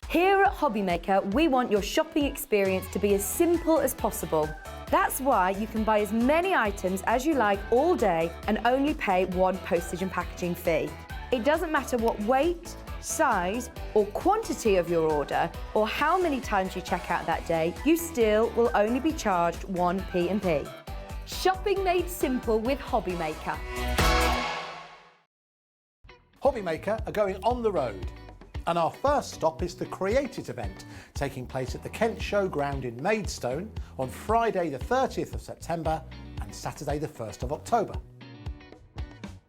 Here at Hobbymaker, we want your shopping experience to be as simple as possible. That's why you can buy as many items as you like all day and only pay one postage and packaging fee. It doesn't matter what weight, size or quantity of your order or how many times you check out that day, you still will only be charged one P&P. Shopping made simple with Hobbymaker. Hobbymaker are going on the road. And our first stop is the Create It event, taking place at the Kent Showground in Maidstone on Friday the 30th of September and Saturday the 1st of October.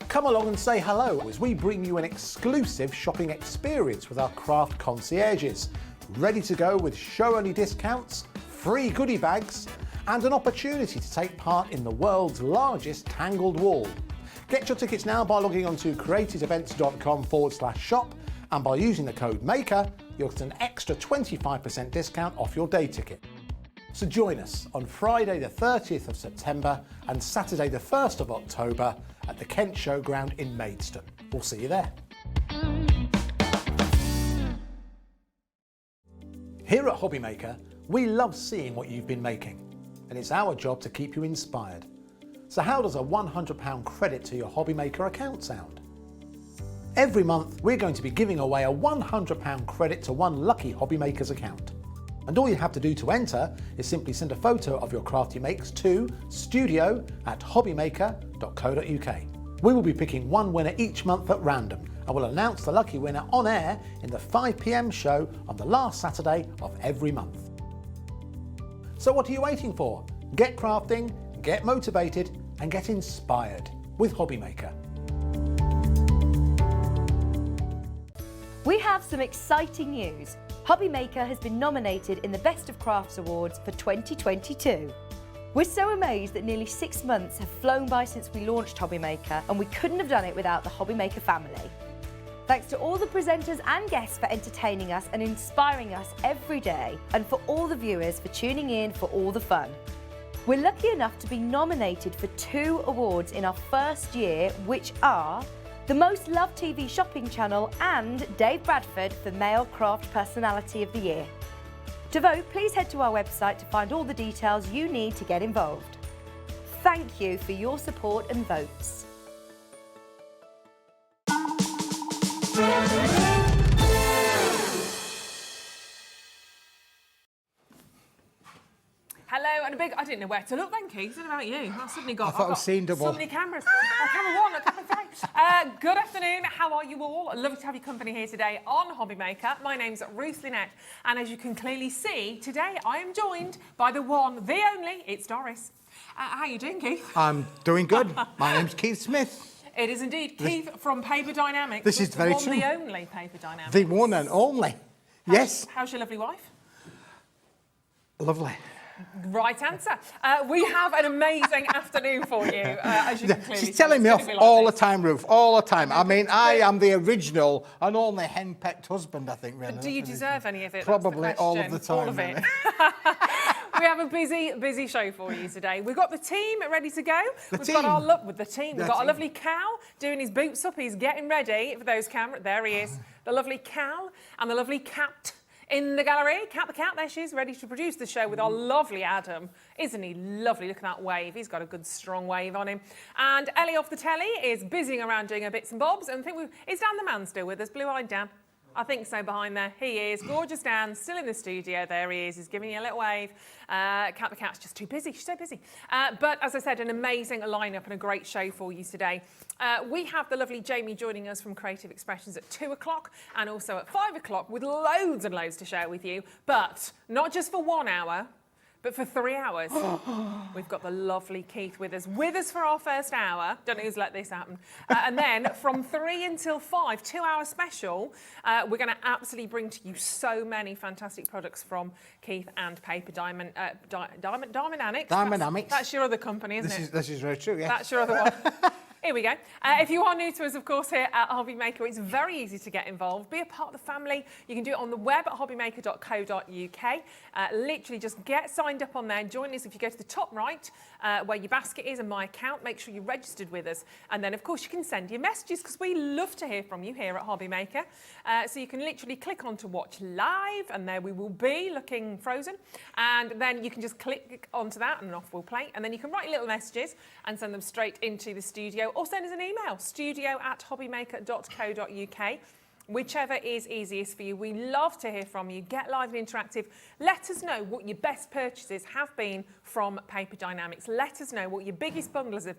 Come along and say hello as we bring you an exclusive shopping experience with our craft concierges, ready to go with show-only discounts, free goodie bags and an opportunity to take part in the world's largest tangled wall. Get your tickets now by logging on to createitevents.com/shop, and by using the code MAKER, you'll get an extra 25% discount off your day ticket. So join us on Friday the 30th of September and Saturday the 1st of October at the Kent Showground in Maidstone. We'll see you there. Here at Hobbymaker, we love seeing what you've been making, and it's our job to keep you inspired. So how does a £100 credit to your Hobbymaker account sound? Every month, we're going to be giving away a £100 credit to one lucky Hobbymaker's account. And all you have to do to enter is simply send a photo of your craft you makes to studio@hobbymaker.co.uk. We will be picking one winner each month at random, and we'll announce the lucky winner on air in the 5 PM show on the last Saturday of every month. So what are you waiting for? Get crafting, get motivated, and get inspired with Hobbymaker. We have some exciting news. Hobbymaker has been nominated in the Best of Crafts Awards for 2022. We're so amazed that nearly 6 months have flown by since we launched Hobbymaker, and we couldn't have done it without the Hobbymaker family. Thanks to all the presenters and guests for entertaining us and inspiring us every day, and for all the viewers for tuning in for all the fun. We're lucky enough to be nominated for 2 awards in our first year, which are the Most Loved TV Shopping Channel and Dave Bradford for Male Craft Personality of the Year. To vote, please head to our website to find all the details you need to get involved. Thank you for your support and votes. Hello, and a big, I didn't know where to look then, Keith. What about you? I suddenly got, I thought I was seeing double. So many cameras. Camera 1, camera 3. Good afternoon, how are you all? Lovely to have your company here today on Hobbymaker. My name's Ruth Lynette, and as you can clearly see, today I am joined by the one, the only, it's Doris. How are you doing, Keith? I'm doing good. My name's Keith Smith. It is indeed Keith from Paper Dienamics. This is very true. The only Paper Dienamics. The one and only. Yes. How's your lovely wife? Lovely. Right answer. We have an amazing afternoon for you, as you can clearly see. She's telling me off all the time, Ruth, all the time. I mean, I am the original and only hen-pecked husband, I think, really. Do you deserve any of it? Probably all of the time. All of it. We have a busy show for you today. We've got the team ready to go. We've got our lovely Cal doing his boots up. He's getting ready for those cameras. There he is. The lovely Cal and the lovely Cat in the gallery. Cat the cat, there she is, ready to produce the show with our lovely Adam. Isn't he lovely? Look at that wave. He's got a good strong wave on him. And Ellie off the telly is busying around doing her bits and bobs. And is Dan the man still with us? Blue-eyed Dan? I think so, behind there. He is. Gorgeous Dan, still in the studio. There he is. He's giving you a little wave. Cat the cat's just too busy. She's so busy. But as I said, an amazing lineup and a great show for you today. We have the lovely Jamie joining us from Creative Expressions at 2 o'clock and also at 5 o'clock with loads and loads to share with you. But not just for 1 hour, but for 3 hours. We've got the lovely Keith with us for our first hour. Don't know who's let this happen. And then from 3 until 5, 2-hour special, we're going to absolutely bring to you so many fantastic products from Keith and Paper Dienamics. Dienamics. That's your other company, isn't it? This is very true, yeah. That's your other one. Here we go. If you are new to us, of course, here at Hobby Maker, it's very easy to get involved. Be a part of the family. You can do it on the web at hobbymaker.co.uk. Literally just get signed up on there. Join us if you go to the top right where your basket is and my account. Make sure you're registered with us. And then, of course, you can send your messages because we love to hear from you here at Hobby Maker. So you can literally click on to watch live and there we will be looking frozen. And then you can just click onto that and off we'll play. And then you can write little messages and send them straight into the studio. Or send us an email, studio@hobbymaker.co.uk. Whichever is easiest for you. We love to hear from you. Get live and interactive. Let us know what your best purchases have been from Paper Dienamics. Let us know what your biggest bundles have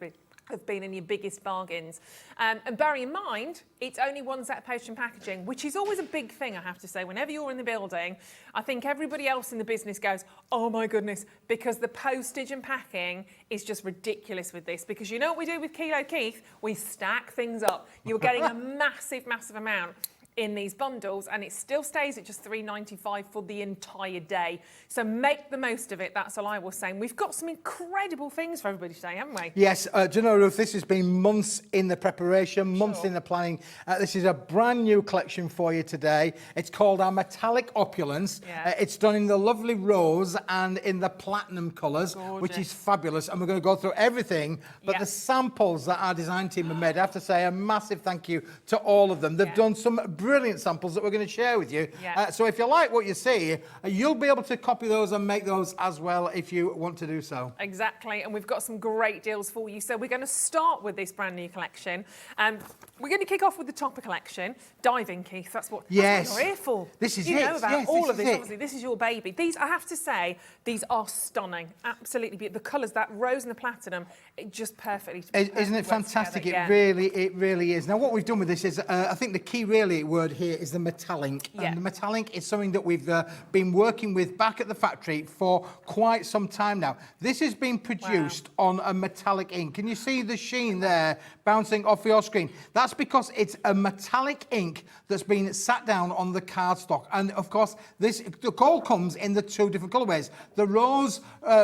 been and your biggest bargains. And bear in mind, it's only one set of postage and packaging, which is always a big thing, I have to say. Whenever you're in the building, I think everybody else in the business goes, oh my goodness, because the postage and packing is just ridiculous with this. Because you know what we do with Kilo Keith? We stack things up. You're getting a massive, massive amount in these bundles, and it still stays at just $3.95 for the entire day. So make the most of it, that's all I was saying. We've got some incredible things for everybody today, haven't we? Yes, do you know, Ruth, this has been months in the preparation, months in the planning. This is a brand new collection for you today. It's called our Metallic Opulence. Yeah. It's done in the lovely rose and in the platinum colours, which is fabulous. And we're going to go through everything, but the samples that our design team have made, I have to say a massive thank you to all of them. They've done some brilliant samples that we're going to share with you. So if you like what you see, you'll be able to copy those and make those as well if you want to do so. Exactly, and we've got some great deals for you. So we're going to start with this brand new collection. We're going to kick off with the topper collection. Diving, Keith, that's what you're here for. This is you it. know about all of this, obviously. This is your baby. These, I have to say, these are stunning. Absolutely beautiful. The colours, that rose and the platinum, it just perfectly. Isn't it fantastic? It really is. Now, what we've done with this is, I think the key really word here is the metallic. And the metallic is something that we've been working with back at the factory for quite some time now. This has been produced on a metallic ink. Can you see the sheen there bouncing off your screen? That's because it's a metallic ink that's been sat down on the cardstock. And of course, the all comes in the two different colourways, the rose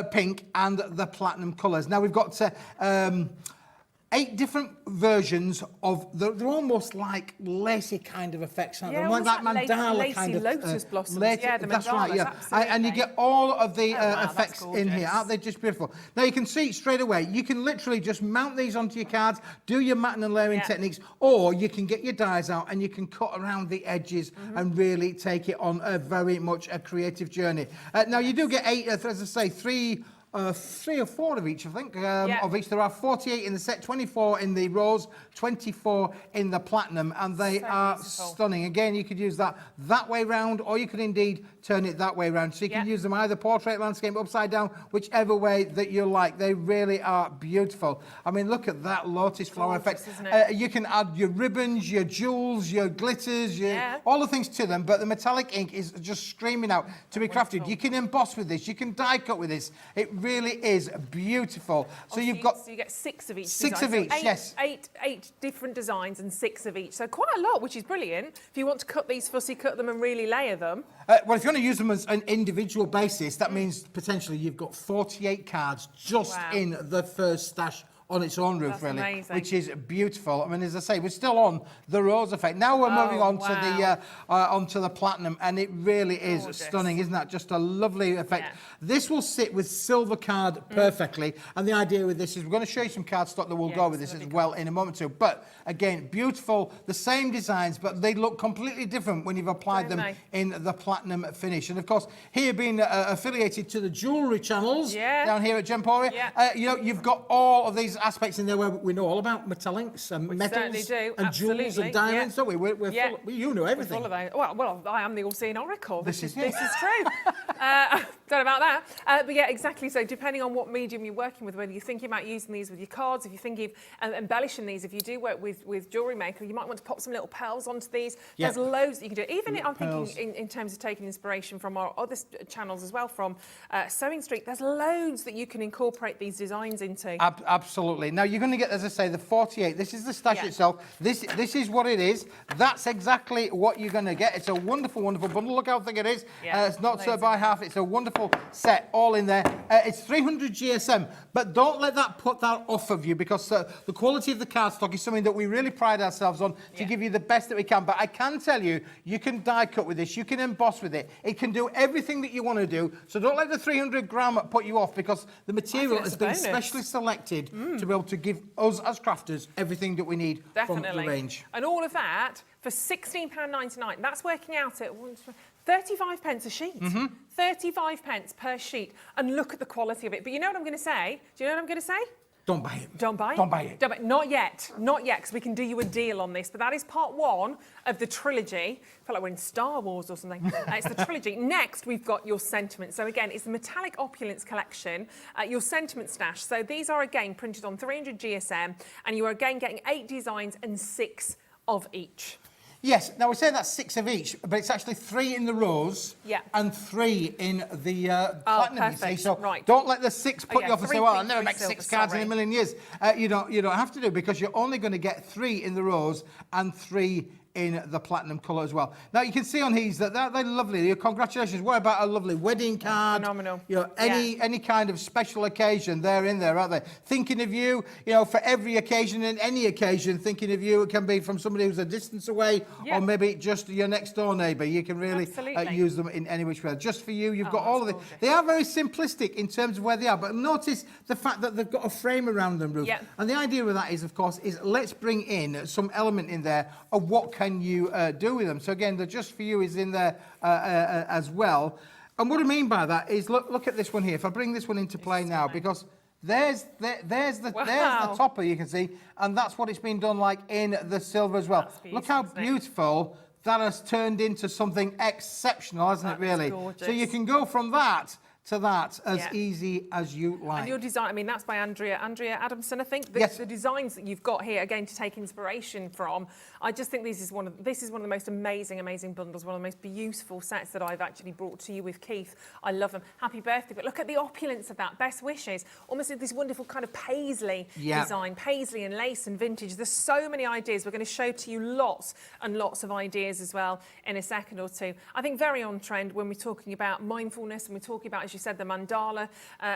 pink and the platinum colours. Now we've got 8 different versions of they're almost like lacy kind of effects, aren't they? Like mandala lacy kind of lotus blossoms. The that's right, and you get all of the effects in here. Aren't they just beautiful? Now you can see straight away, you can literally just mount these onto your cards, do your matting and layering techniques, or you can get your dies out and you can cut around the edges and really take it on a very much a creative journey. Now you do get 8, as I say, 3 or 4 of each, I think, of each. There are 48 in the set, 24 in the rose, 24 in the platinum, and they are stunning. Again, you could use that way round, or you could indeed turn it that way round. So you can use them either portrait, landscape, upside down, whichever way that you like. They really are beautiful. I mean, look at that lotus flower effect. You can add your ribbons, your jewels, your glitters, all the things to them, but the metallic ink is just screaming out to be crafted. You can emboss with this, you can die cut with this. It really is beautiful. So you've got... So you get 6 of each. 6 of each, yes. 8 different designs and 6 of each. So quite a lot, which is brilliant. If you want to cut these, fussy cut them and really layer them. Well, if you want to use them as an individual basis, that means potentially you've got 48 cards just in the first stash on its own roof, really, amazing. Which is beautiful. I mean, as I say, we're still on the rose effect. Now we're moving on to the onto the platinum, and it really is stunning, isn't that? Just a lovely effect. This will sit with silver card perfectly, and the idea with this is we're going to show you some cardstock that will go with this as well in a moment or two. But again, beautiful, the same designs, but they look completely different when you've applied them in the platinum finish. And of course, here being affiliated to the jewellery channels down here at Gemporia, you know, you've got all of these aspects in there where we know all about metallics and metals and jewels and diamonds, don't we? We're full, you know everything. We're full of those. Well, I am the all-seeing oracle. This is true. Don't know about that. But yeah, exactly. So depending on what medium you're working with, whether you're thinking about using these with your cards, if you're thinking of embellishing these, if you do work with Jewellery Maker, you might want to pop some little pearls onto these. There's loads that you can do. Even I'm thinking in terms of taking inspiration from our other channels as well, from Sewing Street, there's loads that you can incorporate these designs into. Absolutely. Now you're going to get, as I say, the 48. This is the stash itself. This is what it is. That's exactly what you're going to get. It's a wonderful, wonderful bundle. Look how thick it is. It's not so by half. It's a wonderful beautiful set all in there. It's 300 GSM, but don't let that put that off of you, because the quality of the cardstock is something that we really pride ourselves on to give you the best that we can. But I can tell you, you can die cut with this, you can emboss with it. It can do everything that you want to do. So don't let the 300 gram put you off, because the material has been specially selected to be able to give us as crafters everything that we need from the range. And all of that for £16.99. That's working out at 35 pence a sheet. 35 pence per sheet. And look at the quality of it. But you know what I'm going to say? Do you know what I'm going to say? Don't buy it. Don't buy it. Don't buy it. Don't buy it. Not yet. Not yet, because we can do you a deal on this. But that is part one of the trilogy. I feel like we're in Star Wars or something. It's the trilogy. Next, we've got your sentiment. So again, it's the Metallic Opulence collection, your sentiment stash. So these are again printed on 300 GSM, and you are again getting 8 designs and 6 of each. Yes, now we're saying that's 6 of each, but it's actually 3 in the rose and 3 in the platinum. Perfect. You see? So right. don't let the 6 put you off and say, well, I'll never make 6 cards in a million years. You don't have to do, because you're only going to get 3 in the rose and 3 in the platinum colour as well. Now you can see on these that they're lovely. Congratulations. What about a lovely wedding card? Phenomenal. You know, any kind of special occasion, they're in there, aren't they? Thinking of you, you know, for every occasion and any occasion, thinking of you. It can be from somebody who's a distance away, or maybe just your next door neighbour. You can really use them in any which way. Just for you, you've got all of it. They are very simplistic in terms of where they are, but notice the fact that they've got a frame around them, Ruth. And the idea with that is, of course, let's bring in some element in there of what can you do with them. So again, the just for you is in there as well. And what I mean by that is, look at this one here. If I bring this one into play now, because there's the topper, you can see, and that's what it's been done like in the silver as well. Look how beautiful that has turned into something exceptional, hasn't it, really? So you can go from that to that as easy as you like. And your design, I mean, that's by Andrea Adamson, I think. The designs that you've got here, again, to take inspiration from. I just think this is one of the most amazing bundles, one of the most beautiful sets that I've actually brought to you with Keith. I love them. Happy birthday. But look at the opulence of that. Best wishes. Almost this wonderful kind of paisley design. Paisley and lace and vintage. There's so many ideas. We're going to show to you lots and lots of ideas as well in a second or two. I think very on trend when we're talking about mindfulness and we're talking about, as you said, the mandala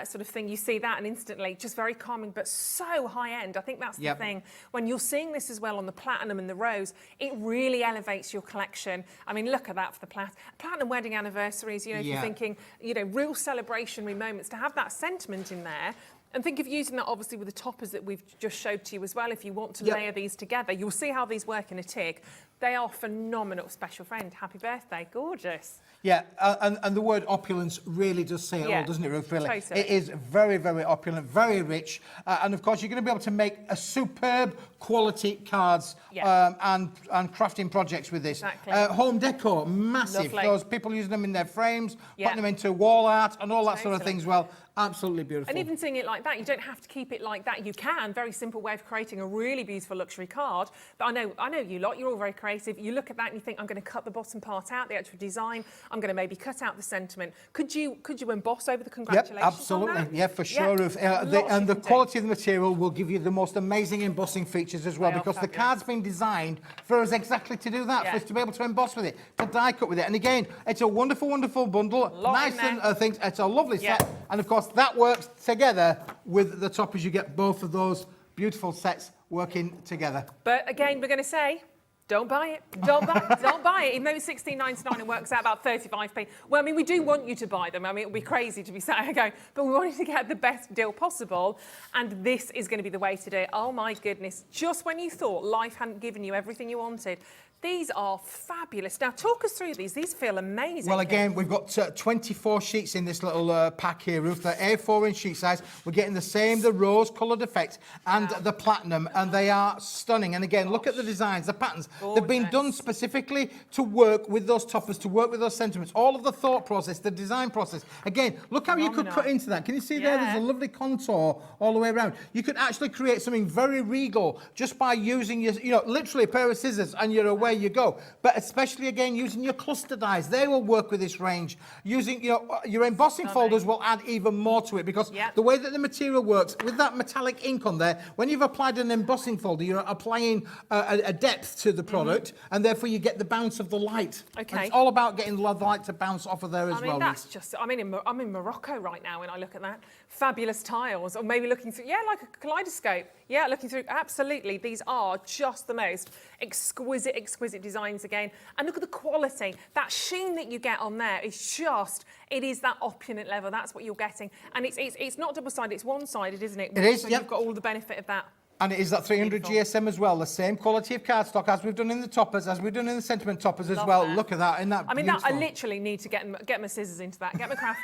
sort of thing. You see that and instantly just very calming, but so high end. I think that's the thing. When you're seeing this as well on the platinum and the rose, it really elevates your collection. I mean, look at that for the platinum wedding anniversaries. You know, if you're thinking, you know, real celebrationary moments, to have that sentiment in there. And think of using that, obviously, with the toppers that we've just showed to you as well. If you want to layer these together, you'll see how these work in a tick. They are phenomenal. Special friend, happy birthday. Gorgeous. Yeah, and the word opulence really does say it all, doesn't it, Ruth? Really, totally. It is very, very opulent, very rich, and of course you're going to be able to make a superb quality cards and crafting projects with this. Exactly. Home decor, massive. Lovely. Those people using them in their frames, putting them into wall art and all that sort of things. Well, absolutely beautiful. And even seeing it like that, you don't have to keep it like that. You can. Very simple way of creating a really beautiful luxury card. But I know you lot. You're all very creative. You look at that and you think, I'm going to cut the bottom part out, the actual design. I'm going to maybe cut out the sentiment. Could you emboss over the congratulations? Yep, absolutely. Yeah, for sure. And the quality of the material will give you the most amazing embossing features as well, because the card's been designed for us exactly to do that, for us to be able to emboss with it, to die cut with it. And again, it's a wonderful, wonderful bundle. Nice and things. It's a lovely set. And of course, that works together with the toppers. You get both of those beautiful sets working together. But again, we're going to say, don't buy it. Don't buy it. Don't buy it. Even though it's $16.99 and works out about 35p. Well, I mean, we do want you to buy them. I mean, it would be crazy to be sat here going, but we wanted to get the best deal possible. And this is going to be the way to do it. Oh, my goodness. Just when you thought life hadn't given you everything you wanted, these are fabulous. Now, talk us through these. These feel amazing. Well, again, we've got 24 sheets in this little pack here, Ruth. They're A4 in sheet size. We're getting the rose-coloured effect and the platinum, and they are stunning. And again, look at the designs, the patterns. Gorgeous. They've been done specifically to work with those toppers, to work with those sentiments. All of the thought process, the design process. Again, look how you could cut into that. Can you see there? There's a lovely contour all the way around. You could actually create something very regal just by using your, literally a pair of scissors, and you're away you go. But especially again using your cluster dies, they will work with this range. Using your embossing folders will add even more to it, because the way that the material works with that metallic ink on there, when you've applied an embossing folder, you're applying a depth to the the product, and therefore you get the bounce of the light. Okay. And it's all about getting the light to bounce off of there as well. That's just, I'm in Morocco right now when I look at that. Fabulous tiles, or maybe looking through, like a kaleidoscope. Yeah, looking through, absolutely. These are just the most exquisite, exquisite designs again. And look at the quality. That sheen that you get on there is just, it is that opulent level. That's what you're getting. And it's not double-sided, it's one-sided, isn't it? It is, so yep. You've got all the benefit of that. And it is that 300 GSM as well, the same quality of cardstock as we've done in the toppers, as we've done in the sentiment toppers as well. That. Look at that, isn't that beautiful? I literally need to get my scissors into that, get my craft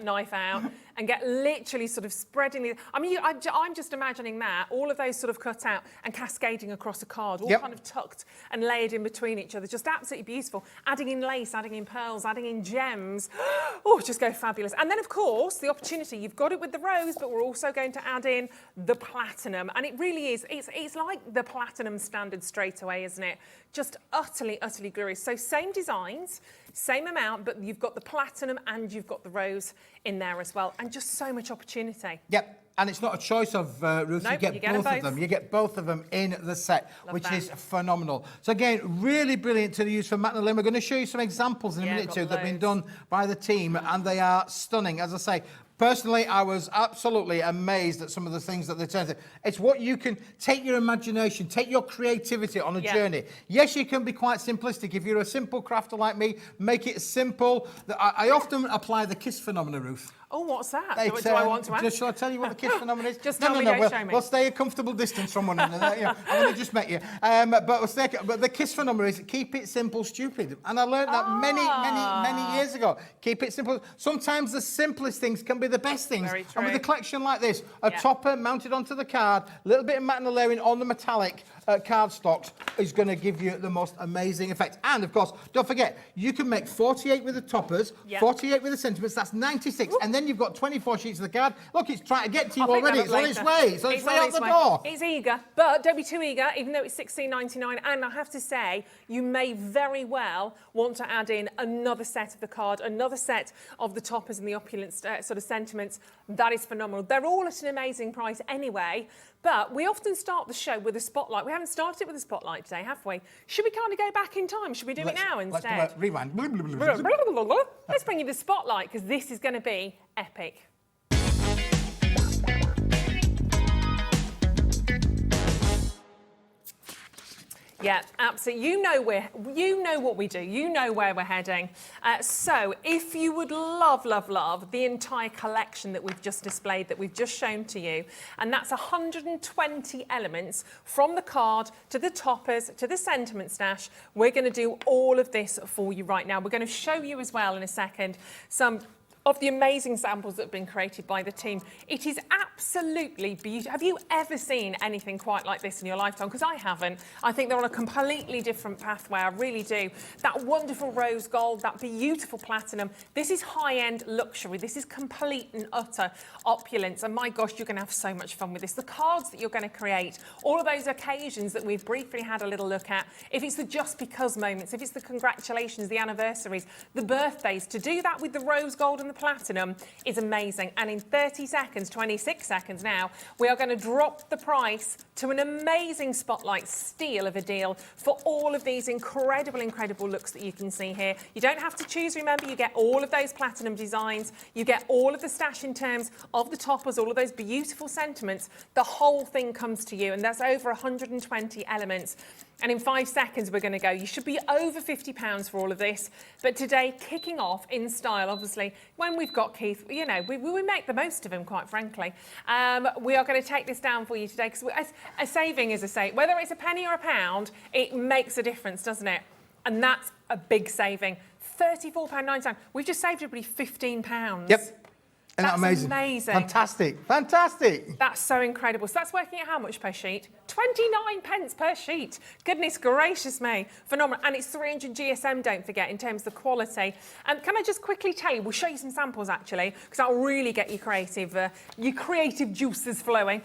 knife out, and get literally sort of spreading the. I'm just imagining that, all of those sort of cut out and cascading across a card, all kind of tucked and layered in between each other, just absolutely beautiful. Adding in lace, adding in pearls, adding in gems. Oh, just go fabulous. And then, of course, the opportunity, you've got it with the rose, but we're also going to add in the platinum. And it really is, it's like the platinum standard straight away, isn't it? Just utterly, utterly glorious. So same designs, same amount, but you've got the platinum and you've got the rose in there as well. And just so much opportunity. Yep. And it's not a choice of, Ruth, Nope, you get both of them. You get both of them in the set, which is phenomenal. So again, really brilliant to use for Matt and Lynn. We're going to show you some examples in a minute or two that have been done by the team, and they are stunning. As I say, personally, I was absolutely amazed at some of the things that they turned to. It's what you can take your imagination, take your creativity on a journey. Yes, you can be quite simplistic. If you're a simple crafter like me, make it simple. I often apply the KISS phenomena, Ruth. Oh, what's that? Do I want to ask? Shall I tell you what the KISS phenomenon is? Just tell me, don't show me. We'll stay a comfortable distance from one another. I've only just met you. But the KISS phenomenon is keep it simple, stupid. And I learned that many years ago. Keep it simple. Sometimes the simplest things can be the best things. Very true. And with a collection like this, a topper mounted onto the card, a little bit of matte and layering on the metallic cardstocks is going to give you the most amazing effect. And of course, don't forget, you can make 48 with the toppers, 48 with the sentiments, that's 96. And then you've got 24 sheets of the card. Look, it's trying to get to you already. It's on its way. It's on its way out the door. It's eager, but don't be too eager, even though it's $16.99. And I have to say, you may very well want to add in another set of the card, another set of the toppers and the opulence sort of sentiments. That is phenomenal. They're all at an amazing price anyway. But we often start the show with a spotlight. We haven't started it with a spotlight today, have we? Should we kind of go back in time? Should we do it now instead? Let's do a rewind. Let's bring you the spotlight, because this is going to be epic. Yeah, absolutely. You know what we do. You know where we're heading. So if you would love the entire collection that we've just displayed, that we've just shown to you, and that's 120 elements from the card to the toppers to the sentiment stash, we're going to do all of this for you right now. We're going to show you as well in a second some of the amazing samples that have been created by the team. It is absolutely beautiful. Have you ever seen anything quite like this in your lifetime? Because I haven't. I think they're on a completely different pathway. I really do. That wonderful rose gold, that beautiful platinum. This is high-end luxury. This is complete and utter opulence. And my gosh, you're going to have so much fun with this. The cards that you're going to create, all of those occasions that we've briefly had a little look at, if it's the just because moments, if it's the congratulations, the anniversaries, the birthdays, to do that with the rose gold and the platinum is amazing. And in 30 seconds, 26 seconds now, we are going to drop the price to an amazing spotlight steal of a deal for all of these incredible looks that you can see here. You don't have to choose, remember, you get all of those platinum designs, you get all of the stash in terms of the toppers, all of those beautiful sentiments. The whole thing comes to you, and that's over 120 elements. And in 5 seconds, we're going to go. You should be over £50 for all of this. But today, kicking off in style, obviously, when we've got Keith, you know, we make the most of him, quite frankly. We are going to take this down for you today, because a saving is a saving. Whether it's a penny or a pound, it makes a difference, doesn't it? And that's a big saving. £34.99. We've just saved everybody £15. Yep. That's amazing. Fantastic. That's so incredible. So that's working at how much per sheet? 29 pence per sheet. Goodness gracious me. Phenomenal. And it's 300 GSM, don't forget, in terms of the quality. And can I just quickly tell you, we'll show you some samples actually, because that'll really get your creative juices flowing.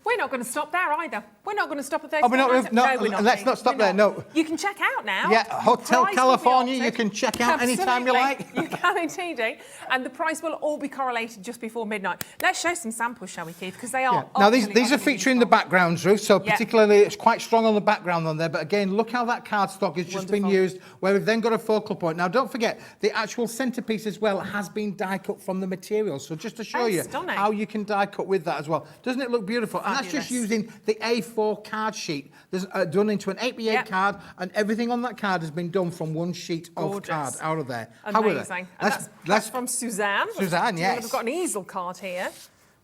We're not going to stop there either. We're not going to stop at 30. Oh, we're not, we're not. let's not stop there, no. You can check out now. Yeah, Hotel Price California, will be you can check out anytime you like. You can indeed. And the price will all be correlated just before midnight. Let's show some samples, shall we, Keith? Because they are. Now, these are featuring the backgrounds, Ruth, so particularly it's quite strong on the background on there. But again, look how that cardstock has just been used, where we've then got a focal point. Now, don't forget, the actual centrepiece as well has been die cut from the material. So just to show you how you can die cut with that as well. Doesn't it look beautiful? Fabulous. And that's just using the A4 card sheet. There's done into an 8x8 card, and everything on that card has been done from one sheet of card out of there. Amazing. That's from Suzanne. Suzanne, yes. We've got an easel card here.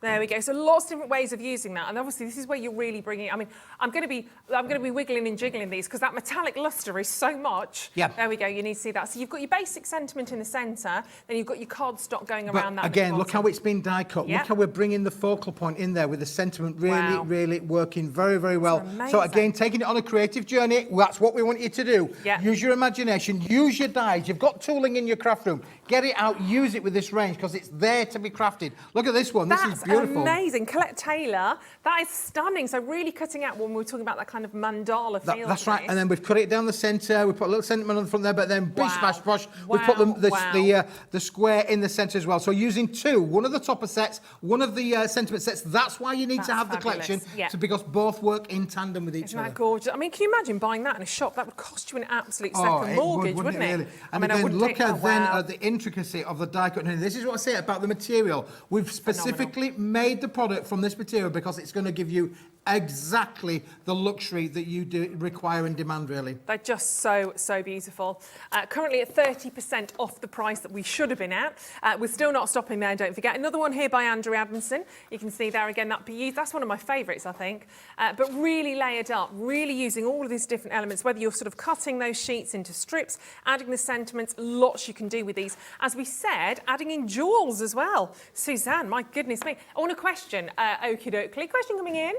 There we go. So lots of different ways of using that, and obviously this is where you're really bringing. I mean, I'm going to be wiggling and jiggling these because that metallic luster is so much. Yeah. There we go. You need to see that. So you've got your basic sentiment in the centre, then you've got your cardstock going around that. Again, look how it's been die cut. Look how we're bringing the focal point in there with the sentiment really working very, very well. So again, taking it on a creative journey. That's what we want you to do. Yeah. Use your imagination. Use your dies. You've got tooling in your craft room. Get it out. Use it with this range because it's there to be crafted. Look at this one. This is beautiful. Amazing. Colette Taylor, that is stunning. So really cutting out when we were talking about that kind of mandala feel. That's right. And then we've cut it down the centre. We put a little sentiment on the front there, but then bish, bash, bosh. We put the square in the centre as well. So using two, one of the topper sets, one of the sentiment sets. That's why you need to have the collection, because both work in tandem with each other. Isn't that gorgeous? I mean, can you imagine buying that in a shop? That would cost you an absolute second mortgage, wouldn't it? Really? And again, look at the intricacy of the die cut. And this is what I say about the material. We've specifically made the product from this material because it's going to give you exactly the luxury that you do require and demand, really. They're just so beautiful. Currently at 30% off the price that we should have been at. We're still not stopping there, don't forget. Another one here by Andrew Adamson. You can see there again that PU. That's one of my favourites, I think. But really layered up, really using all of these different elements, whether you're sort of cutting those sheets into strips, adding the sentiments, lots you can do with these. As we said, adding in jewels as well. Suzanne, my goodness me. I want a question, okie dokie. Question coming in.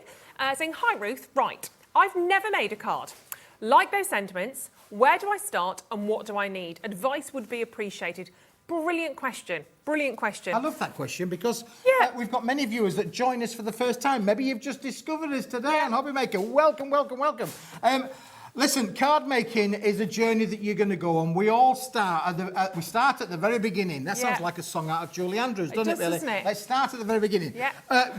Saying, hi Ruth, right, I've never made a card. Like those sentiments, where do I start and what do I need? Advice would be appreciated. Brilliant question, brilliant question. I love that question because we've got many viewers that join us for the first time. Maybe you've just discovered us today on Hobby Maker. Welcome, welcome, welcome. Listen, card making is a journey that you're going to go on. We all start at the very beginning. That sounds like a song out of Julie Andrews, doesn't it, really? Doesn't it? Let's start at the very beginning.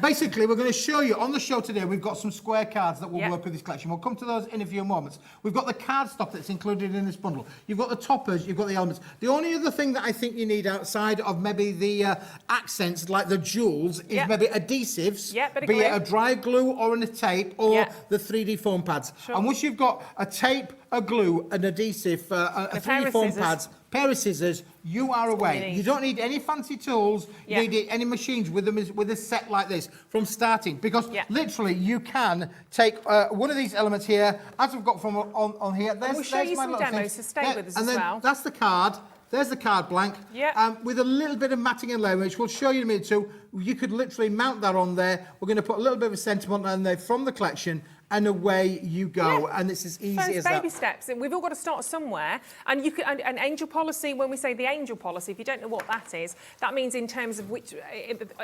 Basically, we're going to show you on the show today. We've got some square cards that will work with this collection. We'll come to those in a few moments. We've got the cardstock that's included in this bundle. You've got the toppers. You've got the elements. The only other thing that I think you need outside of maybe the accents, like the jewels, is maybe adhesives, be it a dry glue or a tape or the 3D foam pads. Sure. And once you've got a tape, a glue, an adhesive, a 3D foam pads, pair of scissors, you are away. You don't need any fancy tools. You don't need any machines with a set like this from starting, because literally you can take one of these elements here, as we've got from on here. We'll show you some demos, so stay with us as well. That's the card. There's the card blank. With a little bit of matting and layering, which we'll show you in a minute too. You could literally mount that on there. We're going to put a little bit of a sentiment on there from the collection, and away you go. And it's as easy as that. Baby steps, and we've all got to start somewhere. And you can, and angel policy, when we say the angel policy, if you don't know what that is, that means in terms of which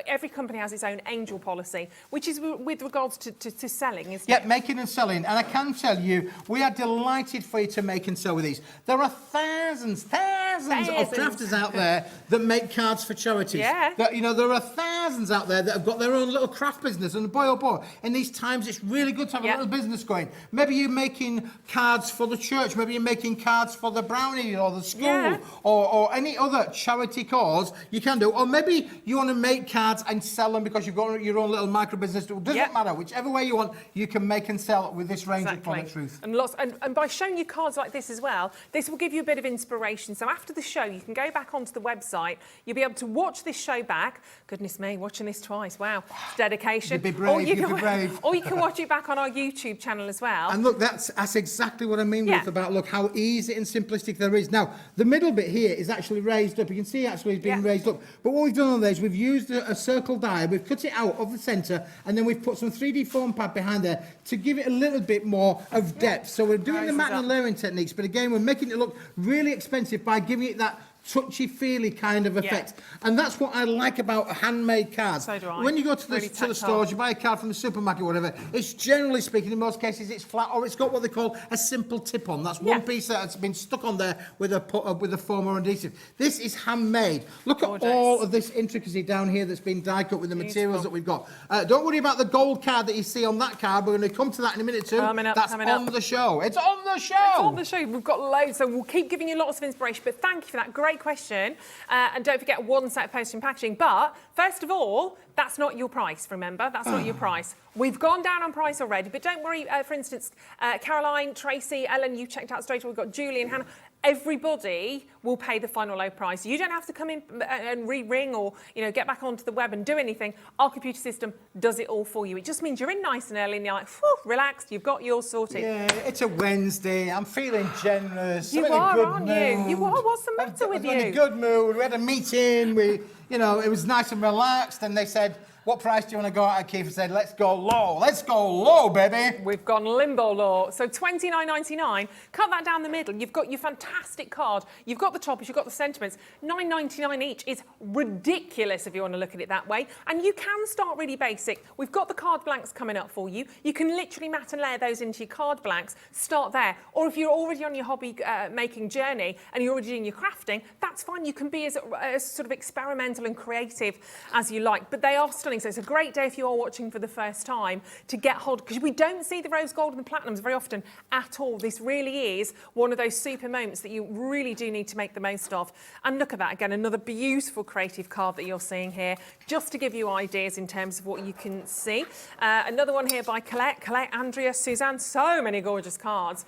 every company has its own angel policy, which is with regards to selling, isn't it? Making and selling. And I can tell you, we are delighted for you to make and sell with these. There are thousands of crafters out there that make cards for charities. That, you know, there are thousands out there that have got their own little craft business, and boy oh boy, in these times it's really good to have a little business going. Maybe you're making cards for the church, maybe you're making cards for the brownie or the school or any other charity cause you can do. Or maybe you want to make cards and sell them because you've got your own little micro business. It doesn't matter, whichever way you want, you can make and sell with this range of products, Ruth. And by showing you cards like this as well, this will give you a bit of inspiration. So after the show, you can go back onto the website, you'll be able to watch this show back. Goodness me, watching this twice, wow, it's dedication. You'd be brave, you'd be brave. Or you can watch it back on our YouTube channel as well. And look, that's exactly what I mean with about, look, how easy and simplistic there is. Now, the middle bit here is actually raised up. You can see actually it's being raised up. But what we've done on there is we've used a circle die, we've cut it out of the centre, and then we've put some 3D foam pad behind there to give it a little bit more of depth. So we're doing the matte and layering techniques, but again, we're making it look really expensive by giving it that touchy-feely kind of effect. And that's what I like about handmade cards. So do I. When you go to the, to the stores, you buy a card from the supermarket or whatever, it's generally speaking, in most cases, it's flat or it's got what they call a simple tip on. That's one piece that's been stuck on there with a foam or adhesive. This is handmade. Look at all of this intricacy down here that's been die cut with the materials that we've got. Don't worry about the gold card that you see on that card. We're going to come to that in a minute too. That's on the show. It's on the show. It's on the show. We've got loads, so we'll keep giving you lots of inspiration. But thank you for that great question. And don't forget one set of postage and packaging. But first of all, that's not your price, remember? That's not your price. We've gone down on price already, but don't worry. For instance, Caroline, Tracy, Ellen, you checked out straight away. We've got Julie and Hannah. Everybody will pay the final low price. You don't have to come in and re-ring or, you know, get back onto the web and do anything. Our computer system does it all for you. It just means you're in nice and early and you're like, whew, relaxed, you've got yours sorted. Yeah, it's a Wednesday. I'm feeling generous. You are, aren't you? You are. What's the matter with you? I'm in a good mood. We had a meeting. You know, it was nice and relaxed. And they said, what price do you want to go at? Keith said, let's go low. Let's go low, baby. We've gone limbo low. So $29.99. Cut that down the middle. You've got your fantastic card. You've got the toppers. You've got the sentiments. $9.99 each is ridiculous if you want to look at it that way. And you can start really basic. We've got the card blanks coming up for you. You can literally mat and layer those into your card blanks. Start there. Or if you're already on your hobby making journey and you're already doing your crafting, that's fine. You can be as sort of experimental and creative as you like. But they are stunning. So it's a great day if you are watching for the first time to get hold, because we don't see the rose gold and the platinums very often at all. This really is one of those super moments that you really do need to make the most of. And look at that again, another beautiful creative card that you're seeing here, just to give you ideas in terms of what you can see. Another one here by Colette, Andrea, Suzanne, so many gorgeous cards.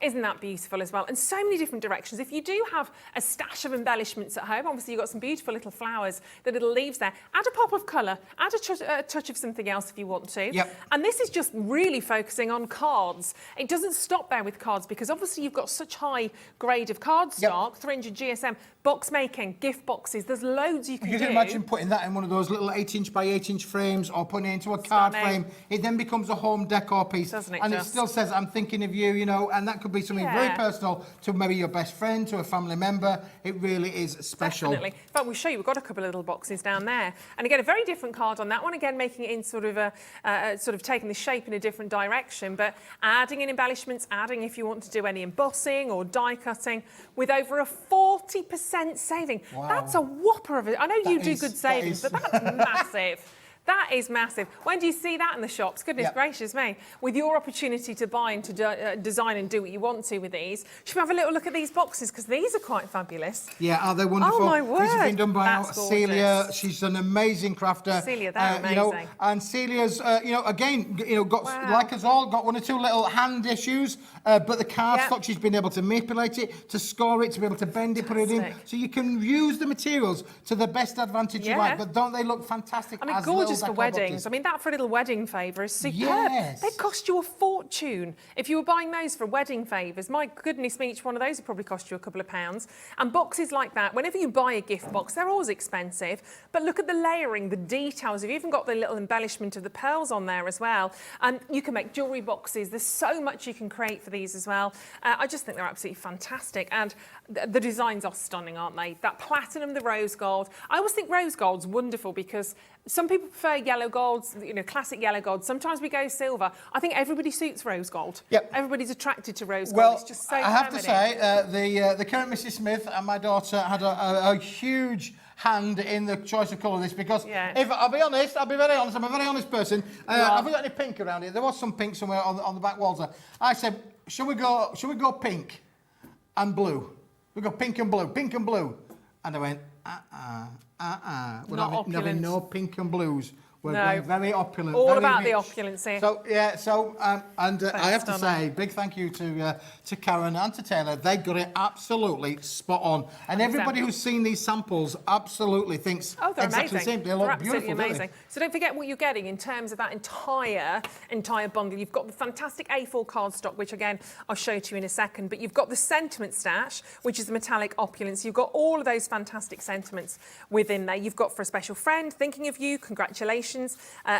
Isn't that beautiful as well? And so many different directions. If you do have a stash of embellishments at home, obviously you've got some beautiful little flowers, the little leaves there. Add a pop of colour, add a touch of something else if you want to. Yep. And this is just really focusing on cards. It doesn't stop there with cards because obviously you've got such high grade of cardstock, 300 GSM, box making, gift boxes. There's loads you can do. You can imagine putting that in one of those little 8-inch by 8-inch frames or putting it into a card frame. It then becomes a home decor piece. Doesn't it and just? It still says, I'm thinking of you, you know, and that could be something very personal to maybe your best friend, to a family member. It really is special. Definitely. In fact, we'll show you. We've got a couple of little boxes down there. And again, a very different card on that one. Again, making it in sort of taking the shape in a different direction, but adding in embellishments, adding if you want to do any embossing or die cutting, with over a 40% saving. Wow. That's a whopper of it. I know you do good savings, but that's massive. That is massive. When do you see that in the shops? Goodness gracious me. With your opportunity to buy and to design and do what you want to with these, should we have a little look at these boxes? Because these are quite fabulous. Yeah, are they wonderful? Oh, my word. These have been done by Celia. Gorgeous. She's an amazing crafter. Celia, they're amazing. You know, and Celia's, you know, again, you know, got like us all, got one or two little hand issues, but the cardstock, she's been able to manipulate it, to score it, to be able to bend it, put it in. So you can use the materials to the best advantage you like. But don't they look fantastic? I mean, gorgeous for weddings. I mean, that for a little wedding favour is superb. Yes. They cost you a fortune. If you were buying those for wedding favours, my goodness me, each one of those would probably cost you a couple of pounds. And boxes like that, whenever you buy a gift box, they're always expensive. But look at the layering, the details. You've even got the little embellishment of the pearls on there as well. And you can make jewellery boxes. There's so much you can create for these as well. I just think they're absolutely fantastic. And the designs are stunning, aren't they? That platinum, the rose gold. I always think rose gold's wonderful because some people prefer yellow golds, you know, classic yellow gold. Sometimes we go silver. I think everybody suits rose gold. Yep. Everybody's attracted to rose gold. Well, it's just so I have to feminine. say, the current Mrs. Smith and my daughter had a huge hand in the choice of colour of this because if I'll be honest, I'm a very honest person. Have we got any pink around here? There was some pink somewhere on the back walls there. I said, should we go pink and blue? We go pink and blue. And I went, we're not having no pink and blues. We're going very opulent. All very about rich. the opulence here. So I have to say, big thank you to Karen and to Taylor. They got it absolutely spot on. And everybody who's seen these samples absolutely thinks they're exactly amazing. the same. They They're look absolutely beautiful, amazing. So don't forget what you're getting in terms of that entire bundle. You've got the fantastic A4 cardstock, which again I'll show to you in a second. But you've got the sentiment stash, which is the metallic opulence. You've got all of those fantastic sentiments within there. You've got for a special friend, thinking of you, congratulations. congratulations.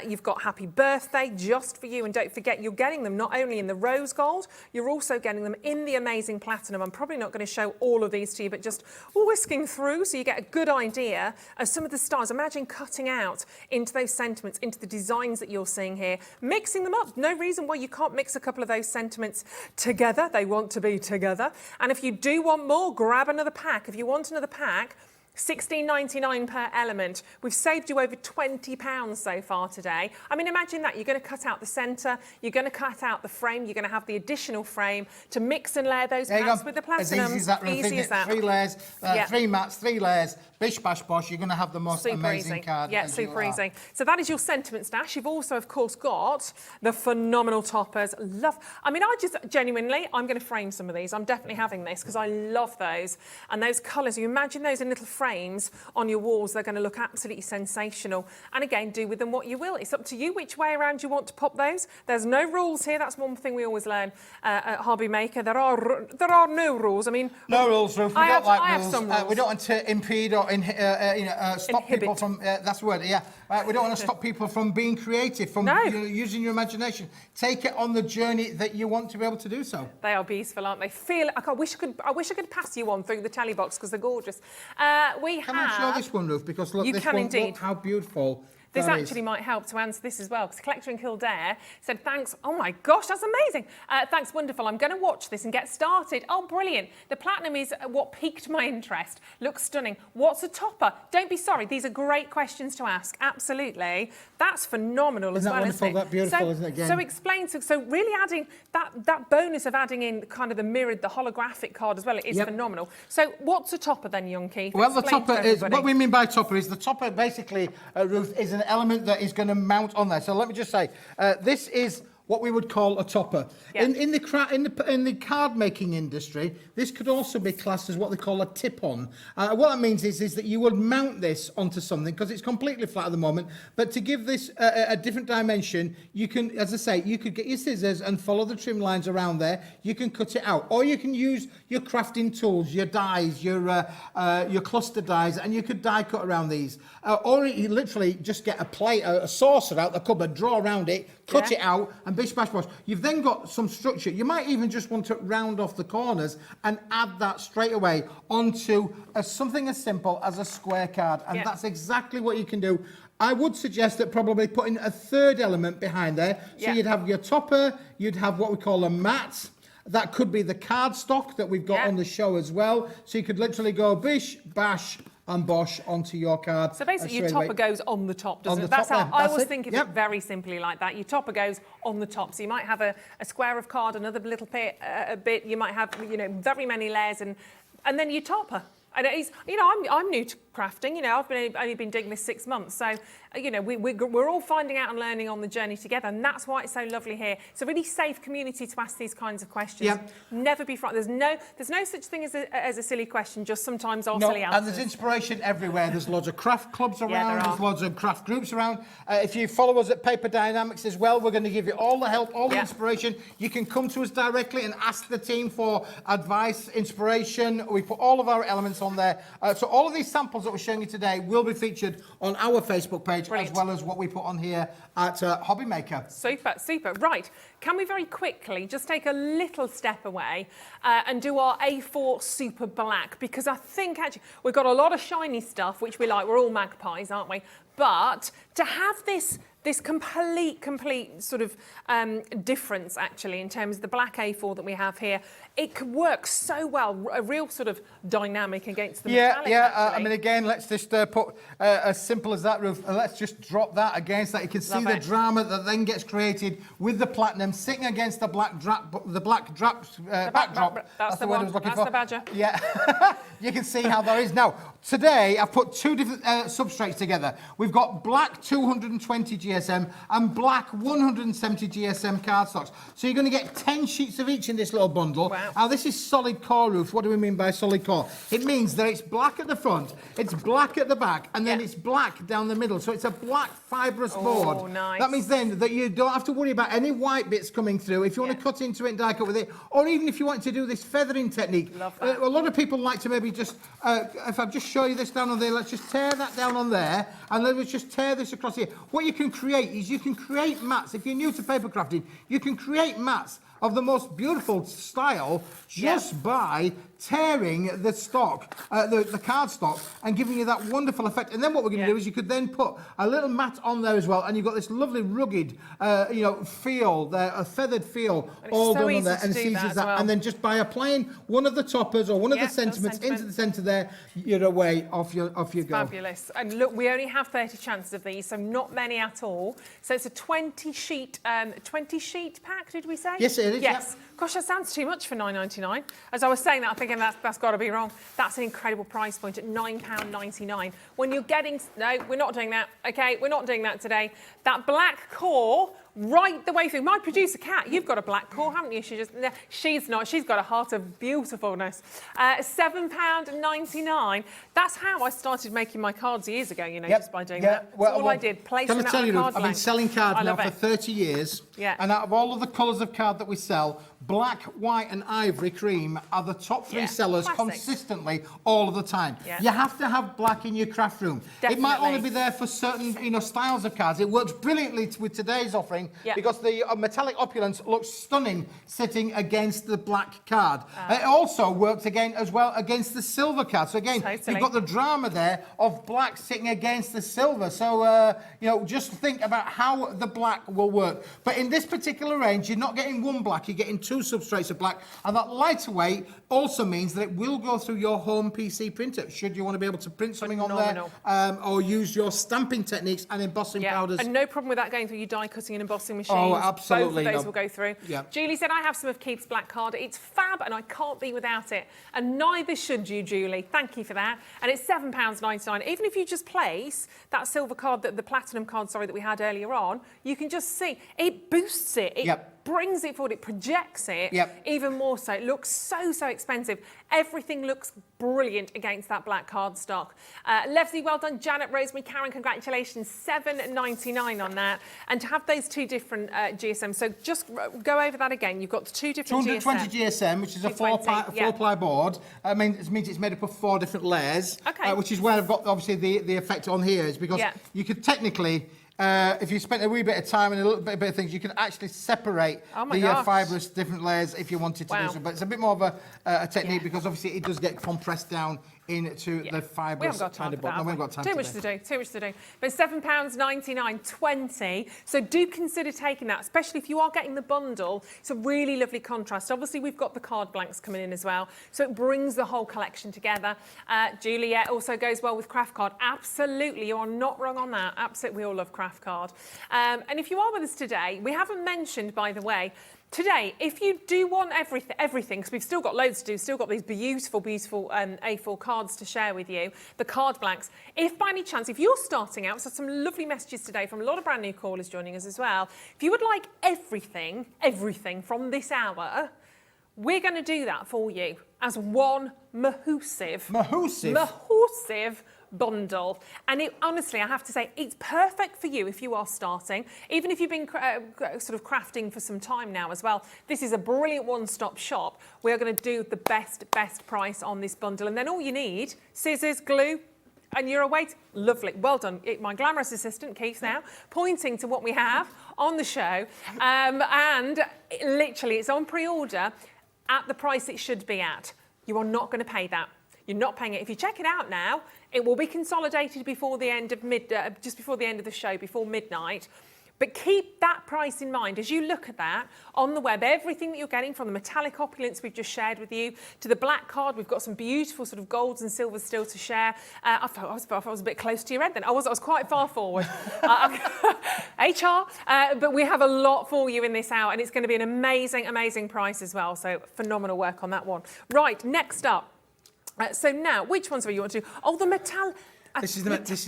You've got happy birthday just for you. And don't forget, you're getting them not only in the rose gold, you're also getting them in the amazing platinum. I'm probably not going to show all of these to you, but just whisking through so you get a good idea of some of the stars. Imagine cutting out into those sentiments, into the designs that you're seeing here, mixing them up. No reason why you can't mix a couple of those sentiments together. They want to be together. And if you do want more, grab another pack. If you want another pack, $16.99 per element. We've saved you over £20 so far today. I mean, imagine that. You're going to cut out the centre, you're going to cut out the frame, you're going to have the additional frame to mix and layer those packs with the platinum. As easy as that. Easy as that. 3 layers, 3 mats, 3 layers, bish, bash, bosh. You're going to have the most amazing card. Yeah, super easy. So that is your sentiment stash. You've also, of course, got the phenomenal toppers. I mean, I just genuinely, I'm going to frame some of these. I'm definitely having this because I love those. And those colours, you imagine those in little frames on your walls, they're going to look absolutely sensational. And again, do with them what you will. It's up to you which way around you want to pop those. There's no rules here. That's one thing we always learn at Hobby Maker. There are no rules. I mean, no rules, Ruth. We don't like rules. Some rules. We don't want to impede or stop people from. That's the word. Yeah. We don't want to stop people from being creative, from using your imagination. Take it on the journey that you want to be able to do so. They are beautiful, aren't they? I wish I could pass you one through the telly box because they're gorgeous. Can I show this one, Ruth? Because look, this one, indeed. Look how beautiful. This actually might help to answer this as well, because Collector in Kildare said, thanks. Oh my gosh, that's amazing. Thanks, wonderful. I'm going to watch this and get started. Oh, brilliant. The platinum is what piqued my interest. Looks stunning. What's a topper? Don't be sorry. These are great questions to ask. Absolutely. That's phenomenal as well, wonderful? isn't it? That beautiful, isn't it, again? So explain. So really adding that bonus of adding in kind of the mirrored, the holographic card as well, it is phenomenal. So what's a topper then, young Keith? Well, the topper is, what we mean by topper is the topper basically, Ruth, is an element that is going to mount on there. So let me just say, this is what we would call a topper. Yeah. In the card making industry, this could also be classed as what they call a tip-on. What that means is that you would mount this onto something because it's completely flat at the moment. But to give this a different dimension, you can, as I say, you could get your scissors and follow the trim lines around there. You can cut it out, or you can use your crafting tools, your dies, your cluster dies, and you could die cut around these. Or you literally just get a plate, a saucer out the cupboard, draw around it, cut it out, and bish bash bosh. You've then got some structure. You might even just want to round off the corners and add that straight away onto something as simple as a square card. And that's exactly what you can do. I would suggest that probably putting a third element behind there. So you'd have your topper, you'd have what we call a mat. That could be the cardstock that we've got on the show as well. So you could literally go bish, bash, and bosh onto your card. So basically your topper goes on the top, doesn't it? That's how I always think of it, very simply like that. Your topper goes on the top. So you might have a square of card, another little bit, you might have, very many layers and then your topper. And it's, I'm new to crafting, I've only been doing this 6 months. So, we're all finding out and learning on the journey together. And that's why it's so lovely here. It's a really safe community to ask these kinds of questions. Yep. Never be frightened. There's no such thing as a silly question, just sometimes our silly answers. And there's inspiration everywhere. There's loads of craft clubs around, there's loads of craft groups around. If you follow us at Paper Dienamics as well, we're going to give you all the help, all the inspiration. You can come to us directly and ask the team for advice, inspiration. We put all of our elements on there. So all of these samples that we're showing you today will be featured on our Facebook page, as well as what we put on here at Hobby Maker. Super, super. Right, can we very quickly just take a little step away and do our A4 Super Black? Because I think actually we've got a lot of shiny stuff, which we like. We're all magpies, aren't we? But to have this complete sort of difference, actually, in terms of the black A4 that we have here, it could work so well, a real sort of dynamic against the metallic. I mean, again, let's just put as simple as that, Ruth. Let's just drop that against that. You can see the drama that then gets created with the platinum sitting against the black backdrop. That's the word I was looking for. That's the badger. Yeah, you can see how there is. Now, today, I've put two different substrates together. We've got black 220 GA. GSM and black 170 GSM cardstocks. So you're going to get 10 sheets of each in this little bundle. Wow. Now this is solid core roof. What do we mean by solid core? It means that it's black at the front, it's black at the back, and then it's black down the middle. So it's a black fibrous board. Oh, nice. That means then that you don't have to worry about any white bits coming through. If you want to cut into it and die cut with it, or even if you want to do this feathering technique. Love that. A lot of people like to maybe just, if I just show you this down on there, let's just tear that down on there, and then let's just tear this across here. What you can create is you can create mats. If you're new to paper crafting, you can create mats of the most beautiful style just by tearing the stock, the cardstock, and giving you that wonderful effect. And then what we're going to do is you could then put a little mat on there as well, and you've got this lovely rugged, feel there, a feathered feel all done on there, and seizes that. And then just by applying one of the toppers or one of the sentiments into the centre there, you're away, off you go. Fabulous. And look, we only have 30 chances of these, so not many at all. So it's a 20 sheet pack, did we say? Yes, it is. Yes. Gosh, that sounds too much for £9.99. As I was saying that, I'm thinking that's got to be wrong. That's an incredible price point at £9.99. When you're getting... No, we're not doing that. OK, we're not doing that today. That black core right the way through. My producer, Kat, you've got a black core, haven't you? She's not. She's got a heart of beautifulness. £7.99. That's how I started making my cards years ago, just by doing that. That's all I did. Placing that on a card I've been selling cards now for 30 years. Yeah. And out of all of the colours of card that we sell, black, white and ivory cream are the top 3 sellers consistently all of the time. Yeah. You have to have black in your craft room. Definitely. It might only be there for certain styles of cards. It works brilliantly with today's offering because the Metallic Opulence looks stunning sitting against the black card. It also works again as well against the silver card. So again, you've got the drama there of black sitting against the silver. So, just think about how the black will work. But in this particular range, you're not getting one black, you're getting 2 substrates of black. And that lighter weight also means that it will go through your home PC printer, should you want to be able to print something on there, or use your stamping techniques and embossing powders. And no problem with that going through your die cutting and embossing machines. Oh, absolutely. Both of those will go through. Yeah. Julie said, I have some of Keith's black card. It's fab and I can't be without it. And neither should you, Julie. Thank you for that. And it's £7.99. Even if you just place that silver card, the platinum card, that we had earlier on, you can just see it boosts it. It brings it forward, it projects it even more so. It looks so expensive. Everything looks brilliant against that black cardstock. Leslie, well done. Janet, Rosemary, Karen, congratulations. £7.99 on that. And to have those 2 different GSMs, so just go over that again. You've got the 2 different 220 GSM, which is a 4-ply board. It means it's made up of 4 different layers, which is where I've got obviously the effect on here, is because you could technically... if you spent a wee bit of time and a little bit of things, you can actually separate the fibrous different layers if you wanted to do so. But it's a bit more of a technique because obviously it does get compressed down into the fibrous. We haven't got time for that. No, we haven't got time. Too much to do. But £7.99, 20. So do consider taking that, especially if you are getting the bundle. It's a really lovely contrast. Obviously, we've got the card blanks coming in as well, so it brings the whole collection together. Juliet also goes well with craft card. Absolutely, you are not wrong on that. Absolutely, we all love craft card. And if you are with us today, we haven't mentioned, by the way, today, if you do want everything, because we've still got loads to do, still got these beautiful A4 cards to share with you, the card blanks. If by any chance, if you're starting out, so some lovely messages today from a lot of brand new callers joining us as well. If you would like everything from this hour, we're going to do that for you as one mahoosive bundle. And honestly, I have to say, it's perfect for you if you are starting, even if you've been sort of crafting for some time now as well. This is a brilliant one-stop shop. We are going to do the best price on this bundle. And then all you need, scissors, glue, and you're away. Lovely. Well done. My glamorous assistant, Keith, now, pointing to what we have on the show. And literally, it's on pre-order at the price it should be at. You are not going to pay that. You're not paying it. If you check it out now, it will be consolidated before the end of just before the end of the show, before midnight. But keep that price in mind as you look at that on the web. Everything that you're getting, from the Metallic Opulence we've just shared with you to the black card, we've got some beautiful sort of golds and silvers still to share. I was a bit close to your head then. I was quite far forward. HR. But we have a lot for you in this hour, and it's going to be an amazing price as well. So phenomenal work on that one. Right, next up. So now, which ones do you want to do? Oh, the This is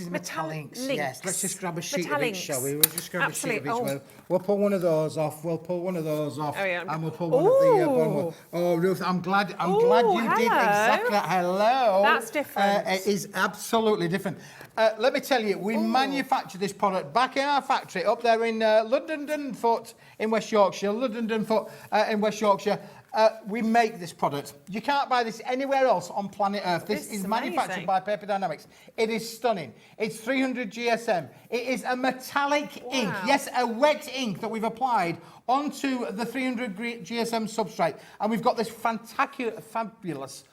Metallics. Yes. Let's just grab a sheet of each, shall we? We'll just grab a sheet of each. Oh. We'll pull one of those off. We'll pull one of those off. Oh, yeah. And we'll pull one of the bottom one. Oh, Ruth, I'm glad you did exactly that. Hello. That's different. It is absolutely different. Let me tell you, we manufacture this product back in our factory up there in London Foot in West Yorkshire. In West Yorkshire. We make this product. You can't buy this anywhere else on planet Earth. This is manufactured by Paper Dienamics. It is stunning. It's 300 GSM. It is a metallic ink. Yes, a wet ink that we've applied onto the 300 GSM substrate. And we've got this fabulous,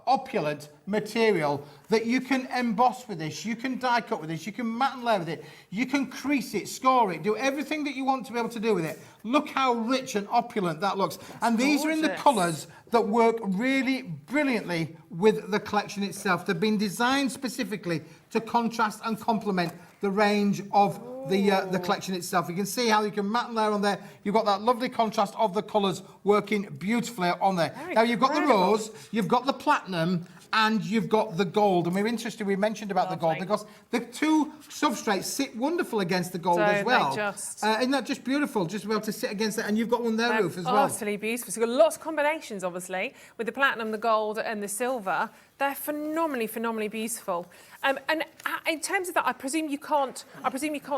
opulent material that you can emboss with this, you can die cut with this, you can matte and layer with it, you can crease it, score it, do everything that you want to be able to do with it. Look how rich and opulent that looks. And these are in the colours that work really brilliantly with the collection itself. They've been designed specifically to contrast and complement the range of the collection itself. You can see how you can matte and layer on there. You've got that lovely contrast of the colours working beautifully on there. Now you've got the rose, you've got the platinum, and you've got the gold. And we're interested, we mentioned about the gold because the two substrates sit wonderful against the gold as well. Isn't that just beautiful? Just to be able to sit against it. And you've got one there, Ruth, as well. Utterly beautiful. So you've got lots of combinations, obviously, with the platinum, the gold, and the silver. They're phenomenally beautiful. And in terms of that, I presume you can't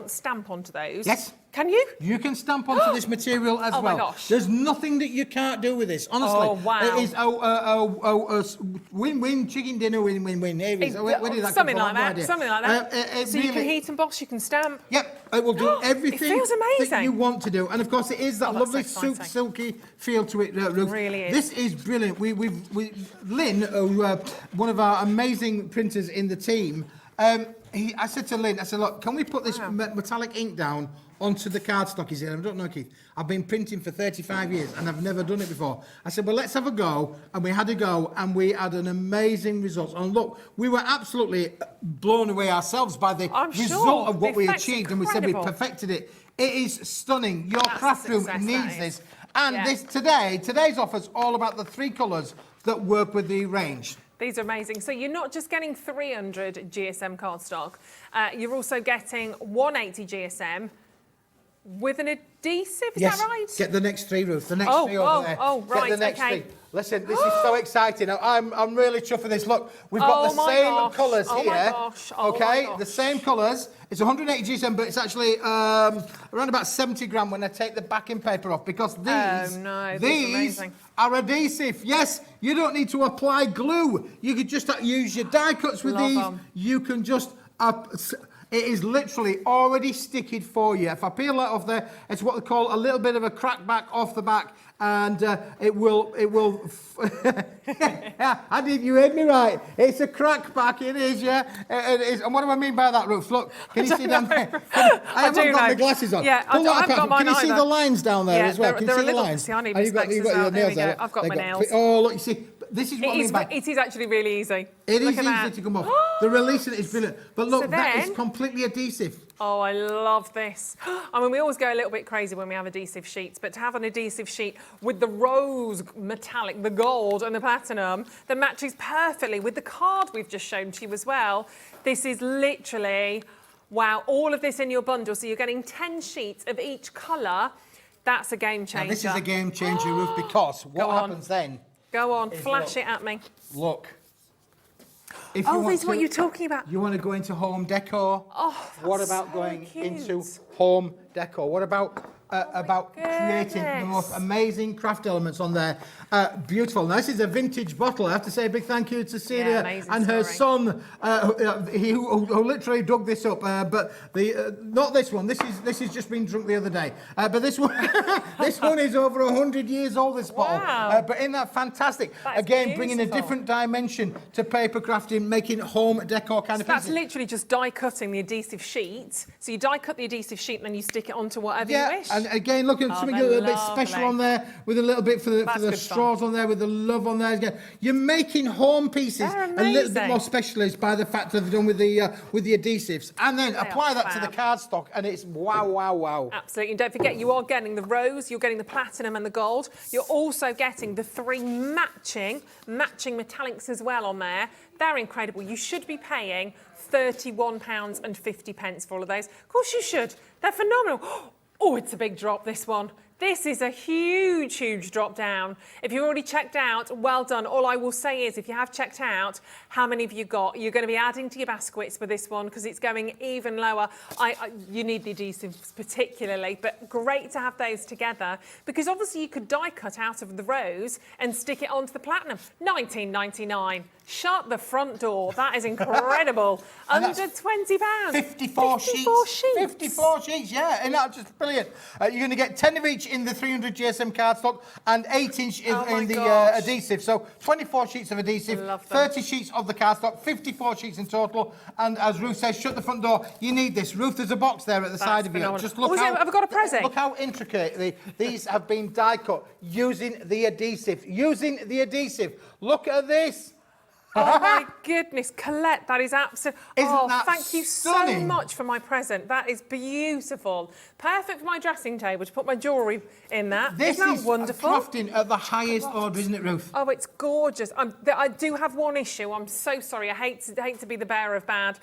stamp onto those. Yes. Can you? You can stamp onto this material as well. Oh my gosh. There's nothing that you can't do with this, honestly. Oh, wow. It is win-win, chicken dinner, win-win-win. Something like that. So you can heat and emboss, you can stamp. Yep, it will do everything It feels amazing. that you want to do. And of course, it is that lovely silky feel to it, Ruth. It really is. This is brilliant. Lynn, one of our amazing printers in the team, I said to Lynn, look, can we put this metallic ink down onto the cardstock? He said, I don't know, Keith. I've been printing for 35 years and I've never done it before. I said, well, let's have a go. And we had a go and we had an amazing result. And look, we were absolutely blown away ourselves by the result of what we achieved. And we said we perfected it. It is stunning. Your craft room needs this. And today's offer is all about the 3 colours that work with the range. These are amazing. So you're not just getting 300 GSM cardstock, you're also getting 180 GSM with an adhesive, is that right? Get the next 3, Ruth. The next 3 over there. Oh, right, Get the next 3. Listen, this is so exciting. I'm really chuffed with this. Look, we've got the same colours here. Okay, the same colours. It's 180 GSM, but it's actually around about 70 gram when I take the backing paper off because these are adhesive. Yes, you don't need to apply glue. You could just use your die cuts with these. You can just... it is literally already sticky for you. If I peel that off there, it's what they call a little bit of a crack back off the back, and it will. I did. You heard me right. It's a crack back. It is, yeah. It is. And what do I mean by that, Ruth? Look, can you see down there? I haven't got my glasses on. Yeah, I've got mine. Can you see the lines down there as well? Can you see the lines? See, I need my specs as well. There we go. I've got my nails. Oh, look, you see. This is what I mean by... It is actually really easy. It is easy to come off. The release of it is brilliant. But look, that is completely adhesive. Oh, I love this. I mean, we always go a little bit crazy when we have adhesive sheets, but to have an adhesive sheet with the rose metallic, the gold and the platinum that matches perfectly with the card we've just shown to you as well, this is literally, wow, all of this in your bundle. So you're getting 10 sheets of each colour. That's a game changer. Now, this is a game changer, Ruth, because what happens then... Go on, flash it at me. Look. This is what you're talking about. You want to go into home decor? Oh, what about going into home decor? What about creating the most amazing craft elements on there? Beautiful. Now, this is a vintage bottle. I have to say a big thank you to Celia and her son, who literally dug this up. But not this one. This is just been drunk the other day. But this one, this one is over 100 years old. This bottle. Wow. But isn't that fantastic? Again, bringing a different dimension to paper crafting, making home decor kind of. That's literally just die cutting the adhesive sheet. So you die cut the adhesive sheet and then you stick it onto whatever you wish. And again, look at something a little bit special on there, with a little bit for the straws on there, with the love on there. Again, you're making home pieces a little bit more specialist by the fact that they're done with the adhesives. And then apply that to the cardstock, and it's wow, wow, wow. Absolutely. And don't forget, you are getting the rose, you're getting the platinum and the gold. You're also getting the 3 matching metallics as well on there. They're incredible. You should be paying £31.50 for all of those. Of course you should. They're phenomenal. Oh, it's a big drop, this one. This is a huge, huge drop down. If you've already checked out, well done. All I will say is, if you have checked out, how many have you got? You're going to be adding to your baskets with this one because it's going even lower. You need the adhesives particularly, but great to have those together because obviously you could die cut out of the rose and stick it onto the platinum. £19.99. Shut the front door. That is incredible. Under £20. 54 sheets. 54 sheets, yeah. And that's just brilliant. You're going to get 10 of each in the 300 GSM cardstock and 8-inch in the adhesive. So 24 sheets of adhesive, 30 sheets of the cardstock, 54 sheets in total. And as Ruth says, shut the front door. You need this. Ruth, there's a box there at the side of you. Just look how... Have I got a present? Look how intricately these have been die cut using the adhesive. Look at this. Oh my goodness, Colette, that is absolutely... Thank you stunning? so much for my present. That is beautiful. Perfect for my dressing table to put my jewellery in that. Isn't that wonderful? This is crafting at the highest order, isn't it, Ruth? Oh, it's gorgeous. I do have one issue. I'm so sorry. I hate to be the bearer of bad.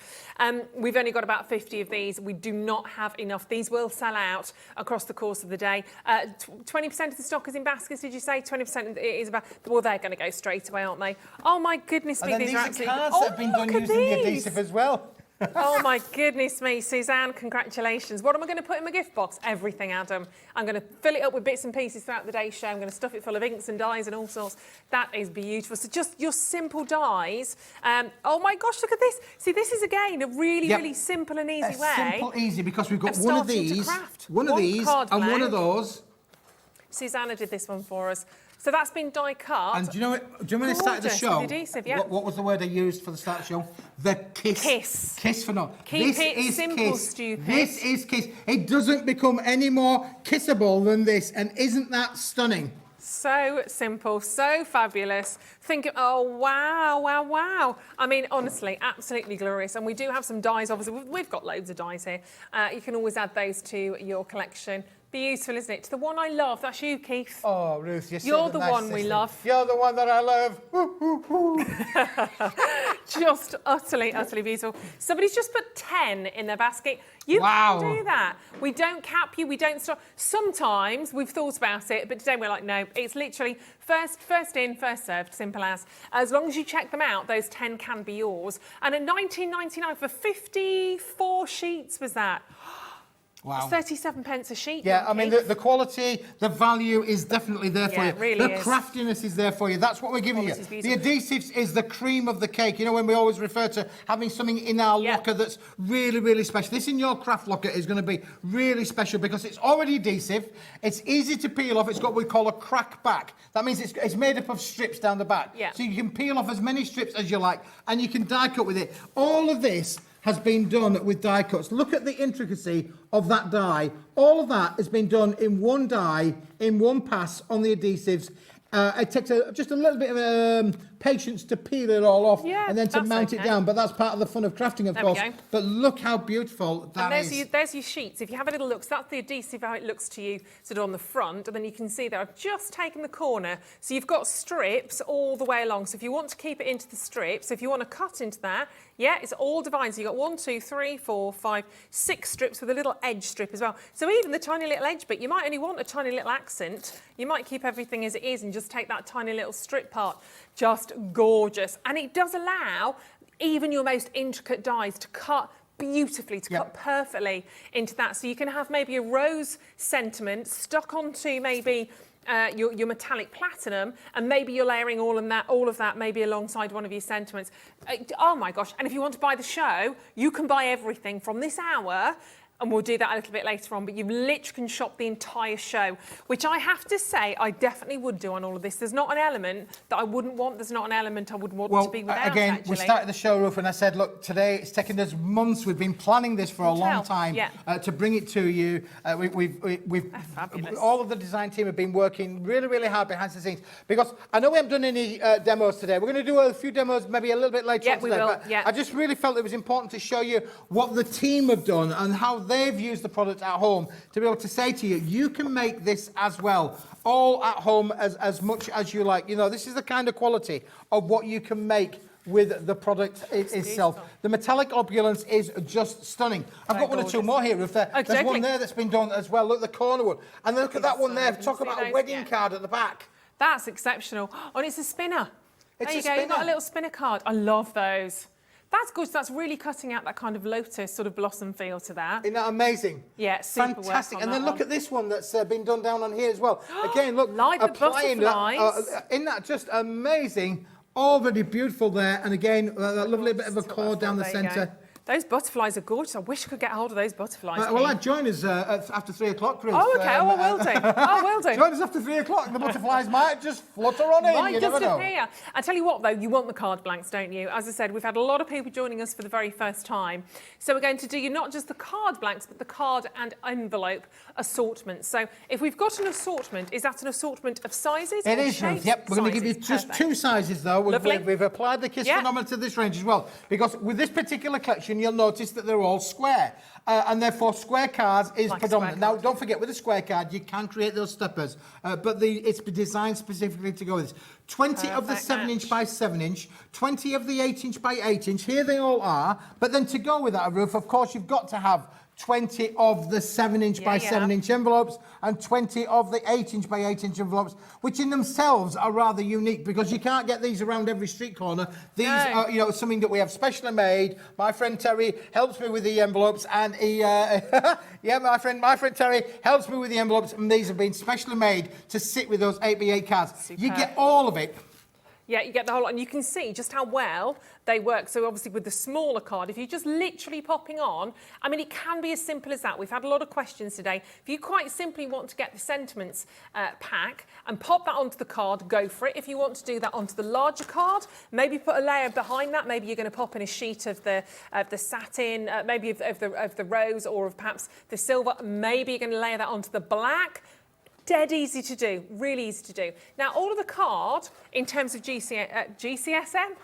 We've only got about 50 of these. We do not have enough. These will sell out across the course of the day. 20% of the stock is in baskets, did you say? 20% is about... Well, they're going to go straight away, aren't they? Oh, my goodness me. And then these are cards that have been done using the adhesive as well. Oh my goodness me, Suzanne, congratulations. What am I going to put in my gift box? Everything, Adam. I'm going to fill it up with bits and pieces throughout the day's show. I'm going to stuff it full of inks and dyes and all sorts. That is beautiful. So just your simple dyes. Oh my gosh, look at this. See, this is again a really simple and easy way. Simple, easy, because we've got one of these, one of these and one of those. Susanna did this one for us. So that's been die cut. And do you know when I started the show? Adhesive, yeah. What was the word I used for the start of the show? The kiss. Kiss. Kiss for no. Keep it simple, stupid. This is kiss. It doesn't become any more kissable than this, and isn't that stunning? So simple, so fabulous. Oh, wow, wow, wow. I mean, honestly, absolutely glorious. And we do have some dies, obviously. We've got loads of dies here. You can always add those to your collection. Beautiful, isn't it? To the one I love. That's you, Keith. Oh, Ruth, you're the one we love. You're the one that I love. Just utterly, utterly beautiful. Somebody's just put 10 in their basket. You can do that. We don't cap you. We don't stop. Sometimes we've thought about it, but today we're like, no. It's literally first in, first served. Simple as. As long as you check them out, those 10 can be yours. And at £19.99 for 54 sheets was that. Wow. 37p a sheet. Yeah, I mean, the quality, the value is definitely there for you. It really the craftiness is there for you. That's what we're giving you. The adhesives is the cream of the cake. You know, when we always refer to having something in our locker that's really, really special. This in your craft locker is going to be really special because it's already adhesive. It's easy to peel off. It's got what we call a crack back. That means it's made up of strips down the back. Yeah. So you can peel off as many strips as you like, and you can die cut with it. All of this has been done with die cuts. Look at the intricacy of that die. All of that has been done in one die, in one pass on the adhesives. It takes just a little bit of patience to peel it all off and then to mount it down. But that's part of the fun of crafting, of course. But look how beautiful that is. There's your sheets. If you have a little look, so that's the adhesive, how it looks to you sort of on the front. And then you can see there, I've just taken the corner. So you've got strips all the way along. So if you want to keep it into the strips, if you want to cut into that, it's all divided. So you've got 1, 2, 3, 4, 5, 6 strips with a little edge strip as well. So even the tiny little edge bit, you might only want a tiny little accent. You might keep everything as it is and just take that tiny little strip part. Just gorgeous. And it does allow even your most intricate dies to cut beautifully, to cut perfectly into that. So you can have maybe a rose sentiment stuck onto maybe your metallic platinum, and maybe you're layering all of that maybe alongside one of your sentiments. Oh my gosh. And if you want to buy the show, you can buy everything from this hour And we'll do that a little bit later on, but you literally can shop the entire show, which I have to say I definitely would do on all of this. There's not an element that I wouldn't want. There's not an element I would want to be without, again, actually. we started the show, Ruth, and I said, look, today it's taken us months. We've been planning this for a long time to bring it to you. We've all of the design team have been working really, really hard behind the scenes, because I know we haven't done any demos today. We're going to do a few demos maybe a little bit later on today, but I just really felt it was important to show you what the team have done and how they've used the product at home to be able to say to you, you can make this as well, all at home as much as you like. You know, this is the kind of quality of what you can make with the product itself. The Metallic Opulence is just stunning. I've got one or two more here. There's one there that's been done as well. Look, the corner one. And look at that one there. Talk about a wedding card at the back. That's exceptional. Oh, and it's a spinner. It's there you go. You've got a little spinner card. I love those. That's good. That's really cutting out that kind of lotus sort of blossom feel to that. Isn't that amazing? Yeah, super fantastic. And then look at this one that's been done down on here as well. Again, look, like the butterflies. Isn't that just amazing? Already beautiful there. And again, that lovely bit of a cord down the centre. Those butterflies are gorgeous. I wish I could get hold of those butterflies. Well, I'd join us after 3 o'clock, Ruth. Oh, okay. I will do. I will do. Join us after 3 o'clock. The butterflies might just flutter on in. You never know. I tell you what, though, you want the card blanks, don't you? As I said, we've had a lot of people joining us for the very first time. So we're going to do not just the card blanks, but the card and envelope assortment. So if we've got an assortment, is that an assortment of sizes? It is, Ruth. Yep. We're going to give you just 2 sizes, though. We've applied the Kiss Phenomenon to this range as well. Because with this particular collection, you'll notice that they're all square, and therefore square cards is predominant. Now, don't forget, with a square card, you can create those steppers, but it's designed specifically to go with this. 20 of the 7-inch by 7-inch, 20 of the 8-inch by 8-inch. Here they all are, but then to go with that, Ruth, of course, you've got to have 20 of the 7-inch by 7-inch envelopes and 20 of the 8-inch by 8-inch envelopes, which in themselves are rather unique because you can't get these around every street corner. These are, you know, something that we have specially made. My friend Terry helps me with the envelopes, and he, my friend Terry helps me with the envelopes, and these have been specially made to sit with those 8x8 cards. Superb. You get all of it. Yeah, you get the whole lot, and you can see just how well they work. So obviously with the smaller card, if you're just literally popping on, I mean, it can be as simple as that. We've had a lot of questions today. If you quite simply want to get the sentiments pack and pop that onto the card, go for it. If you want to do that onto the larger card, maybe put a layer behind that. Maybe you're going to pop in a sheet of the satin, maybe of the rose, or of perhaps the silver. Maybe you're going to layer that onto the black. Dead easy to do, really easy to do. Now, all of the card, in terms of GCSM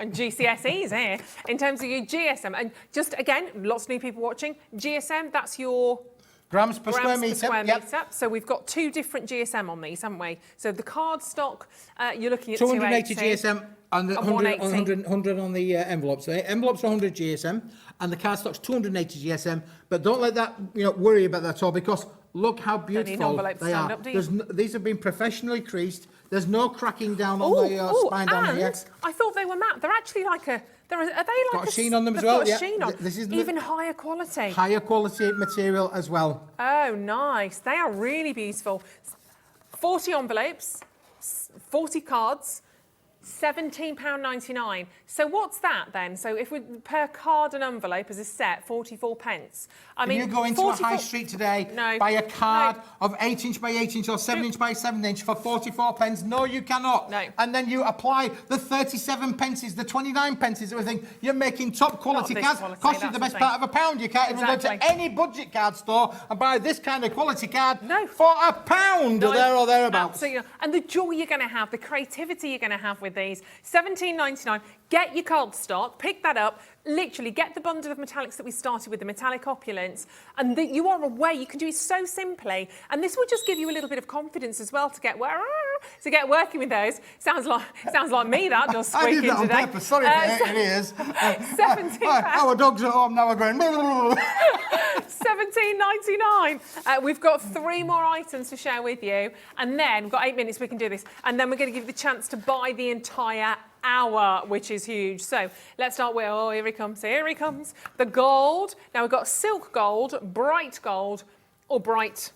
and GCSEs here, in terms of your GSM, and just again, lots of new people watching, GSM, that's your grams per square metre. So we've got 2 different GSM on these, haven't we? So the card stock, you're looking at 280 GSM and 100 on the envelopes. So envelopes are 100 GSM, and the card stock's 280 GSM. But don't let that worry about that at all, because look how beautiful they are. These have been professionally creased. There's no cracking down on the spine down here. I thought they were matte. They're actually like a. Are they like got a sheen on them as well? Got a sheen on. This is even higher quality. Higher quality material as well. Oh, nice. They are really beautiful. 40 envelopes, 40 cards. £17.99. So what's that then? So if we per card and envelope as a set, 44 pence. I mean, you go into a high street today, buy a card of 8-inch by 8-inch or 7-inch by 7-inch for 44 pence. No, you cannot. No. And then you apply the 37 pences, the 29 pences, everything. You're making top quality cards. Cost you the best part of £1. You can't even go to any budget card store and buy this kind of quality card for £1 or there or thereabouts. Absolutely. And the joy you're going to have, the creativity you're going to have with these. £17.99. Get your cardstock, pick that up, literally get the bundle of metallics that we started with, the Metallic Opulence, and you are away. You can do it so simply, and this will just give you a little bit of confidence as well to get working with those. Sounds like me, that does squeaking today. I did that on purpose. Sorry, it is. £17. Our dogs are home now. We're going. £17.99. We've got 3 more items to share with you, and then we've got 8 minutes. We can do this, and then we're going to give you the chance to buy the entire hour, which is huge. So let's start with, here he comes, the gold. Now we've got silk gold, bright gold, or bright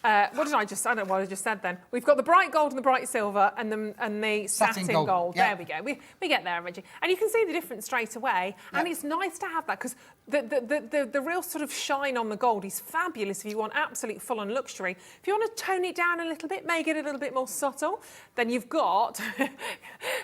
what did I just say? I don't know what I just said then. We've got the bright gold and the bright silver and the satin gold. Yeah. There we go. We get there, Reggie. And you can see the difference straight away. Yeah. And it's nice to have that because the real sort of shine on the gold is fabulous if you want absolute full-on luxury. If you want to tone it down a little bit, make it a little bit more subtle, then you've got,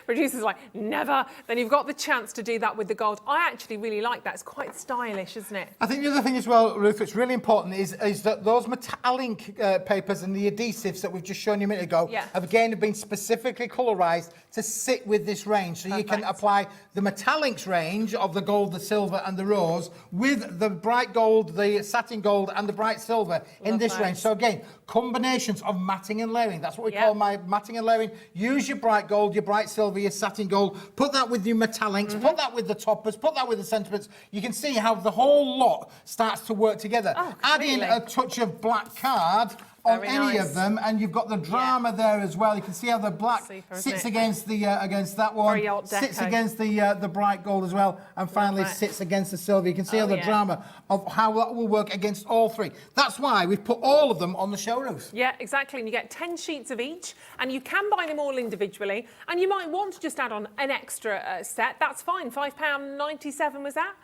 producers like, never, then you've got the chance to do that with the gold. I actually really like that. It's quite stylish, isn't it? I think the other thing as well, Ruth, that's really important is that those metallic papers and the adhesives that we've just shown you a minute ago have again been specifically colorized to sit with this range. So you can apply the metallics range of the gold, the silver and the rose with the bright gold, the satin gold and the bright silver in this range. So again, combinations of matting and layering. That's what we call my matting and layering. Use your bright gold, your bright silver, your satin gold. Put that with your metallics, put that with the toppers, put that with the sentiments. You can see how the whole lot starts to work together. Add in a touch of black card on any of them, and you've got the drama there as well. You can see how the black sits against the against that one, sits against the bright gold as well, and finally sits against the silver. You can see how the drama of how that will work against all three. That's why we've put all of them on the show, Ruth. Yeah, exactly. And you get 10 sheets of each, and you can buy them all individually. And you might want to just add on an extra set. That's fine. £5.97 was that?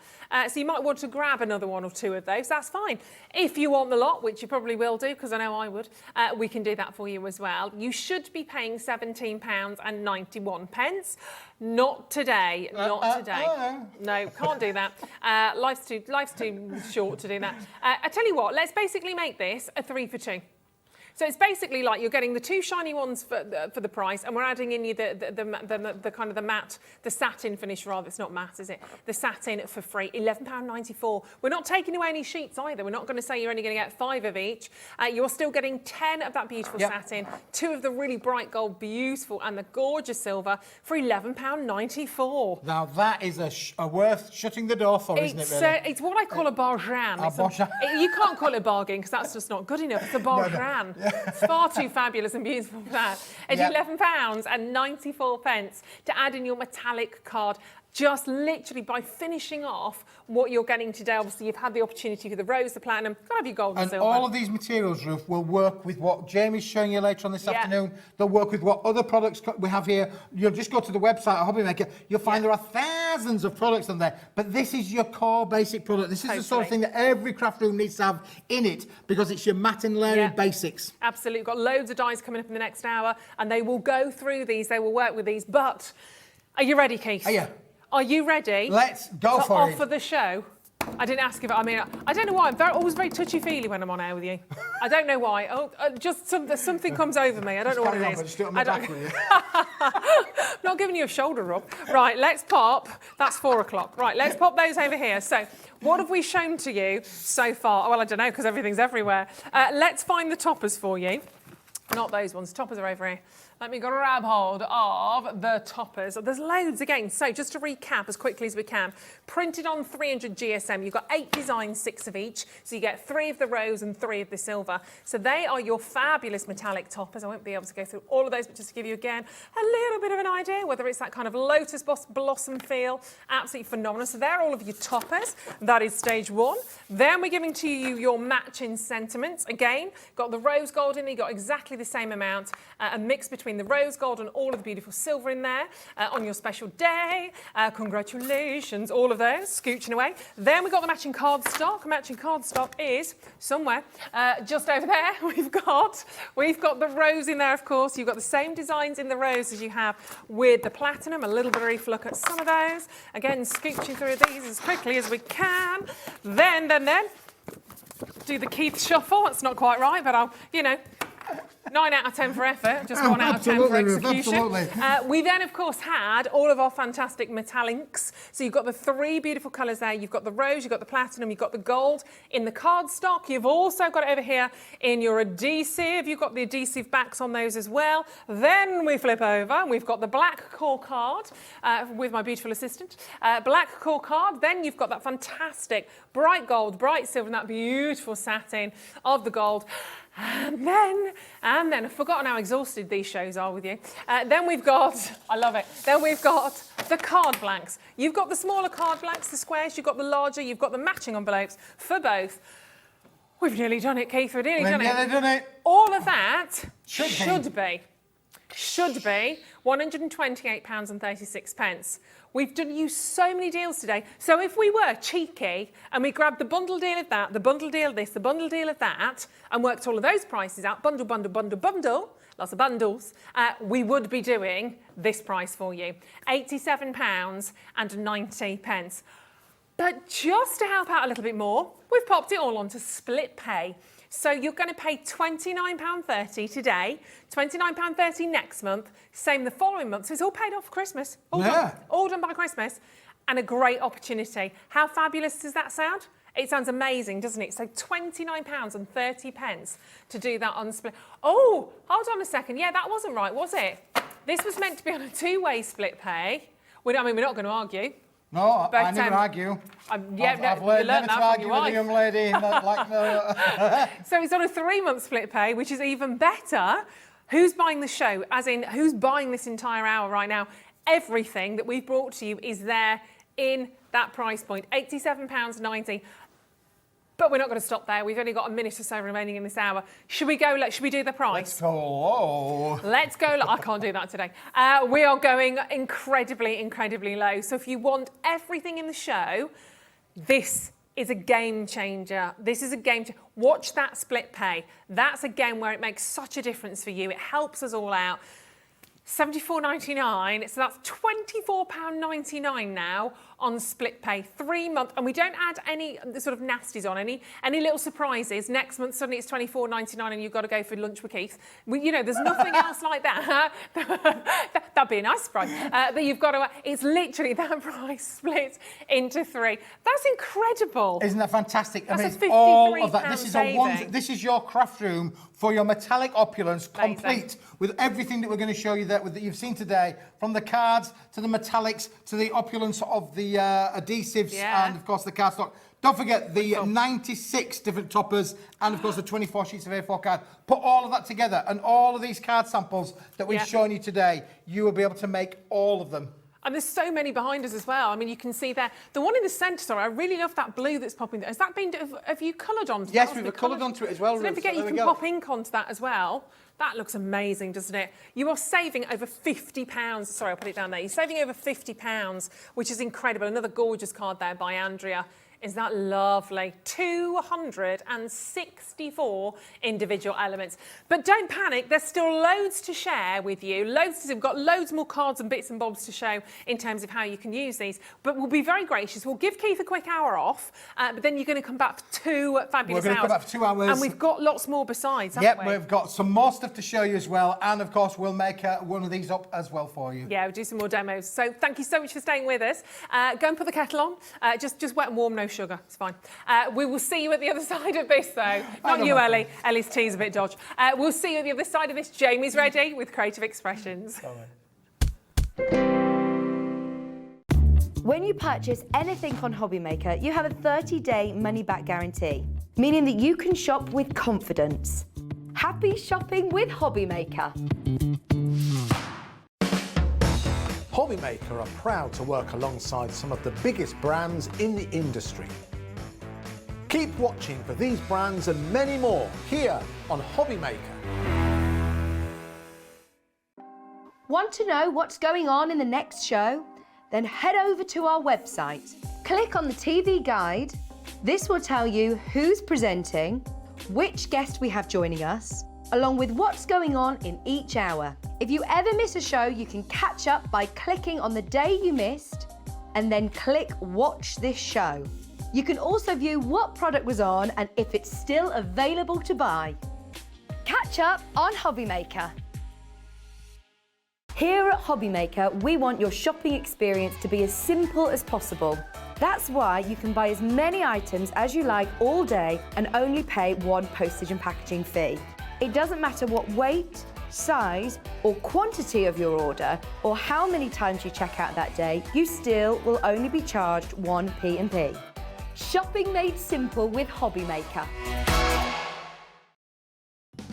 So you might want to grab another one or two of those. That's fine. If you want the lot, which you probably will do, because I know I would, we can do that for you as well. You should be paying £17.91. Not today. Not today. No, can't do that. Life's too short to do that. I tell you what, let's basically make this a 3 for 2. So it's basically like you're getting the two shiny ones for the price, and we're adding in you the kind of the matte, the satin finish rather. It's not matte, is it? The satin for free, £11.94. We're not taking away any sheets either. We're not going to say you're only going to get 5 of each. You're still getting 10 of that beautiful satin, 2 of the really bright gold, beautiful, and the gorgeous silver for £11.94. Now that is a worth shutting the door for, isn't it? Really? It's what I call a bargain. You can't call it a bargain because that's just not good enough. It's a bargain. It's far too fabulous and beautiful for that. It's £11.94 to add in your metallic card. Just literally by finishing off what you're getting today. Obviously, you've had the opportunity for the rose, the platinum, got to have your gold and silver. And all of these materials, Ruth, will work with what Jamie's showing you later on this afternoon. They'll work with what other products we have here. You'll just go to the website, Hobby Maker. You'll find there are thousands of products on there. But this is your core basic product. This is the sort of thing that every craft room needs to have in it because it's your matte and layering basics. Absolutely. We've got loads of dies coming up in the next hour and they will go through these. They will work with these. But are you ready, Keith? Are you? Are you ready? Let's go for it. To offer the show? I didn't ask if I mean, I don't know why. I'm always very touchy-feely when I'm on air with you. I don't know why. Just something comes over me. I don't know what it is. Just do it on my back with you. I'm not giving you a shoulder rub. Right, let's pop. That's 4 o'clock. Right, let's pop those over here. So, what have we shown to you so far? Well, I don't know, because everything's everywhere. Let's find the toppers for you. Not those ones. Toppers are over here. Let me grab hold of the toppers. There's loads again. So just to recap as quickly as we can, printed on 300 GSM. You've got 8 designs, 6 of each. So you get 3 of the rose and 3 of the silver. So they are your fabulous metallic toppers. I won't be able to go through all of those, but just to give you again a little bit of an idea, whether it's that kind of lotus blossom feel, absolutely phenomenal. So they're all of your toppers. That is stage 1. Then we're giving to you your matching sentiments. Again, got the rose gold in there. You've got exactly the same amount, a mix between the rose gold and all of the beautiful silver in there on your special day. Congratulations, all of those, scooching away. Then we've got the matching cardstock. Matching cardstock is somewhere just over there. We've got the rose in there, of course. You've got the same designs in the rose as you have with the platinum. A little brief look at some of those. Again, scooching through these as quickly as we can. Then do the Keith shuffle. It's not quite right, but I'll, 9 out of 10 for effort, just 1 out of 10 for execution. We then, of course, had all of our fantastic metallics. So you've got the 3 beautiful colours there. You've got the rose, you've got the platinum, you've got the gold in the cardstock. You've also got it over here in your adhesive. You've got the adhesive backs on those as well. Then we flip over and we've got the black core card with my beautiful assistant. Black core card. Then you've got that fantastic bright gold, bright silver, and that beautiful satin of the gold. And then, I've forgotten how exhausted these shows are with you. Then we've got, I love it, then we've got the card blanks. You've got the smaller card blanks, the squares, you've got the larger, you've got the matching envelopes for both. We've nearly done it, Keith. We've nearly done it. All of that should be £128.36. We've done you so many deals today. So if we were cheeky and we grabbed the bundle deal of that, the bundle deal of this, the bundle deal of that, and worked all of those prices out, bundle, lots of bundles, we would be doing this price for you, £87.90. But just to help out a little bit more, we've popped it all onto split pay. So you're going to pay £29.30 today, £29.30 next month, same the following month. So it's all paid off for Christmas. All done by Christmas. And a great opportunity. How fabulous does that sound? It sounds amazing, doesn't it? So £29.30 to do that on split. Oh, hold on a second. Yeah, that wasn't right, was it? This was meant to be on a two-way split pay. We're not going to argue. No, I never argue. I've learned never to argue with a young lady. So it's on a 3-month split pay, which is even better. Who's buying the show? As in, who's buying this entire hour right now? Everything that we've brought to you is there in that price point, £87.90. But we're not going to stop there. We've only got a minute or so remaining in this hour. Should we go? Should we do the price? Let's go. Let's go. I can't do that today. We are going incredibly, incredibly low. So if you want everything in the show, this is a game changer. This is a game changer. Watch that split pay. That's again where it makes such a difference for you. It helps us all out. £74.99, so that's £24.99 now on split pay, 3 months, and we don't add any sort of nasties on, any little surprises. Next month suddenly it's £24.99 and you've got to go for lunch with Keith. There's nothing else like that. That'd be a nice surprise. But you've got to, it's literally that price split into 3. That's incredible. Isn't that fantastic? That's all of that. saving. This is your craft room for your Metallic Opulence, complete with everything that we're going to show you that you've seen today, from the cards to the metallics to the opulence of the adhesives and of course the cardstock. Don't forget the 96 different toppers and of course the 24 sheets of A4 card. Put all of that together and all of these card samples that we've shown you today, you will be able to make all of them. And there's so many behind us as well. I mean, you can see there. The one in the centre, sorry, I really love that blue that's popping there. Has that been, have you coloured onto that? Yes, we've coloured onto it as well. So don't forget, you can pop ink onto that as well. That looks amazing, doesn't it? You are saving over £50. Sorry, I'll put it down there. You're saving over £50, which is incredible. Another gorgeous card there by Andrea. Is that lovely? 264 individual elements. But don't panic, there's still loads to share with you. We've got loads more cards and bits and bobs to show in terms of how you can use these. But we'll be very gracious. We'll give Keith a quick hour off, but then you're going to come back for 2 fabulous hours. We're going to come back for 2 hours. And we've got lots more besides, haven't we? We've got some more stuff to show you as well. And of course, we'll make one of these up as well for you. Yeah, we'll do some more demos. So thank you so much for staying with us. Go and put the kettle on. Just wet and warm, no sugar. It's fine. We will see you at the other side of this, though. Not you, Ellie. Ellie's tea's a bit dodge. We'll see you at the other side of this. Jamie's ready with Creative Expressions. When you purchase anything on Hobbymaker, you have a 30-day money-back guarantee, meaning that you can shop with confidence. Happy shopping with Hobbymaker. Hobbymaker are proud to work alongside some of the biggest brands in the industry. Keep watching for these brands and many more here on Hobbymaker. Want to know what's going on in the next show? Then head over to our website. Click on the TV guide. This will tell you who's presenting, which guest we have joining us, along with what's going on in each hour. If you ever miss a show, you can catch up by clicking on the day you missed and then click Watch This Show. You can also view what product was on and if it's still available to buy. Catch up on Hobbymaker. Here at Hobbymaker, we want your shopping experience to be as simple as possible. That's why you can buy as many items as you like all day and only pay one postage and packaging fee. It doesn't matter what weight, size or quantity of your order or how many times you check out that day, you still will only be charged one P&P. Shopping made simple with Hobbymaker.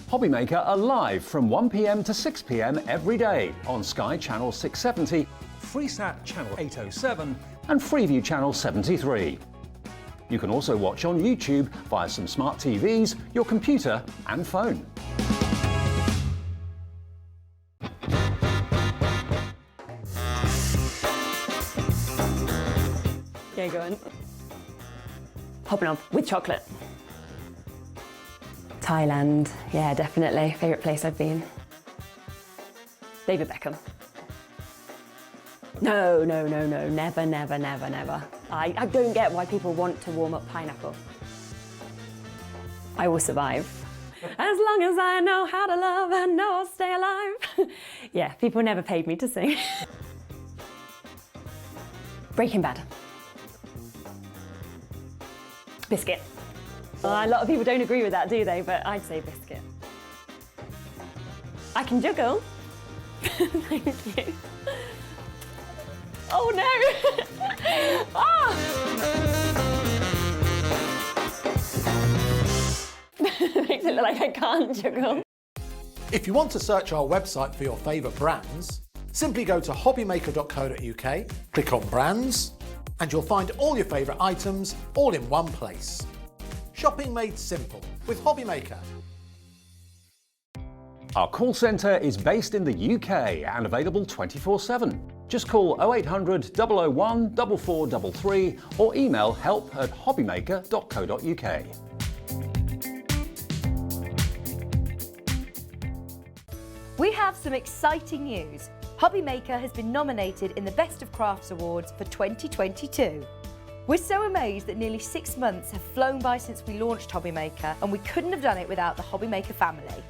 Hobbymaker are live from 1 p.m. to 6 p.m. every day on Sky Channel 670, Freesat Channel 807 and Freeview Channel 73. You can also watch on YouTube via some smart TVs, your computer and phone. Yeah, go on. Hopping off with chocolate. Thailand, yeah, definitely. Favourite place I've been. David Beckham. No, never. I don't get why people want to warm up pineapple. I will survive. As long as I know how to love, I know I'll stay alive. Yeah, people never paid me to sing. Breaking Bad. Biscuit. A lot of people don't agree with that, do they? But I'd say biscuit. I can juggle. Thank you. Oh no! Ah! Makes it look like I can't juggle. If you want to search our website for your favourite brands, simply go to hobbymaker.co.uk, click on brands, and you'll find all your favourite items all in one place. Shopping made simple with Hobbymaker. Our call centre is based in the UK and available 24/7. Just call 0800 001 4433 or email help@hobbymaker.co.uk. We have some exciting news. Hobbymaker has been nominated in the Best of Crafts Awards for 2022. We're so amazed that nearly 6 months have flown by since we launched Hobbymaker, and we couldn't have done it without the Hobbymaker family.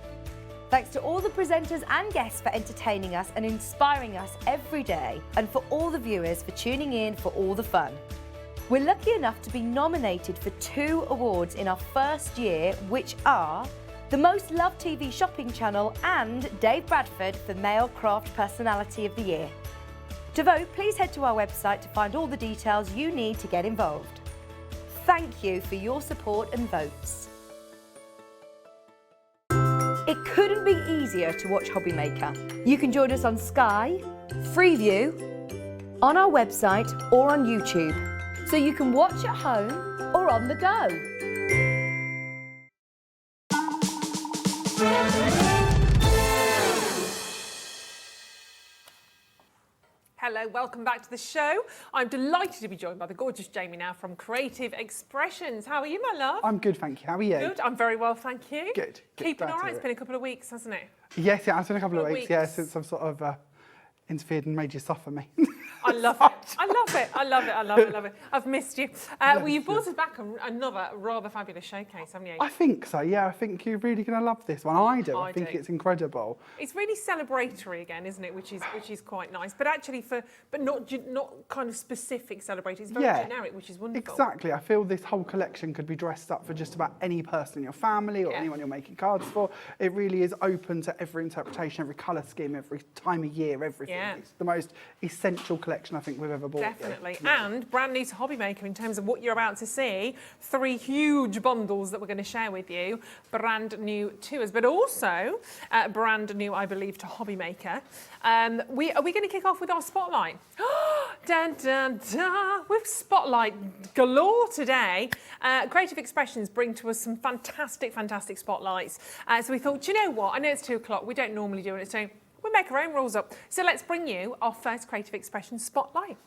Thanks to all the presenters and guests for entertaining us and inspiring us every day, and for all the viewers for tuning in for all the fun. We're lucky enough to be nominated for 2 awards in our first year, which are the Most Loved TV Shopping Channel and Dave Bradford for Male Craft Personality of the Year. To vote, please head to our website to find all the details you need to get involved. Thank you for your support and votes. It couldn't be easier to watch Hobbymaker. You can join us on Sky, Freeview, on our website or on YouTube, so you can watch at home or on the go. Hello, welcome back to the show. I'm delighted to be joined by the gorgeous Jamie now from Creative Expressions. How are you, my love? I'm good, thank you. How are you? Good, I'm very well, thank you. Good. Keeping Glad all to right? hear It's been a couple of weeks, hasn't it? Yes, yeah, it's been a couple of weeks, yeah, weeks. since I've sort of interfered and made you suffer me. I love it. I love it. I love it. I love it. I love it. I've missed you. Well, you've brought us back another rather fabulous showcase, haven't you? I think so, yeah. I think you're really going to love this one. I do. I think do. it's incredible. It's really celebratory again, isn't it? Which is quite nice. But actually, but not kind of specific celebratory. It's very generic, which is wonderful. Exactly. I feel this whole collection could be dressed up for just about any person in your family or anyone you're making cards for. It really is open to every interpretation, every colour scheme, every time of year, everything. Yeah. It's the most essential collection I think we've ever bought. Definitely. Yeah. And brand new to Hobbymaker in terms of what you're about to see. 3 huge bundles that we're going to share with you. Brand new to us, but also brand new, I believe, to Hobbymaker. Are we going to kick off with our spotlight? Dun, dun, dun. With spotlight galore today. Creative Expressions bring to us some fantastic spotlights. So we thought, do you know what? I know it's 2 o'clock. We don't normally do it, so we make our own rules up. So let's bring you our first Creative Expression spotlight.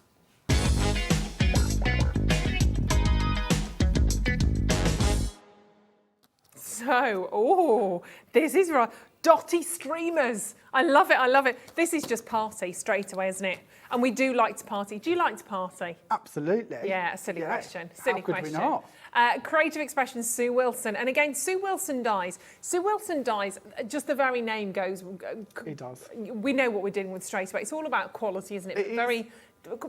So, this is right. Dotty streamers. I love it, I love it. This is just party straight away, isn't it? And we do like to party. Do you like to party? Absolutely. Yeah, a silly question. Silly How could question. we not? Creative Expressions, Sue Wilson. And again, Sue Wilson dies. Sue Wilson dies, just the very name goes. It does. We know what we're dealing with straight away. It's all about quality, isn't it? It Very,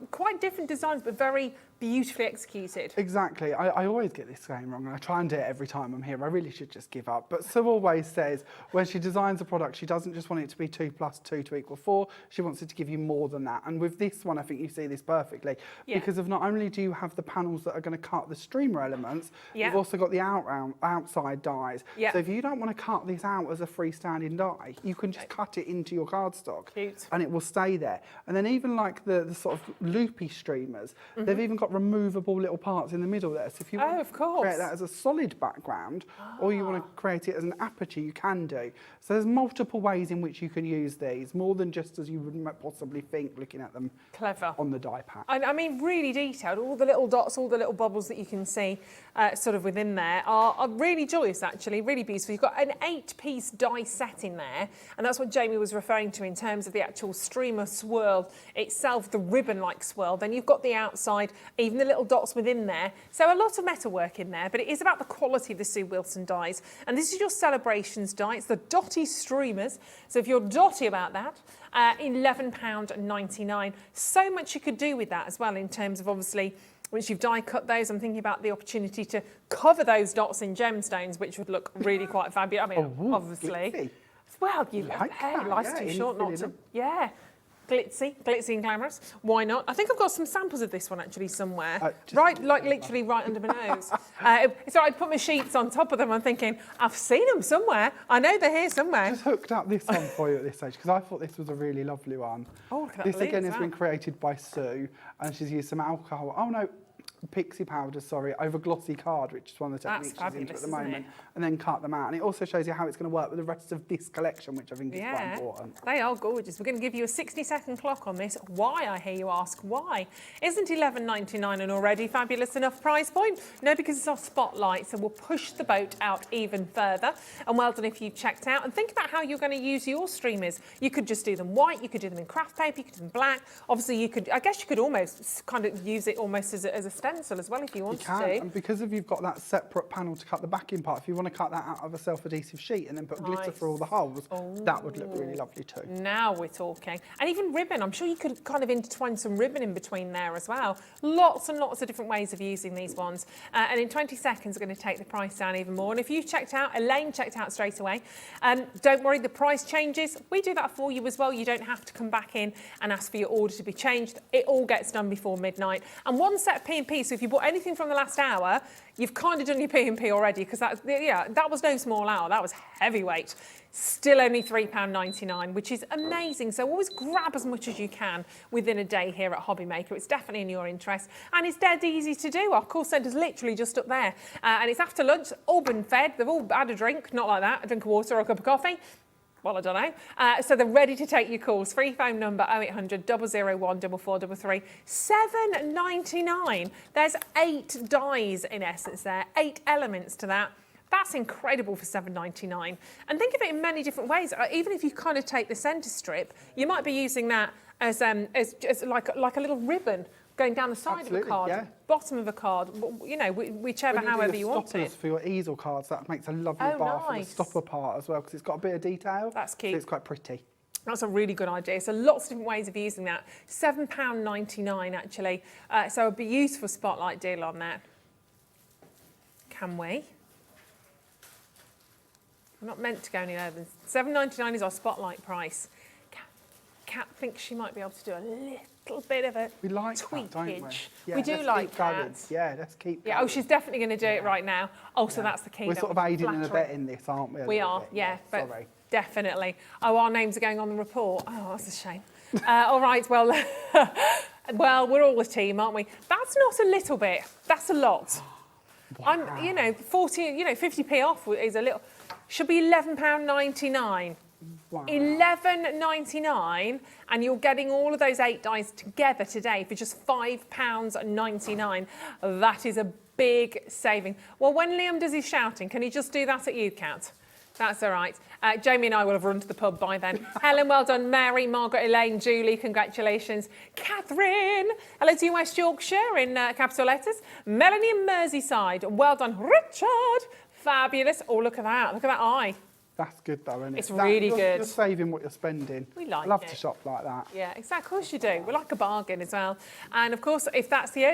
quite different designs, but very beautifully executed. Exactly. I always get this going wrong, and I try and do it every time I'm here. I really should just give up. But Sue always says when she designs a product, she doesn't just want it to be 2 + 2 = 4. She wants it to give you more than that. And with this one, I think you see this perfectly. Yeah. Because of not only do you have the panels that are going to cut the streamer element, Opulence, Yeah. you've also got the outside dies. Yeah. So if you don't want to cut this out as a freestanding die, you can just cut it into your cardstock. Cute. And it will stay there. And then even like the sort of loopy streamers, they've even got removable little parts in the middle there. So if you want of to course. create that as a solid background, or you want to create it as an aperture, you can do. So there's multiple ways in which you can use these, more than just as you would possibly think looking at them Clever. on the die pack. I mean, really detailed. All the little dots, all the little bubbles that you can see sort of within there are really joyous, actually, really beautiful. You've got an 8-piece die set in there, and that's what Jamie was referring to in terms of the actual streamer swirl itself, the ribbon-like swirl. Then you've got the outside, even the little dots within there. So a lot of metalwork in there, but it is about the quality of the Sue Wilson dies. And this is your celebrations die. It's the Dotty streamers. So if you're dotty about that, £11.99. So much you could do with that as well in terms of obviously once you've die cut those, I'm thinking about the opportunity to cover those dots in gemstones, which would look really quite fabulous. I mean, obviously. glitzy. Well, you Like hey, that, life's yeah, too in short not to. filling. Yeah. Glitzy and glamorous. Why not? I think I've got some samples of this one actually somewhere. Right, like literally right under my nose. So I'd put my sheets on top of them. I'm thinking, I've seen them somewhere. I know they're here somewhere. Just hooked up this one for you at this stage because I thought this was a really lovely one. Oh, look at that This lid again as has well. been created by Sue, and she's used some alcohol. Oh no, pixie powder, sorry, over glossy card, which is one of the That's techniques she's into at fabulous, the isn't moment, it? and then cut them out. And it also shows you how it's going to work with the rest of this collection, which I think is quite Yeah, important. they are gorgeous. We're going to give you a 60-second clock on this. Why, I hear you ask? Why? Isn't $11.99 an already fabulous enough price point? No, because it's our spotlight, so we'll push the boat out even further. And well done if you've checked out. And think about how you're going to use your streamers. You could just do them white, you could do them in craft paper, you could do them black. Obviously, you could, I guess you could almost kind of use it almost as a stencil as well if you wanted You can, to. and because if you've got that separate panel to cut the backing part, if you want to cut that out of a self-adhesive sheet and then put glitter Nice. for all the holes, that would look really lovely too. Now we're talking. And even ribbon. I'm sure you could kind of intertwine some ribbon in between there as well. Lots and lots of different ways of using these ones. And in 20 seconds, we're going to take the price down even more. And if you've checked out, Elaine checked out straight away. Don't worry, the price changes. We do that for you as well. You don't have to come back in and ask for your order to be changed. It all gets done before midnight. And one set of P&P, so if you bought anything from the last hour, you've kind of done your P&P already because that was no small hour. That was heavyweight. Still only £3.99, which is amazing. So always grab as much as you can within a day here at Hobbymaker. It's definitely in your interest. And it's dead easy to do. Our call centre's literally just up there. And it's after lunch, all been fed. They've all had a drink, not like that, a drink of water or a cup of coffee. Well, I don't know. So they're ready to take your calls. Free phone number 0800 001 4433. $7.99. There's 8 dies in essence there, 8 elements to that. That's incredible for $7.99. And think of it in many different ways. Even if you kind of take the centre strip, you might be using that as like a little ribbon going down the side of a card, yeah. bottom of a card, you know, whichever, however you want it. For your easel cards, that makes a lovely bar for the stopper part as well because it's got a bit of detail. That's cute. So it's quite pretty. That's a really good idea. So lots of different ways of using that. £7.99 actually. So a beautiful spotlight deal on that. Can we? We're not meant to go any lower than £7.99 is our spotlight price. Kat thinks she might be able to do a little bit of a We like tweakage. that, don't we? Yeah, we do let's like keep going. that. Yeah, let's keep Yeah, going. oh, she's definitely going to do it right now. Oh, so that's the key. We're then, sort of with aiding and flattering. abetting this, aren't we? a We little are, bit? yeah, but sorry. definitely. Oh, our names are going on the report. Oh, that's a shame. All right, well, well, we're all a team, aren't we? That's not a little bit. That's a lot. Wow. I'm, 50p off is a little. Should be £11.99. Wow. £11.99, and you're getting all of those 8 dies together today for just £5.99. That is a big saving. Well, when Liam does his shouting, can he just do that at you, Kat? That's all right. Jamie and I will have run to the pub by then. Helen, well done. Mary, Margaret, Elaine, Julie, congratulations. Catherine, hello to you, West Yorkshire in capital letters. Melanie in Merseyside, well done. Richard, fabulous. Oh, look at that. Look at that eye. That's good though, isn't it? It's really good. You're saving what you're spending. We like I love it. to shop like that. Yeah, exactly. Of course you do. We like a bargain as well. And of course, if that's the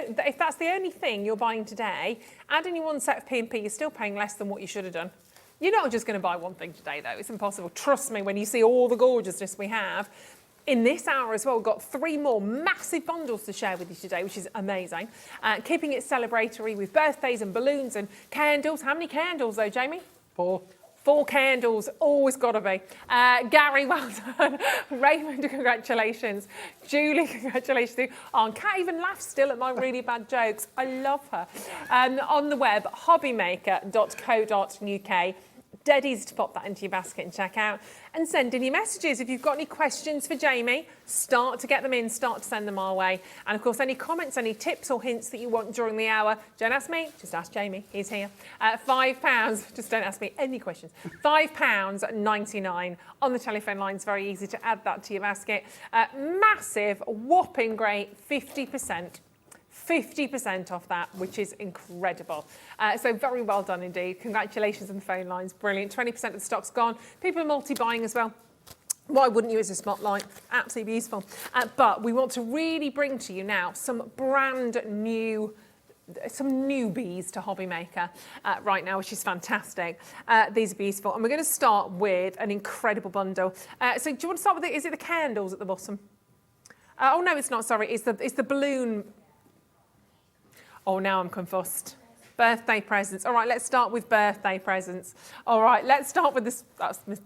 only thing you're buying today, adding your one set of P&P, you're still paying less than what you should have done. You're not just going to buy one thing today, though. It's impossible. Trust me, when you see all the gorgeousness we have, In this hour as well, we've got 3 more massive bundles to share with you today, which is amazing. Keeping it celebratory with birthdays and balloons and candles. How many candles though, Jamie? 4. 4 candles, always got to be. Gary, well done. Raymond, congratulations. Julie, congratulations too. Oh, and Kat even laughs still at my really bad jokes. I love her. On the web, hobbymaker.co.uk. Dead easy to pop that into your basket and check out. And send in your messages. If you've got any questions for Jamie, start to get them in, start to send them our way. And of course, any comments, any tips or hints that you want during the hour, don't ask me, just ask Jamie, he's here. £5, just don't ask me any questions. £5.99 on the telephone lines, very easy to add that to your basket. Massive, whopping great, 50% off that, which is incredible. So very well done indeed. Congratulations on the phone lines. Brilliant. 20% of the stock's gone. People are multi-buying as well. Why wouldn't you as a spotlight? Absolutely beautiful. But we want to really bring to you now some brand new, some newbies to Hobby Maker right now, which is fantastic. These are beautiful. And we're going to start with an incredible bundle. So do you want to start with is it the candles at the bottom? Oh, no, it's not. Sorry. It's the balloon. Oh, now I'm confused. Birthday presents. All right, let's start with birthday presents. All right, let's start with this.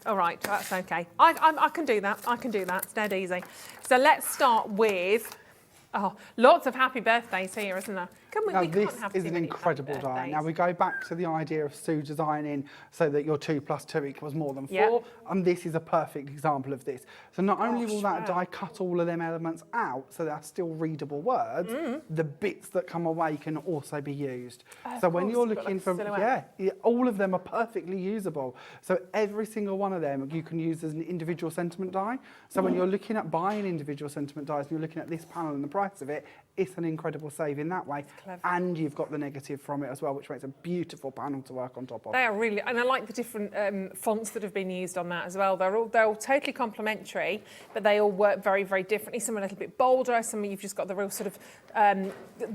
All right, that's okay. I can do that. I can do that. It's dead easy. So let's start with, lots of happy birthdays here, isn't there? This is an incredible die. Now we go back to the idea of Sue designing so that your 2 + 2 equals more than 4, and this is a perfect example of this. So not only will that die cut all of them elements out so they're still readable words, the bits that come away can also be used. So when you're looking for, all of them are perfectly usable. So every single one of them you can use as an individual sentiment die. So when you're looking at buying individual sentiment dies and you're looking at this panel and the price of it, it's an incredible save in that way. And you've got the negative from it as well, which makes a beautiful panel to work on top of. They are really, and I like the different fonts that have been used on that as well. They're all totally complementary, but they all work very, very differently. Some are a little bit bolder, some you've just got the real sort of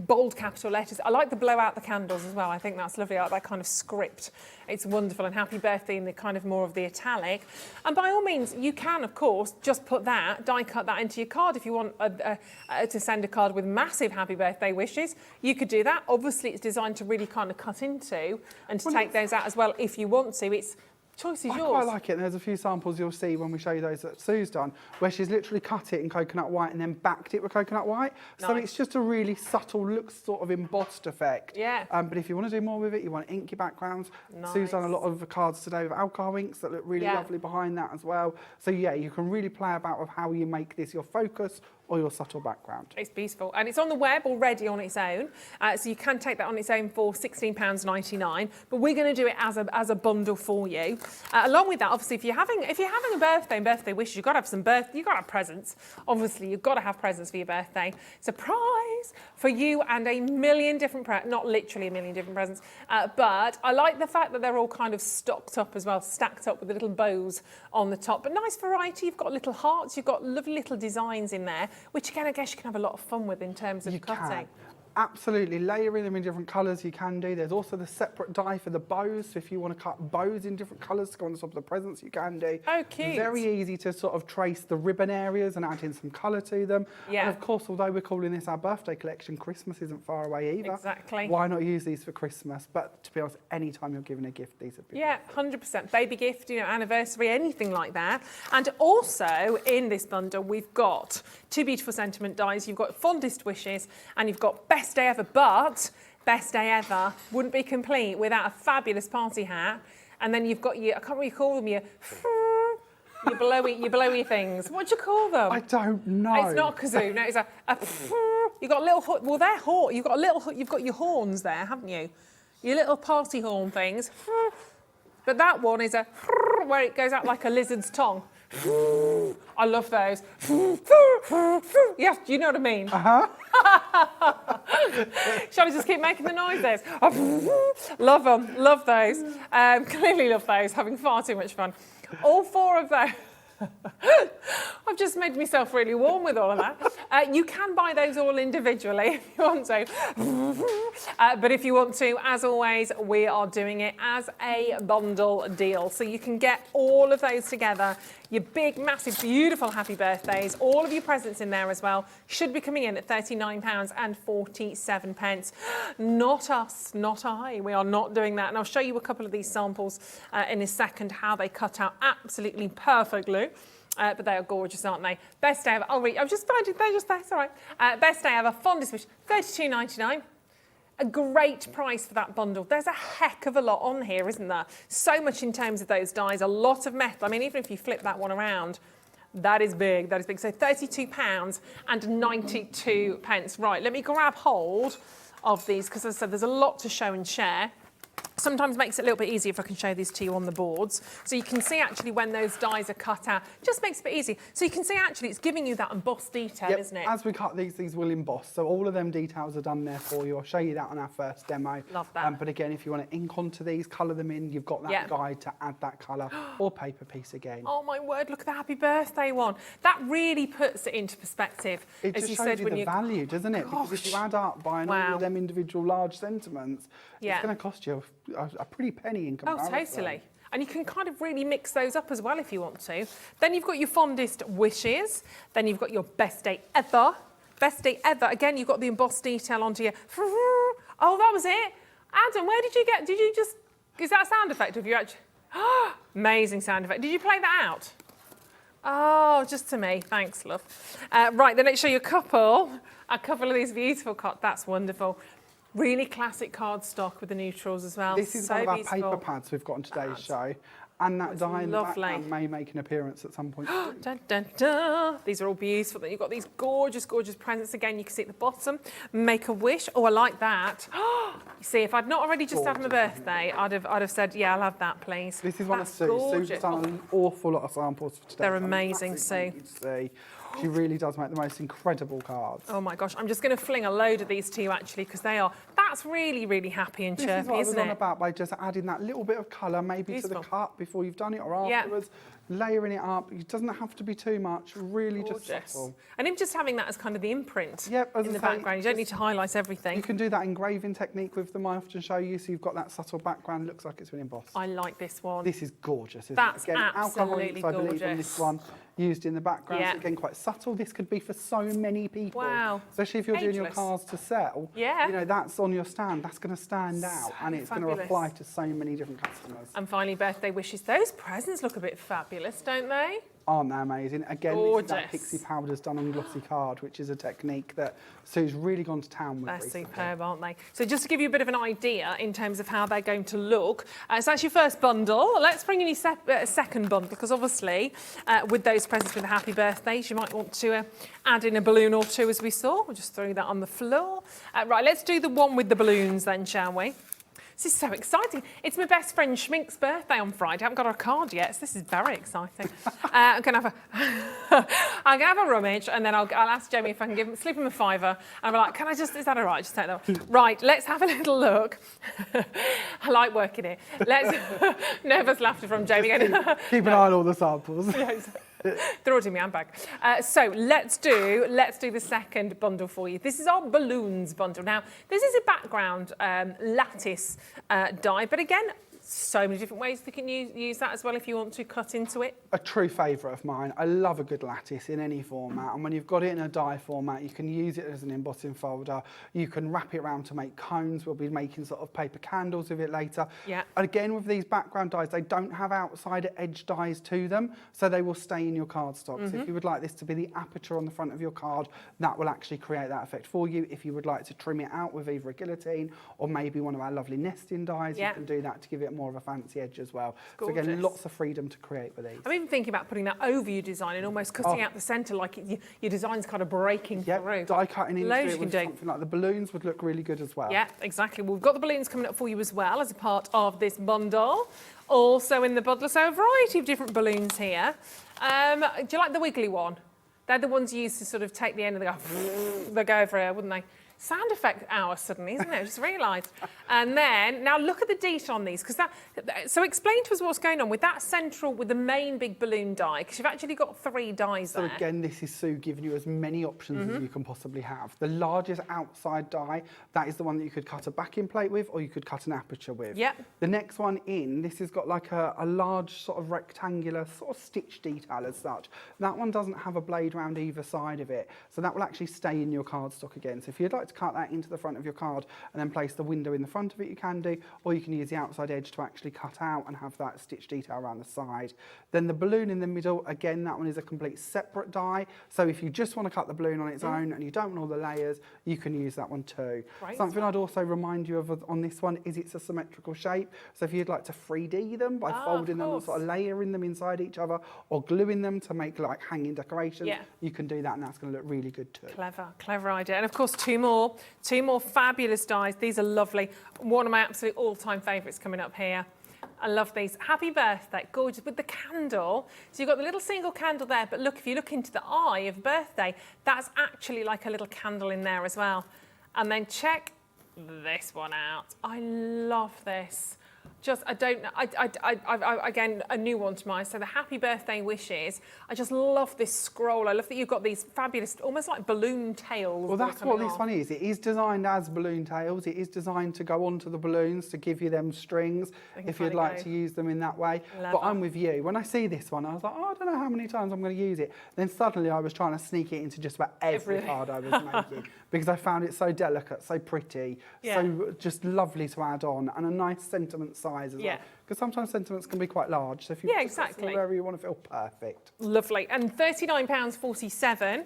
bold capital letters. I like the blow out the candles as well. I think that's lovely. I like that kind of script. It's wonderful, and happy birthday in the kind of more of the italic. And by all means, you can, of course, just put that, die cut that into your card if you want to send a card with massive happy birthday wishes. You could do that. Obviously, it's designed to really kind of cut into and to take those out as well if you want to. It's choice is yours. I quite like it. And there's a few samples you'll see when we show you those that Sue's done, where she's literally cut it in coconut white and then backed it with coconut white. Nice. So it's just a really subtle, looks sort of embossed effect. Yeah. But if you want to do more with it, you want to ink your backgrounds. Nice. Sue's done a lot of cards today with alcohol inks that look really lovely behind that as well. So yeah, you can really play about with how you make this your focus or your subtle background. It's beautiful. And it's on the web already on its own. So you can take that on its own for £16.99. But we're going to do it as a bundle for you. Along with that, obviously, if you're having a birthday and birthday wishes, you've got to have you've got to have presents. Obviously, you've got to have presents for your birthday. Surprise for you and a million different not literally a million different presents, but I like the fact that they're all kind of stocked up as well, stacked up with the little bows on the top. But nice variety. You've got little hearts. You've got lovely little designs in there, which again, I guess you can have a lot of fun with in terms of cutting. Absolutely, layering them in different colours you can do. There's also the separate die for the bows, so if you want to cut bows in different colours to go on the top of the presents, you can do. Oh, cute. Very easy to sort of trace the ribbon areas and add in some colour to them. Yeah. And of course, although we're calling this our birthday collection, Christmas isn't far away either. Exactly. Why not use these for Christmas? But to be honest, any time you're giving a gift, these are beautiful. Yeah, 100%. Baby gift, anniversary, anything like that. And also in this bundle, we've got 2 beautiful sentiment dies. You've got fondest wishes and you've got best day ever, but best day ever wouldn't be complete without a fabulous party hat. And then you've got your, I can't really call them your blowy things. What do you call them? I don't know. It's not a kazoo. No, it's a you've got a little. Well, they're horn. You've got a little. You've got your horns there, haven't you? Your little party horn things. But that one is a where it goes out like a lizard's tongue. I love those. Yeah, do you know what I mean? Shall I just keep making the noises? Love them, love those. Clearly love those, having far too much fun. All 4 of those. I've just made myself really warm with all of that. You can buy those all individually if you want to. But if you want to, as always, we are doing it as a bundle deal. So you can get all of those together. Your big, massive, beautiful happy birthdays, all of your presents in there as well, should be coming in at £39.47. Not us, not I. We are not doing that. And I'll show you a couple of these samples in a second, how they cut out absolutely perfectly. But they are gorgeous, aren't they? Best day ever. I've just found it. They're just there. It's all right. Best day ever. Fondest wish. £32.99. A great price for that bundle. There's a heck of a lot on here, isn't there? So much in terms of those dies. A lot of metal. I mean, even if you flip that one around, that is big. That is big. So £32.92. Right. Let me grab hold of these because, as I said, there's a lot to show and share. Sometimes makes it a little bit easier if I can show these to you on the boards. So you can see actually when those dies are cut out, just makes it a bit easy. So you can see actually it's giving you that embossed detail, isn't it? As we cut these will emboss. So all of them details are done there for you. I'll show you that on our first demo. Love that. But again, if you want to ink onto these, colour them in, you've got that guide to add that colour or paper piece again. Oh my word, look at the happy birthday one. That really puts it into perspective. It as just you shows said, you when the value, doesn't it? Because if you add up buying all of them individual large sentiments, it's going to cost you a pretty penny in comparison. Oh, totally. And you can kind of really mix those up as well if you want to. Then you've got your fondest wishes. Then you've got your best day ever. Best day ever. Again, you've got the embossed detail onto your... Oh, that was it. Adam, where did you get... Did you just... Is that a sound effect? Have you actually... Amazing sound effect. Did you play that out? Oh, just to me. Thanks, love. Right, then let's show you a couple of these beautiful cards. That's wonderful. Really classic cardstock with the neutrals as well. This is one of our paper pads we've got on today's show. And that die in the background may make an appearance at some point. Dun, dun, dun. These are all beautiful. Then you've got these gorgeous, gorgeous presents. Again, you can see at the bottom. Make a wish. Oh, I like that. You see, if I'd not already just had my birthday, I'd have said, yeah, I'll have that, please. This is one of Sue's. Sue's done an awful lot of samples for today. They're amazing, Sue. She really does make the most incredible cards. Oh my gosh, I'm just going to fling a load of these to you actually because that's really, really happy and chirpy, isn't it? This is what I was on about by just adding that little bit of colour maybe to the cut before you've done it or afterwards. Layering it up. It doesn't have to be too much, really just subtle. And him just having that as kind of the imprint in the background. You don't need to highlight everything. You can do that engraving technique with them. I often show you, so you've got that subtle background. Looks like it's been embossed. I like this one. This is gorgeous, isn't That's it? Again, absolutely alcohol, I believe, on this one used in the background. So again, quite subtle. This could be for so many people. Wow. Especially if you're doing your cards to sell. Yeah. You know, that's on your stand. That's going to stand out, and it's going to apply to so many different customers. And finally, birthday wishes. Those presents look a bit fabulous, don't they? Aren't they amazing? Again, this is that pixie powders done on glossy card, which is a technique that Sue's really gone to town with. They're recently. superb, aren't they? So just to give you a bit of an idea in terms of how they're going to look, so that's your first bundle. Let's bring in your second bundle, because obviously with those presents with the happy birthdays, you might want to add in a balloon or two, as we saw. We'll just throw that on the floor. Right, let's do the one with the balloons then, shall we? This is so exciting. It's my best friend Schmink's birthday on Friday. I haven't got her card yet, so this is very exciting. I'm going to have a rummage, and then I'll ask Jamie if I can slip him a fiver. And I'll be like, is that all right? Just take that one. Right, let's have a little look. I like working here. Nervous laughter from Jamie. Keep an eye on all the samples. Throw it in my handbag. So let's do the second bundle for you. This is our balloons bundle. Now, this is a background lattice die, but again, so many different ways you can use that as well if you want to cut into it. A true favourite of mine. I love a good lattice in any format, and when you've got it in a die format, you can use it as an embossing folder. You can wrap it around to make cones. We'll be making sort of paper candles with it later. Yeah. Again, with these background dies, they don't have outside edge dies to them, so they will stay in your cardstock. So if you would like this to be the aperture on the front of your card, that will actually create that effect for you. If you would like to trim it out with either a guillotine or maybe one of our lovely nesting dies, you can do that to give it more of a fancy edge as well. Gorgeous. So again, lots of freedom to create with these. I'm even thinking about putting that over your design and almost cutting out the centre, like your design's kind of breaking through. Die cutting into Loads it you can with do. something like the balloons would look really good as well. Yeah, exactly. Well, we've got the balloons coming up for you as well as a part of this bundle. Also in the bundle, so a variety of different balloons here. Do you like the wiggly one? They're the ones you use to sort of take the end and they go over here, wouldn't they? sound effect hour suddenly, isn't it? I just realised. And then, now look at the detail on these, because so explain to us what's going on with that central, with the main big balloon die, because you've actually got 3 dies there. So again, this is Sue giving you as many options as you can possibly have. The largest outside die, that is the one that you could cut a backing plate with, or you could cut an aperture with. Yep. The next one in, this has got like a large sort of rectangular sort of stitch detail as such. That one doesn't have a blade round either side of it, so that will actually stay in your cardstock again. So if you'd like to cut that into the front of your card and then place the window in the front of it, you can do, or you can use the outside edge to actually cut out and have that stitch detail around the side. Then the balloon in the middle, again, that one is a complete separate die. So if you just want to cut the balloon on its own and you don't want all the layers, you can use that one too. Right. Something I'd also remind you of on this one is it's a symmetrical shape. So if you'd like to 3D them by folding them and sort of layering them inside each other, or gluing them to make like hanging decorations, you can do that, and that's going to look really good too. Clever idea. And of course, two more fabulous dies. These are lovely. One of my absolute all-time favourites coming up here. I love these. Happy birthday, gorgeous, with the candle. So you've got the little single candle there, but look, if you look into the eye of birthday, that's actually like a little candle in there as well. And then check this one out. I love this. Just, I don't know, again, a new one to mine. So the happy birthday wishes. I just love this scroll. I love that you've got these fabulous, almost like balloon tails. Well, that's what this one is. It is designed as balloon tails. It is designed to go onto the balloons to give you them strings if you'd like to use them in that way. But I'm with you. When I see this one, I was like, oh, I don't know how many times I'm going to use it. Then suddenly I was trying to sneak it into just about every card I was making, because I found it so delicate, so pretty, so just lovely to add on, and a nice sentiment size as well. Because sometimes sentiments can be quite large, so if you wherever you want to feel perfect. Lovely. And £39.47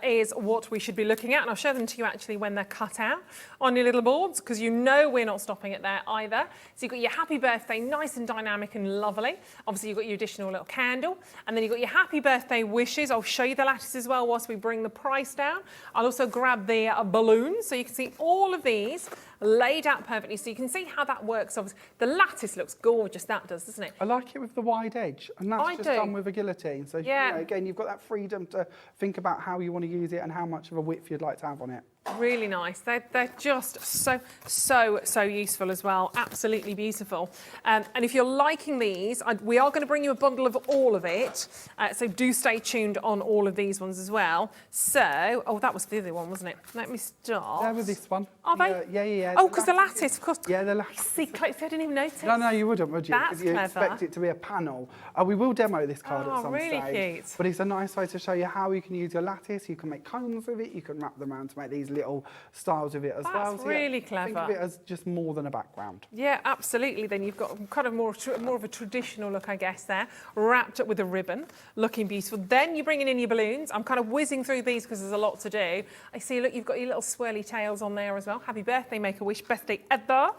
is what we should be looking at, and I'll show them to you actually when they're cut out on your little boards, because you know we're not stopping it there either. So you've got your happy birthday, nice and dynamic and lovely. Obviously you've got your additional little candle, and then you've got your happy birthday wishes. I'll show you the lattice as well whilst we bring the price down. I'll also grab the balloons, so you can see all of these laid out perfectly, so you can see how that works. Obviously, the lattice looks gorgeous, that does, doesn't it? I like it with the wide edge, and that's just done with a guillotine. So, you know, again, you've got that freedom to think about how you want to use it and how much of a width you'd like to have on it. Really nice. They're just so useful as well. Absolutely beautiful. And if you're liking these, we are going to bring you a bundle of all of it. So do stay tuned on all of these ones as well. So, oh, that was the other one, wasn't it? Let me start. There with this one. Are they? Yeah. Oh, because the lattice, of course. Yeah, the lattice. See, I didn't even notice. No, you wouldn't, would you? That's you clever. Expect it to be a panel. We will demo this card at some really stage. cute. But it's a nice way to show you how you can use your lattice. You can make cones with it. You can wrap them around to make these little styles of it as well. That's really clever. Think of it as just more than a background. Yeah, absolutely. Then you've got kind of more of a traditional look, I guess, there, wrapped up with a ribbon, looking beautiful. Then you're bringing in your balloons. I'm kind of whizzing through these because there's a lot to do. I see, look, you've got your little swirly tails on there as well. Happy birthday, Make-A-Wish, birthday ever.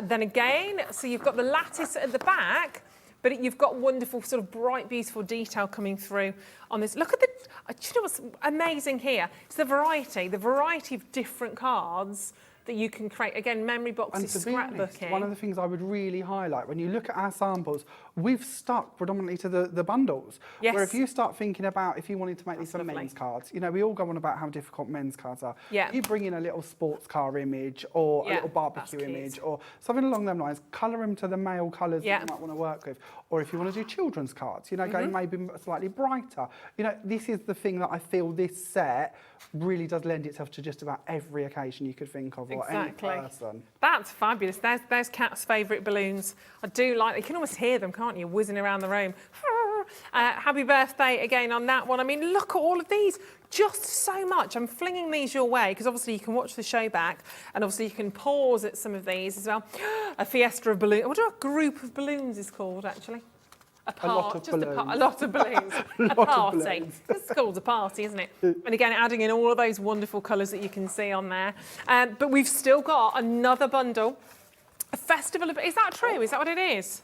Then again, so you've got the lattice at the back, but you've got wonderful, sort of bright, beautiful detail coming through on this. Look at the, do you know what's amazing here? It's the variety of different cards that you can create. Again, memory boxes, scrapbooking. One of the things I would really highlight, when you look at our samples, we've stuck predominantly to the bundles. Yes. Where if you start thinking about, if you wanted to make these for men's cards, you know, we all go on about how difficult men's cards are. Yeah. You bring in a little sports car image or a little barbecue image or something along them lines, colour them to the male colours that you might want to work with. Or if you want to do children's cards, you know, going maybe slightly brighter. You know, this is the thing that I feel this set really does lend itself to just about every occasion you could think of, or any person. That's fabulous. There's Kat's favourite balloons. I do like, you can almost hear them, can't you, whizzing around the room. Happy birthday again on that one. I mean, look at all of these. Just so much. I'm flinging these your way because obviously you can watch the show back and obviously you can pause at some of these as well. A fiesta of balloons. What do a group of balloons is called, actually? A lot of balloons. A lot of balloons. A party. It's called a party, isn't it? And again, adding in all of those wonderful colours that you can see on there. But we've still got another bundle. A festival of... Is that true? Is that what it is?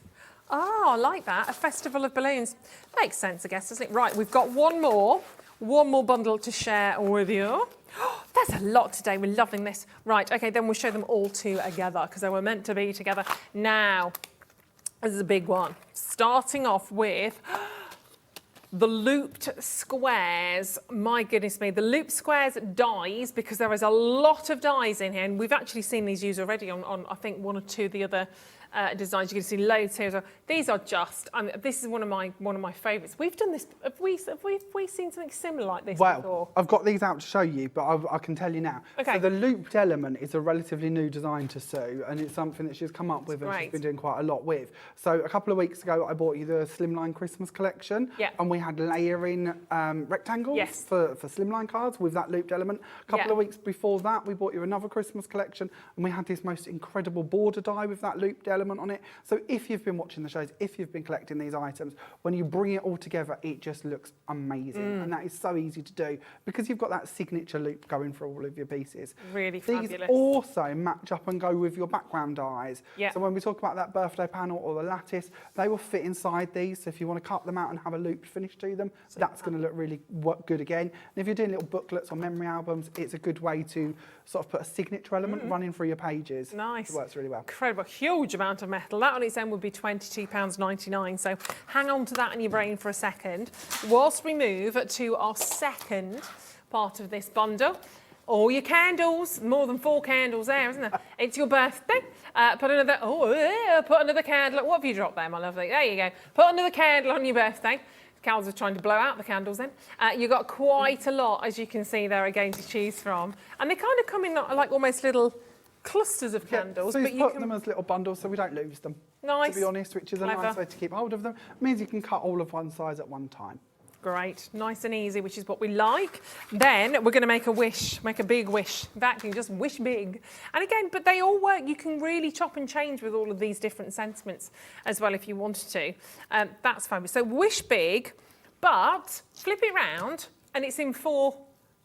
Oh, I like that. A festival of balloons. Makes sense, I guess, doesn't it? Right, we've got one more bundle to share with you. Oh, there's a lot today. We're loving this. Right, okay, then we'll show them all together because they were meant to be together. Now, this is a big one. Starting off with the looped squares. My goodness me, the looped squares dies, because there is a lot of dies in here, and we've actually seen these used already on I think one or two of the other designs. You can see loads here as well. These are just, this is one of my favourites. We've done this. Have we seen something similar like this before? I've got these out to show you, but I can tell you now. Okay. So the looped element is a relatively new design to Sue, and it's something that she's come up with and she's been doing quite a lot with. So a couple of weeks ago, I bought you the Slimline Christmas collection, and we had layering rectangles for Slimline cards with that looped element. A couple of weeks before that, we bought you another Christmas collection, and we had this most incredible border die with that looped element on it. So if you've been watching the shows, if you've been collecting these items, when you bring it all together, it just looks amazing. And that is so easy to do because you've got that signature loop going for all of your pieces. Really These fabulous. also match up and go with your background dies. So when we talk about that birthday panel or the lattice, they will fit inside these. So if you want to cut them out and have a looped finish to them, that's going to look really good again. And if you're doing little booklets or memory albums, it's a good way to sort of put a signature element running through your pages. Nice. It works really well. Incredible. Huge amount of metal. That on its own would be £22.99. So hang on to that in your brain for a second. Whilst we move to our second part of this bundle, all your candles, more than 4 candles there, isn't there? It's your birthday. Put another candle. What have you dropped there, my lovely? There you go. Put another candle on your birthday. Cows are trying to blow out the candles then. You've got quite a lot, as you can see there, again to choose from. And they kind of come in like almost little clusters of candles. So but you put them as little bundles so we don't lose them. Nice. To be honest, which is a nice way to keep hold of them. It means you can cut all of one size at one time. Great, nice and easy, which is what we like. Then we're going to make a wish, make a big wish. In fact, you just wish big. And again, but they all work. You can really chop and change with all of these different sentiments as well if you wanted to. That's fabulous. So wish big, but flip it round and it's in 4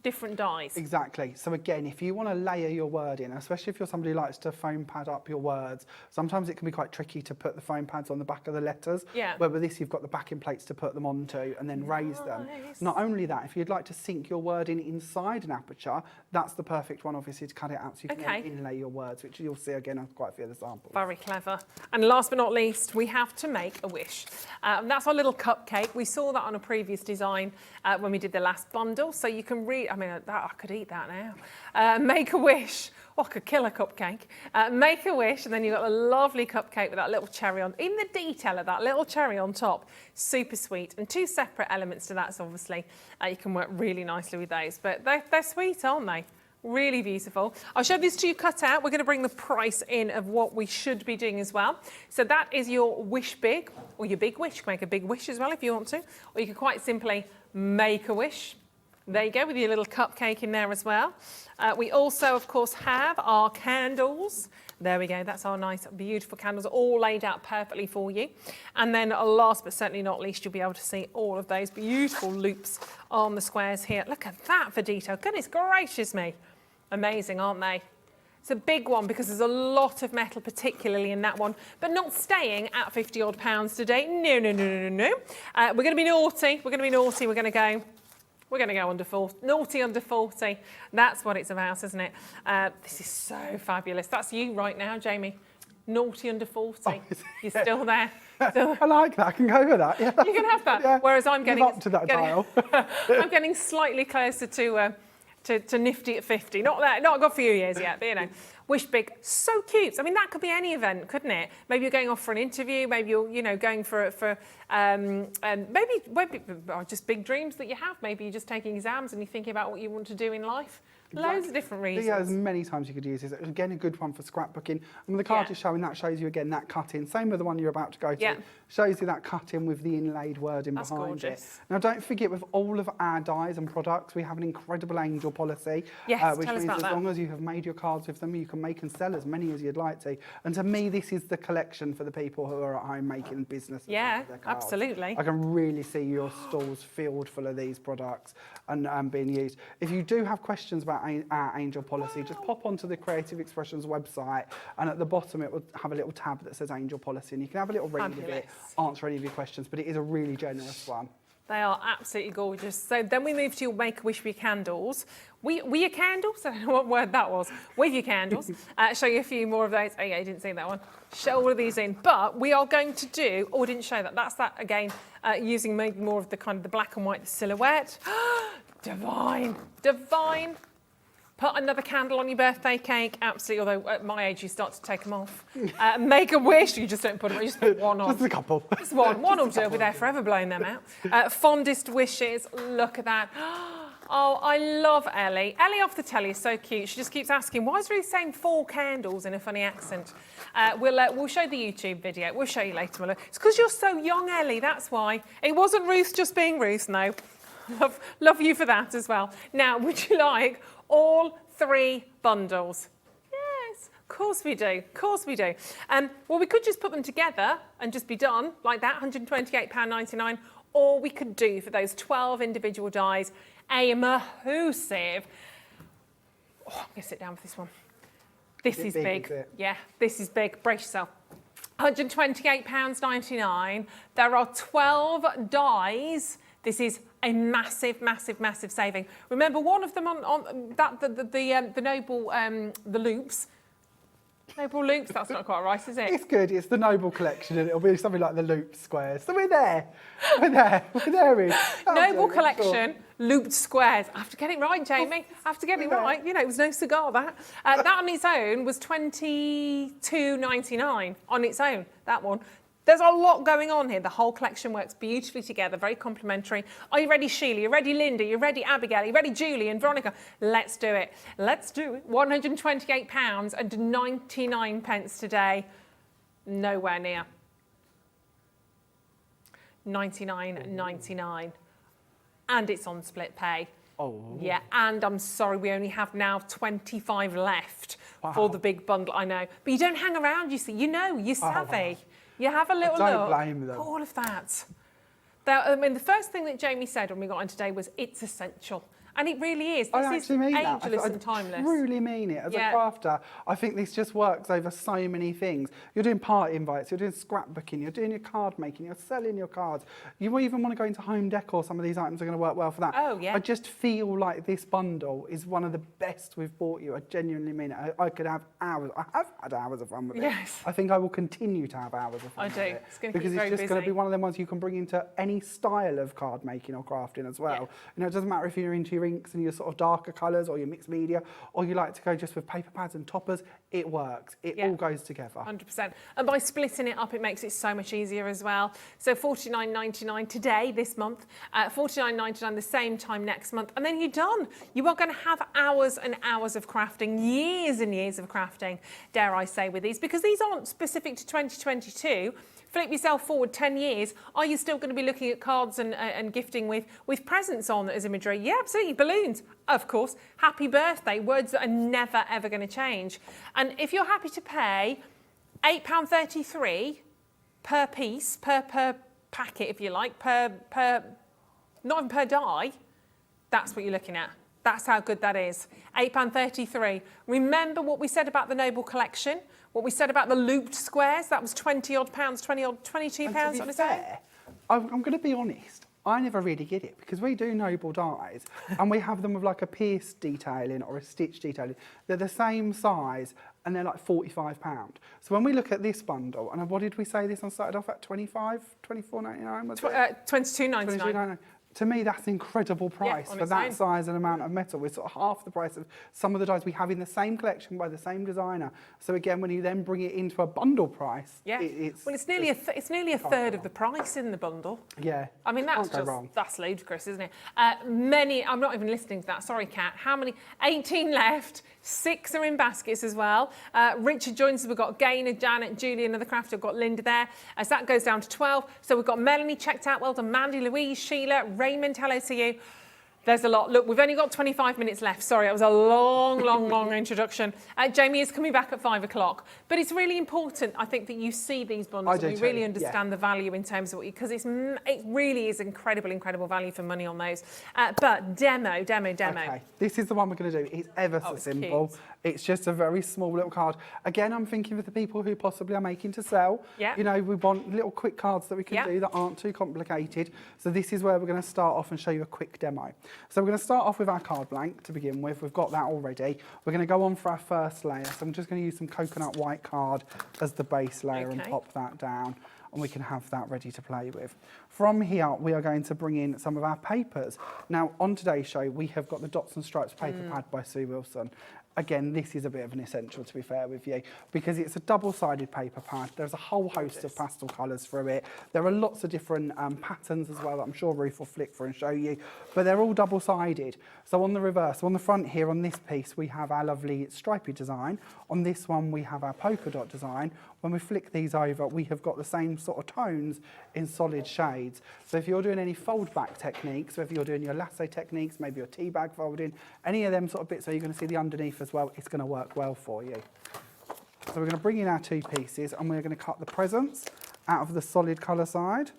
different dies. Exactly. So again, if you want to layer your word in, especially if you're somebody who likes to foam pad up your words, sometimes it can be quite tricky to put the foam pads on the back of the letters. Where with this, you've got the backing plates to put them onto and then raise them. Not only that, if you'd like to sink your word in inside an aperture, that's the perfect one, obviously, to cut it out so you can then inlay your words, which you'll see again on quite a few of the samples. Very clever. And last but not least, we have to make a wish. That's our little cupcake. We saw that on a previous design when we did the last bundle. So you can I mean, I could eat that now. Make a wish. Oh, I could kill a cupcake. Make a wish, and then you've got a lovely cupcake with that little cherry on. In the detail of that little cherry on top, super sweet. And 2 separate elements to that, so obviously you can work really nicely with those. But they're sweet, aren't they? Really beautiful. I'll show these to you cut out. We're going to bring the price in of what we should be doing as well. So that is your wish big, or your big wish. You can make a big wish as well if you want to. Or you can quite simply make a wish. There you go, with your little cupcake in there as well. We also, of course, have our candles. There we go, that's our nice, beautiful candles, all laid out perfectly for you. And then last but certainly not least, you'll be able to see all of those beautiful loops on the squares here. Look at that for detail. Goodness gracious me. Amazing, aren't they? It's a big one because there's a lot of metal, particularly in that one, but not staying at 50 odd pounds today. No. We're going to be naughty. We're going to go under 40, naughty under 40. That's what it's about, isn't it? This is so fabulous. That's you right now, Jamie. Naughty under 40. Oh, you're still there. I like that. I can go with that. Yeah. You can have that. Whereas I'm getting up to that dial. I'm getting slightly closer to nifty at 50. Not got a few years yet, but you know. Wish big, so cute. I mean, that could be any event, couldn't it? Maybe you're going off for an interview. Maybe you're going for maybe just big dreams that you have. Maybe you're just taking exams and you're thinking about what you want to do in life. Exactly. Loads of different reasons. Yeah, there's many times you could use this. Again, a good one for scrapbooking. And the card is showing that shows you again that cut-in. Same with the one you're about to go to. Yeah. Shows you that cut-in with the inlaid wording That's behind gorgeous. it. Now, don't forget, with all of our dies and products, we have an incredible angel policy. Yes, which tell us means about as that. long as you have made your cards with them, you can make and sell as many as you'd like to. And to me, this is the collection for the people who are at home making business. Yeah, with their cards. absolutely. I can really see your stalls filled full of these products and being used. If you do have questions about our angel policy, just pop onto the Creative Expressions website, and at the bottom it will have a little tab that says angel policy, and you can have a little read of it, answer any of your questions, but it is a really generous one. They are absolutely gorgeous. So then we move to your Make-A-Wish with your candles. With your candles? I don't know what word that was. With your candles. Show you a few more of those. Oh yeah, you didn't see that one. Show all of these in. But we are going to do, oh, I didn't show that. That's that again, using maybe more of the kind of the black and white silhouette. Divine, divine. Put another candle on your birthday cake, absolutely, although at my age you start to take them off. Make a wish, you just don't put them on, you just put one on. Just a couple. Just one will do, I'll be there forever blowing them out. Fondest wishes, look at that. Oh, I love Ellie. Ellie off the telly is so cute. She just keeps asking, why is Ruth saying 4 candles in a funny accent? We'll show the YouTube video. We'll show you later. It's because you're so young, Ellie, that's why. It wasn't Ruth just being Ruth, no. Love you for that as well. Now, would you like all 3 bundles? Yes, of course we do, of course we do. Well, we could just put them together and just be done like that, £128.99, or we could do for those 12 individual dies a massive, oh, I'm gonna sit down for this one. This is big, yeah, this is big, brace yourself. £128.99, there are 12 dies. This is a massive, massive, massive saving. Remember, one of them on that the Noble the loops. Noble loops. That's not quite right, is it? It's good. It's the Noble collection, and it'll be something like the loop squares. So we're there. We're there. We're there. Noble collection, looped squares. I have to get it right, Jamie. I have to get it right. You know, it was no cigar. That on its own was £22.99 on its own. That one. There's a lot going on here. The whole collection works beautifully together, very complementary. Are you ready, Sheila? You ready, Linda? You ready, Abigail? You ready, Julie and Veronica? Let's do it. Let's do it. £128.99 today. Nowhere near. $99.99. And it's on split pay. Oh. Yeah, and I'm sorry, we only have now 25 left for the big bundle, I know. But you don't hang around, you see. You know, you're savvy. Wow. You have a little look. Don't blame them. All of that. I mean, the first thing that Jamie said when we got on today was, it's essential. And it really is. This is ageless and timeless. I truly mean it. As a crafter, I think this just works over so many things. You're doing party invites, you're doing scrapbooking, you're doing your card making, you're selling your cards. You even want to go into home decor. Some of these items are going to work well for that. Oh, yeah. I just feel like this bundle is one of the best we've bought you. I genuinely mean it. I could have hours. I have had hours of fun with it. Yes. I think I will continue to have hours of fun with it. I do. It's going to keep because very it's just busy. going to be one of them ones you can bring into any style of card making or crafting as well. Yeah. You know, it doesn't matter if you're into your inks and your sort of darker colours or your mixed media, or you like to go just with paper pads and toppers. It works. It all goes together. 100%. And by splitting it up, it makes it so much easier as well. So $49.99 today, this month, $49.99 the same time next month, and then you're done. You are going to have hours and hours of crafting, years and years of crafting, dare I say, with these, because these aren't specific to 2022. Flip yourself forward 10 years. Are you still going to be looking at cards and gifting with presents on as imagery? Yeah, absolutely. Balloons, of course. Happy birthday, words that are never, ever going to change. And if you're happy to pay £8.33 per piece, per packet, if you like, not even per die, that's what you're looking at. That's how good that is. £8.33. Remember what we said about the Noble collection? What we said about the looped squares? That was 20 odd pounds, £22 on its own. I'm going to be honest. I never really get it because we do Noble dies and we have them with like a pierced detailing or a stitch detailing. They're the same size and they're like £45. So when we look at this bundle, and what did we say this one started off at? £24.99? Was it? £22.99. To me, that's an incredible price for that size and amount of metal. It's sort of half the price of some of the dies we have in the same collection by the same designer. So again, when you then bring it into a bundle price, it's nearly a third of the price in the bundle. Yeah. I mean, that's ludicrous, isn't it? I'm not even listening to that. Sorry, Kat. How many? 18 left. 6 are in baskets as well. Richard joins us. We've got Gaynor, Janet, Julie, another crafter. We've got Linda there. So that goes down to 12. So we've got Melanie checked out. Well done. Mandy, Louise, Sheila, Raymond, hello to you. There's a lot. Look, we've only got 25 minutes left. Sorry, that was a long introduction. Jamie is coming back at 5 o'clock. But it's really important, I think, that you see these bundles and we really understand the value in terms of what you, because it really is incredible value for money on those. But demo. Okay, this is the one we're going to do. It's ever so simple. Cute. It's just a very small little card. Again, I'm thinking of the people who possibly are making to sell. Yeah. You know, we want little quick cards that we can do that aren't too complicated. So this is where we're going to start off and show you a quick demo. So we're going to start off with our card blank to begin with. We've got that already. We're going to go on for our first layer. So I'm just going to use some coconut white card as the base layer and pop that down. And we can have that ready to play with. From here, we are going to bring in some of our papers. Now, on today's show, we have got the Dots and Stripes paper pad by Sue Wilson. Again, this is a bit of an essential, to be fair with you, because it's a double-sided paper pad. There's a whole host of pastel colours through it. There are lots of different patterns as well that I'm sure Ruth will flick through and show you, but they're all double-sided. So on the reverse, on the front here, on this piece, we have our lovely stripy design. On this one, we have our polka dot design. When we flick these over, we have got the same sort of tones in solid shades. So if you're doing any fold-back techniques, whether you're doing your lasso techniques, maybe your tea bag folding, any of them sort of bits where you're going to see the underneath as well, it's going to work well for you. So we're going to bring in our two pieces and we're going to cut the presents out of the solid colour side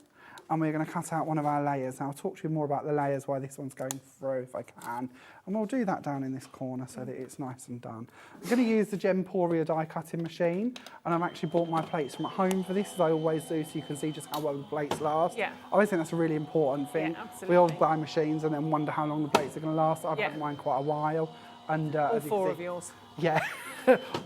and we're going to cut out one of our layers. Now I'll talk to you more about the layers, why this one's going through if I can. And we'll do that down in this corner so that it's nice and done. I'm going to use the Gemporia die cutting machine and I've actually bought my plates from at home for this, as I always do, so you can see just how well the plates last. Yeah. I always think that's a really important thing. Yeah, absolutely. We all buy machines and then wonder how long the plates are going to last. I've had mine quite a while. And all four of yours. Yeah,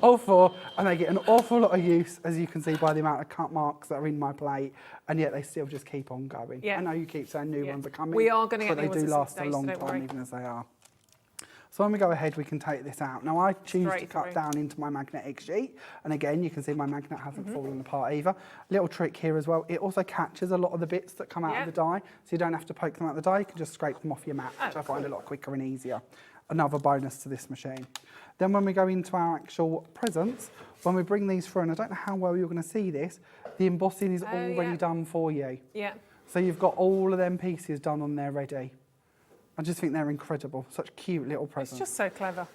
all four, and they get an awful lot of use, as you can see by the amount of cut marks that are in my plate, and yet they still just keep on going. Yeah. I know you keep saying new ones are coming, we are going to get but they do last a long time, even as they are. So when we go ahead, we can take this out. Now I choose to cut down into my magnetic sheet, and again, you can see my magnet hasn't fallen apart either. Little trick here as well, it also catches a lot of the bits that come out of the die, so you don't have to poke them out the die, you can just scrape them off your mat, which I find a lot quicker and easier. Another bonus to this machine. Then when we go into our actual presents, when we bring these through, and I don't know how well you're going to see this, the embossing is already done for you. Yeah. So you've got all of them pieces done on there ready. I just think they're incredible. Such cute little presents. It's just so clever.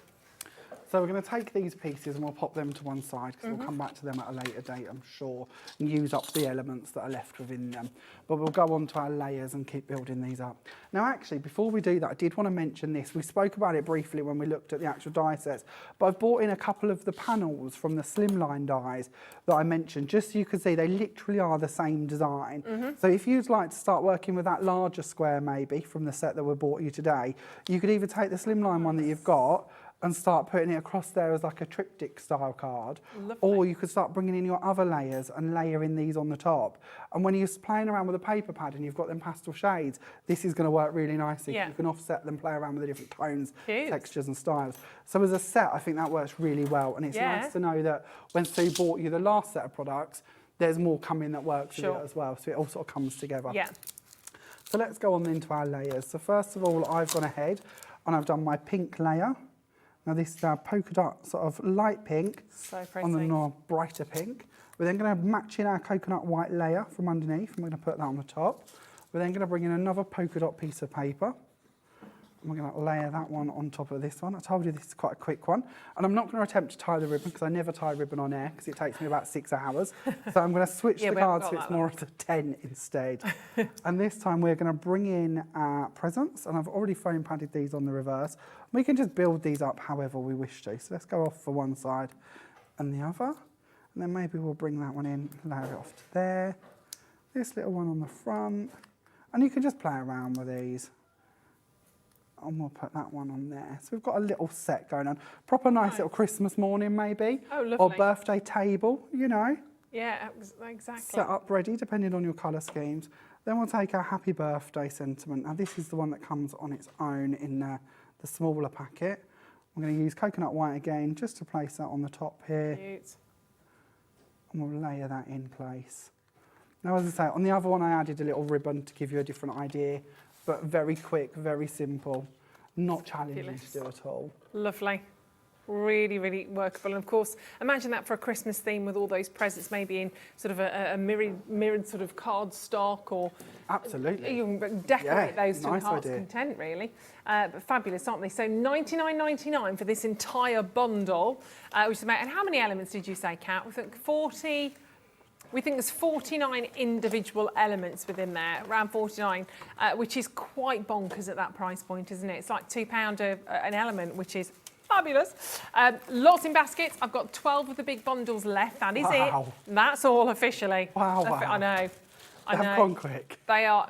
So we're going to take these pieces and we'll pop them to one side because we'll come back to them at a later date, I'm sure, and use up the elements that are left within them. But we'll go on to our layers and keep building these up. Now, actually, before we do that, I did want to mention this. We spoke about it briefly when we looked at the actual die sets, but I've brought in a couple of the panels from the slimline dies that I mentioned, just so you can see they literally are the same design. So if you'd like to start working with that larger square, maybe, from the set that we bought you today, you could either take the slimline one that you've got and start putting it across there as like a triptych style card. Lovely. Or you could start bringing in your other layers and layering these on the top. And when you're playing around with a paper pad and you've got them pastel shades, this is going to work really nicely. You can offset them, play around with the different tones, textures and styles. So as a set, I think that works really well. And it's nice to know that when Sue bought you the last set of products, there's more coming that works with it as well. So it all sort of comes together. Yeah. So let's go on into our layers. So first of all, I've gone ahead and I've done my pink layer. Now this is our polka dot sort of light pink on the more brighter pink. We're then going to match in our coconut white layer from underneath and we're going to put that on the top. We're then going to bring in another polka dot piece of paper. And we're going to layer that one on top of this one. I told you this is quite a quick one. And I'm not going to attempt to tie the ribbon because I never tie ribbon on air because it takes me about 6 hours. So I'm going to switch the card so it's more of the 10 instead. And this time we're going to bring in our presents. And I've already foam padded these on the reverse. We can just build these up however we wish to. So let's go off for one side and the other. And then maybe we'll bring that one in, layer it off to there. This little one on the front. And you can just play around with these. And we'll put that one on there. So we've got a little set going on. Proper nice little Christmas morning maybe. Oh, lovely. Or birthday table, you know. Yeah, exactly. Set up ready, depending on your colour schemes. Then we'll take our happy birthday sentiment. Now this is the one that comes on its own in the smaller packet. I'm going to use coconut white again, just to place that on the top here. Cute. And we'll layer that in place. Now as I say, on the other one I added a little ribbon to give you a different idea. But very quick, very simple, not challenging to do at all. Lovely. Really, really workable. And of course, imagine that for a Christmas theme with all those presents, maybe in sort of a mirrored sort of cardstock, or absolutely, you can decorate those to nice heart's idea. content, really. But fabulous, aren't they? So $99.99 for this entire bundle, which is about. And how many elements did you say, Kat? We think 40. We think there's 49 individual elements within there, around 49, which is quite bonkers at that price point, isn't it? It's like £2 an element, which is fabulous. Lots in baskets. I've got 12 of the big bundles left. That is it. That's all officially. Wow. I know. I know. They've gone quick. They are.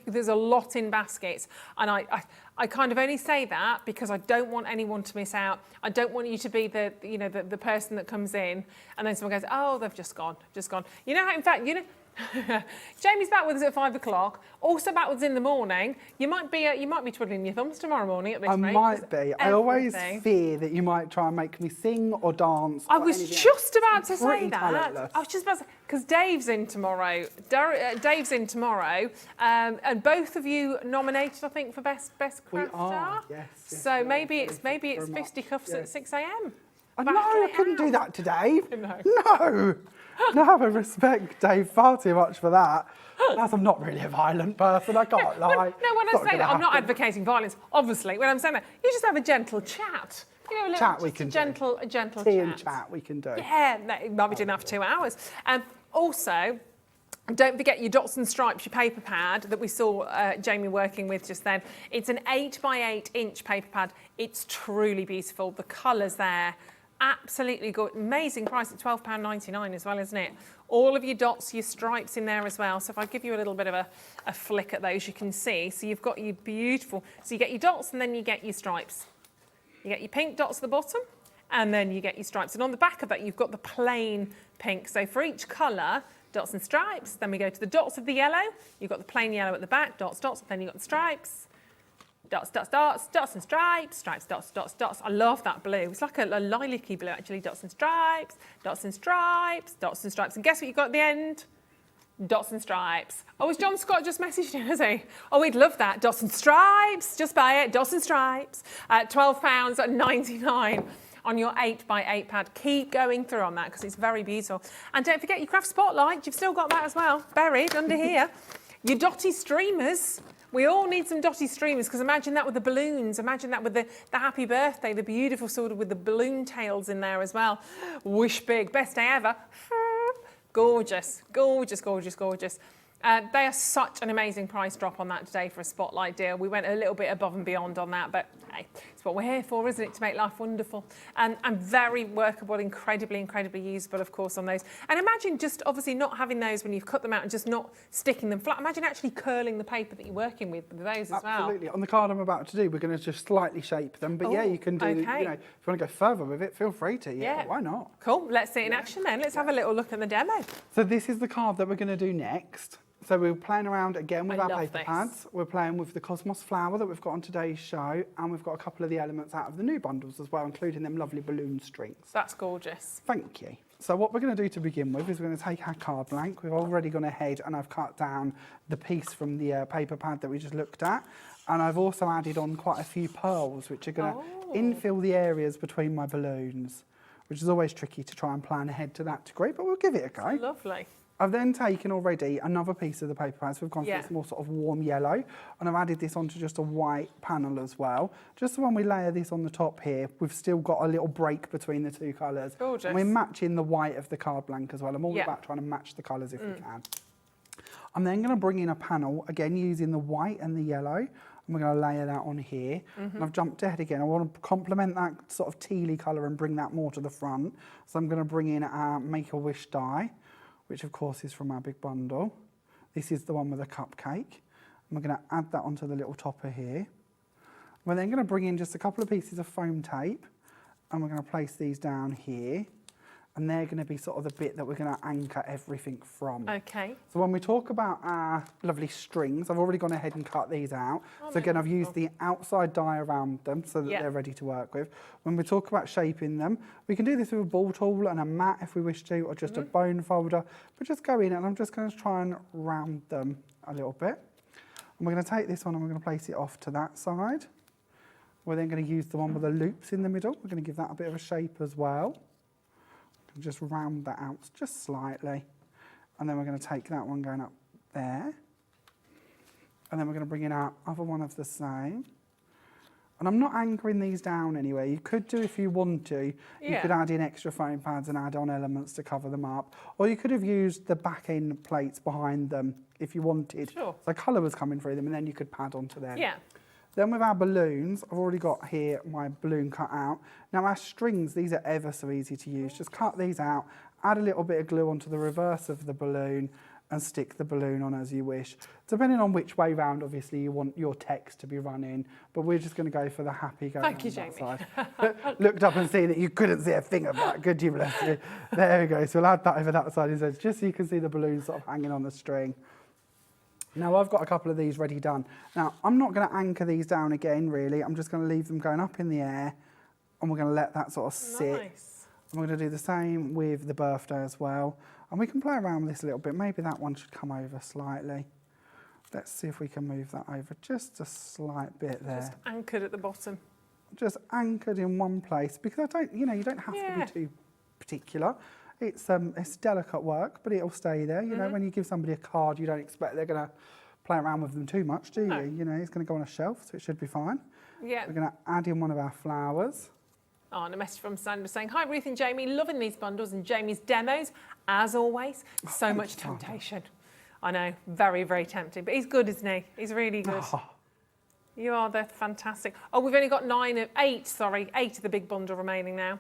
There's a lot in baskets, and I kind of only say that because I don't want anyone to miss out. I don't want you to be the person that comes in and then someone goes, oh, they've just gone. You know how, in fact, Jamie's back with us at 5 o'clock. Also back with us in the morning. You might be twiddling your thumbs tomorrow morning at this rate. I might be. I always fear that you might try and make me sing or dance. I was just about to say that. Talentless. I was just about to say, because Dave's in tomorrow. Dave's in tomorrow, and both of you nominated, I think, for best craft star. Yes. So maybe it's fisticuffs at 6 a.m. No, I couldn't do that to Dave. No. No, I respect Dave far too much for that. Plus, I'm not really a violent person, I can't lie. No, when I say that, I'm not advocating violence, obviously. When I'm saying that, you just have a gentle chat. You know, Chat we can do. A gentle Tea chat. and chat we can do. Yeah, you might be doing that for 2 hours. Also, don't forget your dots and stripes, your paper pad that we saw Jamie working with just then. It's an 8x8 inch paper pad. It's truly beautiful. The colours there, absolutely good. Amazing price at £12.99 as well, isn't it? All of your dots, your stripes in there as well. So if I give you a little bit of a flick at those, you can see. So you've got your beautiful, so you get your dots and then you get your stripes. You get your pink dots at the bottom and then you get your stripes. And on the back of that, you've got the plain pink. So for each colour, dots and stripes. Then we go to the dots of the yellow. You've got the plain yellow at the back, dots, dots. Then you've got the stripes. Dots, dots, dots, dots and stripes, stripes, dots, dots, dots. I love that blue. It's like a lilac-y blue, actually. Dots and stripes, dots and stripes, dots and stripes. And guess what you got at the end? Dots and stripes. Oh, has John Scott just messaged you, has he? Oh, we'd love that. Dots and stripes. Just buy it. Dots and stripes. £12.99 on your 8x8 pad. Keep going through on that because it's very beautiful. And don't forget your craft spotlight. You've still got that as well, buried under here. Your Dotty streamers. We all need some Dotty streamers because imagine that with the balloons. Imagine that with the happy birthday, the beautiful sort of with the balloon tails in there as well. Wish big. Best day ever. Gorgeous, gorgeous, gorgeous, gorgeous. They are such an amazing price drop on that today for a spotlight deal. We went a little bit above and beyond on that, but hey, it's what we're here for, isn't it? To make life wonderful. And very workable, incredibly, incredibly usable, of course, on those. And imagine just obviously not having those when you've cut them out and just not sticking them flat. Imagine actually curling the paper that you're working with those as well. Absolutely. On the card I'm about to do, we're going to just slightly shape them. But yeah, you can do, if you want to go further with it, feel free to. Yeah, why not? Cool. Let's see it in action then. Let's have a little look at the demo. So this is the card that we're going to do next. So we're playing around again with our paper pads. We're playing with the Cosmos flower that we've got on today's show, and we've got a couple of the elements out of the new bundles as well, including them lovely balloon strings. That's gorgeous. Thank you. So what we're going to do to begin with is we're going to take our card blank. We've already gone ahead and I've cut down the piece from the paper pad that we just looked at. And I've also added on quite a few pearls, which are going to infill the areas between my balloons, which is always tricky to try and plan ahead to that degree, but we'll give it a go. Lovely. I've then taken already another piece of the paper pad, so we've gone for this more sort of warm yellow, and I've added this onto just a white panel as well. Just so when we layer this on the top here, we've still got a little break between the two colours. Gorgeous. And we're matching the white of the card blank as well. I'm all about trying to match the colours if we can. I'm then going to bring in a panel, again using the white and the yellow, and we're going to layer that on here. And I've jumped ahead again. I want to complement that sort of tealy colour and bring that more to the front. So I'm going to bring in our Make-A-Wish die, which of course is from our big bundle. This is the one with a cupcake. And we're going to add that onto the little topper here. We're then going to bring in just a couple of pieces of foam tape, and we're going to place these down here. And they're going to be sort of the bit that we're going to anchor everything from. Okay. So when we talk about our lovely strings, I've already gone ahead and cut these out. So again, I've used the outside die around them so that they're ready to work with. When we talk about shaping them, we can do this with a ball tool and a mat if we wish to, or just a bone folder. But just go in and I'm just going to try and round them a little bit. And we're going to take this one and we're going to place it off to that side. We're then going to use the one with the loops in the middle. We're going to give that a bit of a shape as well. Just round that out just slightly. And then we're going to take that one going up there. And then we're going to bring in our other one of the same. And I'm not anchoring these down anywhere. You could do if you want to. You could add in extra foam pads and add on elements to cover them up. Or you could have used the back end plates behind them if you wanted. Sure. So colour was coming through them and then you could pad onto them. Yeah. Then with our balloons, I've already got here my balloon cut out. Now our strings, these are ever so easy to use. Just cut these out, add a little bit of glue onto the reverse of the balloon and stick the balloon on as you wish. Depending on which way round, obviously, you want your text to be running, but we're just going to go for the happy go Thank you, that Jamie. side. Looked up and seen that you couldn't see a thing of that, could you, bless you? There we go. So we'll add that over that side instead, just so you can see the balloon sort of hanging on the string. Now I've got a couple of these ready done. Now I'm not going to anchor these down again, really. I'm just going to leave them going up in the air, and we're going to let that sort of sit. Nice. And we're going to do the same with the birthday as well. And we can play around with this a little bit. Maybe that one should come over slightly. Let's see if we can move that over just a slight bit there. Just anchored at the bottom. Just anchored in one place, because you don't have to be too particular. It's delicate work, but it'll stay there. You know, when you give somebody a card, you don't expect they're going to play around with them too much, do you? You know, it's going to go on a shelf, so it should be fine. Yeah. We're going to add in one of our flowers. Oh, and a message from Sandra saying, hi Ruth and Jamie, loving these bundles and Jamie's demos, as always. So much temptation. I know, very, very tempting. But he's good, isn't he? He's really good. Oh. You are, they're fantastic. Oh, we've only got 8 of the big bundle remaining now.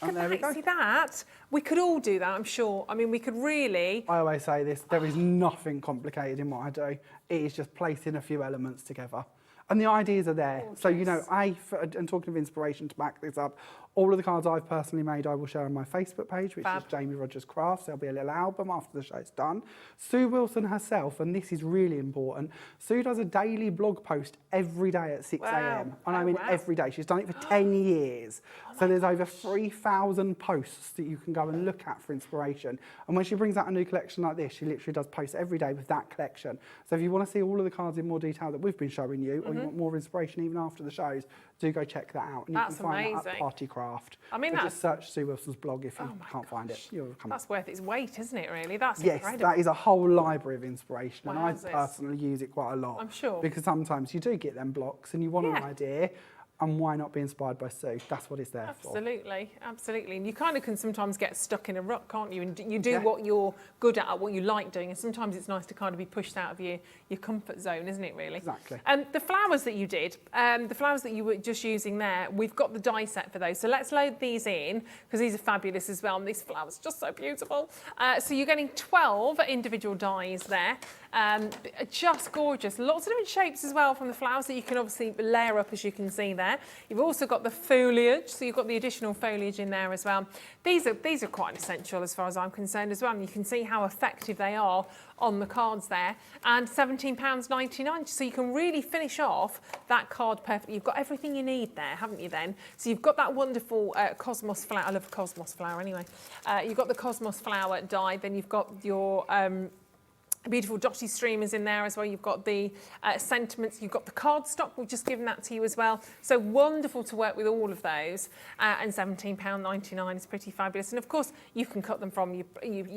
And there we go. See that? We could all do that, I'm sure. I mean, we could really... I always say this, there is nothing complicated in what I do. It is just placing a few elements together. And the ideas are there. Gorgeous. So, you know, and talking of inspiration to back this up, all of the cards I've personally made I will share on my Facebook page, which is Jamie Rogers Crafts. There'll be a little album after the show's done. Sue Wilson herself, and this is really important, Sue does a daily blog post every day at 6 a.m. And I mean every day. She's done it for 10 years. So there's over 3,000 posts that you can go and look at for inspiration. And when she brings out a new collection like this, she literally does posts every day with that collection. So if you want to see all of the cards in more detail that we've been showing you, or you want more inspiration even after the shows, do go check that out. And you can find that at Party Craft. I mean, so just search Sue Wilson's blog if you can't find it. That's worth its weight, isn't it, really? That's yes, incredible. that is a whole library of inspiration, and I Wowzers. personally use it quite a lot. I'm sure. Because sometimes you do get them blocks and you want an idea, and why not be inspired by Sue? That's what it's there for. Absolutely, absolutely. And you kind of can sometimes get stuck in a rut, can't you? And you do what you're good at, what you like doing, and sometimes it's nice to kind of be pushed out of your comfort zone, isn't it, really? Exactly. And the flowers that you did, the flowers that you were just using there, we've got the die set for those. So let's load these in, because these are fabulous as well, and these flowers are just so beautiful. So you're getting 12 individual dies there. Just gorgeous. Lots of different shapes as well from the flowers that you can obviously layer up, as you can see there. You've also got the foliage, so you've got the additional foliage in there as well. These are quite essential as far as I'm concerned as well, and you can see how effective they are on the cards there. And £17.99, so you can really finish off that card perfectly. You've got everything you need there, haven't you then? So you've got that wonderful cosmos flower. I love cosmos flower anyway. You've got the cosmos flower die, then you've got your beautiful Dotty streamers in there as well. You've got the sentiments, you've got the cardstock. We've just given that to you as well. So wonderful to work with all of those. And £17.99 is pretty fabulous. And of course, you can cut them from your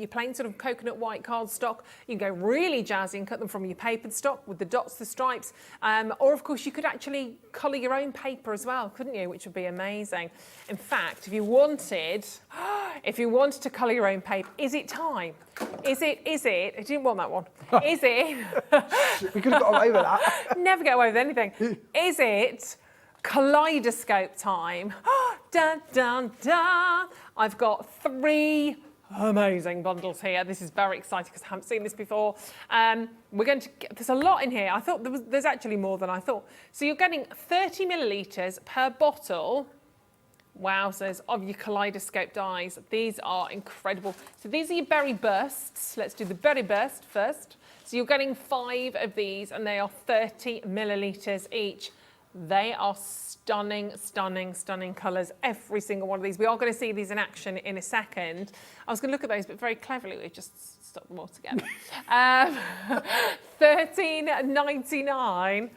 plain sort of coconut white cardstock. You can go really jazzy and cut them from your papered stock with the dots, the stripes. Or of course, you could actually colour your own paper as well, couldn't you? Which would be amazing. In fact, if you wanted to colour your own paper, is it time? Is it? I didn't want that one. Is it? We could have got away with that. Never get away with anything. Is it Kaleidoscope time? Dun, dun, dun. I've got 3 amazing bundles here. This is very exciting because I haven't seen this before. We're going to get, there's a lot in here. I thought there's actually more than I thought. So you're getting 30 millilitres per bottle. Wowzers, of your Kaleidoscope dies. These are incredible. So these are your berry bursts. Let's do the berry burst first. So you're getting 5 of these and they are 30 millilitres each. They are stunning, stunning, stunning colours, every single one of these. We are going to see these in action in a second. I was going to look at those, but very cleverly we've just stuck them all together. £13.99.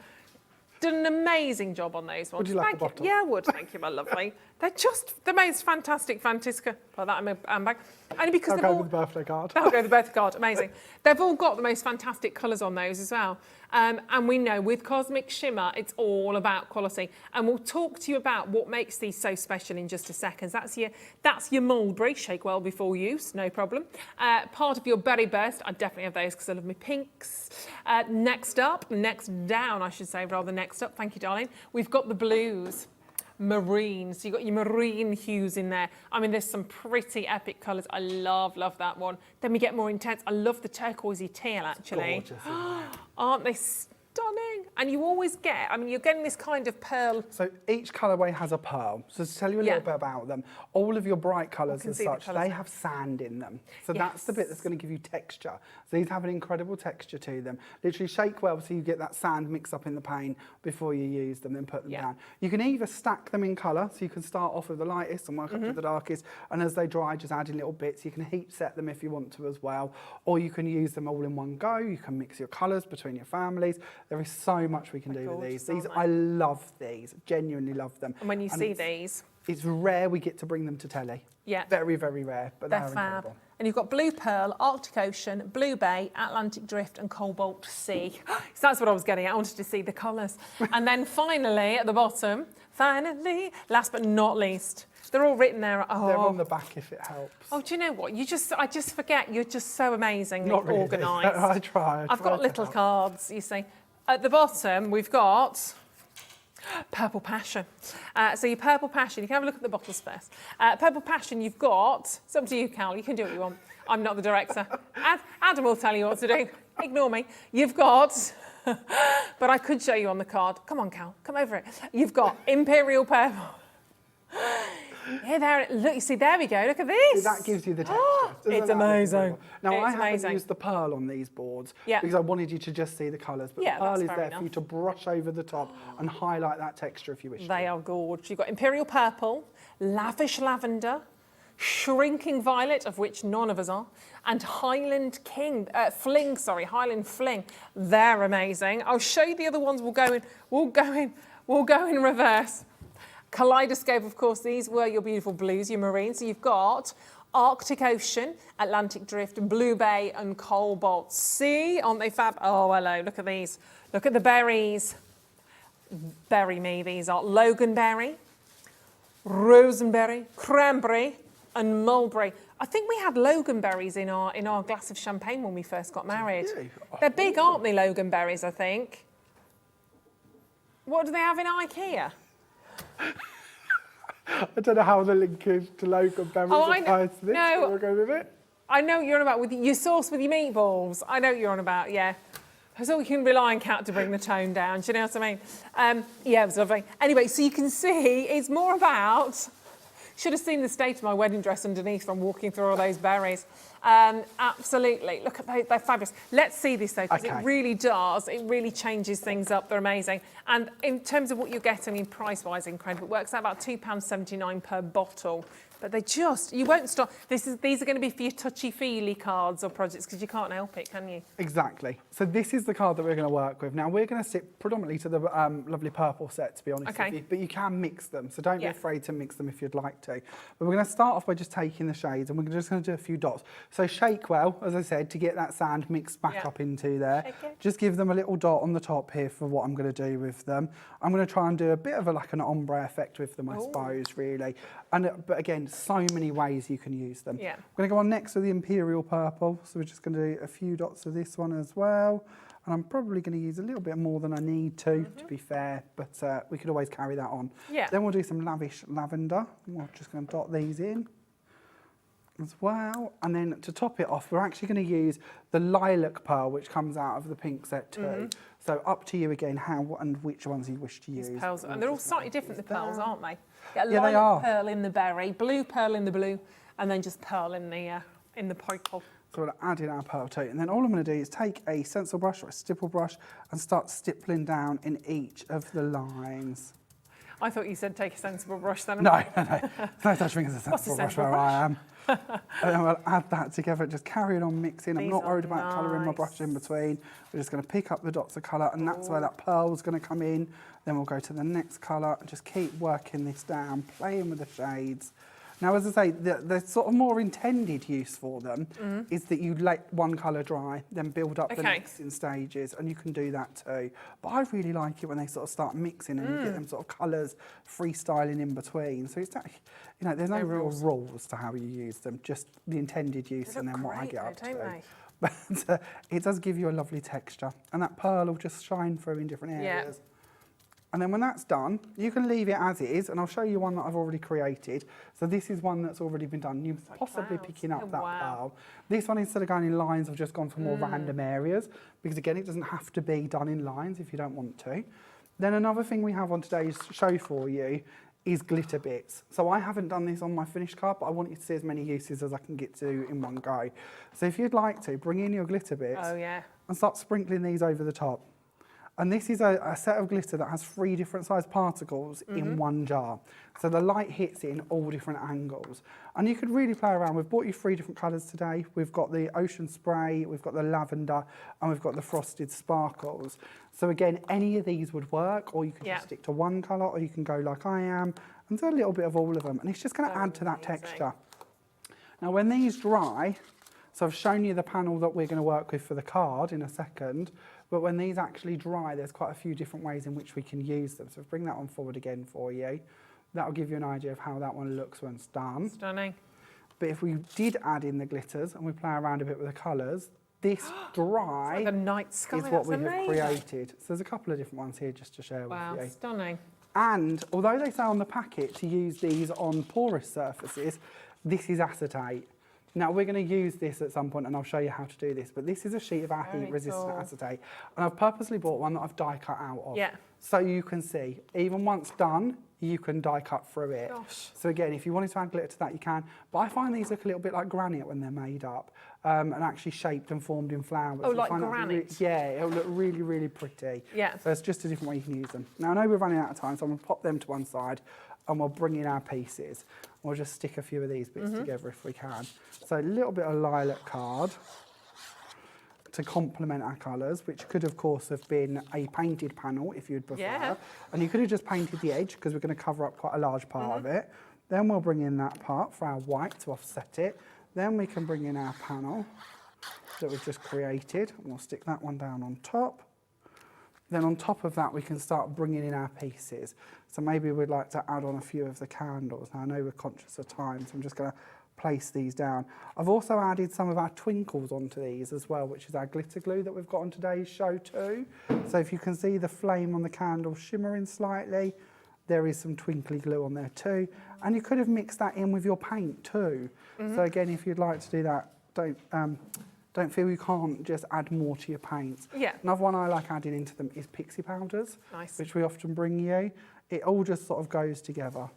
Done an amazing job on those ones. Would you like Thank a bottle? Yeah, I would. Thank you, my lovely. They're just the most fantastic Fantastica. Put that in my handbag. Only because I'll they've go all... with the birthday card. That'll go with the birthday card. Amazing. They've all got the most fantastic colours on those as well. And we know with Cosmic Shimmer, it's all about quality. And we'll talk to you about what makes these so special in just a second. That's your mulberry. Shake well before use, no problem. Part of your berry burst. I definitely have those because I love my pinks. Next down, I should say, rather next up. Thank you, darling. We've got the blues. Marine, so you've got your marine hues in there. I mean, there's some pretty epic colours. I love that one. Then we get more intense. I love the turquoisey teal, actually. Gorgeous, isn't it? Aren't they stunning? And you always get, I mean, you're getting this kind of pearl. So each colourway has a pearl. So to tell you a little bit about them, all of your bright colours can as see the such, colours they now. have sand in them. So that's the bit that's going to give you texture. So these have an incredible texture to them. Literally shake well so you get that sand mixed up in the pane before you use them, then put them down. You can either stack them in colour, so you can start off with the lightest and work up to the darkest, and as they dry, just add in little bits. You can heat set them if you want to as well, or you can use them all in one go. You can mix your colours between your families. There is so much we can do with these. I love these, genuinely love them. And when you see these, it's rare we get to bring them to telly. Yeah. Very, very rare, but they're they're fab. incredible. And you've got Blue Pearl, Arctic Ocean, Blue Bay, Atlantic Drift and Cobalt Sea. So that's what I was getting at. I wanted to see the colours. And then finally, at the bottom, last but not least, they're all written there. Oh. They're on the back if it helps. Oh, do you know what? I just forget. You're just so amazingly Not really. organised. I try. I've got little cards, you see. At the bottom, we've got Purple Passion. So your Purple Passion, you can have a look at the bottles first. Purple Passion, you've got, it's up to you, Cal, you can do what you want. I'm not the director. Adam will tell you what to do. Ignore me. You've got, but I could show you on the card. Come on, Cal, come over it. You've got Imperial Purple. Yeah, there. Look, you see, there we go. Look at this. That gives you the texture. It's amazing. Now, I It's haven't amazing. used the pearl on these boards Yeah. because I wanted you to just see the colours. But Yeah, the pearl that's is fair there enough. for you to brush over the top and highlight that texture if you wish. They are gorgeous. You've got Imperial Purple, Lavish Lavender, Shrinking Violet, of which none of us are, and Highland Highland Fling. They're amazing. I'll show you the other ones. We'll go in reverse. Kaleidoscope, of course, these were your beautiful blues, your marine. So you've got Arctic Ocean, Atlantic Drift, Blue Bay and Cobalt Sea. Aren't they fab? Oh, hello, look at these. Look at the berries. Berry me, these are Loganberry, Rosenberry, Cranberry and Mulberry. I think we had Loganberries in our glass of champagne when we first got married. Really? They're big, aren't they, Loganberries, I think? What do they have in IKEA? I don't know how the link is to local berries applies to this. No. But we'll go with it. I know what you're on about with your sauce with your meatballs. I know what you're on about, yeah. So we can rely on Kat to bring the tone down. Do you know what I mean? Yeah, it was lovely. Anyway, so you can see it's more about... Should have seen the state of my wedding dress underneath from walking through all those berries. Absolutely. Look at those, they're fabulous. Let's see this though, because it really does. It really changes things up. They're amazing. And in terms of what you're getting, I mean, price-wise, incredible. It works out about £2.79 per bottle. But they just, you won't stop. These are going to be for your touchy-feely cards or projects because you can't help it, can you? Exactly. So this is the card that we're going to work with. Now, we're going to stick predominantly to the lovely purple set, to be honest with you. But you can mix them, so don't be afraid to mix them if you'd like to. But we're going to start off by just taking the shades, and we're just going to do a few dots. So shake well, as I said, to get that sand mixed back up into there. Just give them a little dot on the top here for what I'm going to do with them. I'm going to try and do a bit of like an ombre effect with them, I suppose, really. But again, so many ways you can use them. Yeah. I'm going to go on next with the Imperial Purple. So we're just going to do a few dots of this one as well. And I'm probably going to use a little bit more than I need to be fair. But we could always carry that on. Yeah. Then we'll do some Lavish Lavender. We're just going to dot these in as well. And then to top it off, we're actually going to use the Lilac Pearl, which comes out of the pink set too. So up to you again how and which ones you wish to use. These pearls, and they're all slightly different, the pearls, aren't they? Yeah, they are. Lilac pearl in the berry, blue pearl in the blue, and then just pearl in the purple. So we'll add in our pearl too. And then all I'm going to do is take a stencil brush or a stipple brush and start stippling down in each of the lines. I thought you said take a sensible brush then. No. There's no such thing as a What's a sensible brush sensible where I am. And then we'll add that together, just carrying on mixing. I'm These not are worried about colouring my nice. brush in between. We're just going to pick up the dots of colour, and that's where that pearl's going to come in. Then we'll go to the next colour and just keep working this down, playing with the shades. Now, as I say, the sort of more intended use for them is that you let one colour dry, then build up the next in stages, and you can do that too. But I really like it when they sort of start mixing and you get them sort of colours freestyling in between. So it's, you know, there's no real rules to how you use them, just the intended use and then what I get up to. But it does give you a lovely texture, and that pearl will just shine through in different areas. And then when that's done, you can leave it as is, and I'll show you one that I've already created. So this is one that's already been done. You're possibly picking up that pearl. This one, instead of going in lines, I've just gone for more random areas, because again, it doesn't have to be done in lines if you don't want to. Then another thing we have on today's show for you is glitter bits. So I haven't done this on my finished card, but I want you to see as many uses as I can get to in one go. So if you'd like to, bring in your glitter bits and start sprinkling these over the top. And this is a set of glitter that has 3 different size particles in one jar. So the light hits it in all different angles. And you could really play around. We've brought you 3 different colours today. We've got the ocean spray, we've got the lavender, and we've got the frosted sparkles. So again, any of these would work, or you can just stick to one colour, or you can go like I am and do a little bit of all of them. And it's just going to add to that texture. Now when these dry, so I've shown you the panel that we're going to work with for the card in a second, but when these actually dry, there's quite a few different ways in which we can use them. So bring that on forward again for you. That'll give you an idea of how that one looks when it's done. Stunning. But if we did add in the glitters and we play around a bit with the colours, this dry like a night sky. is what we have created. So there's a couple of different ones here just to share with you. Wow, stunning. And although they say on the packet to use these on porous surfaces, this is acetate. Now, we're going to use this at some point, and I'll show you how to do this, but this is a sheet of our heat-resistant acetate, and I've purposely bought one that I've die cut out of. So you can see, even once done, you can die cut through it. So again, if you wanted to add glitter to that, you can. But I find these look a little bit like granite when they're made up, and actually shaped and formed in flowers. Oh, like granite? It'll look really, really pretty. So it's just a different way you can use them. Now, I know we're running out of time, so I'm going to pop them to one side, and we'll bring in our pieces. We'll just stick a few of these bits together if we can. So a little bit of lilac card to complement our colours, which could of course have been a painted panel if you'd prefer. And you could have just painted the edge because we're going to cover up quite a large part of it. Then we'll bring in that part for our white to offset it. Then we can bring in our panel that we've just created, and we'll stick that one down on top. Then on top of that, we can start bringing in our pieces. So maybe we'd like to add on a few of the candles. Now, I know we're conscious of time, so I'm just going to place these down. I've also added some of our twinkles onto these as well, which is our glitter glue that we've got on today's show too. So if you can see the flame on the candle shimmering slightly, there is some twinkly glue on there too. And you could have mixed that in with your paint too. So again, if you'd like to do that, don't feel you can't just add more to your paints. Another one I like adding into them is pixie powders, which we often bring you. It all just sort of goes together.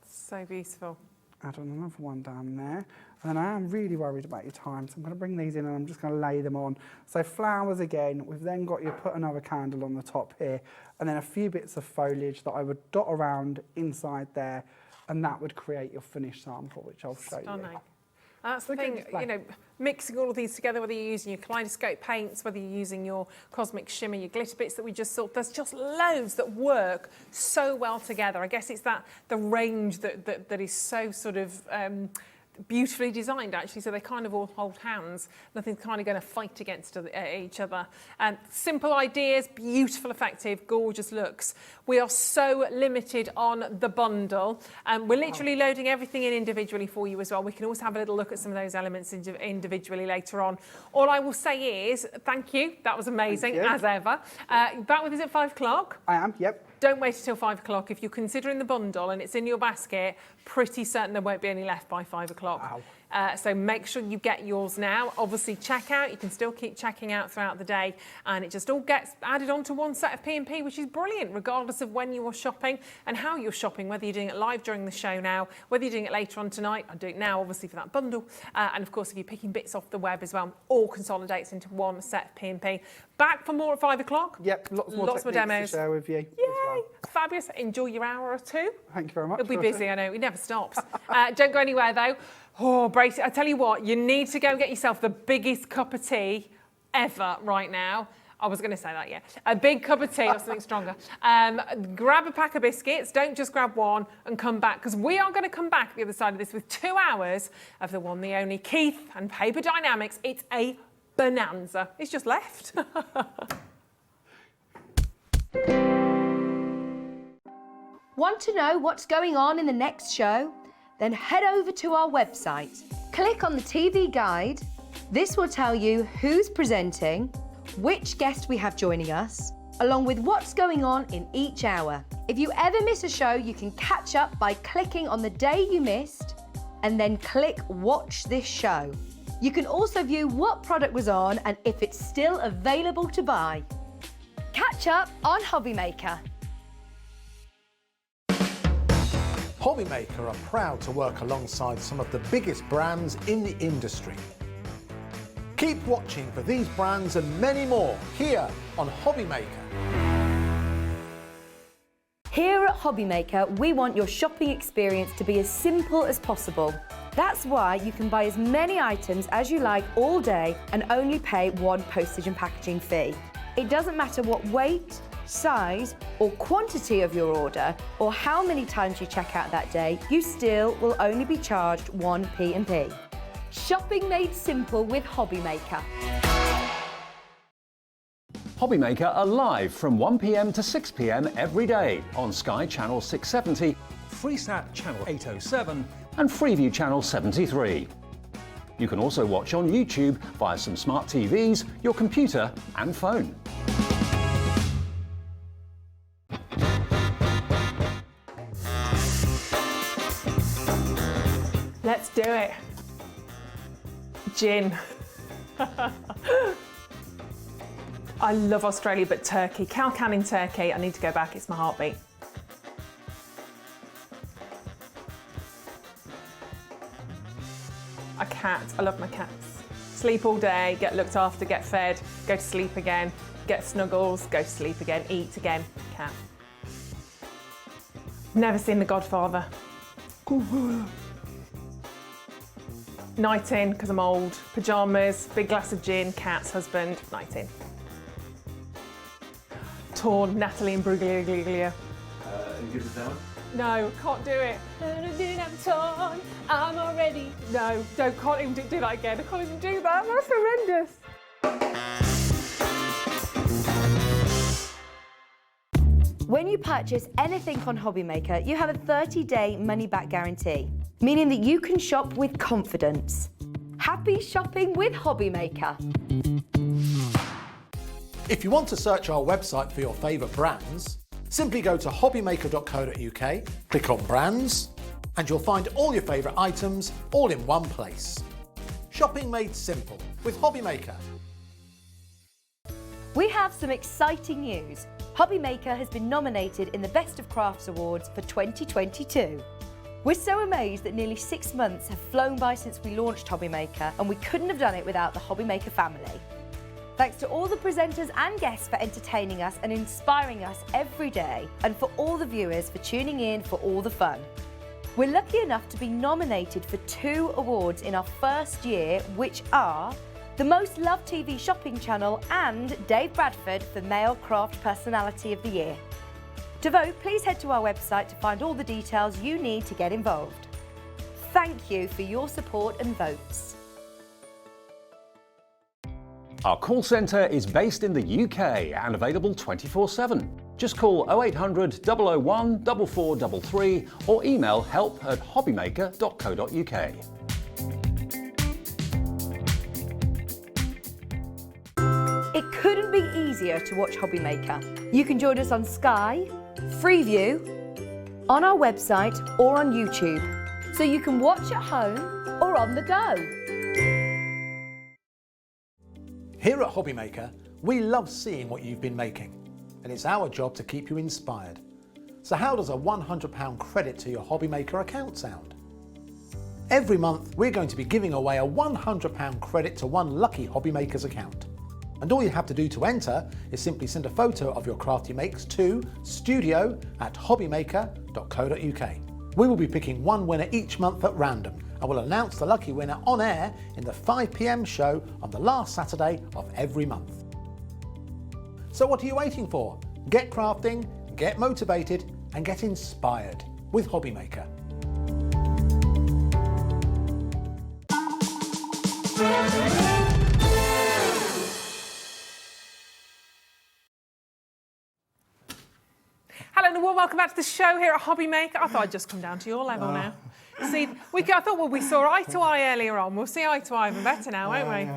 So beautiful. Add on another one down there. And then I am really worried about your time, so I'm going to bring these in and I'm just going to lay them on. So flowers again, we've then got you put another candle on the top here, and then a few bits of foliage that I would dot around inside there, and that would create your finished sample, which I'll show you. That's the thing, you know, mixing all of these together, whether you're using your Kaleidoscope paints, whether you're using your Cosmic Shimmer, your glitter bits that we just saw, there's just loads that work so well together. I guess it's the range that is so sort of beautifully designed, actually, so they kind of all hold hands. Nothing's kind of going to fight against each other. Simple ideas, beautiful, effective, gorgeous looks. We are so limited on the bundle. We're literally loading everything in individually for you as well. We can also have a little look at some of those elements individually later on. All I will say is, thank you. That was amazing, as ever. Back with us at 5 o'clock? I am, yep. Don't wait until 5 o'clock. If you're considering the bundle and it's in your basket, pretty certain there won't be any left by 5 o'clock. So make sure you get yours now. Obviously, check out. You can still keep checking out throughout the day, and it just all gets added onto one set of P&P, which is brilliant, regardless of when you are shopping and how you're shopping, whether you're doing it live during the show now, whether you're doing it later on tonight. I do it now, obviously, for that bundle. And of course, if you're picking bits off the web as well, all consolidates into one set of P&P. Back for more at 5 o'clock. Yep, lots more Lots more techniques demos. to share with you. Yay! as well. Fabulous. Enjoy your hour or two. Thank you very much. It'll be Georgia. busy, I know. It never stops. Don't go anywhere, though. Oh, brace it. I tell you what, you need to go and get yourself the biggest cup of tea ever right now. I was going to say that, yeah. A big cup of tea or something stronger. Grab a pack of biscuits. Don't just grab one and come back, because we are going to come back at the other side of this with 2 hours of the one, the only Keith and Paper Dienamics. It's a bonanza. It's just left. Want to know what's going on in the next show? Then head over to our website. Click on the TV guide. This will tell you who's presenting, which guest we have joining us, along with what's going on in each hour. If you ever miss a show, you can catch up by clicking on the day you missed and then click Watch This Show. You can also view what product was on and if it's still available to buy. Catch up on Hobby Maker. Hobby Maker are proud to work alongside some of the biggest brands in the industry. Keep watching for these brands and many more here on Hobby Maker. Here at Hobby Maker, we want your shopping experience to be as simple as possible. That's why you can buy as many items as you like all day and only pay one postage and packaging fee. It doesn't matter what weight, size or quantity of your order or how many times you check out that day, you still will only be charged one P&P. Shopping made simple with Hobby Maker. Hobby Maker are live from 1 p.m. to 6 p.m. every day on Sky Channel 670, Freesat Channel 807 and Freeview Channel 73. You can also watch on YouTube via some smart TVs, your computer and phone. Let's do it. Gin. I love Australia, but Turkey. Cow Canning Turkey. I need to go back. It's my heartbeat. A cat. I love my cats. Sleep all day, get looked after, get fed, go to sleep again, get snuggles, go to sleep again, eat again. Cat. Never seen The Godfather. Night in, because I'm old. Pyjamas, big glass of gin, cats, husband, night in. Torn, Natalie and Bruglia. You give the down? No, can't do it. I'm torn, I'm already. No, can't even do that again. I can't even do that. That's horrendous. When you purchase anything on Hobby Maker, you have a 30-day money-back guarantee, meaning that you can shop with confidence. Happy shopping with Hobby Maker. If you want to search our website for your favourite brands, simply go to hobbymaker.co.uk, click on brands, and you'll find all your favourite items all in one place. Shopping made simple with Hobby Maker. We have some exciting news. Hobby Maker has been nominated in the Best of Crafts Awards for 2022. We're so amazed that nearly 6 months have flown by since we launched Hobby Maker, and we couldn't have done it without the Hobby Maker family. Thanks to all the presenters and guests for entertaining us and inspiring us every day, and for all the viewers for tuning in for all the fun. We're lucky enough to be nominated for 2 awards in our first year, which are the Most Loved TV Shopping Channel and Dave Bradford for Male Craft Personality of the Year. To vote, please head to our website to find all the details you need to get involved. Thank you for your support and votes. Our call centre is based in the UK and available 24/7. Just call 0800 001 4433 or email help@hobbymaker.co.uk. It couldn't be easier to watch Hobby Maker. You can join us on Sky, Freeview, on our website or on YouTube, so you can watch at home or on the go. Here at Hobby Maker, we love seeing what you've been making, and it's our job to keep you inspired. So how does a £100 credit to your Hobby Maker account sound? Every month, we're going to be giving away a £100 credit to one lucky Hobby Maker's account. And all you have to do to enter is simply send a photo of your craft you makes to studio@hobbymaker.co.uk. We will be picking one winner each month at random, and we'll announce the lucky winner on air in the 5 p.m. show on the last Saturday of every month. So what are you waiting for? Get crafting, get motivated, and get inspired with Hobbymaker. Hello and a warm welcome back to the show here at Hobbymaker. I thought I'd just come down to your level now. See, I thought, well, we saw eye to eye earlier on. We'll see eye to eye even better now, won't we?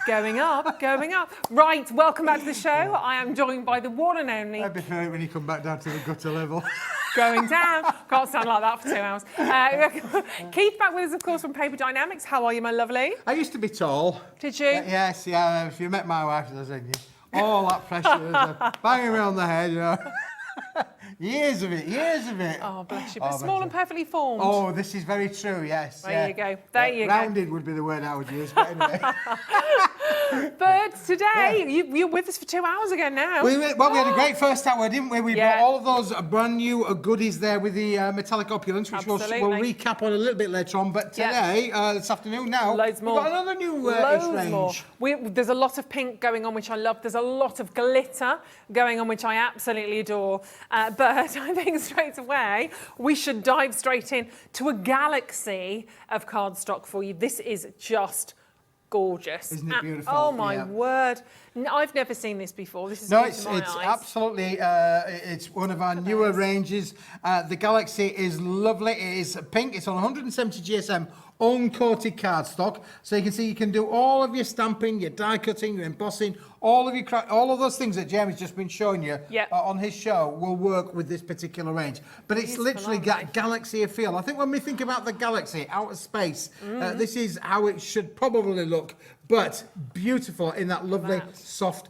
Going up, going up. Right, welcome back to the show. I am joined by the one and only... I'd be hurt when you come back down to the gutter level. Going down. Can't stand like that for 2 hours. Keith back with us, of course, from Paper Dienamics. How are you, my lovely? I used to be tall. Did you? Yes, yeah. If you met my wife, I was saying, all that pressure, banging around the head, you know. Years of it, years of it. Oh, bless you. But small and perfectly formed. Oh, this is very true, yes. There you go. There you go. Rounded would be the word I would use, but anyway. But today, you're with us for 2 hours again now. We had a great first hour, didn't we? We brought all of those brand new goodies there with the Metallic Opulence, which we'll recap on a little bit later on. But today, this afternoon now, loads more. We've got another new loads range. More. There's a lot of pink going on, which I love. There's a lot of glitter going on, which I absolutely adore. But I think straight away, we should dive straight in to a galaxy of cardstock for you. This is just gorgeous. Isn't it beautiful? Oh my word. I've never seen this before. This is it's absolutely, it's one of our newer ranges. The Galaxy is lovely. It is pink. It's on 170 GSM uncoated cardstock. So you can see you can do all of your stamping, your die cutting, your embossing, all of those things that Jamie's just been showing you on his show will work with this particular range. But it's literally got Galaxy feel. I think when we think about the Galaxy, outer space, this is how it should probably look, but beautiful in that lovely soft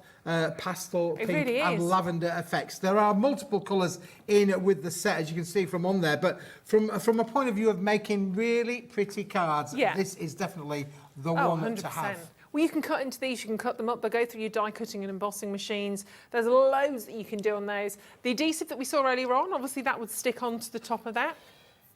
pastel pink and lavender effects. There are multiple colours in with the set, as you can see from on there, but from a point of view of making really pretty cards, this is definitely the one to have. Well, you can cut into these, you can cut them up, they go through your die cutting and embossing machines. There's loads that you can do on those. The adhesive that we saw earlier on, obviously that would stick onto the top of that.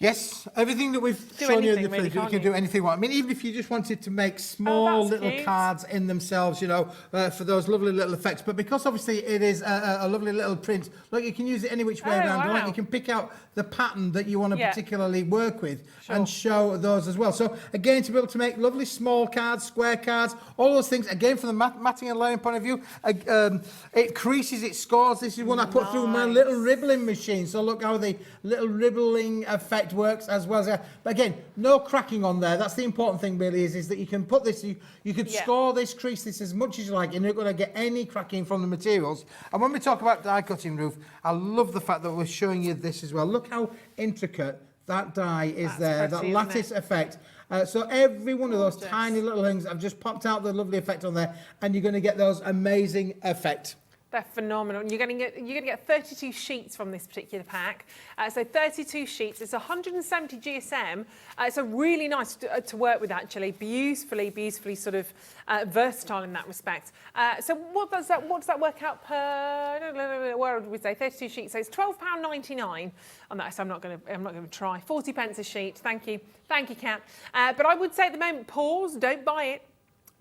Yes, everything that we've shown you in the fridge, you can do anything you want. I mean, even if you just wanted to make small little cards in themselves, you know, for those lovely little effects. But because obviously it is a lovely little print, look, you can use it any which way around. Like you can pick out the pattern that you want to particularly work with and show those as well. So again, to be able to make lovely small cards, square cards, all those things, again, from the matting and layering point of view, it creases, it scores. This is one I put through my little ribbling machine. So look how the little ribbling effect works as well as but again, no cracking on there. That's the important thing really is that you can put this, you could score this, crease this as much as you like, and you're not going to get any cracking from the materials. And when we talk about die cutting, Ruth, I love the fact that we're showing you this as well. Look how intricate that die is there, that lattice effect. So every one of those tiny little things, I've just popped out the lovely effect on there, and you're going to get those amazing effect. They're phenomenal. You're going to get 32 sheets from this particular pack. So 32 sheets. It's 170 GSM. It's a really nice to work with, actually. Beautifully sort of versatile in that respect. So what does that work out per? Where would we say 32 sheets? So it's £12.99 on that. So I'm not going to try. 40 pence a sheet. Thank you, Kat. But I would say at the moment, pause. Don't buy it.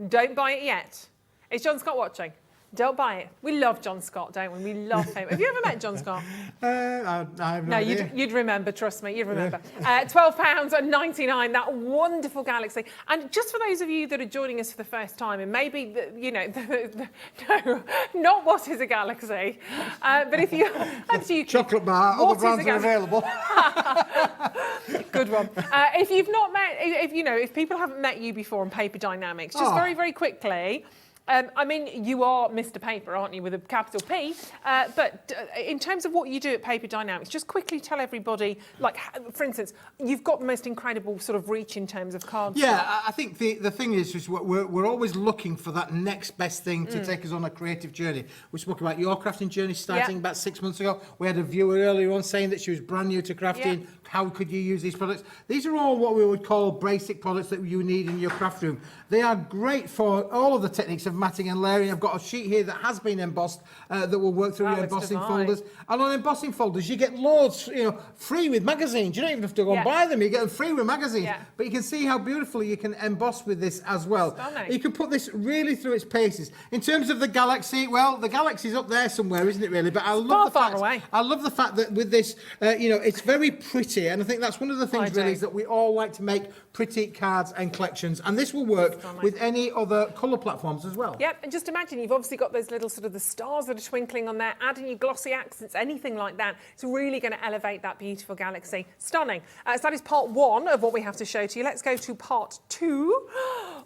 Don't buy it yet. Is John Scott watching? Don't buy it. We love John Scott, don't we? We love him. Have you ever met John Scott? I have no idea. You'd remember, trust me, you'd remember. £12.99, that wonderful Galaxy. And just for those of you that are joining us for the first time, and maybe, no, not what is a Galaxy, but if you... Chocolate bar, all the brands are available. Good one. If you've not met, if people haven't met you before on Paper Dienamics, just very, very quickly... I mean, you are Mr. Paper, aren't you, with a capital P? But in terms of what you do at Paper Dienamics, just quickly tell everybody, like, for instance, you've got the most incredible sort of reach in terms of cards. Yeah, I think the thing is we're always looking for that next best thing to take us on a creative journey. We spoke about your crafting journey starting about 6 months ago. We had a viewer earlier on saying that she was brand new to crafting, how could you use these products? These are all what we would call basic products that you need in your craft room. They are great for all of the techniques of matting and layering. I've got a sheet here that has been embossed that will work through your embossing folders. And on embossing folders, you get loads, free with magazines. You don't even have to go and buy them. You get them free with magazines. But you can see how beautifully you can emboss with this as well. Stunning. You can put this really through its paces. In terms of the Galaxy, well, the Galaxy's up there somewhere, isn't it, really? But I love I love the fact that with this, it's very pretty. And I think that's one of the things really is that we all like to make pretty cards and collections, and this will work with any other colour platforms as well. Yep, and just imagine you've obviously got those little sort of the stars that are twinkling on there, adding your glossy accents, anything like that. It's really going to elevate that beautiful Galaxy. Stunning. So that is part 1 of what we have to show to you. Let's go to part 2.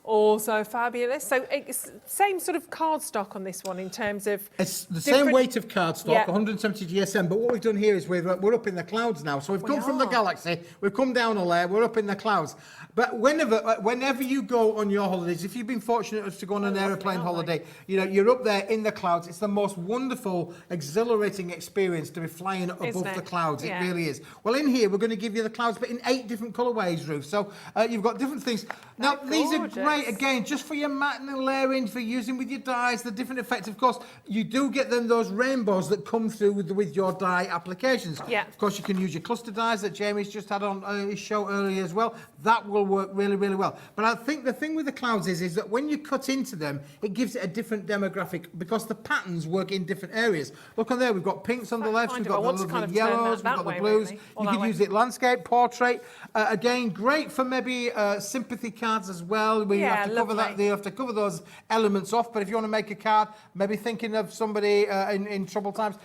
Also fabulous. So it's same sort of cardstock on this one in terms of... It's the same weight of cardstock, 170 GSM, but what we've done here is we're up in the clouds now. So we've come from the Galaxy, we've come down a layer, we're up in the clouds. But whenever you go on your holidays, if you've been fortunate enough to go on an aeroplane holiday, you're up there in the clouds. It's the most wonderful, exhilarating experience to be flying above the clouds. It really is. Well, in here, we're going to give you the clouds, but in 8 different colourways, Ruth. So you've got different things. Now, these are great, again, just for your matting and layering, for using with your dyes, the different effects. Of course, you do get those rainbows that come through with your dye applications. Yeah. Of course, you can use your cluster dyes that Jamie's just had on his show earlier as well. That will work really, really well. But I think the thing with the clouds is that when you cut into them, it gives it a different demographic because the patterns work in different areas. Look on there, we've got pinks on the left, we've got the lovely yellows, we've got the blues. You could use it landscape, portrait. Again, great for maybe sympathy cards as well, where you have to cover that. You have to cover those elements off. But if you want to make a card, maybe thinking of somebody in troubled times,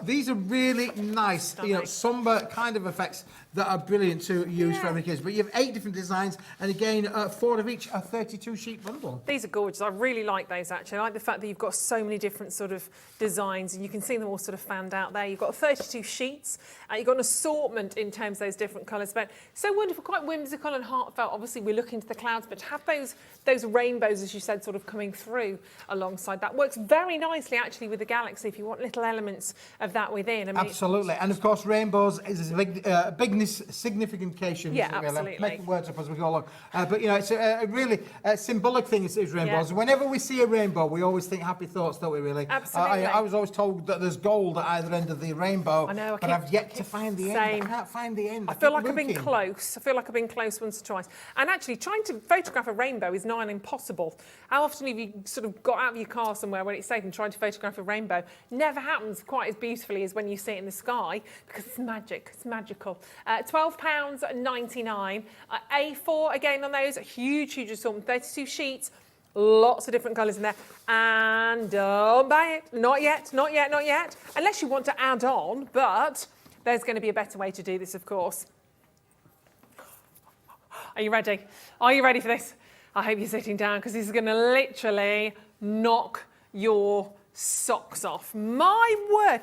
these are really nice, somber kind of effects that are brilliant to use for every case. But you have 8 different designs, and again, 4 of each, a 32-sheet bundle. These are gorgeous. I really like those, actually. I like the fact that you've got so many different sort of designs, and you can see them all sort of fanned out there. You've got 32 sheets. You've got an assortment in terms of those different colours. But so wonderful, quite whimsical and heartfelt. Obviously, we're looking to the clouds, but to have those rainbows, as you said, sort of coming through alongside that works very nicely, actually, with the Galaxy, if you want little elements of that within. I mean, absolutely. And, of course, rainbows is a big signification. Yeah, absolutely. Making words up as we go along. But, it's a really symbolic thing is rainbows. Yeah. Whenever we see a rainbow, we always think happy thoughts, don't we, really? Absolutely. I was always told that there's gold at either end of the rainbow. I know. But I've yet to find the end. I can't find the end. I feel like I've been close. I feel like I've been close once or twice. And actually, trying to photograph a rainbow is nigh on impossible. How often have you sort of got out of your car somewhere when it's safe and tried to photograph a rainbow? Never happens quite as beautifully as when you see it in the sky, because it's magic. It's magical. £12.99. A4 again on those. A huge assortment. 32 sheets. Lots of different colours in there. And don't buy it. Not yet, not yet, not yet. Unless you want to add on, but there's going to be a better way to do this, of course. Are you ready? Are you ready for this? I hope you're sitting down, because this is going to literally knock your socks off. My word.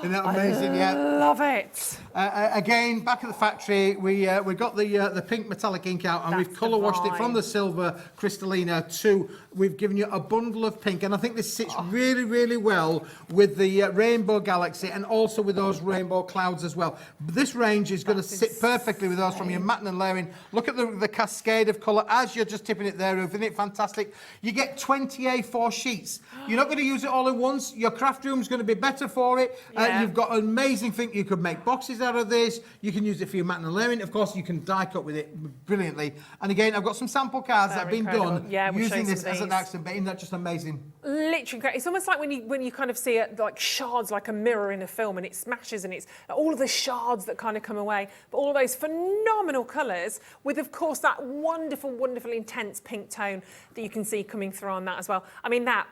Isn't that amazing? I love it. Again, back at the factory, we got the pink metallic ink out, and we've colour washed it from the silver Crystallina to we've given you a bundle of pink, and I think this sits really, really well with the Rainbow Galaxy and also with those rainbow clouds as well. This range is going to sit perfectly with those from your matting and layering. Look at the cascade of colour as you're just tipping it there, Ruth. Isn't it fantastic? You get 20 A4 sheets. You're not going to use it all at once. Your craft room's going to be better for it. You've got an amazing thing. You could make boxes out of this. You can use it for your matting and layering. Of course, you can die cut with it brilliantly. And again, I've got some sample cards that have been done using this as an accent, but isn't that just amazing? Literally great. It's almost like when you kind of see it like shards, like a mirror in a film, and it smashes, and it's all of the shards that kind of come away, but all of those phenomenal colours with, of course, that wonderful, wonderful intense pink tone that you can see coming through on that as well. I mean, that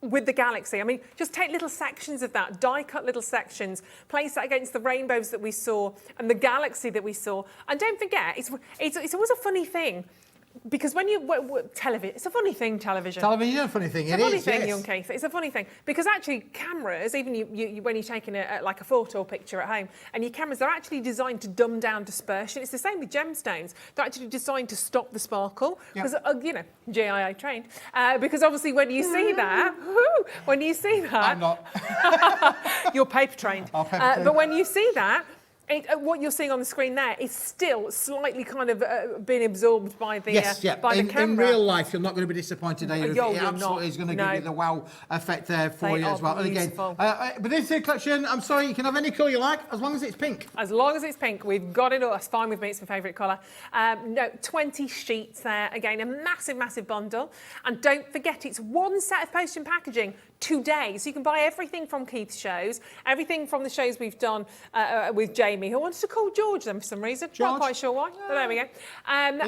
with the Galaxy, I mean, just take little sections of that, die cut little sections, place that against the rainbows that we saw and the Galaxy that we saw. And don't forget, it's always a funny thing, because when you television, it's a funny thing. Television is a funny thing. It's a funny thing, young Keith. It's a funny thing, because actually cameras, even you when you're taking like a photo or picture at home, and your cameras, they're actually designed to dumb down dispersion. It's the same with gemstones. They're actually designed to stop the sparkle, because GIA trained. Because obviously when you see that, I'm not. You're paper trained. But when you see that, What you're seeing on the screen there is still slightly kind of being absorbed by the by the camera. In real life, you're not going to be disappointed. It absolutely is going to give you the wow effect there for you as well. And again, but this collection, I'm sorry, you can have any colour you like as long as it's pink. As long as it's pink, we've got it all. That's fine with me. It's my favourite colour. No, 20 sheets there. Again, a massive, massive bundle. And don't forget, it's one set of post and packaging today. So you can buy everything from Keith's shows, everything from the shows we've done with Jamie, who wanted to call George then for some reason. George? Not quite sure why, but there we go. And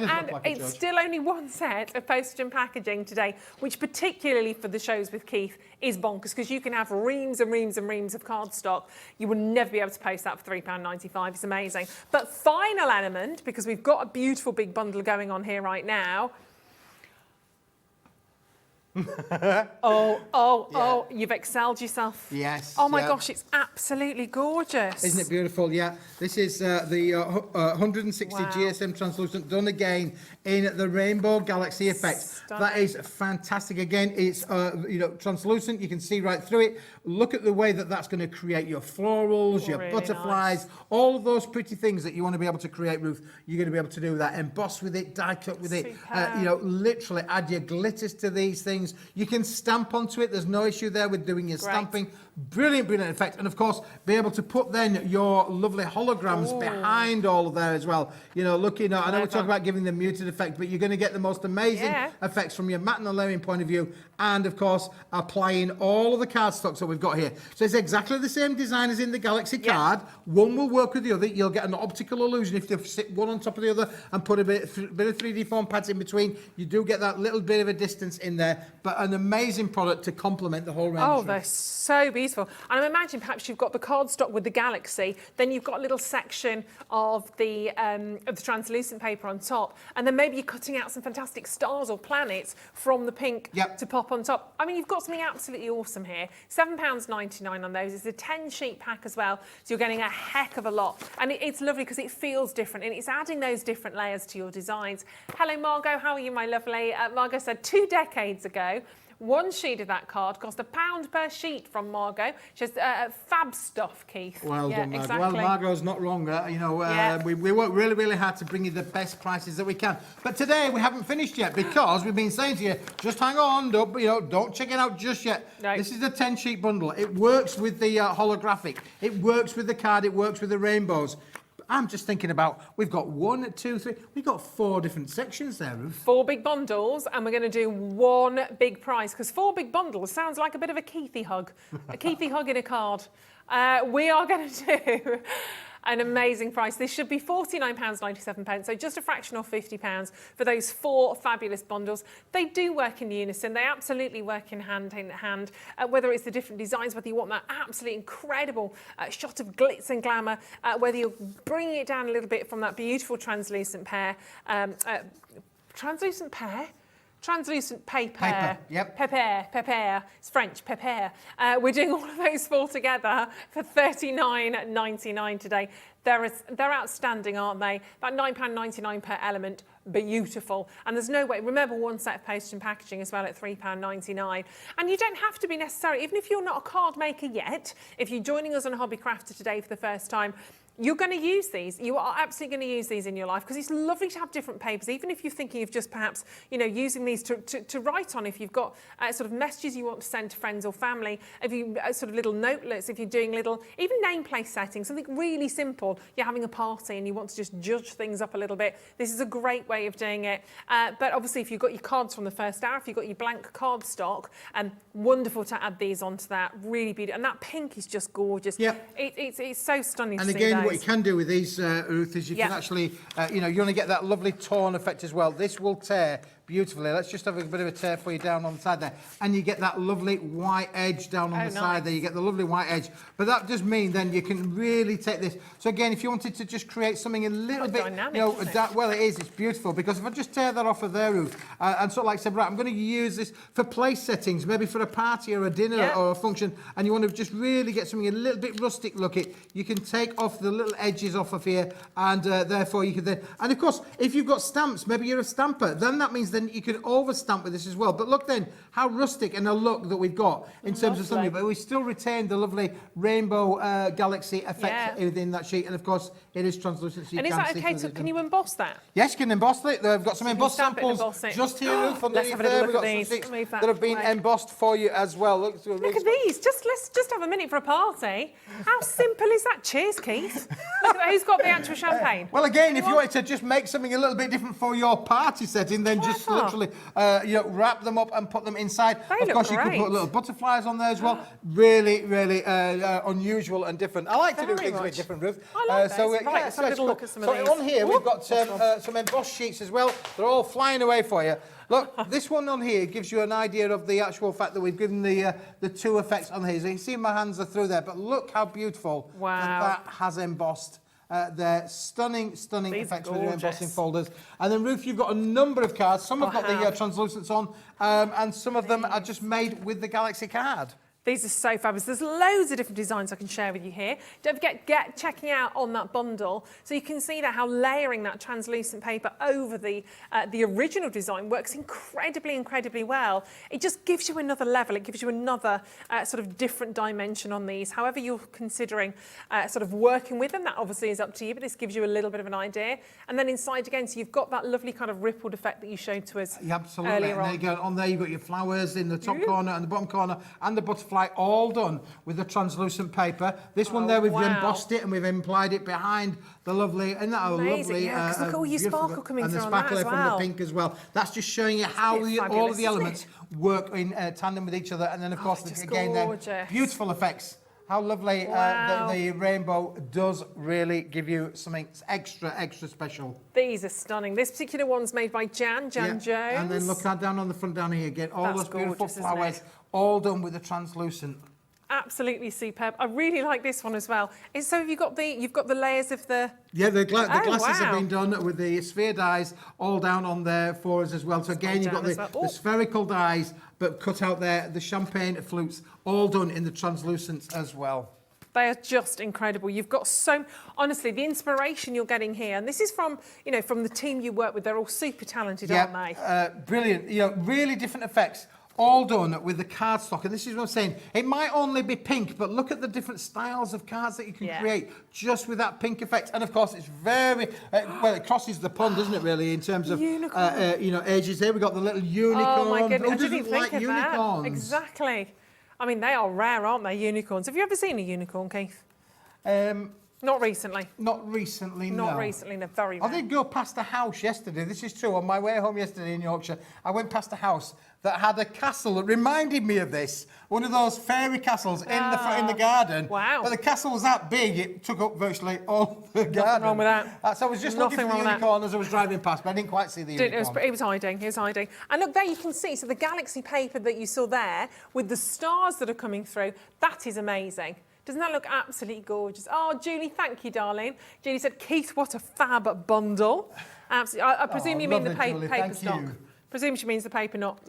it's still only one set of postage and packaging today, which particularly for the shows with Keith is bonkers, because you can have reams and reams and reams of cardstock. You will never be able to post that for £3.95. It's amazing. But final element, because we've got a beautiful big bundle going on here right now. Oh, you've excelled yourself. Yes. Oh my gosh, it's absolutely gorgeous. Isn't it beautiful? Yeah. This is the 160 GSM translucent, done again in the Rainbow Galaxy effect. Stunning. That is fantastic. Again, it's translucent. You can see right through it. Look at the way that that's going to create your florals, your really butterflies, all of those pretty things that you want to be able to create, Ruth. You're going to be able to do that. Emboss with it, die cut with it. Literally add your glitters to these things. You can stamp onto it. There's no issue there with doing your stamping. Brilliant, brilliant effect. And of course, be able to put then your lovely holograms behind all of there as well. You know, looking at, I know we're talking about giving the muted effect, but you're going to get the most amazing effects from your matte and layering point of view. And of course, applying all of the cardstocks that we've got here. So it's exactly the same design as in the Galaxy card. One will work with the other. You'll get an optical illusion if you sit one on top of the other and put a bit of 3D foam pads in between. You do get that little bit of a distance in there, but an amazing product to complement the whole range. Oh, they're so beautiful. And I imagine perhaps you've got the cardstock with the Galaxy, then you've got a little section of the translucent paper on top, and then maybe you're cutting out some fantastic stars or planets from the pink to pop on top. I mean, you've got something absolutely awesome here. £7.99 on those. It's a 10-sheet pack as well, so you're getting a heck of a lot. And it's lovely because it feels different, and it's adding those different layers to your designs. Hello, Margot. How are you, my lovely? Margot said 2 decades ago, one sheet of that card cost £1 per sheet from Margot. She has fab stuff, Keith. Well done, Margot. Exactly. Well, Margot's not wrong. We work really, really hard to bring you the best prices that we can. But today we haven't finished yet because we've been saying to you, just hang on, don't check it out just yet. No. This is the 10-sheet bundle. It works with the holographic. It works with the card. It works with the rainbows. I'm just thinking about, we've got 1, 2, 3, we've got 4 different sections there, Ruth. 4 big bundles, and we're going to do 1 big price, because 4 big bundles sounds like a bit of a Keithy hug. A Keithy hug in a card. We are going to do an amazing price. This should be £49.97, so just a fraction off £50 for those 4 fabulous bundles. They do work in unison. They absolutely work in hand, whether it's the different designs, whether you want that absolutely incredible shot of glitz and glamour, whether you're bringing it down a little bit from that beautiful translucent paper. Translucent paper. Yep. Paper. It's French, paper. We're doing all of those 4 together for £39.99 today. They're outstanding, aren't they? About £9.99 per element. Beautiful. And there's no way, remember, 1 set of postage and packaging as well at £3.99. And you don't have to be necessarily, even if you're not a card maker yet, if you're joining us on Hobby Crafter today for the first time, you're going to use these. You are absolutely going to use these in your life, because it's lovely to have different papers, even if you're thinking of just perhaps, using these to write on. If you've got sort of messages you want to send to friends or family, if you sort of little notelets, if you're doing little, even name place settings, something really simple. You're having a party and you want to just judge things up a little bit. This is a great way of doing it. But obviously, if you've got your cards from the first hour, if you've got your blank card stock, wonderful to add these onto that. Really beautiful. And that pink is just gorgeous. Yeah. It's so stunning. And to again, see what you can do with these, Ruth, is you can actually, you want to get that lovely torn effect as well. This will tear beautifully. Let's just have a bit of a tear for you down on the side there. And you get that lovely white edge down on the side there. You get the lovely white edge. But that does mean then you can really take this. So again, if you wanted to just create something a little bit, dynamic, well, it is. It's beautiful. Because if I just tear that off of there, Ruth, and sort of like say, right, I'm going to use this for place settings, maybe for a party or a dinner or a function, and you want to just really get something a little bit rustic looking, you can take off the little edges off of here, and therefore you can then, and of course, if you've got stamps, maybe you're a stamper, then that means then then you can overstamp with this as well. But look then, how rustic and a look that we've got in terms of something, but we still retain the lovely rainbow galaxy effect within that sheet. And of course, it is translucent. So you and is that okay? Can you emboss that? Yes, you can emboss it. They've got some embossed samples just here, Ruth, underneath there. We've got some sheets that have been embossed for you as well. Look at these. Let's just have a minute for a party. How simple is that? Cheers, Keith. Look at that. Who's got the actual champagne? Well, again, if you wanted to just make something a little bit different for your party setting, then just literally wrap them up and put them inside. Of course, you could put little butterflies on there as well. Really, really unusual and different. I like to do things a bit different, Ruth. I like so right, let's have a little look at some of these. So on here, we've got some embossed sheets as well. They're all flying away for you. Look, this one on here gives you an idea of the actual fact that we've given the two effects on here. So you can see my hands are through there, but look how beautiful that has embossed. They're stunning effects with your embossing folders. And then, Ruth, you've got a number of cards. Some have got the translucents on, and some of them are just made with the Galaxy card. These are so fabulous. There's loads of different designs I can share with you here. Don't forget, checking out on that bundle, so you can see that how layering that translucent paper over the original design works incredibly well. It just gives you another level. It gives you another sort of different dimension on these. However you're considering sort of working with them, that obviously is up to you, but this gives you a little bit of an idea. And then inside again, so you've got that lovely kind of rippled effect that you showed to us earlier on. There you go. On there you've got your flowers in the top corner and the bottom corner and the butterfly, all done with the translucent paper. This one there, we've embossed it and we've implied it behind the lovely, and that lovely, look at all your sparkle coming through on that as well. And the sparkle from the pink as well. That's just showing you how all of the elements work in tandem with each other. And then of course, again, then beautiful effects. How lovely the rainbow does really give you something extra special. These are stunning. This particular one's made by Jan Jones. And then look down on the front down here again. All those beautiful flowers, all done with the translucent. Absolutely superb. I really like this one as well. So have you've got the layers of the... Yeah, the glasses have been done with the sphere dies all down on there for us as well. So again, you've got the spherical dies, but cut out there, the champagne flutes, all done in the translucents as well. They are just incredible. You've got honestly, the inspiration you're getting here, and this is from the team you work with. They're all super talented, aren't they? Brilliant. Really different effects. All done with the cardstock, and this is what I'm saying. It might only be pink, but look at the different styles of cards that you can create just with that pink effect. And of course, it's very well. It crosses the pond, doesn't it? Really, in terms of ages. Here we got the little unicorn. Oh my goodness! Who doesn't like unicorns? That? Exactly. I mean, they are rare, aren't they? Unicorns. Have you ever seen a unicorn, Keith? Not recently. Not recently, no. Not recently, no, very rare. I did go past a house yesterday. This is true. On my way home yesterday in Yorkshire, I went past a house that had a castle that reminded me of this. One of those fairy castles in the garden. Wow. But the castle was that big, it took up virtually all the garden. Nothing wrong with that. So I was just looking for the unicorn as I was driving past, but I didn't quite see the unicorn. It was hiding. And look, there you can see, so the galaxy paper that you saw there, with the stars that are coming through, that is amazing. Doesn't that look absolutely gorgeous? Oh, Julie, thank you, darling. Julie said, Keith, what a fab bundle. Absolutely. I presume you mean the paper stock. Presume she means the paper, not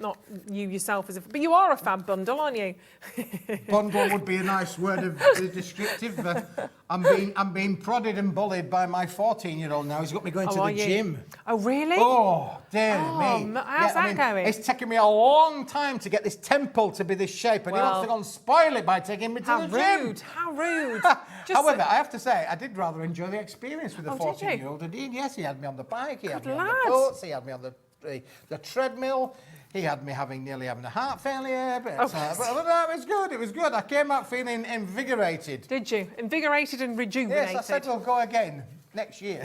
you yourself. But you are a fab bundle, aren't you? Bundle would be a nice word of descriptive. I'm being prodded and bullied by my 14-year-old now. He's got me going to the gym. Oh, really? Oh, dear me. How's that going? It's taken me a long time to get this temple to be this shape, and he wants to go and spoil it by taking me to the gym. How rude. However, I have to say, I did rather enjoy the experience with the 14-year-old. Yes, he had me on the bike, he had me on the boats, he had me on the treadmill. He had me nearly having a heart failure, but it was good. I came out feeling invigorated. Did you? Invigorated and rejuvenated. Yes, I said we'll go again next year.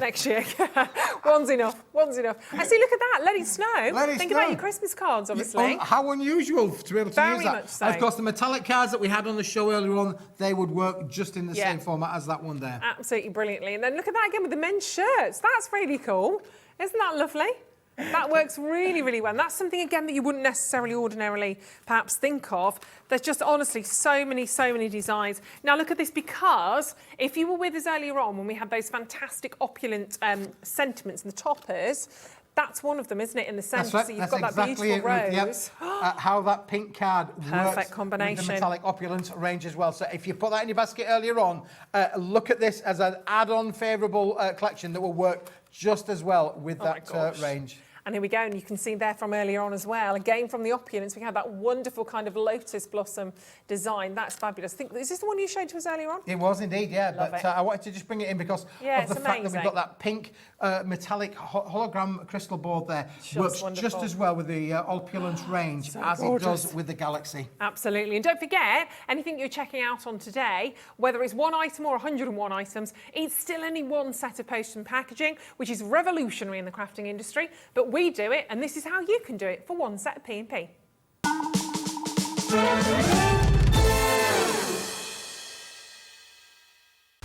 One's enough. I see, look at that. Let it snow. Think about your Christmas cards, obviously. How unusual to be able to use that. Very much so. And of course, the metallic cards that we had on the show earlier on, they would work just in the same format as that one there. Absolutely brilliantly. And then look at that again with the men's shirts. That's really cool. Isn't that lovely? That works really, really well. And that's something, again, that you wouldn't necessarily ordinarily perhaps think of. There's just, honestly, so many designs. Now, look at this, because if you were with us earlier on when we had those fantastic opulent sentiments and the toppers, that's one of them, isn't it, in the centre? That's right. So you've got that beautiful rose. How that pink card works combination with the Metallic Opulence range as well. So if you put that in your basket earlier on, look at this as an add-on favourable collection that will work just as well with that range. And here we go, and you can see there from earlier on as well. Again, from the Opulence, we have that wonderful kind of lotus blossom design. That's fabulous. Is this the one you showed to us earlier on? It was indeed, yeah. Love but it. I wanted to just bring it in because of the fact that we've got that pink metallic hologram crystal board there. Works just as well with the Opulence range as it does with the Galaxy. Absolutely. And don't forget, anything you're checking out on today, whether it's one item or 101 items, it's still only one set of post and packaging, which is revolutionary in the crafting industry. But we do it, and this is how you can do it for one set of P&P.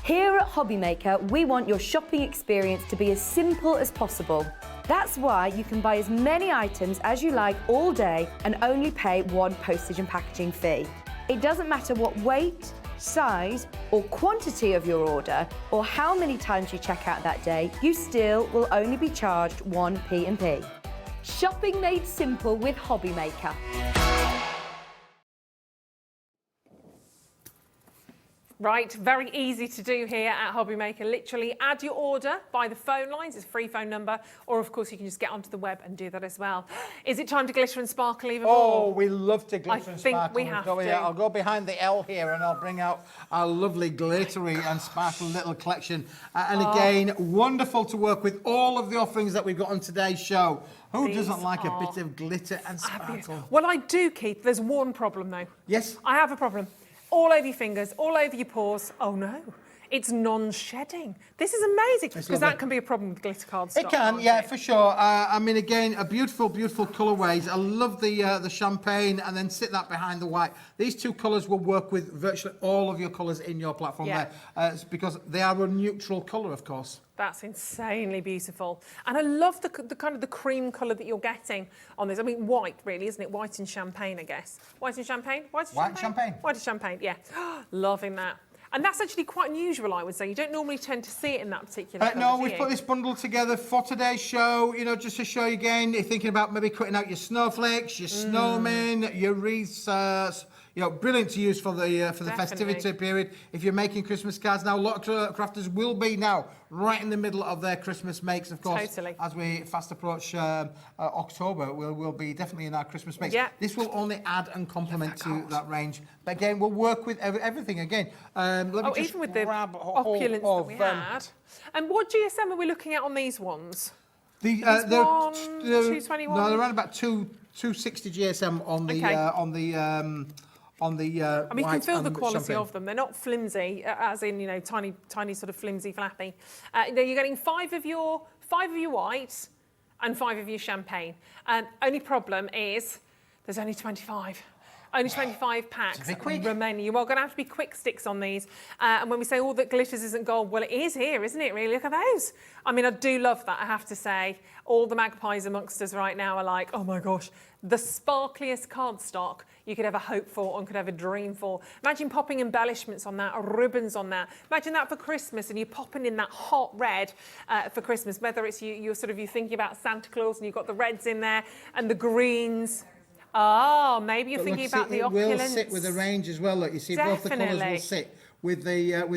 Here at Hobbymaker, we want your shopping experience to be as simple as possible. That's why you can buy as many items as you like all day and only pay one postage and packaging fee. It doesn't matter what weight, size or quantity of your order or how many times you check out that day, you still will only be charged one P&P. Shopping made simple with Hobbymaker. Right, very easy to do here at Hobbymaker. Literally add your order by the phone lines, it's a free phone number, or of course you can just get onto the web and do that as well. Is it time to glitter and sparkle even more? Oh, we love to glitter and sparkle. I think we have to. I'll go behind the L here and I'll bring out our lovely glittery and sparkle little collection. And again, wonderful to work with all of the offerings that we've got on today's show. Who doesn't like a bit of glitter and sparkle? Well, I do, Keith. There's one problem though. Yes? I have a problem. All over your fingers, all over your paws. Oh no, it's non-shedding. This is amazing, because that can be a problem with glitter cardstock. It can, yeah, for sure. I mean, again, a beautiful, beautiful colourways. I love the champagne and then sit that behind the white. These two colours will work with virtually all of your colours in your platform there, because they are a neutral colour, of course. That's insanely beautiful. And I love the kind of the cream colour that you're getting on this. I mean, white, really, isn't it? White and champagne, I guess. White and champagne? White and champagne? White and champagne, yeah. Loving that. And that's actually quite unusual, I would say. You don't normally tend to see it in that particular colour, no, we've put this bundle together for today's show, you know, just to show you again, you're thinking about maybe cutting out your snowflakes, your snowmen, your wreaths, you know, brilliant to use for the festivity period. If you're making Christmas cards now, a lot of crafters will be now right in the middle of their Christmas makes, of course. Totally. As we fast approach October, we'll be definitely in our Christmas makes. Yeah. This will only add and complement to that range. But again, we'll work with everything again. Let me just even with the grab opulence that we had. And what GSM are we looking at on these ones? They're 221? No, they're around about 260 GSM on the I mean, you can feel the quality of them. They're not flimsy, as in, you know, tiny sort of flimsy, flappy. You're getting 5 of your white and 5 of your champagne. Only problem is there's only 25. Only 25 packs remaining. You are going to have to be quick sticks on these. And when we say all that glitters isn't gold, well, it is here, isn't it, really? Look at those. I mean, I do love that, I have to say. All the magpies amongst us right now are like, oh my gosh, the sparkliest cardstock you could ever hope for and could ever dream for. Imagine popping embellishments on that or ribbons on that. Imagine that for Christmas and you're popping in that hot red for Christmas, whether it's you're thinking about Santa Claus and you've got the reds in there and the greens. Oh, maybe you're thinking about the opulence. It will sit with the range as well. Look, you see, both the colours will sit with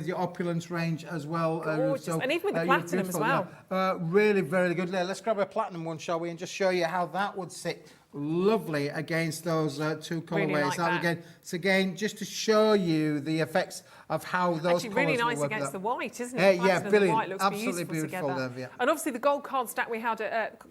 your opulence range as well. Gorgeous. And even with the platinum as well. Yeah. Really, very good. Let's grab a platinum one, shall we, and just show you how that would sit lovely against those two colourways. Really It's again just to show you the effects of how those colours really nice will work against the white, isn't it? Yeah, brilliant. The white looks absolutely beautiful. Together. And obviously the gold cardstock we had,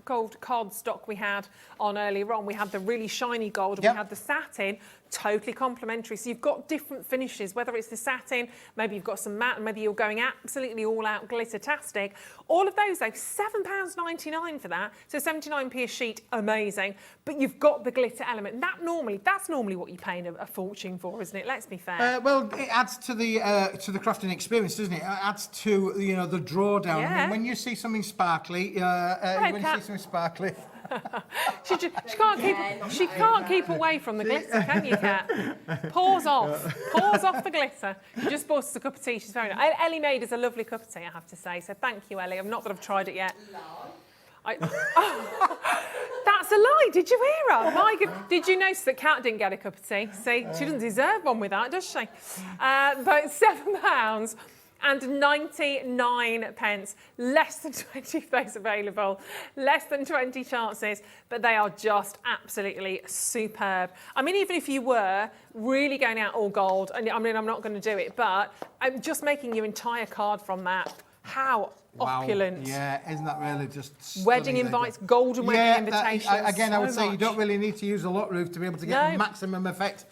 gold cardstock we had on earlier on. We had the really shiny gold. And we had the satin. Totally complementary. So you've got different finishes, whether it's the satin, maybe you've got some matte, and maybe you're going absolutely all out glitter-tastic. All of those, though, £7.99 for that. So 79p a sheet, amazing. But you've got the glitter element. And that's normally what you're paying a fortune for, isn't it? Let's be fair. Well, it adds to the crafting experience, doesn't it? It adds to the drawdown. Yeah. I mean, when you see something sparkly, She can't keep away from the glitter, can you, Kat? Paws off the glitter. She just bought us a cup of tea. She's very nice. Ellie made us a lovely cup of tea, I have to say. So thank you, Ellie. Not that I've tried it yet. That's a lie. Did you hear her? My God. Did you notice that Kat didn't get a cup of tea? See, she doesn't deserve one with that, does she? But £7. and 99 pence. Less than 20 of those available, less than 20 chances, but they are just absolutely superb. I mean, even if you were really going out all gold, and I mean, I'm not going to do it, but I'm just making your entire card from that. How opulent. Yeah, isn't that really just wedding invites, golden wedding invitations. Again, I would say you much. don't really need to use a lot roof to be able to get maximum effect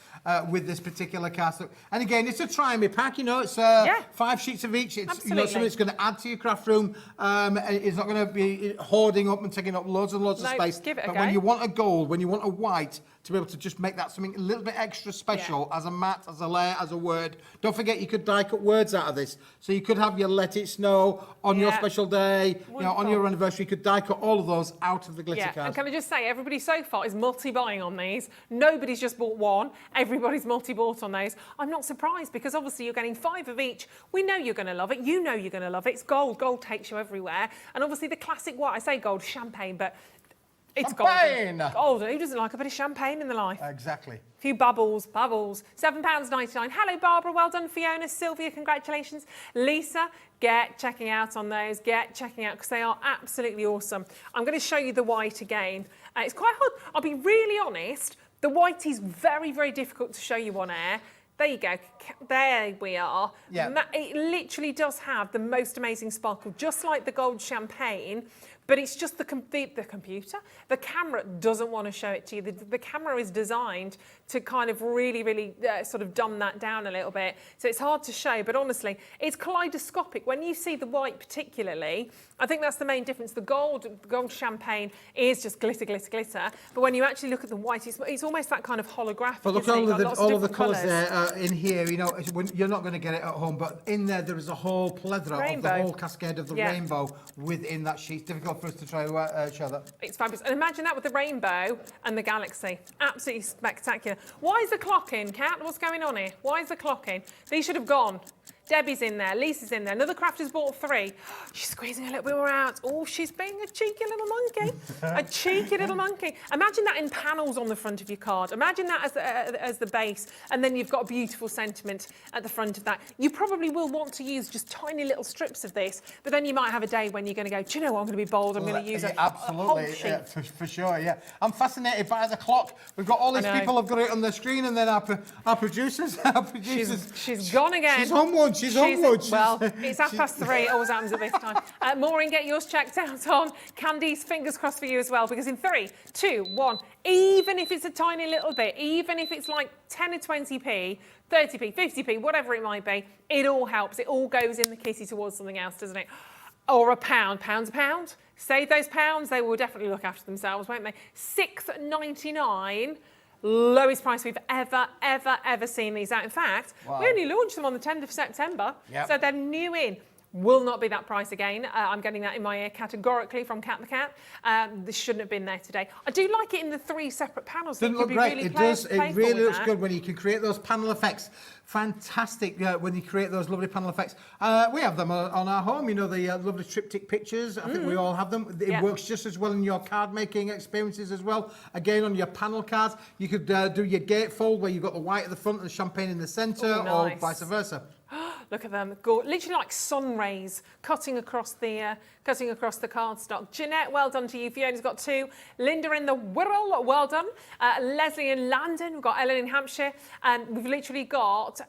with this particular cardstock. And again, it's a try me pack, you know, it's 5 sheets of each. It's you know, something that's going to add to your craft room. It's not going to be hoarding up and taking up loads and loads of space. Give it a but go. when you want a gold, when you want a white, to be able to just make that something a little bit extra special as a mat, as a layer, as a word. Don't forget you could die cut words out of this. So you could have your let it snow on your special day, you know, on your anniversary, you could die cut all of those out of the glitter cards. And can I just say, everybody so far is multi-buying on these. Nobody's just bought one. Everybody's multi-bought on those. I'm not surprised because obviously you're getting 5 of each. We know you're going to love it. You know you're going to love it. It's gold. Gold takes you everywhere. And obviously the classic, I say gold, champagne, but it's champagne. Gold. Who doesn't like a bit of champagne in their life? Exactly. A few bubbles. £7.99. Hello, Barbara. Well done, Fiona. Sylvia, congratulations. Lisa, get checking out on those. Get checking out because they are absolutely awesome. I'm going to show you the white again. It's quite hard. I'll be really honest. The white is very, very difficult to show you on air. There you go. There we are. Yeah. It literally does have the most amazing sparkle, just like the gold champagne. But it's just the computer. The camera doesn't want to show it to you. The camera is designed to kind of really, really sort of dumb that down a little bit. So it's hard to show, but honestly, it's kaleidoscopic. When you see the white particularly, I think that's the main difference. The gold champagne is just glitter, glitter, glitter. But when you actually look at the white, it's almost that kind of holographic. But look at all of the colours there in here. You know, you're not going to get it at home, but in there is a whole plethora of the whole cascade of the rainbow within that sheet. It's difficult for us to try to show that. It's fabulous. And imagine that with the rainbow and the galaxy. Absolutely spectacular. Why is the clock in, Kat? What's going on here? Why is the clock in? These should have gone. Debbie's in there, Lisa's in there, another crafter's bought 3. She's squeezing a little bit more out. Oh, she's being a cheeky little monkey. A cheeky little monkey. Imagine that in panels on the front of your card. Imagine that as the base, and then you've got a beautiful sentiment at the front of that. You probably will want to use just tiny little strips of this, but then you might have a day when you're going to go, do you know what, I'm going to be bold, I'm going to use a whole sheet. Yeah, for sure, yeah. I'm fascinated by the clock. We've got all these people have got it on the screen, and then our producers. She's gone again. She's on one. She's on one. Well, it's 3:30. It always happens at this time. Maureen, get yours checked out on. Candice, fingers crossed for you as well, because in 3, 2, 1, even if it's a tiny little bit, even if it's like 10 or 20p, 30p, 50p, whatever it might be, it all helps. It all goes in the kitty towards something else, doesn't it? Or a pound. Pound's a pound. Save those pounds. They will definitely look after themselves, won't they? $6.99. Lowest price we've ever seen these out. In fact, we only launched them on the 10th of September, so they're new in. Will not be that price again. I'm getting that in my ear categorically from Cat the Cat. This shouldn't have been there today. I do like it in the 3 separate panels. Doesn't look great. It does. It really looks good when you can create those panel effects. Fantastic when you create those lovely panel effects. We have them on our home. You know, the lovely triptych pictures. I think we all have them. It works just as well in your card making experiences as well. Again, on your panel cards, you could do your gatefold where you've got the white at the front and the champagne in the centre, or vice versa. Look at them, literally like sun rays cutting across the cardstock. Jeanette, well done to you. Fiona's got 2. Linda in the Wirral, well done. Leslie in London, we've got Ellen in Hampshire, and we've literally got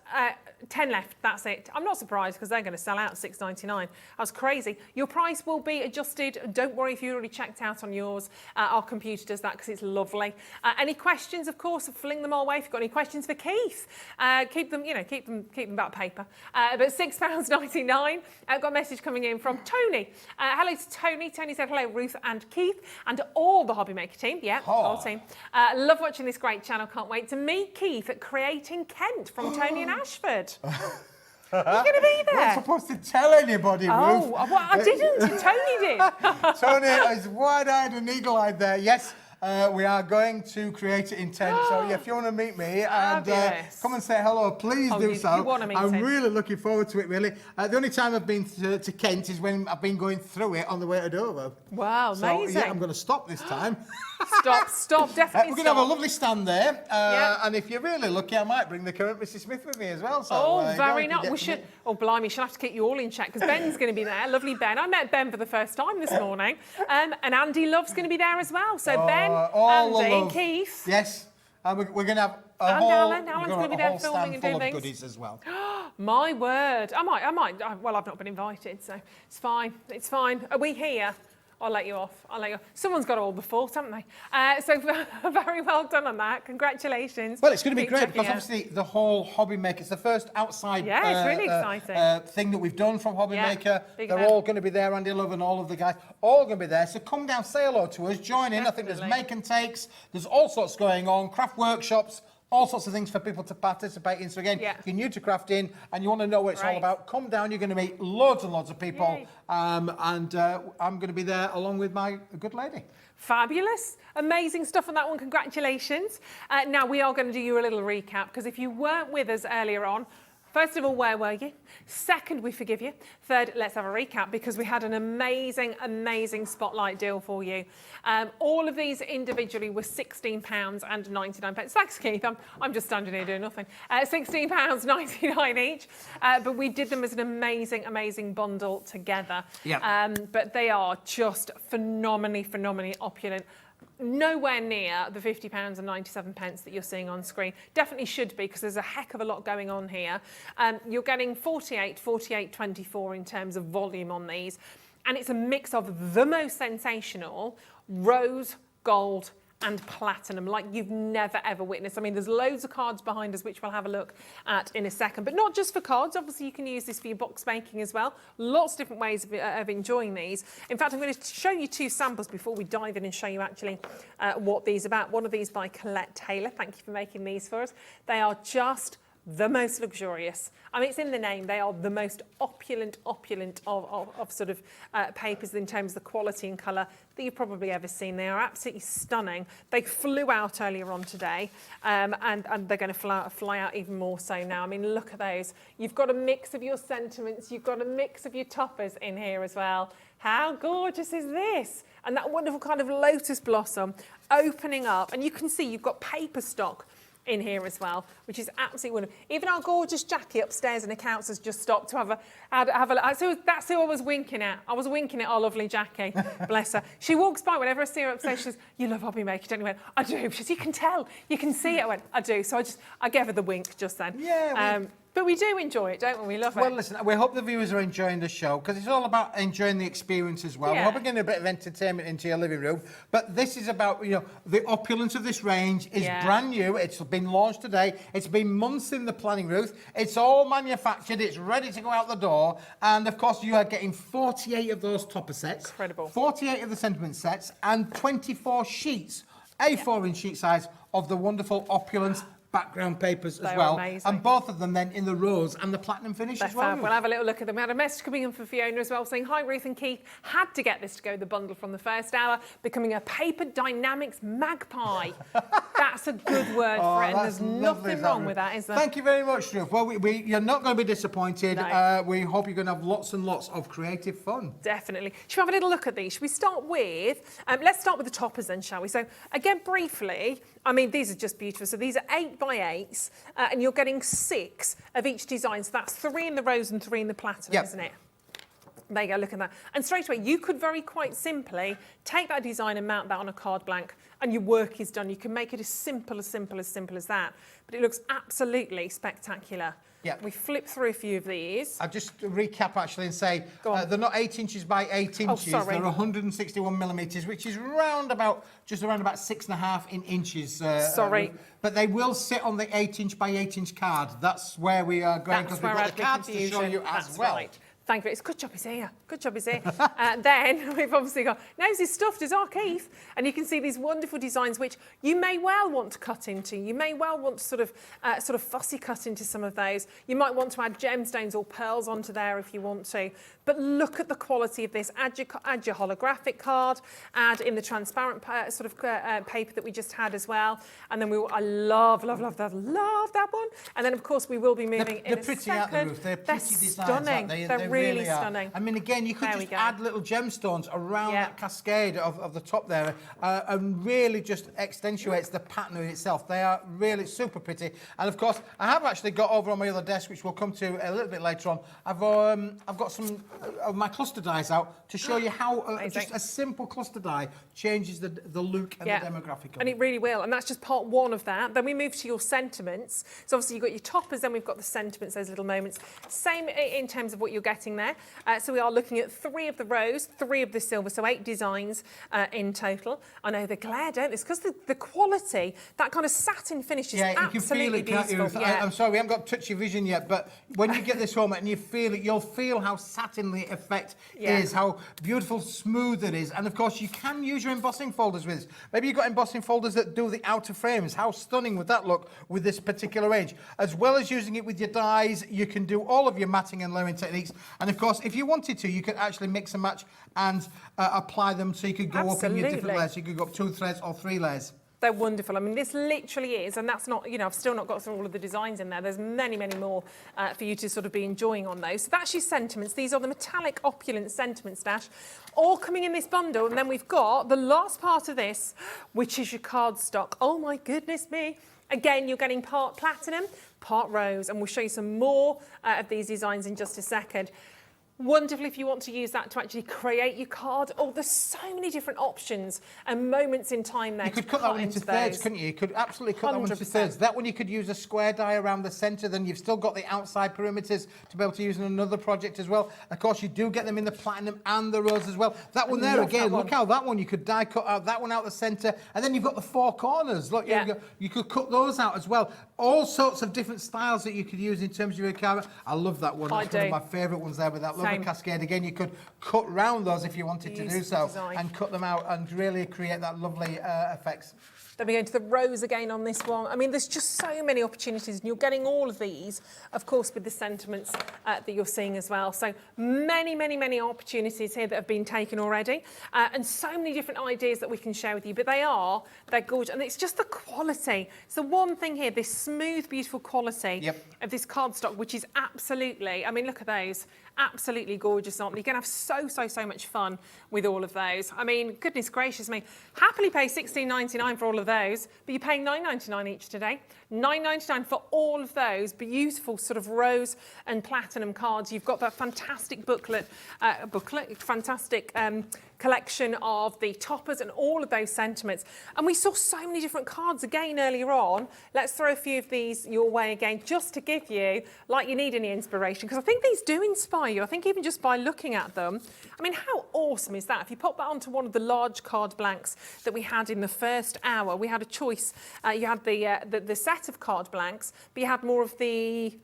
10 left. That's it. I'm not surprised because they're going to sell out at $6.99. That's crazy. Your price will be adjusted. Don't worry if you already checked out on yours. Our computer does that because it's lovely. Any questions? Of course, fling them our way. If you've got any questions for Keith, keep them about paper. But £6.99. I've got a message coming in from Tony. Hello to Tony. Tony said hello, Ruth and Keith, and all the Hobby Maker team. Yeah, whole team. Love watching this great channel. Can't wait to meet Keith at Creating Kent from Tony and Ashford. You're going to be there. You're not supposed to tell anybody, Ruth. Oh, well, I didn't. Tony did. Tony is wide-eyed and eagle-eyed there. Yes. We are going to create it in tent. So yeah, if you want to meet me and come and say hello, please do so. You want to meet I'm him. really looking forward to it, really. The only time I've been to Kent is when I've been going through it on the way to Dover. Wow, so, amazing. Yeah, I'm going to stop this time. Stop, definitely We're going to have a lovely stand there. And if you're really lucky, I might bring the current Mrs. Smith with me as well. So, very nice. We should. Oh, blimey, she'll have to keep you all in check because Ben's going to be there. Lovely Ben. I met Ben for the first time this morning. And Andy Love's going to be there as well. So Ben, Andy, Keith. Yes. And we're going to have a Alan's going to be there filming and doing full of things. goodies as well. My word. I might. Well, I've not been invited, so it's fine. It's fine. Are we here? I'll let you off. Someone's got all the fault, haven't they? So very well done on that. Congratulations. Well, it's going to be great because obviously the whole Hobby Maker, it's the first outside it's really exciting. thing that we've done from Hobby Maker. Big They're event. all going to be there, Andy Love and all of the guys, all going to be there. So come down, say hello to us, join in. I think there's make and takes. There's all sorts going on, craft workshops, all sorts of things for people to participate in. So again, if you're new to crafting and you want to know what it's all about, come down. You're going to meet loads and loads of people. I'm going to be there along with my good lady. Fabulous. Amazing stuff on that one. Congratulations. Now, we are going to do you a little recap because if you weren't with us earlier on, first of all, where were you? Second, we forgive you. Third, let's have a recap because we had an amazing, amazing spotlight deal for you. All of these individually were £16.99. Thanks, Keith. I'm just standing here doing nothing. £16.99 each. But we did them as an amazing, amazing bundle together. But they are just phenomenally opulent. Nowhere near the £50.97 that you're seeing on screen. Definitely should be because there's a heck of a lot going on here. You're getting 48, 24 in terms of volume on these. And it's a mix of the most sensational rose, gold, and platinum like you've never ever witnessed. I mean, there's loads of cards behind us which we'll have a look at in a second, but not just for cards. Obviously you can use this for your box making as well. Lots of different ways of enjoying these. In fact, I'm going to show you two samples before we dive in and show you actually what these are about. One of these by Colette Taylor. Thank you for making these for us. They are just the most luxurious. I mean, it's in the name. They are the most opulent of sort of papers in terms of the quality and colour that you've probably ever seen. They are absolutely stunning. They flew out earlier on today, and they're going to fly out even more so now. I mean, look at those. You've got a mix of your sentiments. You've got a mix of your toppers in here as well. How gorgeous is this? And that wonderful kind of lotus blossom opening up. And you can see you've got paper stock in here as well, which is absolutely wonderful. Even our gorgeous Jackie upstairs in accounts has just stopped to have a look. So that's who I was winking at. I was winking at our lovely Jackie. Bless her. She walks by whenever I see her upstairs. She says, "You love Hobby Maker, don't you?" I went, "I do." She says, "You can tell. You can see it." I went, "I do." So I gave her the wink just then. Yeah. But we do enjoy it, don't we? We love it. Well, listen, we hope the viewers are enjoying the show because it's all about enjoying the experience as well. Yeah. We hope we're getting a bit of entertainment into your living room. But this is about, the opulence of this range is brand new. It's been launched today. It's been months in the planning, Ruth. It's all manufactured. It's ready to go out the door. And, of course, you are getting 48 of those topper sets. Incredible. 48 of the sentiment sets and 24 sheets, A4-inch sheet size of the wonderful opulence background papers as well. Amazing. And both of them then in the rose and the platinum finish as well. We'll have a little look at them. We had a message coming in for Fiona as well saying, "Hi Ruth and Keith, had to get this to go the bundle from the first hour, becoming a paper Dienamics magpie." That's a good word for it, and there's nothing wrong with that, is there? Thank you very much, Ruth. Well, you're not going to be disappointed. No. We hope you're going to have lots and lots of creative fun. Definitely. Should we have a little look at these? Should we start with, let's start with the toppers then, shall we? So again, briefly, I mean, these are just beautiful. So these are 8x8s, and you're getting 6 of each design. So that's 3 in the rose and 3 in the platinum, isn't it? There you go, look at that. And straight away, you could very quite simply take that design and mount that on a card blank, and your work is done. You can make it as simple as that. But it looks absolutely spectacular. Yeah. We flip through a few of these. I'll just recap actually and say they're not 8 inches by 8 inches. Sorry. They're 161 millimetres, which is just around about 6.5 inches. Sorry. But they will sit on the 8 inch by 8 inch card. That's where we are going because we've got the cards to show you as well. Right. Thank you. It's good job he's here. Good job he's here. Then we've obviously got Nosy Stuffed is our Keith, and you can see these wonderful designs which you may well want to cut into. You may well want to sort of fussy cut into some of those. You might want to add gemstones or pearls onto there if you want to. But look at the quality of this. Add your holographic card. Add in the transparent paper that we just had as well. And then I love that one. And then of course we will be moving in a second. They're pretty, aren't they, Ruth? They're pretty designs, stunning. Aren't they? They're really stunning. I mean, again, you could just add little gemstones around that cascade of the top there and really just accentuates the pattern in itself. They are really super pretty. And of course, I have actually got over on my other desk, which we'll come to a little bit later on, I've got some of my cluster dies out to show you how just a simple cluster die changes the look and the demographic of and it really will. And that's just part one of that. Then we move to your sentiments. So obviously you've got your toppers, then we've got the sentiments, those little moments. Same in terms of what you're getting there. So we are looking at 3 of the rose, 3 of the silver, so 8 designs in total. I know they glare, don't they? It's because the quality, that kind of satin finish is absolutely beautiful. I'm sorry, we haven't got touchy vision yet, but when you get this home and you feel it, you'll feel how satin the effect is, how beautiful, smooth it is. And of course, you can use your embossing folders with this. Maybe you've got embossing folders that do the outer frames. How stunning would that look with this particular range? As well as using it with your dies, you can do all of your matting and layering techniques. And of course, if you wanted to, you could actually mix and match and apply them so you could go up in your different layers. So you could go up 2 threads or 3 layers. They're wonderful. I mean, this literally is, and that's not, I've still not got through all of the designs in there. There's many, many more for you to sort of be enjoying on those. So that's your sentiments. These are the Metallic Opulence sentiments, Dash, all coming in this bundle. And then we've got the last part of this, which is your cardstock. Oh my goodness me. Again, you're getting part platinum, part rose, and we'll show you some more of these designs in just a second. Wonderful if you want to use that to actually create your card. Oh, there's so many different options and moments in time there. You could cut that one into thirds, couldn't you? You could absolutely cut that one into thirds. That one you could use a square die around the centre, then you've still got the outside perimeters to be able to use in another project as well. Of course, you do get them in the platinum and the rose as well. That one there, again, look how that one, you could die cut out that one out the centre, and then you've got the 4 corners. Look, you could cut those out as well. All sorts of different styles that you could use in terms of your card. I love that one. That's one of my favourite ones there with that lovely cascade. Again, you could cut round those if you wanted to do so and cut them out and really create that lovely effects. Then we go into the rose again on this one. I mean, there's just so many opportunities, and you're getting all of these, of course, with the sentiments that you're seeing as well. So many, many, many opportunities here that have been taken already, and so many different ideas that we can share with you. But they're gorgeous, and it's just the quality. It's the one thing here, this smooth, beautiful quality of this cardstock, which is absolutely, I mean, look at those. Absolutely gorgeous, aren't they? You're going to have so much fun with all of those. I mean, goodness gracious me. Happily pay $16.99 for all of those, but you're paying $9.99 each today. $9.99 for all of those beautiful sort of rose and platinum cards. You've got that fantastic fantastic collection of the toppers and all of those sentiments. And we saw so many different cards again earlier on. Let's throw a few of these your way again, just to give you, like you need any inspiration, because I think these do inspire you. I think even just by looking at them, I mean, how awesome is that? If you pop that onto one of the large card blanks that we had in the first hour, we had a choice. You had the set of card blanks, but you had more of the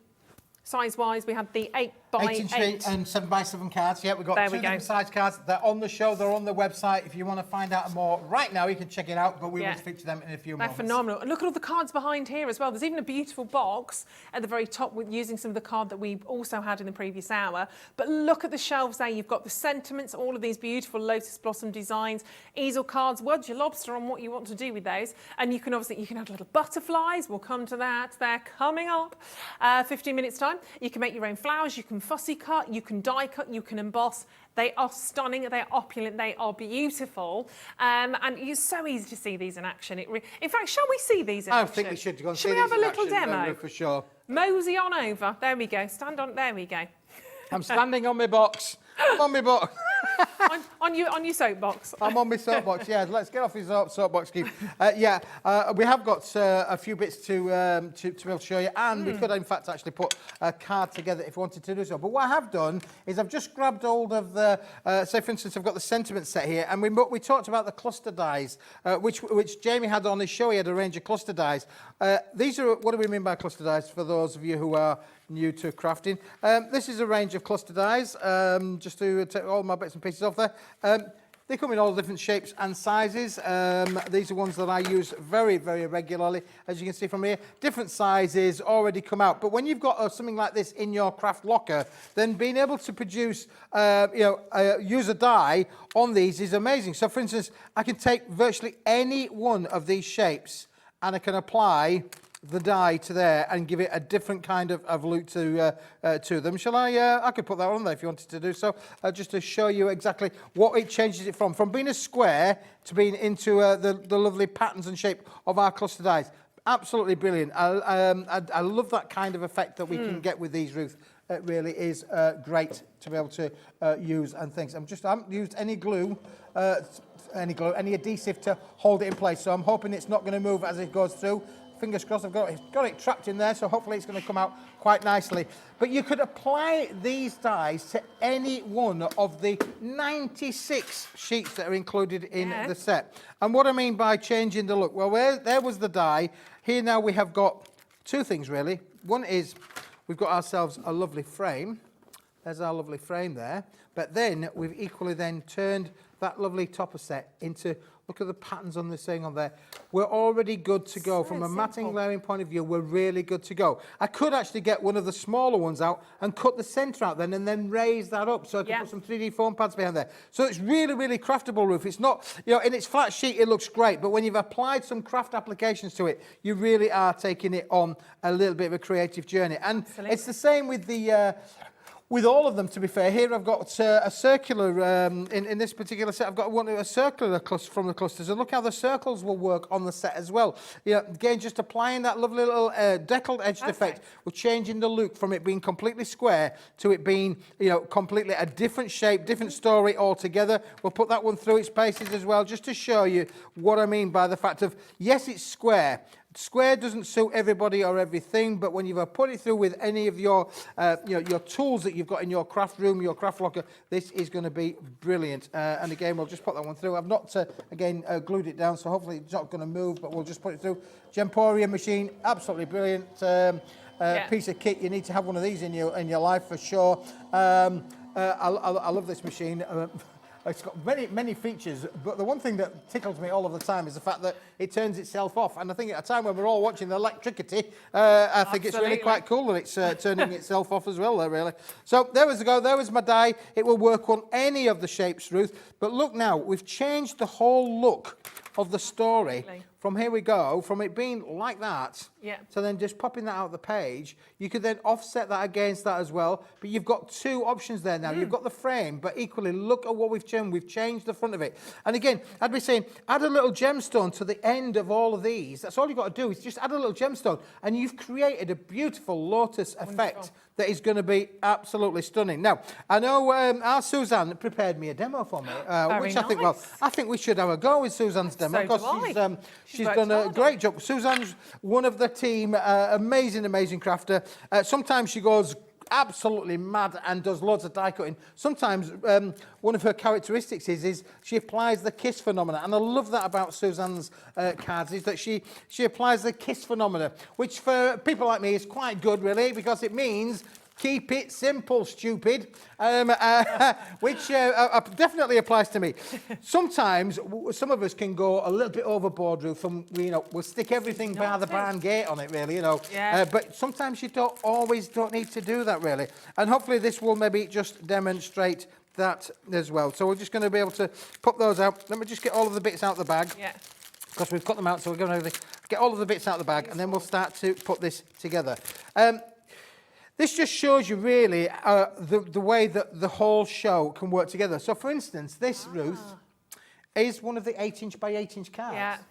size-wise, we had the 8x8 and 7x7 cards. Yeah, we've got 2 different size cards. They're on the show. They're on the website. If you want to find out more right now, you can check it out. But we will feature them in a few moments. They're phenomenal. And look at all the cards behind here as well. There's even a beautiful box at the very top with using some of the card that we also had in the previous hour. But look at the shelves there. You've got the sentiments, all of these beautiful lotus blossom designs, easel cards. Word your lobster on what you want to do with those. And you can obviously add little butterflies. We'll come to that. They're coming up. 15 minutes time. You can make your own flowers. You can fussy cut. You can die cut. You can emboss. They are stunning. They are opulent. They are beautiful. And it's so easy to see these in action. In fact, shall we see these in action? I think we should go and see these in action. Shall we have a little demo? For sure. Mosey on over. There we go. Stand on. There we go. I'm standing on my box. I'm on my butt. on your soapbox. I'm on my soapbox, yeah. Let's get off his soapbox, Keith. We have got a few bits to be able to show you, and we could, in fact, actually put a card together if we wanted to do so. But what I have done is I've just grabbed hold of the, say, for instance, I've got the sentiment set here, and we talked about the cluster dies, which Jamie had on his show. He had a range of cluster dies. These are, what do we mean by cluster dies, for those of you who are new to crafting? This is a range of cluster dies, just to take all my bits and pieces off there. They come in all different shapes and sizes. These are ones that I use very, very regularly, as you can see from here. Different sizes already come out. But when you've got something like this in your craft locker, then being able to produce, use a die on these is amazing. So, for instance, I can take virtually any one of these shapes and I can apply the die to there and give it a different kind of look to them. Shall I could put that on there if you wanted to do so, just to show you exactly what it changes it from being a square to being into the lovely patterns and shape of our cluster dies. Absolutely brilliant. I love that kind of effect that we can get with these, Ruth. It really is great to be able to use and things. I haven't used any glue, any adhesive to hold it in place, so I'm hoping it's not going to move as it goes through. Fingers crossed, I've got it trapped in there, so hopefully it's going to come out quite nicely. But you could apply these dies to any one of the 96 sheets that are included in the set. And what I mean by changing the look, well, there was the die. Here now we have got two things, really. One is we've got ourselves a lovely frame. There's our lovely frame there. But then we've equally then turned that lovely topper set into, look at the patterns on this thing on there. We're already good to go. From a matting layering point of view, we're really good to go. I could actually get one of the smaller ones out and cut the centre out then and then raise that up so I can put some 3D foam pads behind there. So it's really, really craftable, Ruth. It's not, in its flat sheet, it looks great, but when you've applied some craft applications to it, you really are taking it on a little bit of a creative journey. And it's the same with the... with all of them, to be fair. Here I've got a circular, in this particular set, I've got a circular cluster from the clusters, and look how the circles will work on the set as well. Again, just applying that lovely little deckled edged effect, we're changing the look from it being completely square to it being, completely a different shape, different story altogether. We'll put that one through its paces as well, just to show you what I mean by the fact of, yes, it's square. Square doesn't suit everybody or everything, but when you've put it through with any of your, your tools that you've got in your craft room, your craft locker, this is going to be brilliant. And again, we'll just put that one through. I've not, glued it down, so hopefully it's not going to move, but we'll just put it through. Gemporium machine, absolutely brilliant piece of kit. You need to have one of these in your life for sure. I love this machine. It's got many features, but the one thing that tickles me all of the time is the fact that it turns itself off. And I think at a time when we're all watching the electricity, I think it's really quite cool that it's turning itself off as well, really. So there we go. There was my die. It will work on any of the shapes, Ruth. But look now, we've changed the whole look of the story. From here we go, from it being like that, to then just popping that out the page. You could then offset that against that as well, but you've got two options there now. You've got the frame, but equally, look at what we've changed. We've changed the front of it. And again, I'd be saying, add a little gemstone to the end of all of these. That's all you've got to do is just add a little gemstone, and you've created a beautiful lotus effect that is going to be absolutely stunning. Now, I know our Suzanne prepared me a demo for me, which nice. I think we should have a go with Suzanne's demo, because she's done a great job. Suzanne's one of the team, amazing crafter. Sometimes she goes absolutely mad and does loads of die cutting. Sometimes one of her characteristics is she applies the kiss phenomena, and I love that about Suzanne's cards, is that she applies the kiss phenomena, which for people like me is quite good, really, because it means keep it simple, stupid, which definitely applies to me. Sometimes some of us can go a little bit overboard, Ruth, and we'll stick everything by the barn gate on it, really, but sometimes you don't need to do that, really. And hopefully this will maybe just demonstrate that as well. So we're just going to be able to put those out. Let me just get all of the bits out of the bag. Because we've cut them out, so we're going to get all of the bits out of the bag, and then we'll start to put this together. This just shows you really the way that the whole show can work together. So, for instance, this, Ruth, is one of the 8-inch by 8-inch cards.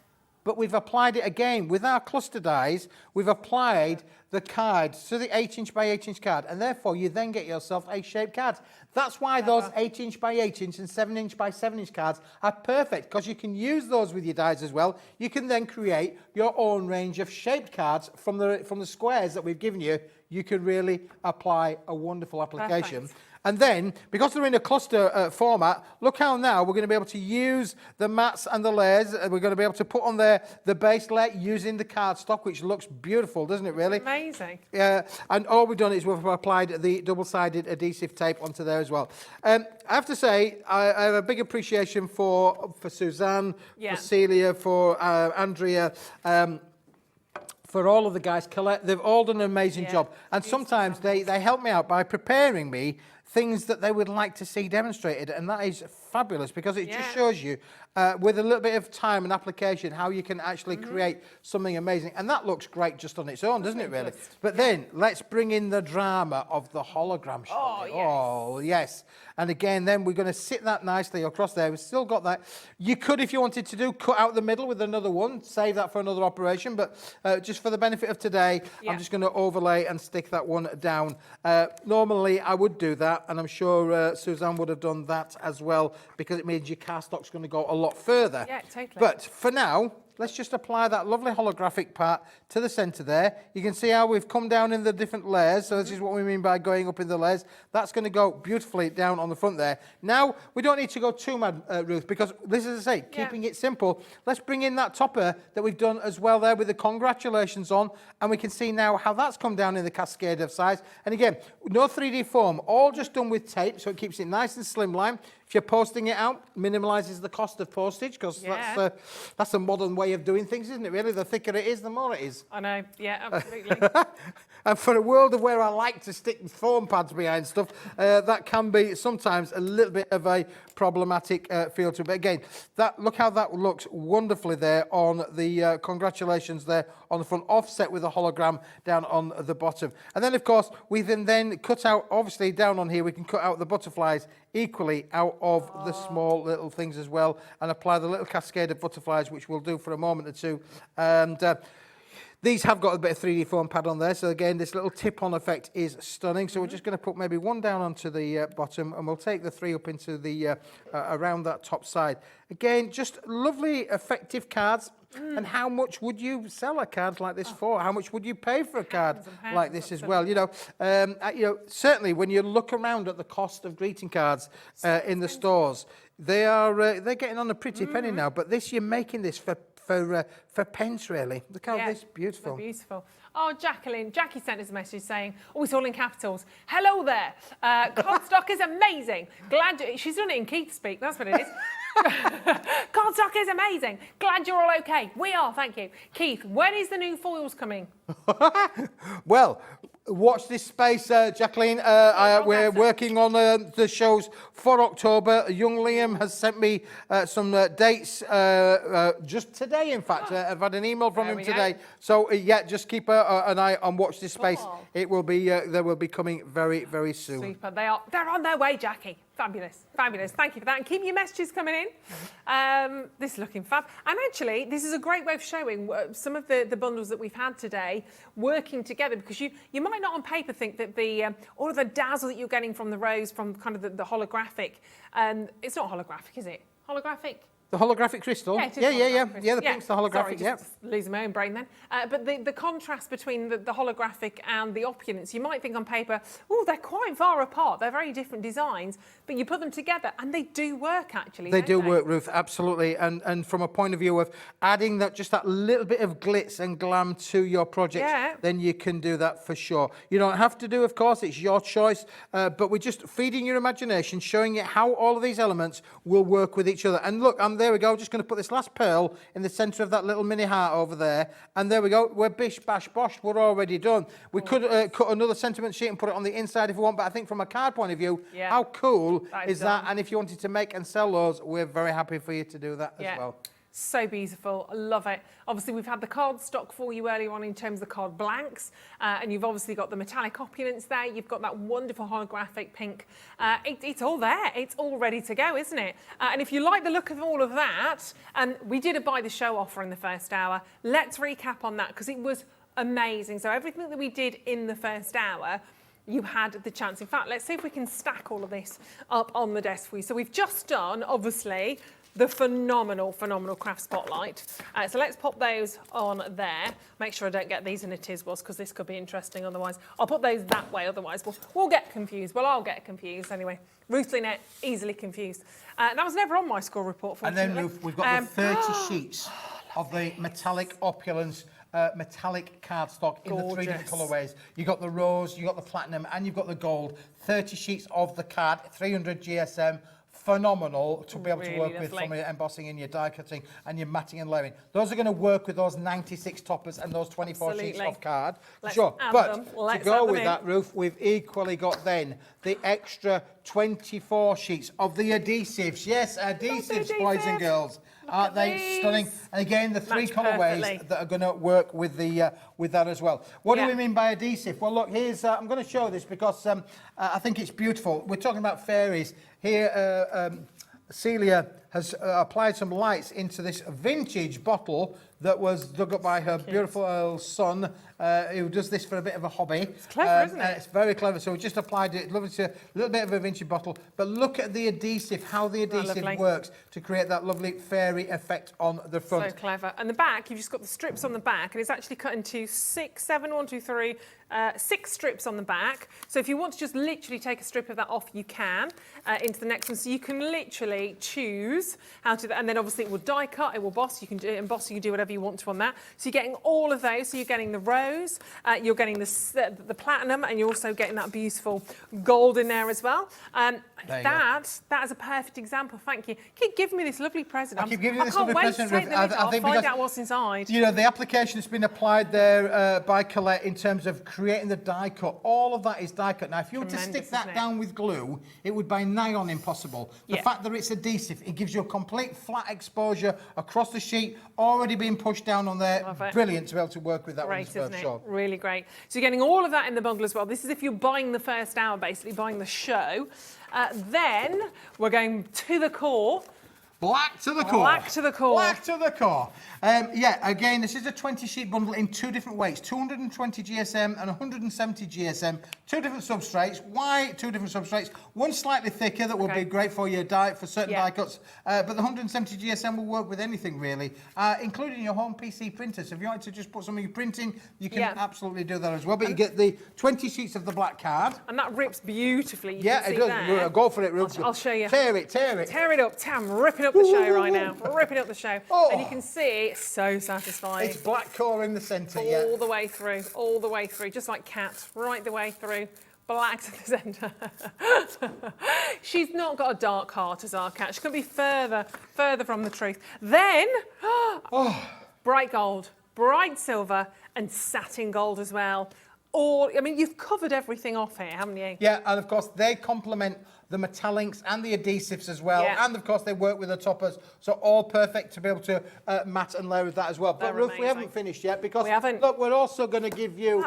but we've applied it again. With our cluster dies, we've applied the card to the 8" by 8" card, and therefore you then get yourself a shaped card. That's why those 8" by 8" and 7" by 7" cards are perfect, because you can use those with your dies as well. You can then create your own range of shaped cards from the squares that we've given you. You can really apply a wonderful application. Perfect. And then, because they're in a cluster format, look how now we're going to be able to use the mats and the layers. We're going to be able to put on there the base layer using the cardstock, which looks beautiful, doesn't it, really? Amazing. And all we've done is we've applied the double-sided adhesive tape onto there as well. I have to say, I have a big appreciation for Suzanne, for Celia, for Andrea, for all of the guys. They've all done an amazing job. And sometimes they help me out by preparing me things that they would like to see demonstrated, and that is fabulous, because it just shows you with a little bit of time and application how you can actually create something amazing. And that looks great just on its own, doesn't it, really? But then let's bring in the drama of the hologram, shall we? Oh, yes. And again, then we're going to sit that nicely across there. We've still got that. You could, if you wanted to cut out the middle with another one, save that for another operation. But just for the benefit of today, I'm just going to overlay and stick that one down. Normally, I would do that, and I'm sure Suzanne would have done that as well, because it means your cardstock's going to go a lot further. Yeah, totally. But for now, let's just apply that lovely holographic part to the centre there. You can see how we've come down in the different layers. So this is what we mean by going up in the layers. That's going to go beautifully down on the front there. Now, we don't need to go too mad, Ruth, because this is, as I say, keeping it simple. Let's bring in that topper that we've done as well there with the congratulations on. And we can see now how that's come down in the cascade of size. And again, no 3D foam, all just done with tape, so it keeps it nice and slimline. If you're posting it out, minimalises the cost of postage, because that's a modern way of doing things, isn't it, really? The thicker it is, the more it is. I know, yeah, absolutely. And for a world of where I like to stick foam pads behind stuff, that can be sometimes a little bit of a problematic feel to it. But again, look how that looks wonderfully there on the congratulations there on the front, offset with a hologram down on the bottom. And then, of course, we then cut out, obviously down on here, we can cut out the butterflies equally out of the small little things as well, and apply the little cascade of butterflies, which we'll do for a moment or two. And these have got a bit of 3D foam pad on there, so again, this little tip-on effect is stunning. So we're just going to put maybe one down onto the bottom, and we'll take the three up into the around that top side. Again, just lovely, effective cards. And how much would you sell a card like this for? How much would you pay for a card like this as well? You know, certainly when you look around at the cost of greeting cards in the stores, they're getting on a pretty penny now. But this, you're making this for pence, really. Look how this beautiful. So beautiful. Oh, Jackie sent us a message saying, oh, it's all in capitals. Hello there. Cardstock is amazing. She's done it in Keith speak. That's what it is. Cardstock is amazing. Glad you're all okay. We are, thank you. Keith, when is the new foils coming? Well, watch this space, Jacqueline. We're working on the shows for October. Young Liam has sent me some dates just today, in fact. I've had an email from him today. So, just keep an eye on Watch This Space. It will be, they will be coming very, very soon. Super. They're on their way, Jackie. Fabulous. Fabulous. Thank you for that. And keep your messages coming in. This is looking fab. And actually, this is a great way of showing some of the bundles that we've had today working together, because you might not on paper think that all of the dazzle that you're getting from the rose, from kind of the holographic, it's not holographic, is it? Holographic? The holographic crystal? Yeah, it is Yeah, the pink's the holographic, Sorry, losing my own brain then. But the contrast between the holographic and the opulence, you might think on paper, oh, they're quite far apart. They're very different designs, but you put them together and they do work, actually. They do work, Ruth, absolutely. And from a point of view of adding just that little bit of glitz and glam to your project, then you can do that for sure. You don't have to do, of course, it's your choice, but we're just feeding your imagination, showing you how all of these elements will work with each other. And look, there we go, just going to put this last pearl in the centre of that little mini heart over there, and there we go, we're bish bash bosh, we're already done. We could cut another sentiment sheet and put it on the inside if we want, but I think from a card point of view, how cool is that? And if you wanted to make and sell those, we're very happy for you to do that as well. So beautiful, I love it. Obviously, we've had the cardstock for you earlier on in terms of the card blanks, and you've obviously got the metallic opulence there. You've got that wonderful holographic pink. It's all there. It's all ready to go, isn't it? And if you like the look of all of that, and we did a buy the show offer in the first hour, let's recap on that because it was amazing. So everything that we did in the first hour, you had the chance. In fact, let's see if we can stack all of this up on the desk for you. So we've just done, obviously, the phenomenal craft spotlight. So let's pop those on there. Make sure I don't get these in a Tiswas because this could be interesting otherwise. I'll put those that way, otherwise we'll get confused. Well, I'll get confused anyway. Ruth Lynette, easily confused. That was never on my score report, And fortunately. then Ruth, we've got the 30 sheets of the Metallic Opulence metallic cardstock in the 3 different colourways. You've got the rose, you've got the platinum, and you've got the gold. 30 sheets of the card, 300 GSM. Phenomenal to be able to work with from your embossing and your die cutting and your matting and layering. Those are going to work with those 96 toppers and those 24 sheets of card. Sure, but to go with that, Ruth, we've equally got then the extra 24 sheets of the adhesives. Yes, adhesives, boys and girls. Aren't they stunning? And again, the 3 colourways that are going to work with the with that as well. What do we mean by adhesive? Well, look, here's I'm going to show this because I think it's beautiful. We're talking about fairies here. Celia has applied some lights into this vintage bottle that was dug up by her beautiful son, who does this for a bit of a hobby. It's clever, isn't it? It's very clever. So we just applied it. Lovely to a little bit of a vintage bottle. But look at the adhesive, how the adhesive works to create that lovely fairy effect on the front. So clever. And the back, you've just got the strips on the back, and it's actually cut into 6 strips on the back. So if you want to just literally take a strip of that off, you can into the next one. So you can literally choose how to, and then obviously it will die cut, it will emboss. You can do emboss, you can do whatever you want to on that. So you're getting all of those. So you're getting the rose, you're getting the platinum, and you're also getting that beautiful gold in there as well. That is a perfect example. Thank you. Keep giving me this lovely present. I keep giving you this lovely present. I can't wait to take the lid off, find out what's inside. You know, the application that's been applied there by Colette in terms of creating the die cut, all of that is die cut. Now, if you were to stick that down with glue, it would by nigh on impossible. The fact that it's adhesive, it gives you a complete flat exposure across the sheet, already being pushed down on there. Brilliant to be able to work with that one. Great, isn't it? Really great. So you're getting all of that in the bundle as well. This is if you're buying the first hour, basically buying the show. Then we're going to the core. Black to the core. Black to the core. Black to the core. Yeah, again, this is a 20-sheet bundle in 2 different weights, 220 GSM and 170 GSM. 2 different substrates. Why 2 different substrates? One slightly thicker that will be great for your die, for certain die cuts, but the 170 GSM will work with anything really, including your home PC printer. So if you want to just put some of your printing, you can absolutely do that as well. But you get the 20 sheets of the black card. And that rips beautifully. Yeah, it does. Go for it, Ruth. I'll show you. Tear it, tear it. Tear it up. I'm ripping up the show right now. Ripping up the show. And you can see it's so satisfying. It's black core in the centre, all the way through, all the way through, just like Cat, right the way through. Black to the centre. She's not got a dark heart as our Cat. She couldn't be further from the truth. Then, bright gold, bright silver, and satin gold as well. I mean, you've covered everything off here, haven't you? Yeah, and of course they complement the metallics and the adhesives as well, and of course they work with the toppers, so all perfect to be able to matte and layer with that as well. But Ruth, we haven't finished yet because look, we're also going to give you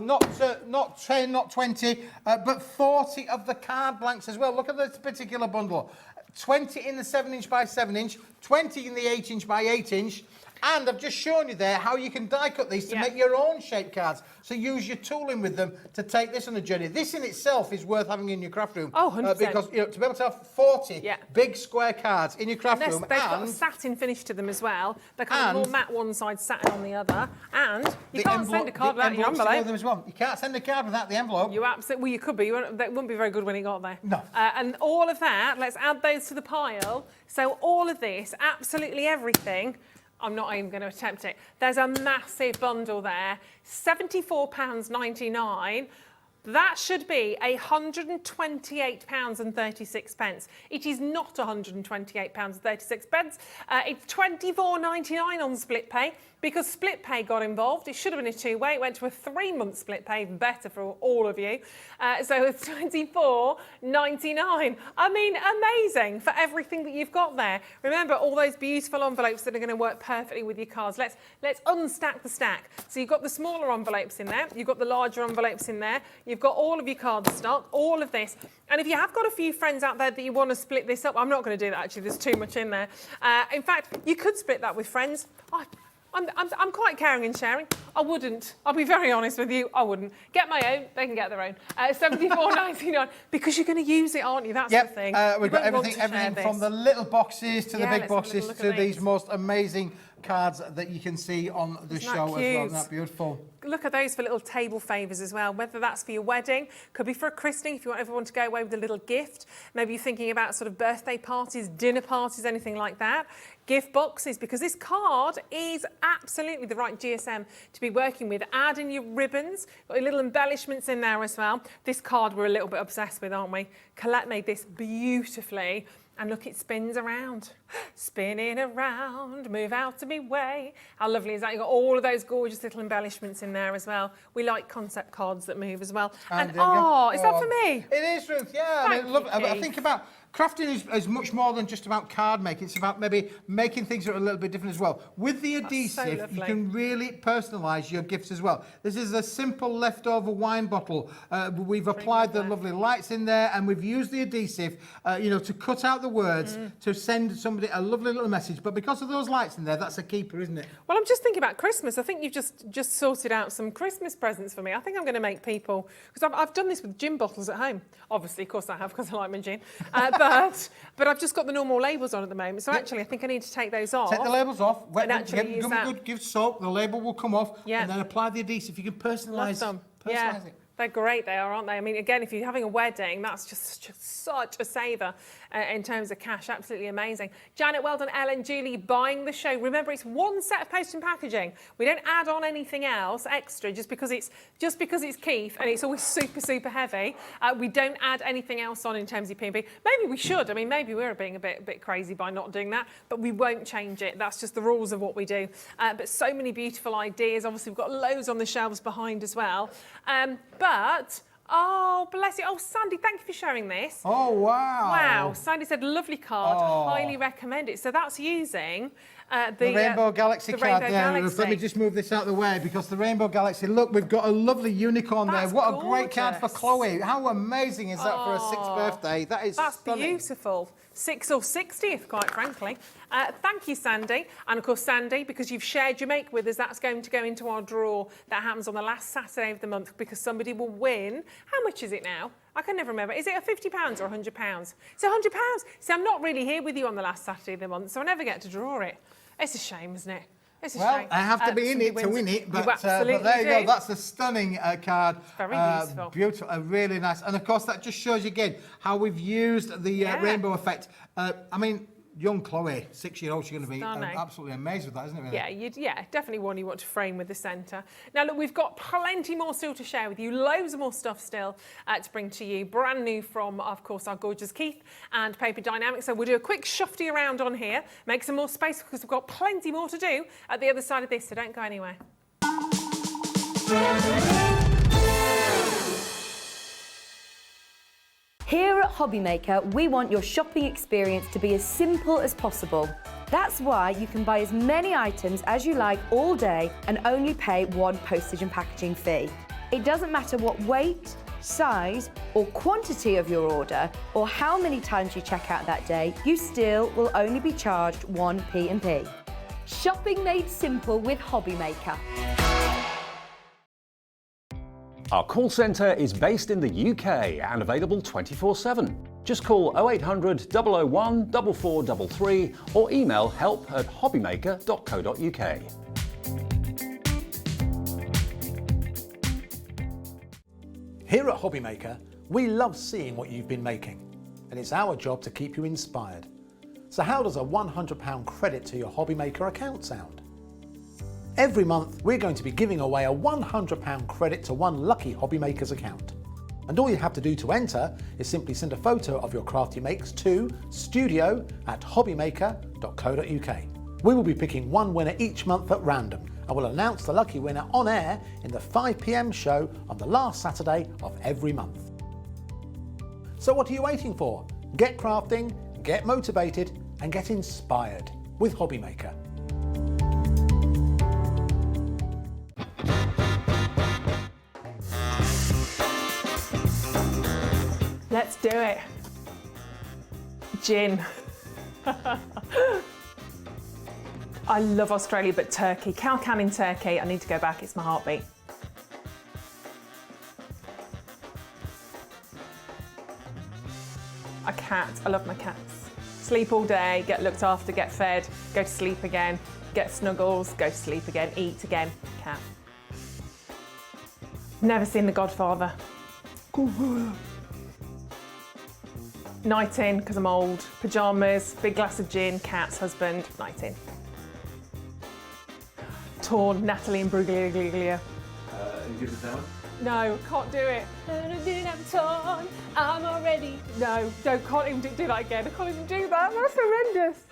not 10, not 20, but 40 of the card blanks as well. Look at this particular bundle: 20 in the 7-inch by 7-inch, 20 in the 8-inch by 8-inch. And I've just shown you there how you can die cut these to make your own shape cards. So use your tooling with them to take this on a journey. This in itself is worth having in your craft room. Oh, 100%. Because to be able to have 40 big square cards in your craft room. They've got a satin finish to them as well. They're kind of more matte one side, satin on the other. And you can't send a card without your envelope. Them as well. You can't send a card without the envelope. You absolutely, well, you could be. That wouldn't be very good when it got there. No. And all of that, let's add those to the pile. So all of this, absolutely everything, I'm not even going to attempt it. There's a massive bundle there, £74.99. That should be £128.36. It is not £128.36. It's £24.99 on split pay. because split pay got involved. It should have been a two-way. It went to a 3-month split pay, even better for all of you. So it's £24.99. I mean, amazing for everything that you've got there. Remember all those beautiful envelopes that are going to work perfectly with your cards. Let's unstack the stack. So you've got the smaller envelopes in there. You've got the larger envelopes in there. You've got all of your cardstock, all of this. And if you have got a few friends out there that you want to split this up, I'm not going to do that actually, there's too much in there. In fact, you could split that with friends. I'm quite caring and sharing. I wouldn't. I'll be very honest with you. I wouldn't. Get my own. They can get their own. £74.99 because you're going to use it, aren't you? That's the thing. We've got everything from the little boxes to the big boxes to these most amazing cards that you can see on the show as well. Isn't that beautiful? Look at those for little table favours as well, whether that's for your wedding, could be for a christening if you want everyone to go away with a little gift. Maybe you're thinking about sort of birthday parties, dinner parties, anything like that. Gift boxes, because this card is absolutely the right GSM to be working with. Add in your ribbons, got your little embellishments in there as well. This card we're a little bit obsessed with, aren't we? Colette made this beautifully. And look, it spins around, spinning around, move out of me way. How lovely is that? You've got all of those gorgeous little embellishments in there as well. We like concept cards that move as well. And is that for me? It is, Ruth, yeah. I think about crafting is much more than just about card making. It's about maybe making things that are a little bit different as well. With the adhesive, you can really personalise your gifts as well. This is a simple leftover wine bottle. We've applied the lovely lights in there, and we've used the adhesive, to cut out the words to send somebody a lovely little message. But because of those lights in there, that's a keeper, isn't it? Well, I'm just thinking about Christmas. I think you've just sorted out some Christmas presents for me. I think I'm going to make people, because I've done this with gin bottles at home. Obviously, of course I have, because I like my gin. But I've just got the normal labels on at the moment, so actually I think I need to take those off. Take the labels off, wet and them, actually give them a good give soak, the label will come off, and then apply the adhesive. You can personalise it. They're great, they are, aren't they? I mean, again, if you're having a wedding, that's just such a saver in terms of cash. Absolutely amazing. Janet, well done. Ellen, Julie, buying the show. Remember, it's one set of post and packaging. We don't add on anything else extra just because it's Keith and it's always super, super heavy. We don't add anything else on in terms of P&B. Maybe we should. I mean, maybe we're being a bit crazy by not doing that, but we won't change it. That's just the rules of what we do. But so many beautiful ideas. Obviously, we've got loads on the shelves behind as well. But, oh, bless you. Oh, Sandy, thank you for sharing this. Oh, wow. Wow. Sandy said, lovely card. Highly recommend it. So that's using the Rainbow Galaxy card there. Let me just move this out of the way, because the Rainbow Galaxy, look, we've got a lovely unicorn there. What a great card for Chloe. How amazing is that for her 6th birthday? That's stunning. Beautiful. 6th or 60th, quite frankly. Thank you, Sandy. And of course, Sandy, because you've shared your make with us, that's going to go into our draw that happens on the last Saturday of the month, because somebody will win. How much is it now? I can never remember. Is it a £50 or £100? It's £100. See, I'm not really here with you on the last Saturday of the month, so I never get to draw it. It's a shame, isn't it? It's a shame. I have to be in it to win it, but there you go. That's a stunning card. It's very beautiful. Beautiful, really nice. And of course, that just shows you again how we've used the rainbow effect. I mean, young Chloe, 6-year-old, she's going to be absolutely amazed with that, isn't it? Really? Yeah, definitely one you want to frame with the centre. Now, look, we've got plenty more still to share with you, loads more stuff still to bring to you, brand new from, of course, our gorgeous Keith and Paper Dienamics. So we'll do a quick shufty around on here, make some more space, because we've got plenty more to do at the other side of this, so don't go anywhere. Here at Hobbymaker, we want your shopping experience to be as simple as possible. That's why you can buy as many items as you like all day and only pay one postage and packaging fee. It doesn't matter what weight, size or quantity of your order, or how many times you check out that day, you still will only be charged one P&P. Shopping made simple with Hobbymaker. Our call centre is based in the UK and available 24/7. Just call 0800 001 4433 or email help@hobbymaker.co.uk. Here at Hobbymaker, we love seeing what you've been making, and it's our job to keep you inspired. So how does a £100 credit to your Hobbymaker account sound? Every month, we're going to be giving away a £100 credit to one lucky Hobbymaker's account. And all you have to do to enter is simply send a photo of your craft you makes to studio@hobbymaker.co.uk. We will be picking one winner each month at random, and we'll announce the lucky winner on air in the 5 p.m. show on the last Saturday of every month. So what are you waiting for? Get crafting, get motivated and get inspired with Hobbymaker. Let's do it. Gin. I love Australia, but Turkey. Cow can in Turkey. I need to go back. It's my heartbeat. A cat. I love my cats. Sleep all day, get looked after, get fed, go to sleep again, get snuggles, go to sleep again, eat again. Cat. Never seen The Godfather. Night in, because I'm old. Pyjamas, big glass of gin, cats, husband, night in. Torn, Natalie and Bruglia. And give the down. No, can't do it. I'm torn, I'm already. No, can't even do that again. I can't even do that. That's horrendous.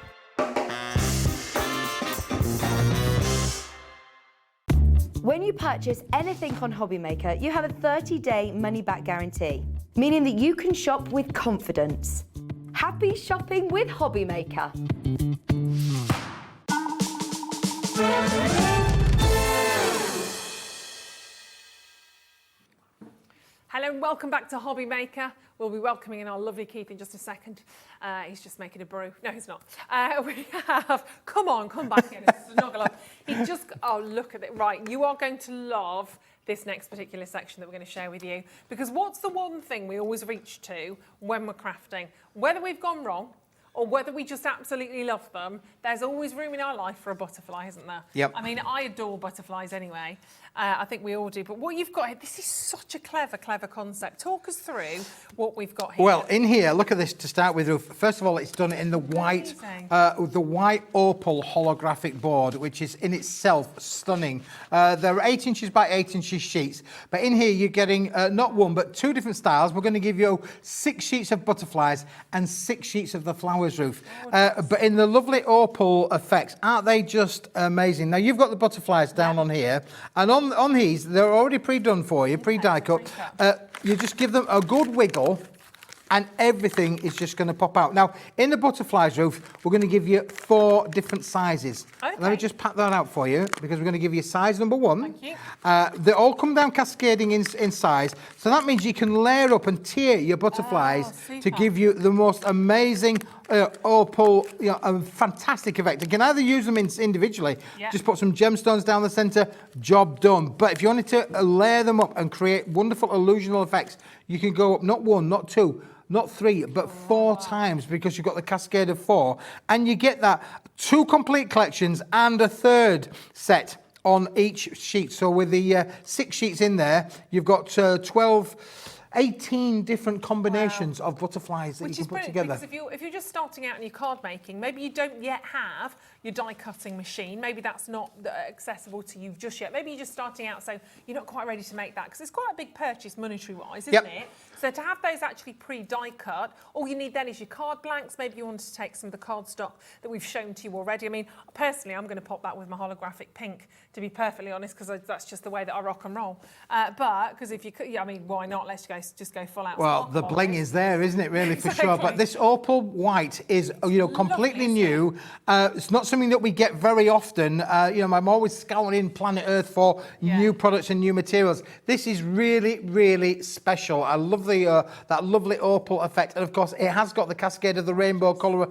When you purchase anything on Hobbymaker, you have a 30-day money-back guarantee, meaning that you can shop with confidence. Happy shopping with Hobbymaker. Hello and welcome back to Hobbymaker. We'll be welcoming in our lovely Keith in just a second. He's just making a brew. No, he's not. We have, come on, come back in and snuggle up. Oh, look at it. Right, you are going to love this next particular section that we're going to share with you. Because what's the one thing we always reach to when we're crafting? Whether we've gone wrong or whether we just absolutely love them, there's always room in our life for a butterfly, isn't there? Yep. I mean, I adore butterflies anyway. I think we all do. But what you've got here, this is such a clever concept. Talk us through what we've got here. Well, in here, look at this to start with. First of all, it's done in the white opal holographic board, which is in itself stunning. There are 8 inches by 8 inches sheets, but in here you're getting not one but 2 different styles. We're going to give you 6 sheets of butterflies and 6 sheets of the flowers roof, but in the lovely opal effects. Aren't they just amazing? Now you've got the butterflies down on here, and on these, they're already pre-done for you, pre-die cut. You just give them a good wiggle and everything is just going to pop out. Now, in the butterflies roof, we're going to give you 4 different sizes. Okay. Let me just pat that out for you, because we're going to give you size number 1. Thank you. They all come down cascading in size, so that means you can layer up and tier your butterflies to give you the most amazing opal, a fantastic effect. You can either use them individually, just put some gemstones down the centre, job done. But if you wanted to layer them up and create wonderful illusional effects, you can go up not 1, not 2, not 3, but 4 times, because you've got the cascade of 4. And you get that 2 complete collections and a 3rd set on each sheet. So with the 6 sheets in there, you've got 18 different combinations of butterflies that you can put together. Because if you're just starting out in your card making, maybe you don't yet have your die cutting machine, maybe that's not accessible to you just yet. Maybe you're just starting out, so you're not quite ready to make that, because it's quite a big purchase monetary wise, isn't it? So to have those actually pre-die cut, all you need then is your card blanks. Maybe you want to take some of the cardstock that we've shown to you already. I mean, personally, I'm going to pop that with my holographic pink, to be perfectly honest, because that's just the way that I rock and roll. But because if you could, I mean, why not? Let's just go full out. Well, the bling is there, isn't it? Really, for sure. But this opal white is, completely new. It's not something that we get very often. I'm always scouring planet Earth for new products and new materials. This is really, really special. I love that lovely opal effect, and of course, it has got the cascade of the rainbow colour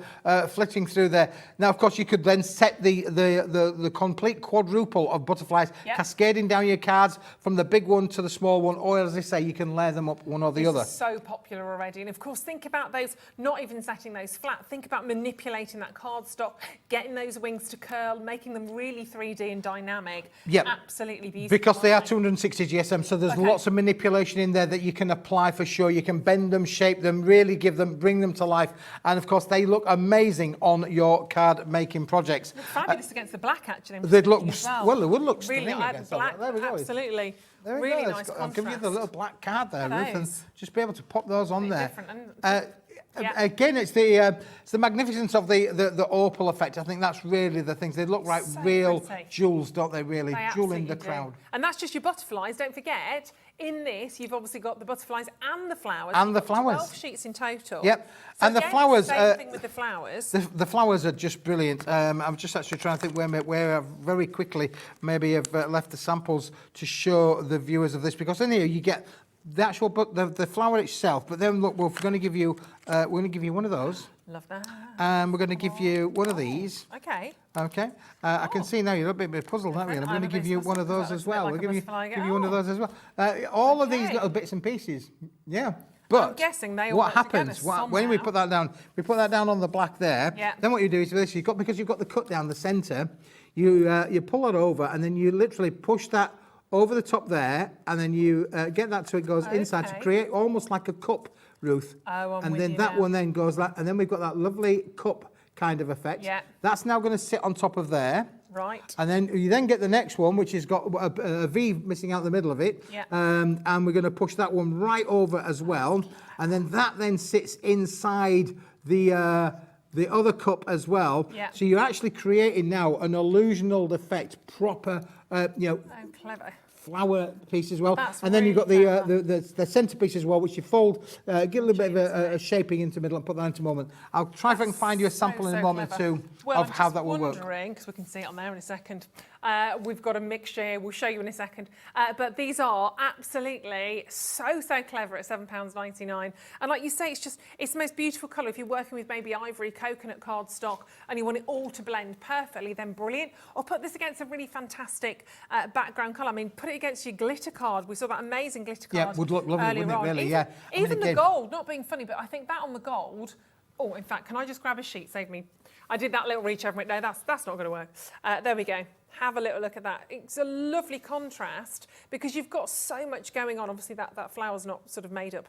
flitting through there. Now, of course, you could then set the complete quadruple of butterflies cascading down your cards from the big one to the small one, or as I say, you can layer them up one or the other. This is so popular already, and of course, think about those. Not even setting those flat. Think about manipulating that cardstock, getting those wings to curl, making them really 3D and dynamic. Yep. Absolutely beautiful. Because they are 260 GSM, so there's lots of manipulation in there that you can apply for sure. You can bend them, shape them, really bring them to life. And of course, they look amazing on your card making projects. Look fabulous against the black, actually. They'd look, well, they would look stunning really, against black, that. There we go. Absolutely. There we really go. Nice I'll give you the little black card there, Ruth, and is. just be able to pop those on there. Again, it's the magnificence of the opal effect. I think that's really the things. They look like So real pretty. jewels, don't they? Really, They jewelling the absolutely do. crowd. And that's just your butterflies. Don't forget, in this, you've obviously got the butterflies and the flowers. And the You've got flowers. 12 sheets in total. Yep. So And the again, flowers, Same thing with the flowers. The flowers are just brilliant. I'm just actually trying to think where I very quickly maybe have left the samples to show the viewers of this, because in here you get the actual the flower itself. But then look, we're going to give you one of those. Love that. And we're going to give you one of these. Okay. Okay. I can see now you're a bit puzzled, aren't you? And I'm going to give you one of those as well. We'll give you one of those as well. All of these little bits and pieces. Yeah. But I'm guessing they all what work together happens when we put that down? We put that down on the black there. Yeah. Then what you do is with this, because you've got the cut down the centre, you pull it over and then you literally push that over the top there, and then you get that so it goes inside to create almost like a cup, Ruth. Oh, I'm and with then you that now. one then goes like, and then we've got that lovely cup kind of effect. Yeah. That's now going to sit on top of there. Right. And then you then get the next one, which has got a V missing out the middle of it. Yeah. And we're going to push that one right over as well. And then that then sits inside the other cup as well. Yeah. So you're actually creating now an illusional effect, proper, Oh, clever. flower piece as well. That's And then you've got really clever. the centrepiece as well, which you fold, get a little bit of a shaping into the middle and put that into a moment. I'll try if I can find you a sample in a moment clever. too Well, of how that will work. Because we can see it on there in a second. We've got a mixture here. We'll show you in a second. But these are absolutely so clever at £7.99. And like you say, it's the most beautiful colour. If you're working with maybe ivory, coconut cardstock, and you want it all to blend perfectly, then brilliant. Or put this against a really fantastic background colour. I mean, put it against your glitter card. We saw that amazing glitter card. Yeah, would look lovely, earlier wouldn't it, on. really? Even, Yeah. Even the gold, not being funny, but I think that on the gold. Oh, in fact, can I just grab a sheet? Save me. I did that little reach over it. No, that's not going to work. There we go. Have a little look at that. It's a lovely contrast because you've got so much going on. Obviously, that flower's not sort of made up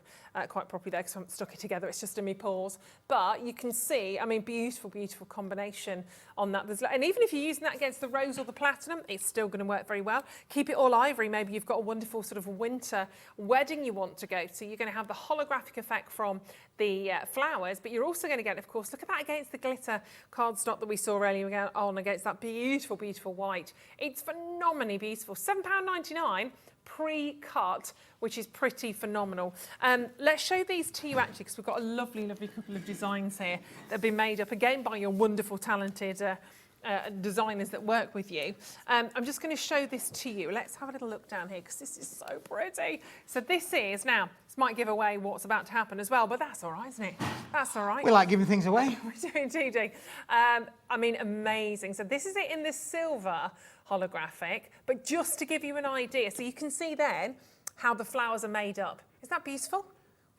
quite properly there because I haven't stuck it together. It's just in my paws. But you can see, I mean, beautiful, beautiful combination on that. And even if you're using that against the rose or the platinum, it's still going to work very well. Keep it all ivory. Maybe you've got a wonderful sort of winter wedding you want to go to. You're going to have the holographic effect from the flowers, but you're also going to get, of course, look at that against the glitter cardstock that we saw earlier on against that beautiful, beautiful white. It's phenomenally beautiful. £7.99 pre-cut, which is pretty phenomenal. Let's show these to you actually, because we've got a lovely, lovely couple of designs here that have been made up again by your wonderful, talented designers that work with you. I'm just going to show this to you. Let's have a little look down here because this is so pretty. So this might give away what's about to happen as well, but that's all right, isn't it? That's all right. We like giving things away. We do indeed. I mean, amazing. So this is it in the silver holographic, but just to give you an idea, so you can see then how the flowers are made up. Isn't that beautiful?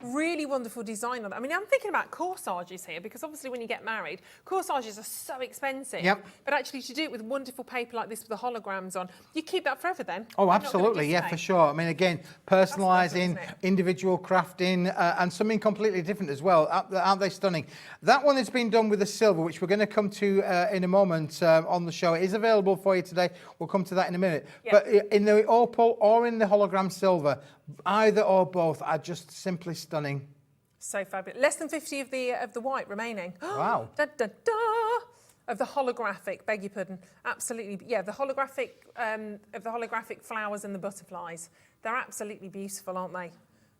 Really wonderful design on that. I mean, I'm thinking about corsages here because obviously when you get married, corsages are so expensive. Yep. But actually to do it with wonderful paper like this with the holograms on, you keep that forever then. Oh, You're not gonna absolutely, yeah, display. for sure. I mean, again, personalising, isn't it? individual crafting, and something completely different as well. Aren't they stunning? That one has been done with the silver, which we're going to come to in a moment on the show. It is available for you today. We'll come to that in a minute. Yeah. But in the opal or in the hologram silver, either or both are just simply stunning. So fabulous. Less than 50 of the white remaining. Wow. Da, da, da. Of the holographic, beg your pardon. Absolutely, yeah, the holographic flowers and the butterflies. They're absolutely beautiful, aren't they?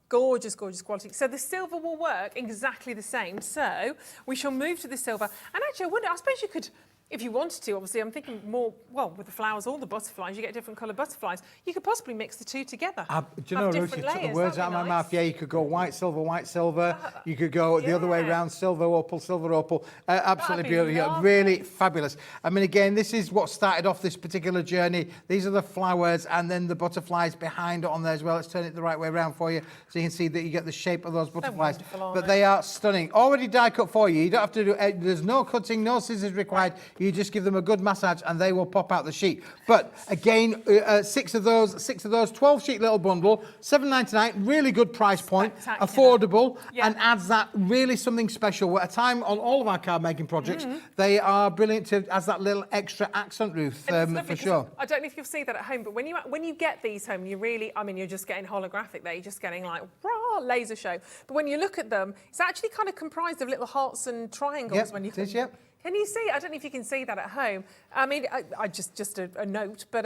Gorgeous, gorgeous quality. So the silver will work exactly the same. So we shall move to the silver. And actually, I suppose you could, if you wanted to, obviously, I'm thinking more, well, with the flowers or the butterflies, you get different coloured butterflies. You could possibly mix the two together. Do you know, Ruth, you took the words out of my mouth. Yeah, you could go white, silver. You could go the other way around, silver, opal. Absolutely beautiful. Really fabulous. I mean, again, this is what started off this particular journey. These are the flowers and then the butterflies behind it on there as well. Let's turn it the right way around for you so you can see that you get the shape of those butterflies. But they are stunning. Already die cut for you. You don't have to do there's no cutting, no scissors required. You just give them a good massage and they will pop out the sheet. But again, 6 of those, 12 sheet little bundle, £7.99, really good price point, affordable, and adds that really something special. At a time on all of our card making projects, they are brilliant to as that little extra accent, Ruth, for sure. I don't know if you'll see that at home, but when you get these home, you really, I mean, you're just getting holographic there. You're just getting like, rah, laser show. But when you look at them, it's actually kind of comprised of little hearts and triangles. When you it is, yep. Can you see? I don't know if you can see that at home. I mean, I just a note, but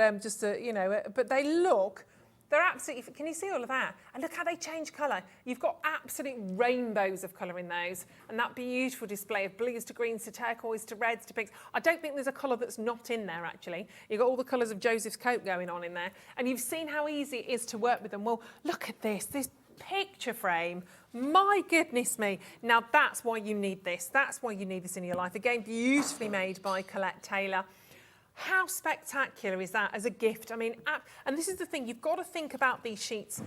but they look. They're absolutely, can you see all of that? And look how they change colour. You've got absolute rainbows of colour in those, and that beautiful display of blues to greens to turquoise to reds to pinks. I don't think there's a colour that's not in there, actually. You've got all the colours of Joseph's coat going on in there, and you've seen how easy it is to work with them. Well, look at this picture frame. My goodness me. Now, that's why you need this. That's why you need this in your life. Again, beautifully made by Colette Taylor. How spectacular is that as a gift? I mean, and this is the thing, you've got to think about these sheets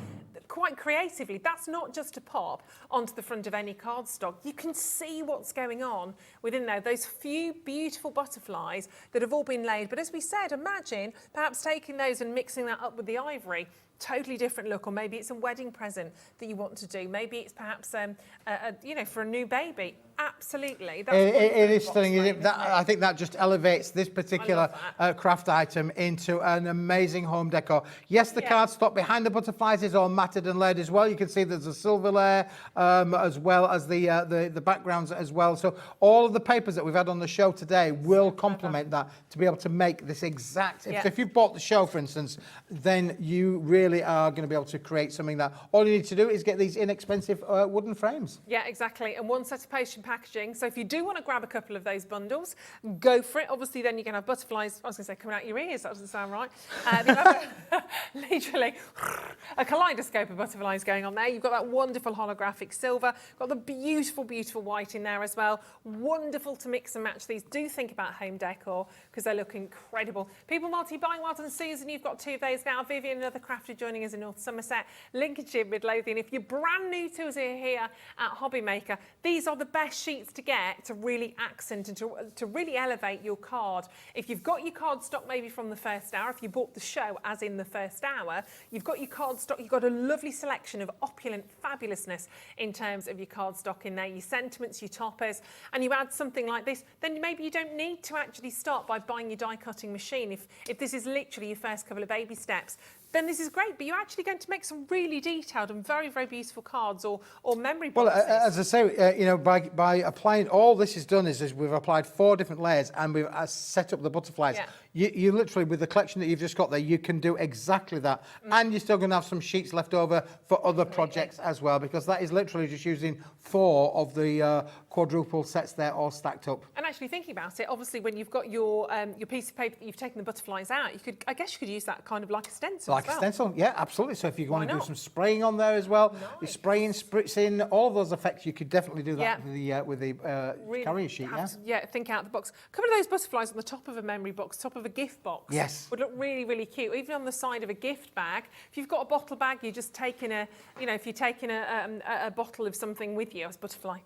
quite creatively. That's not just to pop onto the front of any cardstock. You can see what's going on within there, those few beautiful butterflies that have all been laid. But as we said, imagine perhaps taking those and mixing that up with the ivory. Totally different look, or maybe it's a wedding present that you want to do. Maybe it's perhaps, for a new baby. Absolutely. It is stunning, isn't it? I think that just elevates this particular craft item into an amazing home decor. Yes, the cardstock behind the butterflies is all matted and layered as well. You can see there's a silver layer as well as the backgrounds as well. So all of the papers that we've had on the show today will complement that to be able to make this exact. If you've bought the show, for instance, then you really are going to be able to create something that all you need to do is get these inexpensive wooden frames. Yeah, exactly. And one set of patient packaging. So if you do want to grab a couple of those bundles, go for it. Obviously, then you're going to have butterflies, I was going to say, coming out your ears. That doesn't sound right. Literally a kaleidoscope of butterflies going on there. You've got that wonderful holographic silver. Got the beautiful, beautiful white in there as well. Wonderful to mix and match these. Do think about home decor because they look incredible. People multi-buying, well done, Susan. You've got 2 of those now. Vivian, another crafter, joining us in North Somerset, Lincolnshire, Midlothian. If you're brand new to us here at Hobby Maker, these are the best sheets to get to really accent and to really elevate your card. If you've got your cardstock maybe from the first hour, if you bought the show as in the first hour, you've got your cardstock, you've got a lovely selection of opulent fabulousness in terms of your cardstock in there, your sentiments, your toppers, and you add something like this, then maybe you don't need to actually start by buying your die cutting machine. If this is literally your first couple of baby steps, then this is great, but you're actually going to make some really detailed and very, very beautiful cards or memory boxes. Well, as I say, by applying, all this is done is we've applied 4 different layers and we've set up the butterflies. Yeah. You literally, with the collection that you've just got there, you can do exactly that. And you're still going to have some sheets left over for other projects as well, because that is literally just using 4 of the quadruple sets there all stacked up. And actually thinking about it, obviously when you've got your piece of paper that you've taken the butterflies out, I guess you could use that kind of like a stencil. Like a stencil, yeah, absolutely. So if you want to do some spraying on there as well, you're spraying, spritzing, all of those effects, you could definitely do that with the really carrier sheet. Think out the box. A couple of those butterflies on the top of a memory box, top of a gift box, would look really, really cute. Even on the side of a gift bag. If you've got a bottle bag, you're just taking if you're taking a bottle of something with you, I was butterfly,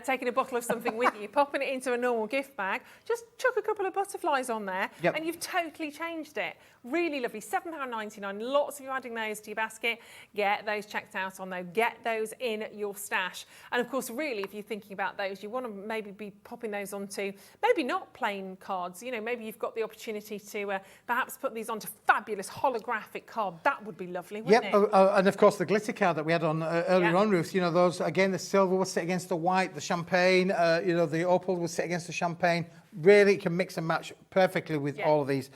taking a bottle of something with you, popping it into a normal gift bag, just chuck a couple of butterflies on there, and you've totally changed it. Really lovely, £7.99. Lots of you adding those to your basket. Get those checked out on there. Get those in your stash. And of course, really, if you're thinking about those, you want to maybe be popping those onto, maybe not plain cards. Maybe you've got the opportunity to perhaps put these onto fabulous holographic card. That would be lovely, wouldn't it? And of course, the glitter card that we had on earlier on, Ruth, those, again, the silver will sit against the white, the champagne, the opal will sit against the champagne. Really can mix and match perfectly with all of these.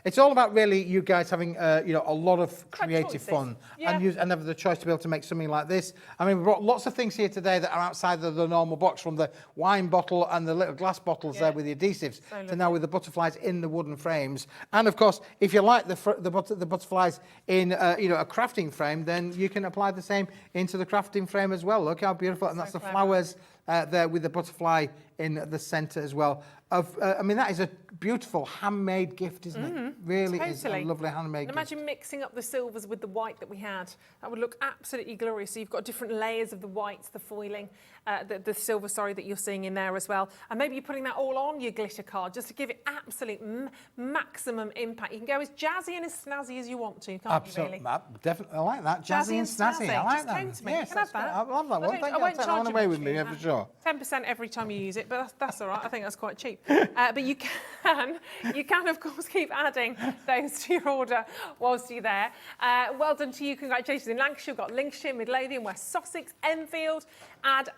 It's all about really you guys having a lot of creative fun and have the choice to be able to make something like this. I mean, we've brought lots of things here today that are outside of the normal box, from the wine bottle and the little glass bottles there with the adhesives to now with the butterflies in the wooden frames. And of course, if you like the butterflies in a crafting frame, then you can apply the same into the crafting frame as well. Look how beautiful, and that's the flowers there with the butterfly in the centre as well. I mean, that is a beautiful handmade gift, isn't it? Really is a lovely handmade gift. Imagine mixing up the silvers with the white that we had. That would look absolutely glorious. So you've got different layers of the whites, the foiling, the silver, that you're seeing in there as well. And maybe you're putting that all on your glitter card just to give it absolute maximum impact. You can go as jazzy and as snazzy as you want to, can't you, really? Definitely, I like that. Jazzy and snazzy. I like just that. came to me. Yes, you can have that. I love that one. Thank you. I'll take that one away with me, for sure. 10% every time you use it. it, but that's all right. I think that's quite cheap. But you can of course keep adding those to your order whilst you're there. Well done to you. Congratulations. In Lancashire, we've got Lincolnshire, Midlothian, West Sussex, Enfield. Add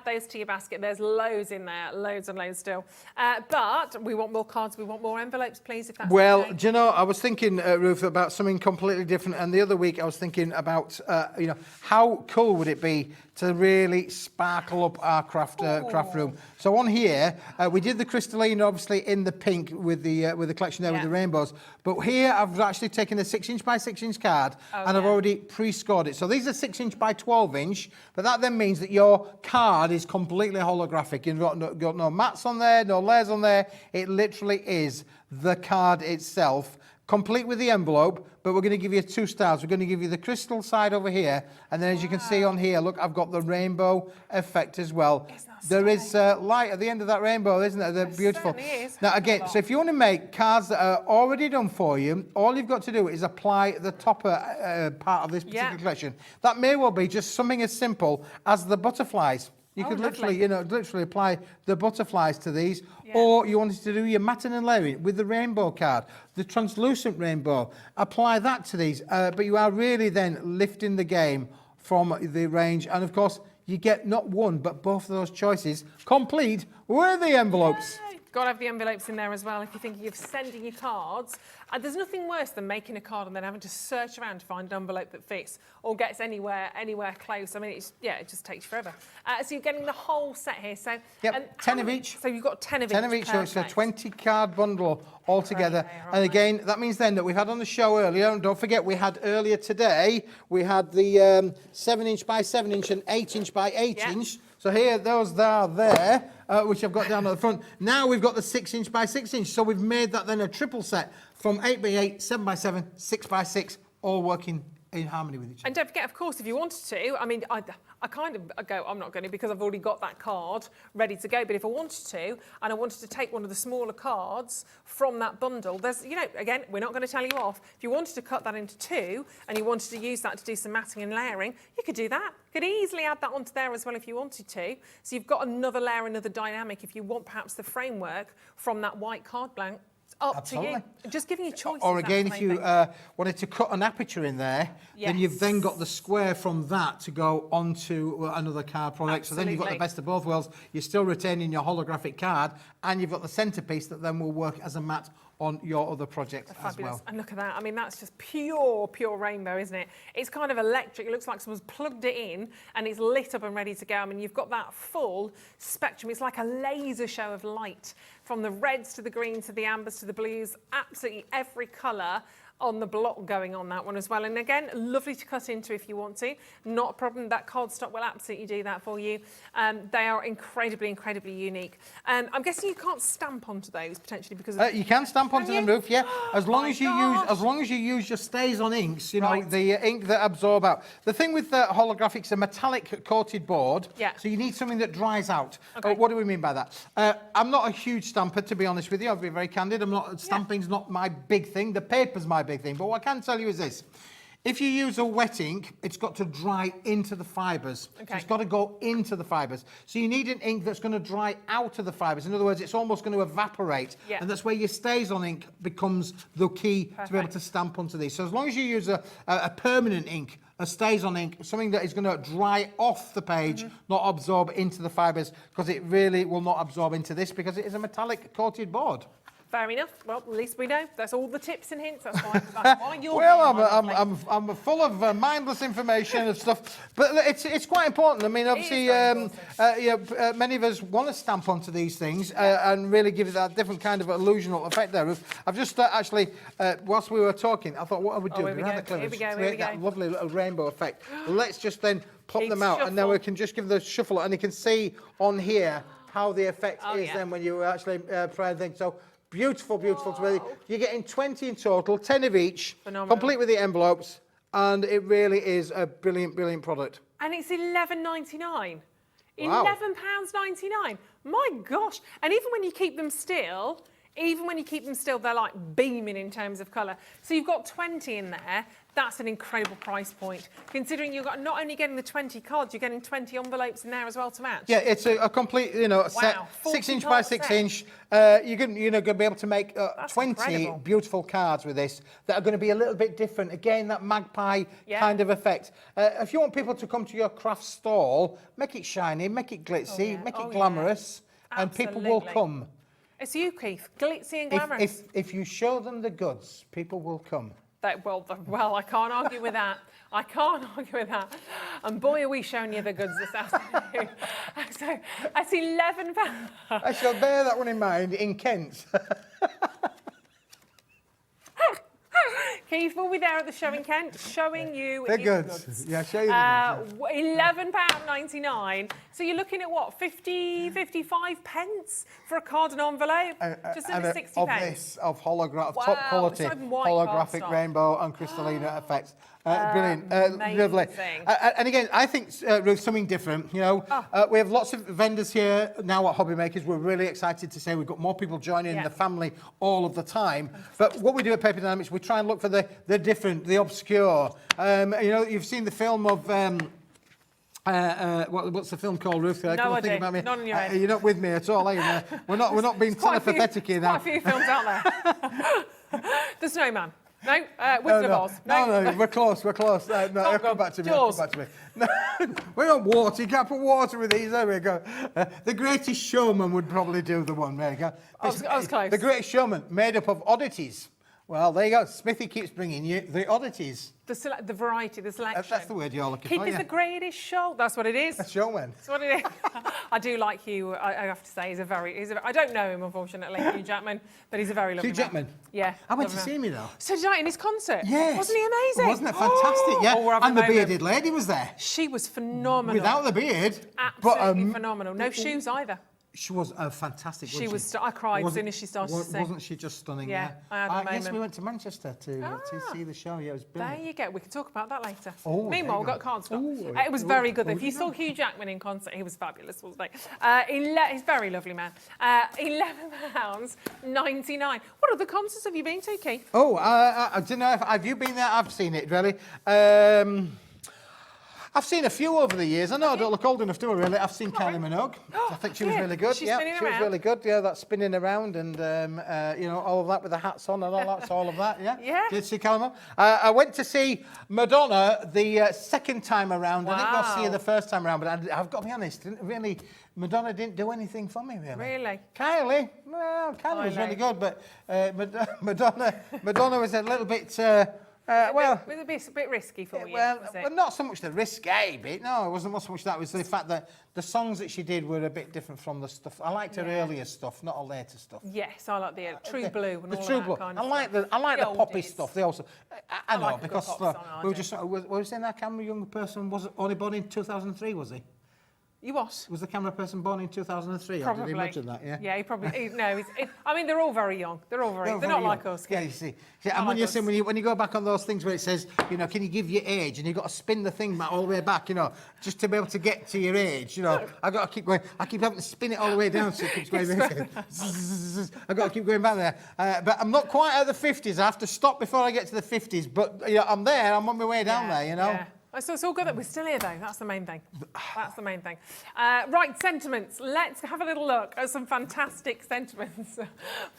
those to your basket. There's loads in there, loads and loads still. But we want more cards. We want more envelopes, please, if that's okay. Do you know, I was thinking, Ruth, about something completely different. And the other week I was thinking about, how cool would it be to really sparkle up our craft room. So on here, we did the crystalline, obviously, in the pink with the collection there with the rainbows. But here, I've actually taken a 6" by 6" card and I've already pre-scored it. So these are 6" by 12". But that then means that your card is completely holographic. You've got no mats on there, no layers on there. It literally is the card itself, complete with the envelope, but we're going to give you 2 stars. We're going to give you the crystal side over here, and then as you can see on here, look, I've got the rainbow effect as well. There is light at the end of that rainbow, isn't there? They're beautiful. Is. Now again, so if you want to make cards that are already done for you, all you've got to do is apply the topper part of this particular collection. That may well be just something as simple as the butterflies. You could literally apply the butterflies to these, or you wanted to do your matting and layering with the rainbow card, the translucent rainbow. Apply that to these, but you are really then lifting the game from the range, and of course you get not one but both of those choices complete with the envelopes. Got to have the envelopes in there as well if you're thinking of sending your cards. There's nothing worse than making a card and then having to search around to find an envelope that fits or gets anywhere close. I mean, it just takes forever. So you're getting the whole set here. So 10 of each. So you've got 10 of each. 10 of each, so it's a 20 card bundle altogether. And again, that means then that we've had on the show earlier, and don't forget we had earlier today, we had the 7" by 7" and 8" by 8". So here, those are there, which I've got down at the front. Now we've got the 6" by 6". So we've made that then a triple set from 8 by 8, 7 by 7, 6 by 6, all working in harmony with each other. And don't forget, of course, if you wanted to, I mean, I kind of go, I'm not going to because I've already got that card ready to go. But if I wanted to, and I wanted to take one of the smaller cards from that bundle, there's, again, we're not going to tell you off. If you wanted to cut that into 2 and you wanted to use that to do some matting and layering, you could do that. You could easily add that onto there as well if you wanted to. So you've got another layer, another dynamic if you want perhaps the framework from that white card blank. Up to you. Just giving you choices. Or again, if you wanted to cut an aperture in there, then you've then got the square from that to go onto another card product. Absolutely. So then you've got the best of both worlds. You're still retaining your holographic card, and you've got the centerpiece that then will work as a mat on your other project as well. And look at that. I mean, that's just pure rainbow, isn't it? It's kind of electric. It looks like someone's plugged it in and it's lit up and ready to go. I mean, you've got that full spectrum. It's like a laser show of light, from the reds to the greens to the ambers to the blues, absolutely every colour on the block going on that one as well. And again, lovely to cut into if you want to. Not a problem. That cardstock will absolutely do that for you. They are incredibly unique. I'm guessing you can't stamp onto those potentially because of you can stamp onto them, Ruth. Yeah, as long as you use your stays on inks. You know, the ink that absorb out. The thing with the holographics, a metallic coated board. Yeah. So you need something that dries out. Okay. What do we mean by that? I'm not a huge stamper, to be honest with you. I'll be very candid. Stamping's not my big thing. The paper's my big thing. But what I can tell you is this. If you use a wet ink, it's got to dry into the fibres. Okay. So it's got to go into the fibres. So you need an ink that's going to dry out of the fibres. In other words, it's almost going to evaporate. Yeah. And that's where your stays on ink becomes the key to be able to stamp onto these. So as long as you use a permanent ink, a stays on ink, something that is going to dry off the page, not absorb into the fibres, because it really will not absorb into this because it is a metallic coated board. Fair enough. Well, at least we know. That's all the tips and hints. That's why you're I'm full of mindless information and stuff, but it's quite important. I mean, obviously, many of us want to stamp onto these things and really give it that different kind of illusional effect there. I've just actually, whilst we were talking, I thought, what I would do? Here we go. That lovely little rainbow effect. Let's just then pop them out, and now we can just give the shuffle, and you can see on here how the effect is then when you actually try and think. So. Beautiful to really. You're getting 20 in total, 10 of each, complete with the envelopes, and it really is a brilliant product. And it's £11.99. Wow. £11.99. My gosh! And even when you keep them still, Even when you keep them still, they're like beaming in terms of colour. So you've got 20 in there. That's an incredible price point. Considering you've got not only getting the 20 cards, you're getting 20 envelopes in there as well to match. Yeah, it's a complete, set, 6-inch by 6-inch. You're going to be able to make 20 incredible. beautiful cards with this that are going to be a little bit different. Again, that magpie kind of effect. If you want people to come to your craft stall, make it shiny, make it glitzy, make it glamorous, and people will come. It's you, Keith. Glitzy and glamorous. If you show them the goods, people will come. Well, I can't argue with that. I can't argue with that. And boy, are we showing you the goods this afternoon. So that's £11. I shall bear that one in mind in Kent. Keith, we'll be there at the show in Kent, showing you the goods. Yeah, show you the goods. £11.99. So you're looking at what, 55 pence for a card and envelope? Just under 60 pence. Of top quality holographic cardstock. Rainbow and Crystallina effects. Brilliant, amazing. lovely. And again, I think Ruth, something different. We have lots of vendors here now at Hobby Makers. We're really excited to say we've got more people joining the family all of the time. But what we do at Paper Dienamics, we try and look for the different, the obscure. You've seen the film of. What's the film called, Ruth? No idea. Think about me. Not in your head. You're not with me at all, are you? We're not being telepathetic here now. Quite a few films out there. The Snowman. No, Wizard of Oz. No, we're close. No, come back to me. Come back to me. No, we're on water. You can't put water with these. There we go. The Greatest Showman would probably do the one. There you go. I was close. The Greatest Showman, made up of oddities. Well, there you go. Smithy keeps bringing you the oddities. The variety, the selection. That's the word you're looking for. Keith is the greatest show. That's what it is. A showman. That's what it is. I do like Hugh. I have to say, I don't know him, unfortunately, Hugh Jackman, but he's a very lovely Hugh Jackman? man. Yeah. I went to see him, though. So did I, in his concert? Yes. Wasn't he amazing? Wasn't it fantastic? Yeah. And the bearded lady was there. She was phenomenal. Without the beard. Absolutely phenomenal. No shoes either. She was fantastic, wasn't she? Was. I cried as soon as she started to sing. Wasn't she just stunning? Yeah, I had a moment. Yes, we went to Manchester to see the show. Yeah, it was brilliant. There you go. We can talk about that later. Oh, meanpounds, we've got cardstock. It was very good. If you saw Hugh Jackman in concert, he was fabulous, wasn't he? He's a very lovely man. £11.99. What other concerts have you been to, Keith? I don't know. Have you been there? I've seen it, really. I've seen a few over the years. I know I don't look old enough, do I, really? I've seen Kylie Minogue. I think she was really good. She was really good. Yeah, that spinning around and, all of that with the hats on and all that. So all of that, yeah. Did see Kylie Minogue. I went to see Madonna the second time around. I didn't go see her the first time around, but I've got to be honest, Madonna didn't do anything for me, really. Really? Kylie was really good, but Madonna was a little bit... it was a bit risky for you. Well, not so much the risque bit. No, it wasn't so much that. It was the fact that the songs that she did were a bit different from the stuff. I liked her earlier stuff, not her later stuff. Yes, I like the True Blue and the all True that Blue. kind of I like the poppy stuff. They also, I know like because we were just. Was in that camera young person? Was only born in 2003? Was he? You what? Was the camera person born in 2003? Probably. Or did he imagine that? Yeah. Yeah, he probably. I mean, they're all very young. They're not young. like us. Yeah, you see. And when you go back on those things where it says, can you give your age, and you've got to spin the thing back all the way back, just to be able to get to your age. I got to keep going. I keep having to spin it all the way down so it keeps going. I got to keep going back there. But I'm not quite at the 50s. I have to stop before I get to the 50s. But I'm there. I'm on my way down there. Yeah. So it's all good that we're still here, though. That's the main thing. Right, sentiments. Let's have a little look at some fantastic sentiments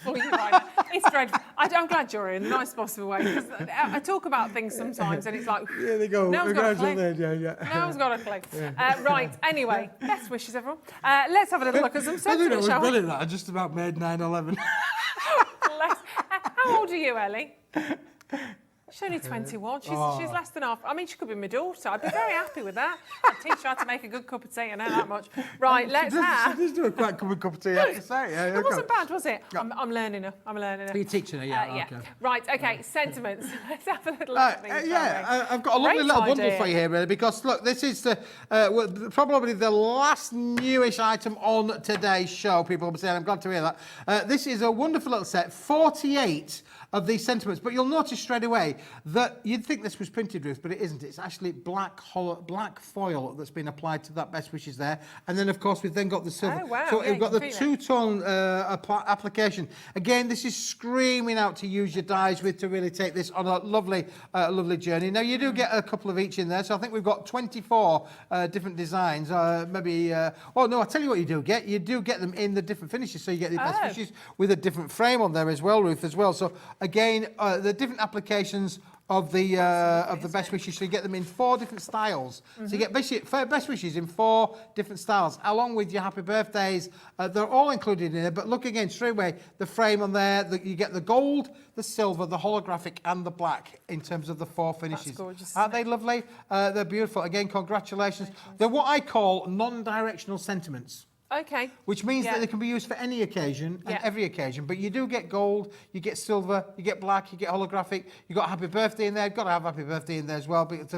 for you right now. It's dreadful. I'm glad you're in the nicest possible way, because I talk about things sometimes and it's like, yeah, they go. No one's got a clue. No one's got a clue. Right, anyway, best wishes, everyone. Let's have a little look at some sentiments, shall we? I just about made 9/11. How old are you, Ellie? She's only 21. She's less than half. I mean, she could be my daughter. I'd be very happy with that. I'd teach her how to make a good cup of tea. I know that much. Right, let's have... She does do a quite good cup of tea, I have to say. It wasn't bad, was it? I'm learning her. You're teaching her, yeah. Okay. Right, okay, sentiments. Let's have a little look at these. I've got a lovely little bundle for you here, really, because, look, this is probably the last newish item on today's show. People will be saying, I'm glad to hear that. This is a wonderful little set, 48 of these sentiments. But you'll notice straight away that you'd think this was printed, Ruth, but it isn't. It's actually black foil that's been applied to that Best Wishes there. And then, of course, we've then got the silver. Oh, wow. So Yeah, we've got you the can feel it. two-tone application. Again, this is screaming out to use your dies with to really take this on a lovely journey. Now, you do get a couple of each in there, so I think we've got 24 different designs. Maybe, oh no, I'll tell you what you do get. You do get them in the different finishes, so you get the Best Wishes with a different frame on there as well, Ruth, as well. So again, the different applications of the Best Wishes, so you get them in 4 different styles. So you get basically Best Wishes in 4 different styles, along with your Happy Birthdays. They're all included in it, but look again, straight away, the frame on there, you get the gold, the silver, the holographic, and the black in terms of the 4 finishes. That's gorgeous. Aren't they lovely? They're beautiful. Again, congratulations. They're what I call non-directional sentiments. Okay. Which means that they can be used for any occasion and every occasion. But you do get gold, you get silver, you get black, you get holographic, you got Happy Birthday in there. You've got to have Happy Birthday in there as well. But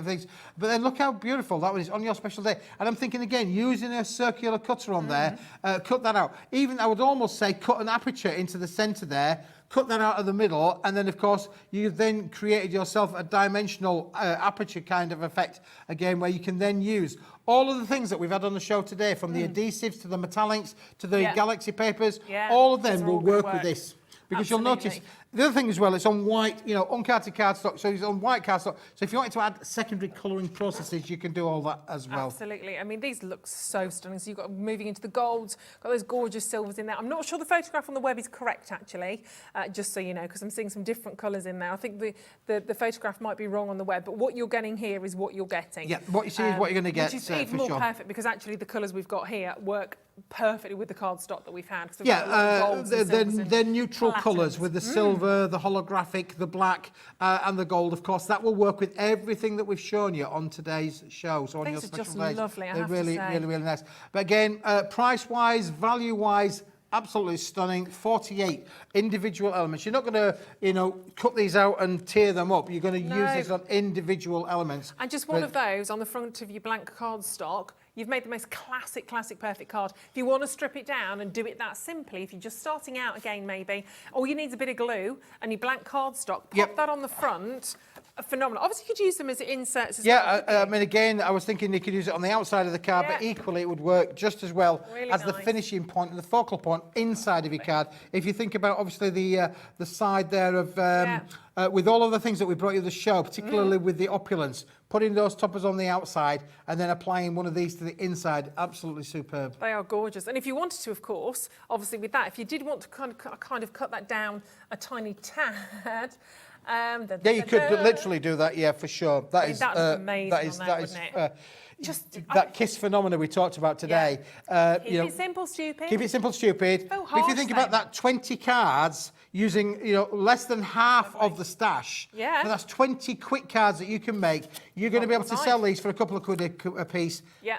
then look how beautiful that one is on your special day. And I'm thinking again, using a circular cutter on there, cut that out. Even I would almost say cut an aperture into the centre there. Cut that out of the middle, and then, of course, you've then created yourself a dimensional aperture kind of effect, again, where you can then use all of the things that we've had on the show today, from the adhesives to the metallics to the galaxy papers, all of them will work with this. Because you'll notice, the other thing as well, it's on white, uncarted cardstock, so it's on white cardstock. So if you wanted to add secondary colouring processes, you can do all that as well. Absolutely. I mean, these look so stunning. So you've got moving into the golds, got those gorgeous silvers in there. I'm not sure the photograph on the web is correct, actually, just so you know, because I'm seeing some different colours in there. I think the photograph might be wrong on the web, but what you're getting here is what you're getting. Yeah, what you see is what you're going to get, which is even more perfect, because actually the colours we've got here work perfectly with the cardstock that we've had. They're neutral colours with the silver, the holographic, the black, and the gold. Of course, that will work with everything that we've shown you on today's show. So on your special days, just lovely. they're really nice. But again, price-wise, value-wise, absolutely stunning. 48 individual elements. You're not going to, cut these out and tear them up. You're going to use these on individual elements. And just one of those on the front of your blank cardstock. You've made the most classic, perfect card. If you want to strip it down and do it that simply, if you're just starting out again, maybe, all you need is a bit of glue and your blank cardstock. Pop that on the front. Phenomenal. Obviously, you could use them as inserts as well. I mean, again, I was thinking you could use it on the outside of the card, but equally it would work just as well as the finishing point and the focal point inside of your card. If you think about, obviously, the side there of, with all of the things that we brought you to the show, particularly with the opulence, putting those toppers on the outside and then applying one of these to the inside, absolutely superb. They are gorgeous. And if you wanted to, of course, obviously with that, if you did want to kind of cut that down a tiny tad, you could literally do that, for sure. That is amazing. That kiss phenomena we talked about today. Keep it simple, stupid. Keep it simple, stupid. So if you think about that, 20 cards using less than half of the stash. Yeah. But that's 20 quick cards that you can make. You're going to be able to sell these for a couple of quid a piece. Yeah.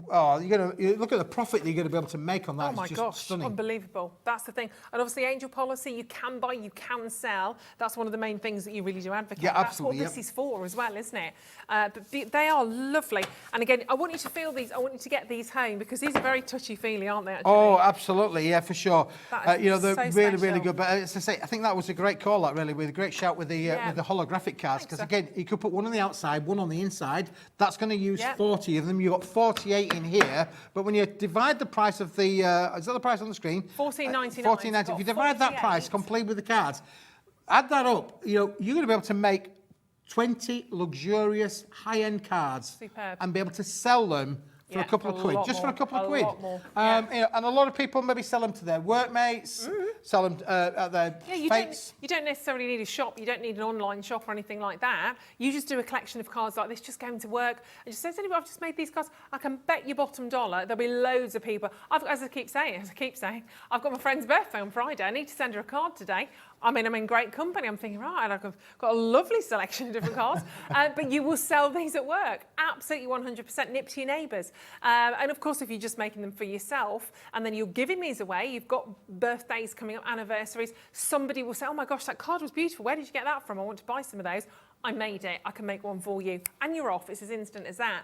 Oh, you look at the profit that you're going to be able to make on that. Oh my gosh, stunning. Unbelievable. That's the thing. And obviously, Angel Policy, you can buy, you can sell. That's one of the main things that you really do advocate. Yeah, absolutely. That's what this is for as well, isn't it? But they are lovely. And again, I want you to feel these. I want you to get these home, because these are very touchy-feely, aren't they, actually? Oh, absolutely. Yeah, for sure. They're so really good. But as I say, I think that was a great call, that really, with a great shout with the holographic cards. Because again, you could put one on the outside, one on the inside. That's going to use 40 of them. You've got 48 in here. But when you divide the price of the, is that the price on the screen? $14.99. $14.99. If you divide that price complete with the cards, add that up, you're going to be able to make 20 luxurious high-end cards. Superb. And be able to sell them for a couple of quid, just for a couple of quid. And a lot of people maybe sell them to their workmates, sell them at their mates. You don't necessarily need a shop. You don't need an online shop or anything like that. You just do a collection of cards like this, just going to work and just say, I've just made these cards. I can bet you bottom dollar there'll be loads of people. As I keep saying, I've got my friend's birthday on Friday. I need to send her a card today. I mean, I'm in great company. I'm thinking, right, I've got a lovely selection of different cards. But you will sell these at work. Absolutely 100%. Nip to your neighbours. And of course, if you're just making them for yourself and then you're giving these away, you've got birthdays coming up, anniversaries, somebody will say, oh my gosh, that card was beautiful. Where did you get that from? I want to buy some of those. I made it, I can make one for you. And you're off, it's as instant as that.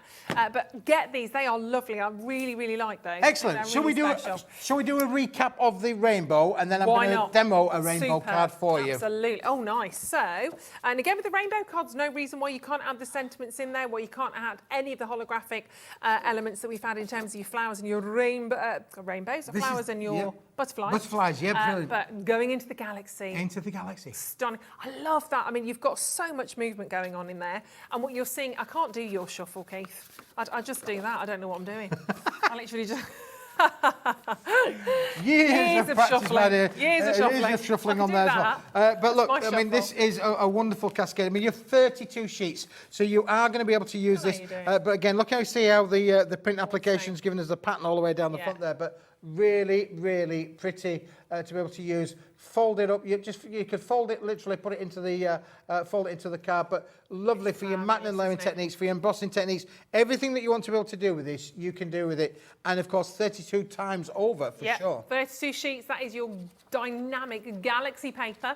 But get these, they are lovely. I really, really like those. Excellent. Shall we do a recap of the rainbow, and then I'm going to demo a rainbow card for you? Absolutely. Oh, nice. So, and again with the rainbow cards, no reason why you can't add the sentiments in there, why you can't add any of the holographic elements that we've had in terms of your flowers and your rainbows, flowers and your butterflies. Butterflies, yeah, brilliant. But going into the galaxy. Into the galaxy. Stunning. I love that. I mean, you've got so much movement going on in there. And what you're seeing, I can't do your shuffle, Keith. I just do that. I don't know what I'm doing. I literally just... Years of shuffling. Years of shuffling on there as well. But look, I mean, this is a wonderful cascade. I mean, you're 32 sheets, so you are going to be able to use this. But again, look how you see how the print application's given us the pattern all the way down the front there. But really, really pretty to be able to use. Fold it up. You could fold it, literally put it into the card. But lovely for your matting and layering techniques, for your embossing techniques. Everything that you want to be able to do with this, you can do with it. And of course, 32 times over for sure. 32 sheets. That is your dynamic galaxy paper.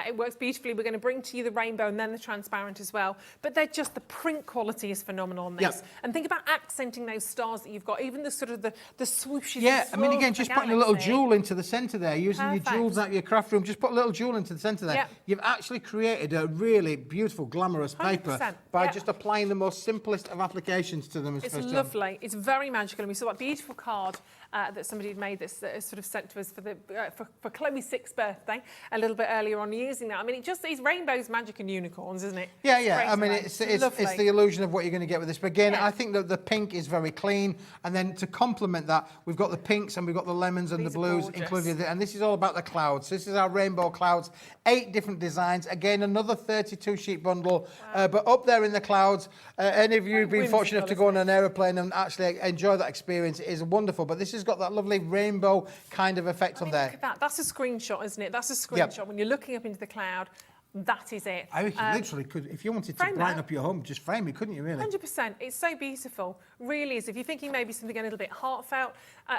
It works beautifully. We're going to bring to you the rainbow and then the transparent as well. But they're just, the print quality is phenomenal on this. And think about accenting those stars that you've got, even the sort of the swooshes. Yeah, I mean, again, just putting a little jewel into the centre there, using your jewels out of your craft room, just put a little jewel into the centre there. You've actually created a really beautiful, glamorous paper by just applying the most simplest of applications to them. It's lovely. It's very magical. And we saw that beautiful card that somebody had made that's sort of sent to us for Chloe's 6th birthday a little bit earlier on, using that. I mean, it just is rainbows, magic and unicorns, isn't it? Yeah. I mean, it's the illusion of what you're going to get with this. But again, I think that the pink is very clean. And then to complement that, we've got the pinks and we've got the lemons and the blues included. And this is all about the clouds. This is our rainbow clouds, 8 different designs. Again, another 32 sheet bundle. But up there in the clouds, any of you who've been fortunate enough to go on an aeroplane and actually enjoy that experience, it is wonderful. But this has got that lovely rainbow kind of effect on there. Look at that. That's a screenshot, isn't it? That's a screenshot. When you're looking up into the cloud, that is it. I literally could, if you wanted to brighten up your home, just frame it, couldn't you, really? 100%. It's so beautiful. Really is. If you're thinking maybe something a little bit heartfelt,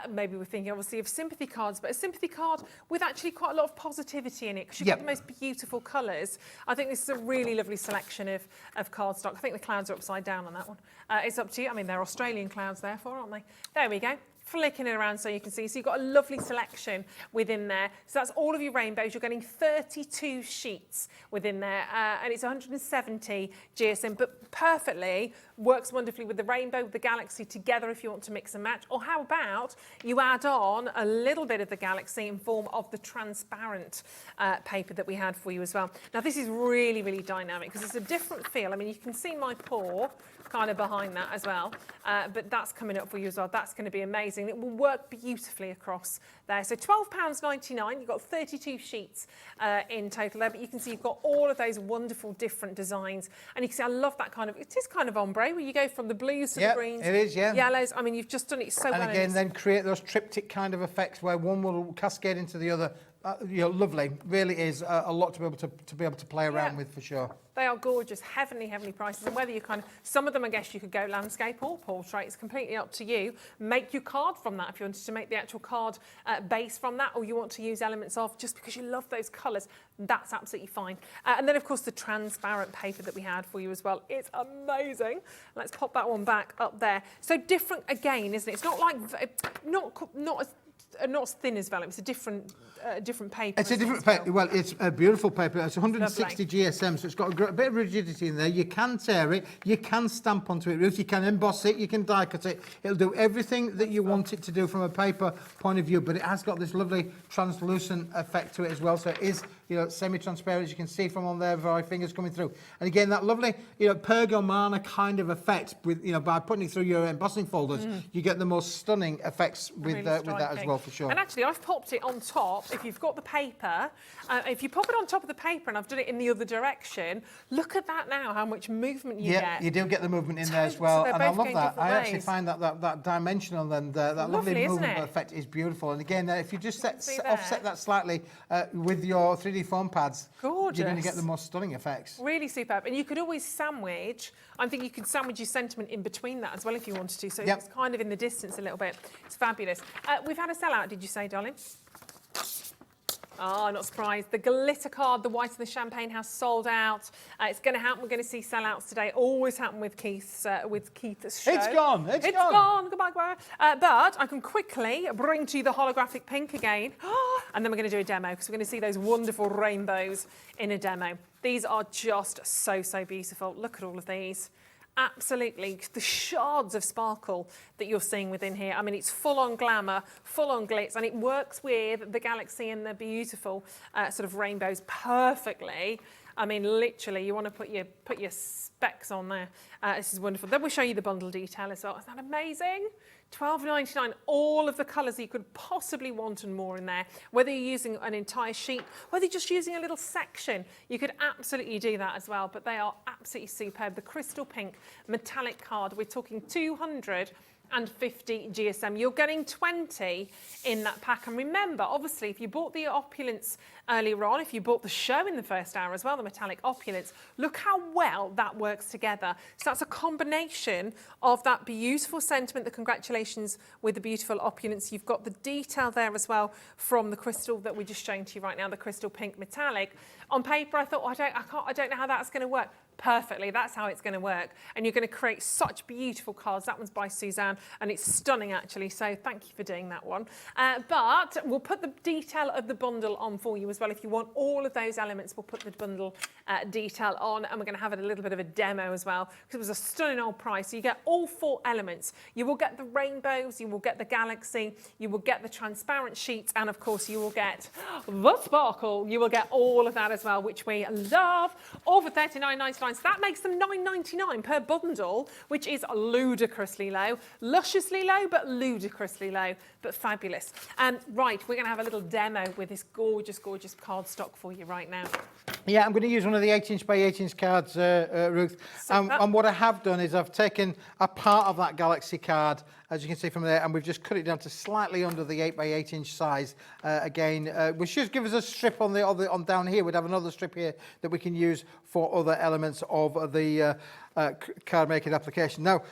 maybe we're thinking obviously of sympathy cards, but a sympathy card with actually quite a lot of positivity in it, because you've got the most beautiful colours. I think this is a really lovely selection of cardstock. I think the clouds are upside down on that one. It's up to you. I mean, they're Australian clouds, therefore, aren't they? There we go. Flicking it around so you can see. So you've got a lovely selection within there. So that's all of your rainbows. You're getting 32 sheets within there, and it's 170 GSM, but perfectly works wonderfully with the rainbow, with the galaxy together if you want to mix and match. Or how about you add on a little bit of the galaxy in form of the transparent paper that we had for you as well. Now this is really, really dynamic because it's a different feel. I mean, you can see my paw kind of behind that as well, but that's coming up for you as well. That's going to be amazing. It will work beautifully across there. So £12.99, you've got 32 sheets in total there, but you can see you've got all of those wonderful different designs, and you can see I love that kind of, it is kind of ombre where you go from the blues to the greens, it is, yellows. I mean, you've just done it so well. And again, then create those triptych kind of effects where one will cascade into the other. Lovely. Really is a lot to be able to play around with for sure. They are gorgeous, heavenly, heavenly prices. And whether you some of them, I guess you could go landscape or portrait. It's completely up to you. Make your card from that if you wanted to make the actual card base from that, or you want to use elements of just because you love those colours. That's absolutely fine. And then, of course, the transparent paper that we had for you as well. It's amazing. Let's pop that one back up there. So different again, isn't it? It's not like not as thin as vellum. It's a different paper. It's a different paper. Well, it's a beautiful paper. It's 160 GSM, so it's got a bit of rigidity in there. You can tear it. You can stamp onto it. You can emboss it. You can die cut it. It'll do everything that you want it to do from a paper point of view. But it has got this lovely translucent effect to it as well. So it is, semi-transparent, as you can see from on there, my fingers coming through. And again, that lovely, Pergomana kind of effect with, by putting it through your embossing folders, you get the most stunning effects with really that as well, for sure. And actually, I've popped it on top. If you've got the paper, if you pop it on top of the paper, and I've done it in the other direction, look at that now, how much movement you get. Yeah, you do get the movement in there as well. And I love that. I actually find that dimensional and that lovely movement effect is beautiful. And again, if you just offset that slightly with your 3D foam pads, gorgeous, you're going to get the most stunning effects. Really superb. And you could always sandwich, I think you could sandwich your sentiment in between that as well if you wanted to. So it's kind of in the distance a little bit. It's fabulous. We've had a sellout, did you say, darling? Oh, not surprised. The glitter card, the white and the champagne house sold out. It's going to happen. We're going to see sellouts today. Always happen with Keith's show. It's gone. It's gone. Goodbye, goodbye. But I can quickly bring to you the holographic pink again. And then we're going to do a demo because we're going to see those wonderful rainbows in a demo. These are just so, so beautiful. Look at all of these. Absolutely, the shards of sparkle that you're seeing within here. I mean, it's full-on glamour, full-on glitz, and it works with the galaxy and the beautiful sort of rainbows perfectly. I mean, literally, you want to put your specs on there. This is wonderful. Then we'll show you the bundle detail as well. Isn't that amazing? £12.99, all of the colours you could possibly want and more in there. Whether you're using an entire sheet, whether you're just using a little section, you could absolutely do that as well. But they are absolutely superb. The crystal pink metallic card, we're talking 250 GSM. You're getting 20 in that pack. And remember, obviously, if you bought the Opulence earlier on, if you bought the show in the first hour as well, the Metallic Opulence, look how well that works together. So that's a combination of that beautiful sentiment, the congratulations with the beautiful Opulence. You've got the detail there as well from the crystal that we're just showing to you right now, the crystal pink metallic. On paper, I thought, I don't know how that's going to work. Perfectly, that's how it's going to work. And you're going to create such beautiful cards. That one's by Suzanne, and it's stunning, actually. So thank you for doing that one. But we'll put the detail of the bundle on for you as well. If you want all of those elements, we'll put the bundle detail on, and we're going to have a little bit of a demo as well, because it was a stunning old price. So you get all 4 elements. You will get the rainbows, you will get the galaxy, you will get the transparent sheets, and of course you will get the sparkle. You will get all of that as well, which we love. All for $39.99. So that makes them $9.99 per bundle, which is ludicrously low. Lusciously low, but ludicrously low, but fabulous. Right, we're going to have a little demo with this gorgeous, gorgeous cardstock for you right now. Yeah, I'm going to use one of the 8-inch by 8-inch cards, Ruth. And what I have done is I've taken a part of that Galaxy card, as you can see from there, and we've just cut it down to slightly under the 8 by 8-inch size. Which should give us a strip on down here. We'd have another strip here that we can use for other elements of the card making application. Now,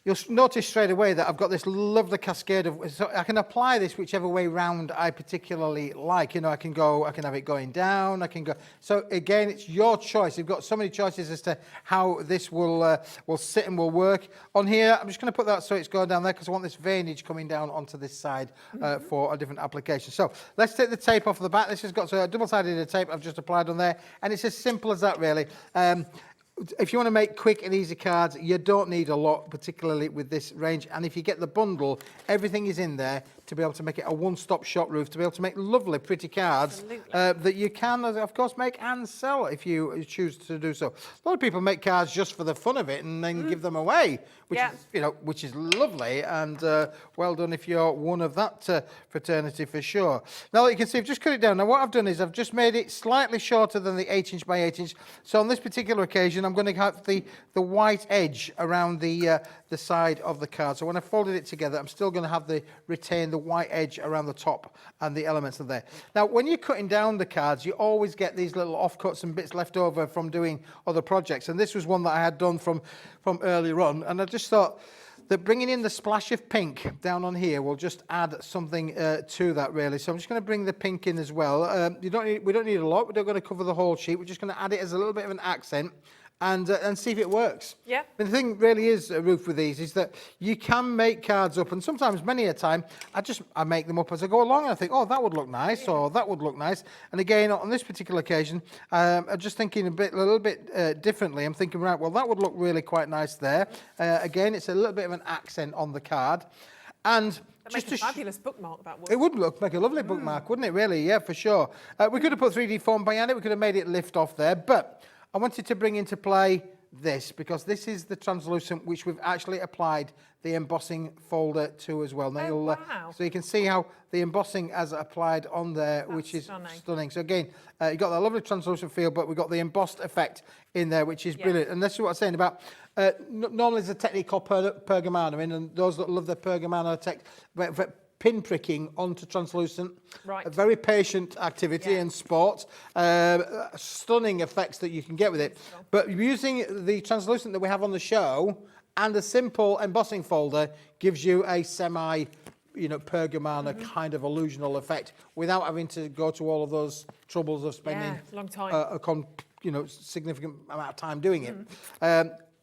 you'll notice straight away that I've got this lovely cascade of, so I can apply this whichever way round I particularly like. You know, I can have it going down, I can go. So again, it's your choice. You've got so many choices as to how this will sit and will work. On here, I'm just going to put that so it's going down there because I want this veinage coming down onto this side for a different application. So let's take the tape off the back. This has got a double-sided tape I've just applied on there, and it's as simple as that, really. If you want to make quick and easy cards, you don't need a lot, particularly with this range. And if you get the bundle, everything is in there to be able to make it a one-stop shop, Ruth, to be able to make lovely, pretty cards that you can, of course, make and sell if you choose to do so. A lot of people make cards just for the fun of it and then give them away, which is lovely, and well done if you're one of that fraternity for sure. Now, you can see I've just cut it down. Now, what I've done is I've just made it slightly shorter than the 8-inch by 8-inch. So on this particular occasion, I'm going to have the white edge around the side of the card. So when I folded it together, I'm still going to have retain the white edge around the top and the elements are there. Now, when you're cutting down the cards, you always get these little offcuts and bits left over from doing other projects. And this was one that I had done from earlier on. And I just thought that bringing in the splash of pink down on here will just add something to that, really. So I'm just going to bring the pink in as well. We don't need a lot. We're not going to cover the whole sheet. We're just going to add it as a little bit of an accent. And see if it works. Yeah. But the thing really is, Ruth, with these is that you can make cards up, and sometimes, many a time, I make them up as I go along, and I think, oh, that would look nice, or that would look nice. And again, on this particular occasion, I'm just thinking a little bit differently. I'm thinking, right, well, that would look really quite nice there. Again, it's a little bit of an accent on the card. And that'd make a fabulous bookmark, that would. It would make a lovely bookmark, wouldn't it, really? Yeah, for sure. We could have put 3D foam behind it. We could have made it lift off there, but I wanted to bring into play this because this is the translucent which we've actually applied the embossing folder to as well. Now wow. So you can see how the embossing has applied on there, which is stunning. So again, you've got that lovely translucent feel, but we've got the embossed effect in there, which is brilliant. And this is what I'm saying about, normally there's a technique called pergamano, and those that love the pergamano pin pricking onto translucent, a very patient activity and sport, stunning effects that you can get with it. But using the translucent that we have on the show and a simple embossing folder gives you a you know, pergamana kind of illusional effect without having to go to all of those troubles of spending long time. Significant amount of time doing it.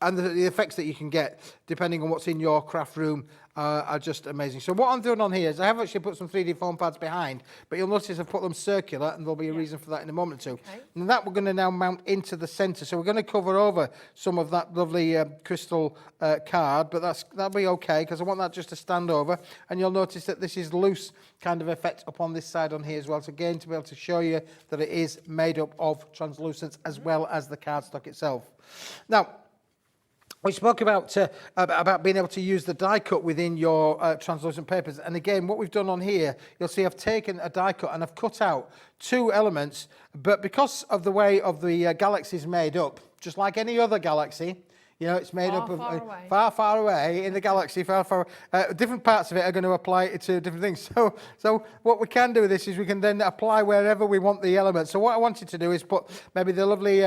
And the effects that you can get, depending on what's in your craft room, are just amazing. So what I'm doing on here is I have actually put some 3D foam pads behind, but you'll notice I've put them circular, and there'll be a reason for that in a moment or two. Okay. And that we're going to now mount into the centre. So we're going to cover over some of that lovely crystal card, but that'll be okay, because I want that just to stand over. And you'll notice that this is loose kind of effect up on this side on here as well. So again, to be able to show you that it is made up of translucence as well as the cardstock itself. Now, we spoke about being able to use the die cut within your translucent papers. And again, what we've done on here, you'll see I've taken a die cut and I've cut out 2 elements. But because of the way of the galaxy is made up, just like any other galaxy, you know, it's made up of far away in the galaxy, far different parts of it are going to apply to different things. So what we can do with this is we can then apply wherever we want the elements. So what I wanted to do is put maybe the lovely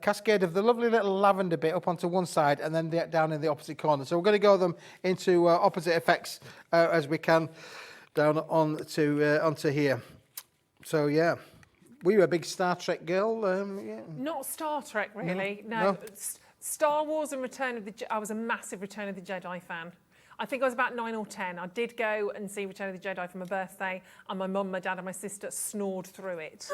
cascade of the lovely little lavender bit up onto one side and then down in the opposite corner. So we're going to go them into opposite effects as we can down onto here. So yeah. Were you a big Star Trek girl? Yeah. Not Star Trek, really. No. Star Wars and I was a massive Return of the Jedi fan. I think I was about 9 or 10. I did go and see Return of the Jedi for my birthday, and my mum, my dad, and my sister snored through it.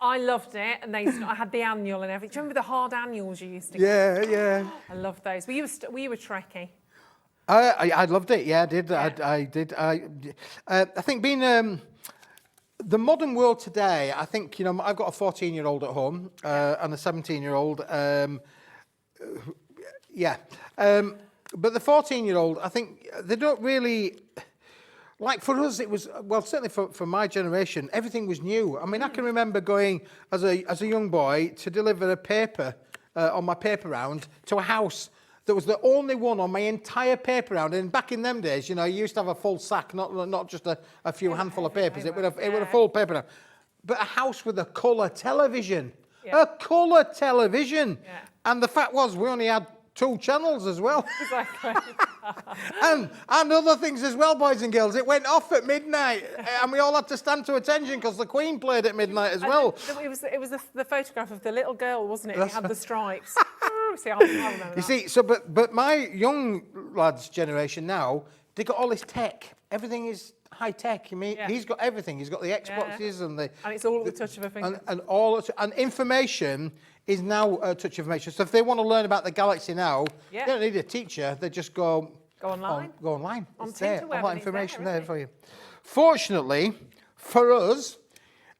I loved it, and I had the annual and everything. Do you remember the hard annuals you used to get? Yeah. I loved those. Were you a Trekkie? I loved it. Yeah, I did. Yeah. I did. I think being the modern world today, I think, you know, I've got a 14-year-old at home and a 17-year-old. But the 14-year-old, I think they don't really, like for us, it was, well, certainly for my generation, everything was new. I mean, I can remember going as a young boy to deliver a paper on my paper round to a house that was the only one on my entire paper round. And back in them days, you know, you used to have a full sack, not just a few handful of papers. It would have a full paper round. But a house with a colour television. Yeah. A colour television. Yeah. And the fact was, we only had 2 channels as well. Exactly. and other things as well, boys and girls. It went off at midnight, and we all had to stand to attention because the Queen played at midnight as well. It was the photograph of the little girl, wasn't it? It had the stripes. See, I remember that. You see, so but my young lads' generation now, they got all this tech. Everything is high tech. I mean, he's got everything. He's got the Xboxes and it's all at the touch of a finger. And information is now a touch of information. So if they want to learn about the galaxy now, they don't need a teacher. They just go online. Go online. It's there. All that information there for you. Fortunately, for us,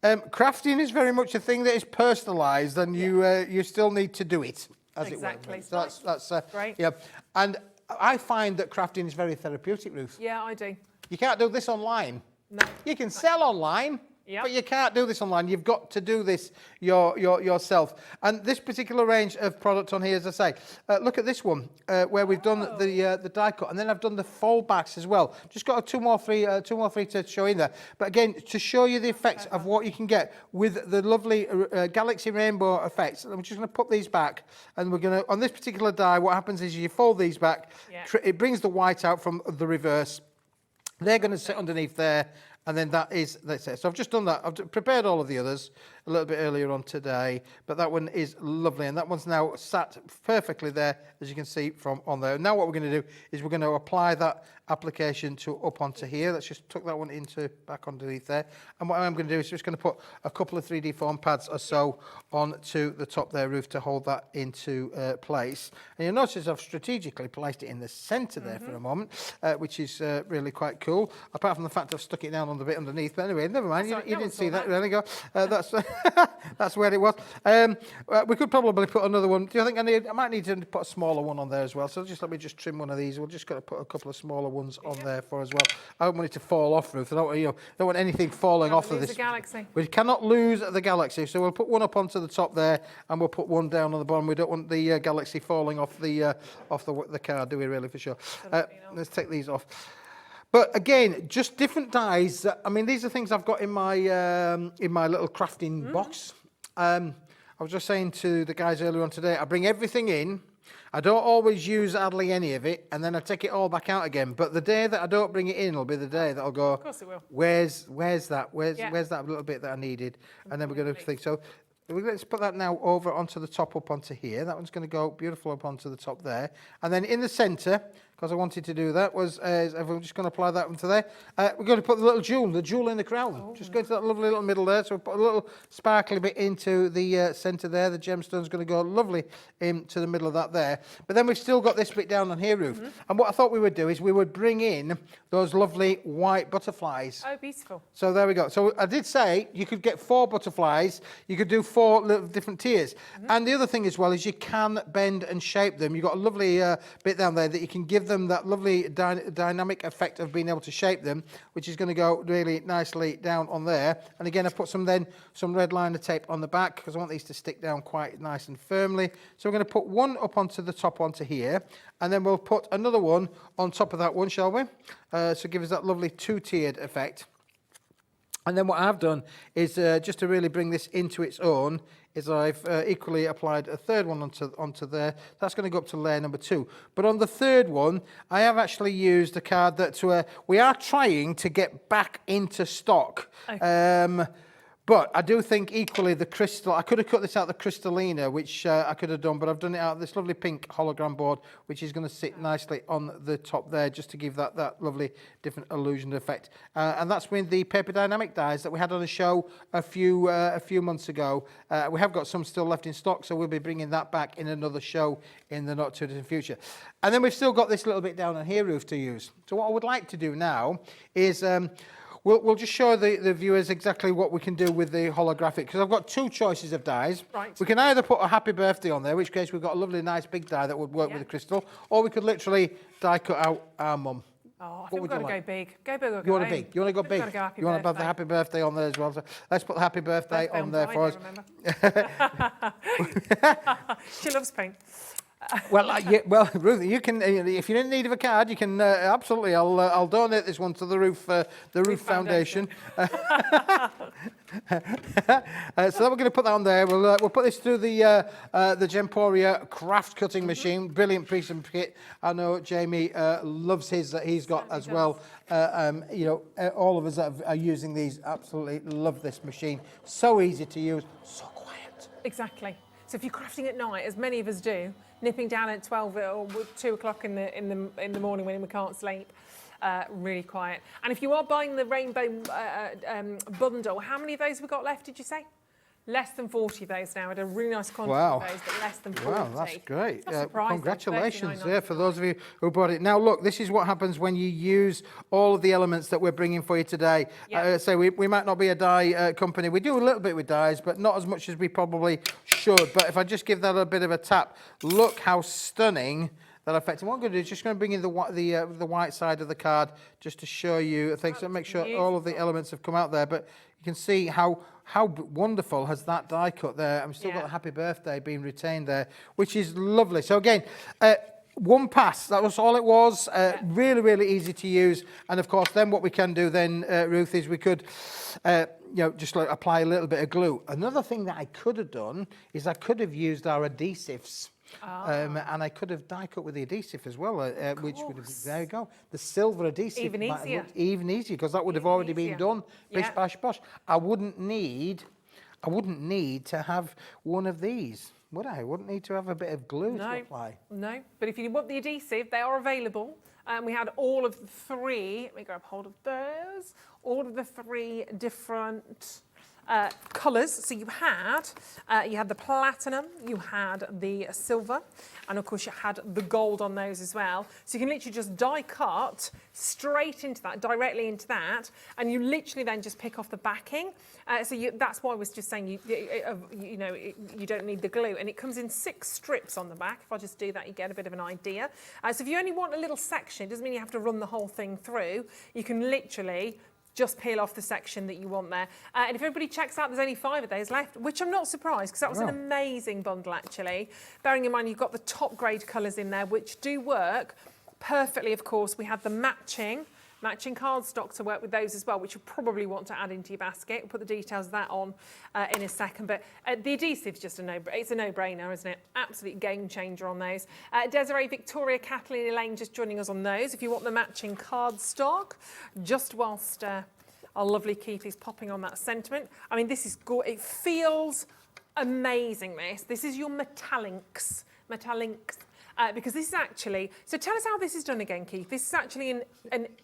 crafting is very much a thing that is personalised, and you still need to do it, as it were. So that's great. Yeah, and I find that crafting is very therapeutic, Ruth. Yeah, I do. You can't do this online. No. You can sell online, but you can't do this online. You've got to do this yourself. And this particular range of product on here, as I say, look at this one where we've done the die cut, and then I've done the fold backs as well. Just got two more free to show in there. But again, to show you the effects of what you can get with the lovely galaxy rainbow effects. I'm just going to put these back, and we're going to, on this particular die, what happens is you fold these back. It brings the white out from the reverse. They're going to sit underneath there, and then that's it. So I've just done that. I've prepared all of the others a little bit earlier on today, but that one is lovely, and that one's now sat perfectly there, as you can see from on there. Now what we're going to do is we're going to apply that application up onto here. Let's just tuck that one back underneath there. And what I'm going to do is just going to put a couple of 3D foam pads or so onto the top there, Ruth, to hold that into place. And you'll notice I've strategically placed it in the centre there for a moment, which is really quite cool, apart from the fact I've stuck it down on the bit underneath. But anyway, never mind, you didn't see that. There you go. That's where it was. We could probably put another one. Do you think I might need to put a smaller one on there as well? So let me just trim one of these. We're just going to put a couple of smaller ones on there for as well. I don't want it to fall off, Ruth. I don't want anything falling off of this. The galaxy. We cannot lose the galaxy. So we'll put one up onto the top there, and we'll put one down on the bottom. We don't want the galaxy falling off the card, do we? Really, for sure. Let's take these off. But again, just different dies. I mean, these are things I've got in my little crafting box. I was just saying to the guys earlier on today, I bring everything in I don't always use hardly any of it, and then I take it all back out again. But the day that I don't bring it in will be the day that I'll go, Of course it will. Where's that? Where's that little bit that I needed? And then we're going to think, so let's put that now over onto the top, up onto here. That one's going to go beautiful up onto the top there. And then in the centre, because I wanted to do that, was I'm just going to apply that onto there. We're going to put the jewel in the crown. Just go into that lovely little middle there. So we'll put a little sparkly bit into the centre there. The gemstone's going to go lovely into the middle of that there. But then we've still got this bit down on here, Ruth. And what I thought we would do is we would bring in those lovely white butterflies. Oh, beautiful. So there we go. So I did say you could get 4 butterflies. You could do 4 little different tiers. And the other thing as well is you can bend and shape them. You've got a lovely bit down there that you can give them that lovely dynamic effect of being able to shape them, which is going to go really nicely down on there. And again, I put some red liner tape on the back because I want these to stick down quite nice and firmly. So we're going to put one up onto the top onto here, and then we'll put another one on top of that one, shall we? So give us that lovely 2-tiered effect. And then what I've done is just to really bring this into its own is I've equally applied a third one onto there. That's going to go up to layer number 2. But on the third one, I have actually used a card that we are trying to get back into stock. Okay. But I do think equally the crystal, I could have cut this out the Crystallina, which I could have done, but I've done it out of this lovely pink hologram board, which is going to sit nicely on the top there, just to give that lovely different illusion effect. And that's with the paper dynamic dies that we had on a show a few months ago. We have got some still left in stock, so we'll be bringing that back in another show in the not too distant future. And then we've still got this little bit down on here, Ruth, to use. So what I would like to do now is We'll just show the viewers exactly what we can do with the holographic, because I've got 2 choices of dies. Right. We can either put a happy birthday on there, which case we've got a lovely nice big die that would work with the crystal, or we could literally die cut out our mum. Oh, I think we've got to go big. Go big or go You want home. to big? You want to go big? You want to have the happy birthday on there as well? So let's put the happy birthday on there for us. She loves paint. Well, Ruth, you can. If you're in need of a card, you can absolutely. I'll donate this one to the Roof Foundation. So we're going to put that on there. We'll put this through the Gemporia craft cutting machine. Brilliant piece of kit. I know Jamie loves his that he's got as well. All of us that are using these absolutely love this machine. So easy to use, so quiet. Exactly. So if you're crafting at night, as many of us do, nipping down at 12 or 2 o'clock in the morning when we can't sleep, really quiet. And if you are buying the rainbow bundle, how many of those have we got left, did you say? Less than 40 of those now. I had a really nice quantity of those, but less than 40. Wow, that's great. That's surprising. Congratulations for those of you who bought it. Now, look, this is what happens when you use all of the elements that we're bringing for you today. So we might not be a die company. We do a little bit with dies, but not as much as we probably should. But if I just give that a bit of a tap, look how stunning that effect. And what I'm going to do is just going to bring in the white side of the card just to show you things, to make sure all of the elements have come out there. But you can see how wonderful has that die cut there. And we've still got a happy birthday being retained there, which is lovely. So again, one pass, that was all it was. Really, really easy to use. And of course, then what we can do then, Ruth, is we could just like apply a little bit of glue. Another thing that I could have done is I could have used our adhesives. And I could have die cut with the adhesive as well, which would have, there you go. The silver adhesive even easier, because that would have already been done. Bish bash bosh. I wouldn't need to have one of these, would I? I wouldn't need to have a bit of glue to apply. No, but if you want the adhesive, they are available. We had all of the 3. Let me grab hold of those. All of the 3 different colours. So you had the platinum, you had the silver, and of course you had the gold on those as well. So you can literally just die cut straight into that, directly into that, and you literally then just pick off the backing. That's why I was just saying you don't need the glue, and it comes in 6 strips on the back. If I just do that, you get a bit of an idea. So if you only want a little section, it doesn't mean you have to run the whole thing through. You can literally just peel off the section that you want there. And if everybody checks out, there's only 5 of those left, which I'm not surprised, because that was an amazing bundle, actually. Bearing in mind, you've got the top grade colours in there, which do work perfectly, of course. We had the matching matching cardstock to work with those as well, which you'll probably want to add into your basket. We'll put the details of that on in a second. But the adhesive's just a no-brainer, isn't it? Absolute game changer on those. Desiree, Victoria, Kathleen, Elaine just joining us on those. If you want the matching cardstock, just whilst our lovely Keith is popping on that sentiment. I mean, this is good. It feels amazing, this. This is your Metallics. Because this is actually, so tell us how this is done again, Keith. This is actually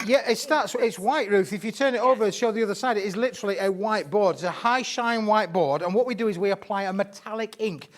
Yeah, it's white, Ruth. If you turn it over and show the other side, it is literally a white board. It's a high shine white board, and what we do is we apply a metallic ink.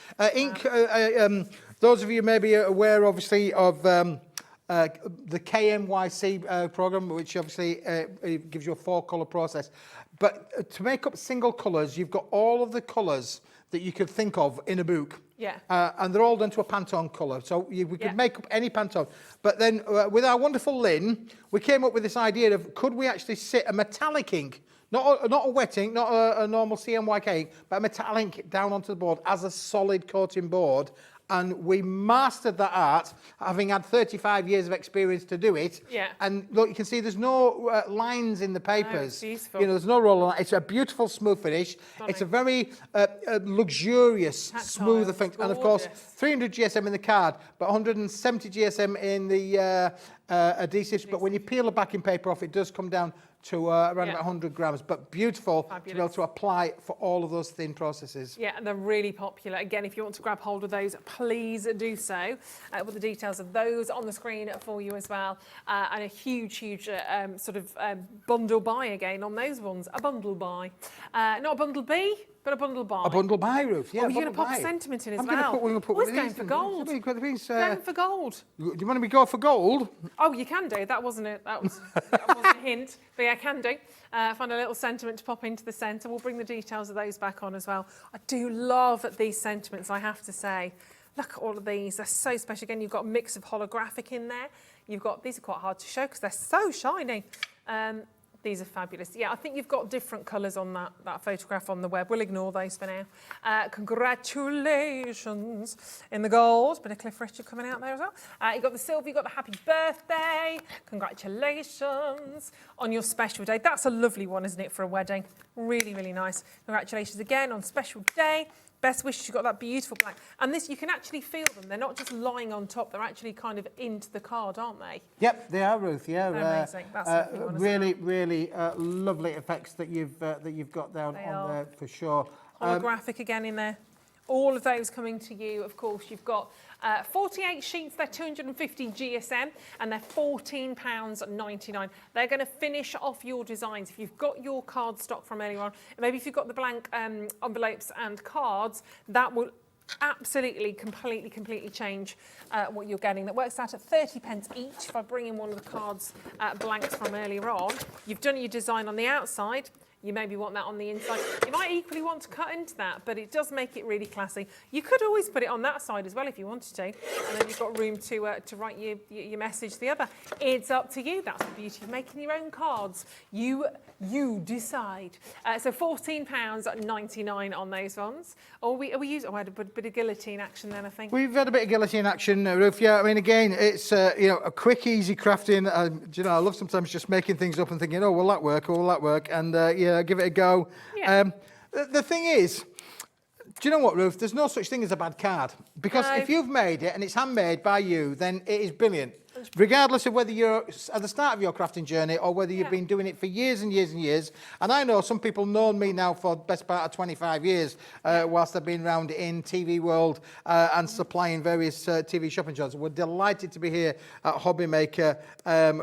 Those of you may be aware, obviously, of the KMYC program, which obviously it gives you a 4-colour process. But to make up single colours, you've got all of the colours that you could think of in a book. Yeah. And they're all done to a Pantone colour. So we could make up any Pantone. But then with our wonderful Lynn, we came up with this idea of could we actually sit a metallic ink, not a wet ink, not a normal CMYK ink, but a metallic ink down onto the board as a solid coating board. And we mastered that art, having had 35 years of experience to do it. Yeah. And look, you can see there's no lines in the papers. No, it's beautiful. You know, there's no roll line. It's a beautiful, smooth finish. Stunning. It's a very luxurious, Tactile, smooth effect. And of course, gorgeous. 300 GSM in the card, but 170 GSM in the adhesives. But when you peel the backing paper off, it does come down to around about 100 grams, but beautiful to be able to apply for all of those thin processes. Yeah, and they're really popular. Again, if you want to grab hold of those, please do so. With the details of those on the screen for you as well. And a huge bundle buy again on those ones. A bundle buy. Not a bundle B, but a bundle buy. A bundle buy, Ruth, yeah. Oh, you're going to pop a sentiment in as well. We're going to put Always going for gold. Going for gold. Do you want me to go for gold? Oh, you can do. That wasn't it. That wasn't a hint. But yeah, can do. Find a little sentiment to pop into the centre. We'll bring the details of those back on as well. I do love these sentiments, I have to say. Look at all of these. They're so special. Again, you've got a mix of holographic in there. You've got, these are quite hard to show because they're so shiny. These are fabulous. Yeah, I think you've got different colours on that photograph on the web. We'll ignore those for now. Congratulations in the gold. Bit of Cliff Richard coming out there as well. You've got the silver, you've got the happy birthday. Congratulations on your special day. That's a lovely one, isn't it, for a wedding? Really, really nice. Congratulations again on special day. Best wishes, you've got that beautiful black. And this, you can actually feel them. They're not just lying on top. They're actually kind of into the card, aren't they? Yep, they are, Ruth. Yeah, amazing. That's a lovely one, really lovely effects that you've got down on there for sure. Holographic again in there. All of those coming to you, of course. You've got 48 sheets, they're 250 GSM, and they're £14.99. They're going to finish off your designs. If you've got your cardstock from earlier on, maybe if you've got the blank envelopes and cards, that will absolutely, completely change what you're getting. That works out at 30p each. If I bring in one of the cards blanks from earlier on, you've done your design on the outside. You maybe want that on the inside. You might equally want to cut into that, but it does make it really classy. You could always put it on that side as well if you wanted to, and then you've got room to write your message the other. It's up to you. That's the beauty of making your own cards. You decide. So £14.99 on those ones. Or we use. Oh, I had a bit of guillotine action then, I think. We've had a bit of guillotine action, Ruth. Yeah, I mean, again, it's a quick, easy crafting. I love sometimes just making things up and thinking, oh, will that work? Or will that work? And give it a go. Yeah. The thing is, do you know what, Ruth? There's no such thing as a bad card. Because if you've made it and it's handmade by you, then it is brilliant. Regardless of whether you're at the start of your crafting journey or whether you've been doing it for years and years and years. And I know some people known me now for the best part of 25 years whilst I've been around in TV world and supplying various TV shopping shows. We're delighted to be here at Hobby Maker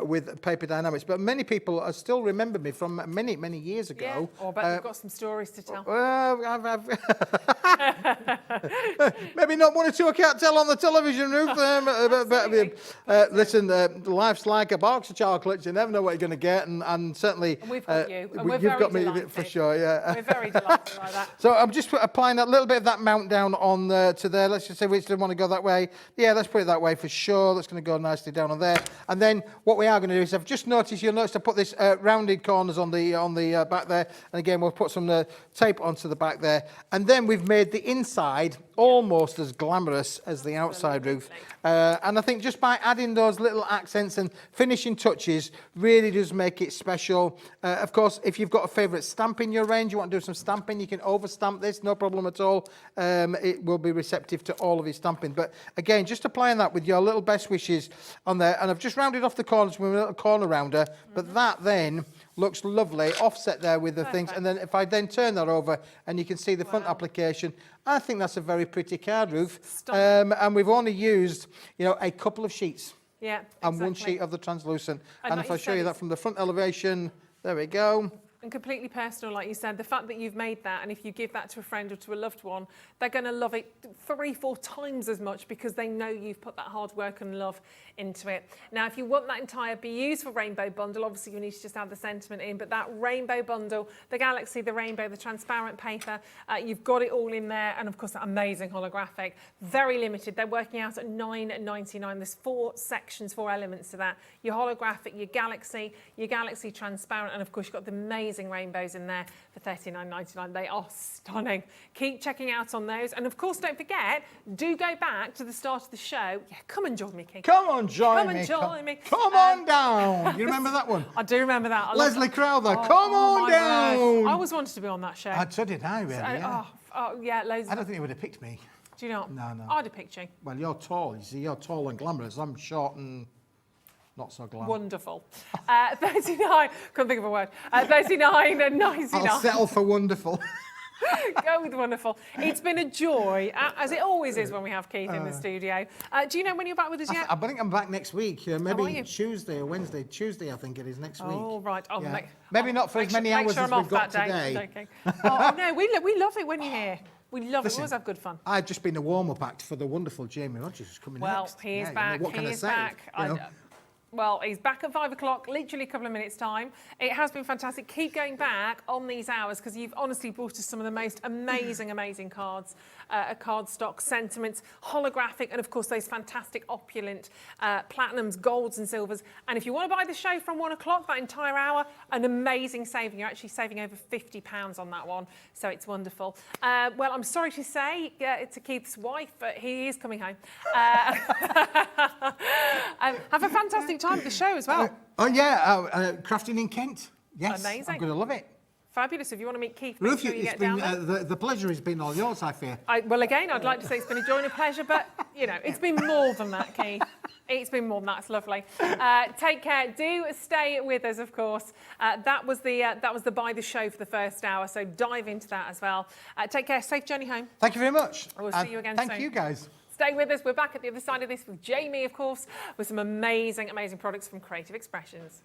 with Paper Dienamics. But many people still remember me from many, many years ago. Yeah. Oh, I bet you've got some stories to tell. Well, maybe not one or two I can't tell on the television, Ruth. Listen, life's like a box of chocolates. You never know what you're going to get, and certainly and we've got you. And we're you've got me delighted. For sure. Yeah, we're very delighted by that. So I'm just applying a little bit of that mount down on to there. Let's just say we still want to go that way. Yeah, let's put it that way for sure. That's going to go nicely down on there. And then what we are going to do is I've just noticed. You'll notice I put this rounded corners on the back there, and again we'll put some tape onto the back there, and then we've made the inside almost as glamorous as the outside, Ruth. And I think just by adding those those little accents and finishing touches really does make it special. Of course, if you've got a favourite stamp in your range, you want to do some stamping, you can over-stamp this, no problem at all. It will be receptive to all of your stamping. But again, just applying that with your little best wishes on there. And I've just rounded off the corners with a little corner rounder, but that then looks lovely, offset there with the things. And then if I then turn that over and you can see the front application, I think that's a very pretty card, Ruth. And we've only used, you know, a couple of sheets. Yeah, and one sheet of the translucent. And like if I show you that from the front elevation, there we go. And completely personal, like you said, the fact that you've made that, and if you give that to a friend or to a loved one, they're going to love it 3-4 times as much because they know you've put that hard work and love into it. Now, if you want that entire beautiful rainbow bundle, obviously you need to just add the sentiment in, but that rainbow bundle, the galaxy, the rainbow, the transparent paper, you've got it all in there, and of course that amazing holographic, very limited. They're working out at $9.99. There's 4 sections, 4 elements to that. Your holographic, your galaxy transparent, and of course you've got the amazing rainbows in there for $39.99. They are stunning. Keep checking out on those, and of course don't forget, do go back to the start of the show. Yeah, come and join me, Keith. Come on, join me. Come on down. You remember that one? I do remember that. Leslie Crowther, come on down. Word. I always wanted to be on that show. So did I, really, yeah. Yeah, loads. I don't think he would have picked me. Do you not? No. I'd have picked you. Well, you're tall, you see, you're tall and glamorous. I'm short and not so glamorous. Wonderful. 39, couldn't think of a word. 39.99. I'll settle for wonderful. Go with wonderful. It's been a joy, as it always is when we have Keith in the studio. Do you know when you're back with us yet? I think I'm back next week. Maybe Tuesday or Wednesday. Tuesday, I think it is next week. Oh, right. Oh, yeah. Maybe not for as many hours as we've got today. Oh, no, we love it when you're here. We love it. We always have good fun. I've just been a warm-up act for the wonderful Jamie Rogers who's coming next. Well, he is back. What can I say? Well, he's back at 5 o'clock, literally a couple of minutes' time. It has been fantastic. Keep going back on these hours because you've honestly brought us some of the most amazing cards, cardstock, sentiments, holographic, and of course those fantastic opulent platinums, golds and silvers. And if you want to buy the show from 1 o'clock, that entire hour, an amazing saving. You're actually saving over £50 on that one, so it's wonderful. Well, I'm sorry to say to Keith's wife, but he is coming home. Have a fantastic time at the show as well. Crafting in Kent. Yes, amazing. I'm going to love it. Fabulous. If you want to meet Keith, Ruth, sure you get down there. The pleasure has been all yours, I fear. Well, again, I'd like to say it's been a joy and a pleasure, but, you know, it's been more than that, Keith. It's been more than that. It's lovely. Take care. Do stay with us, of course. That was the buy the show for the first hour, so dive into that as well. Take care. Safe journey home. Thank you very much. We'll see you again soon. Thank you, guys. Stay with us. We're back at the other side of this with Jamie, of course, with some amazing products from Creative Expressions.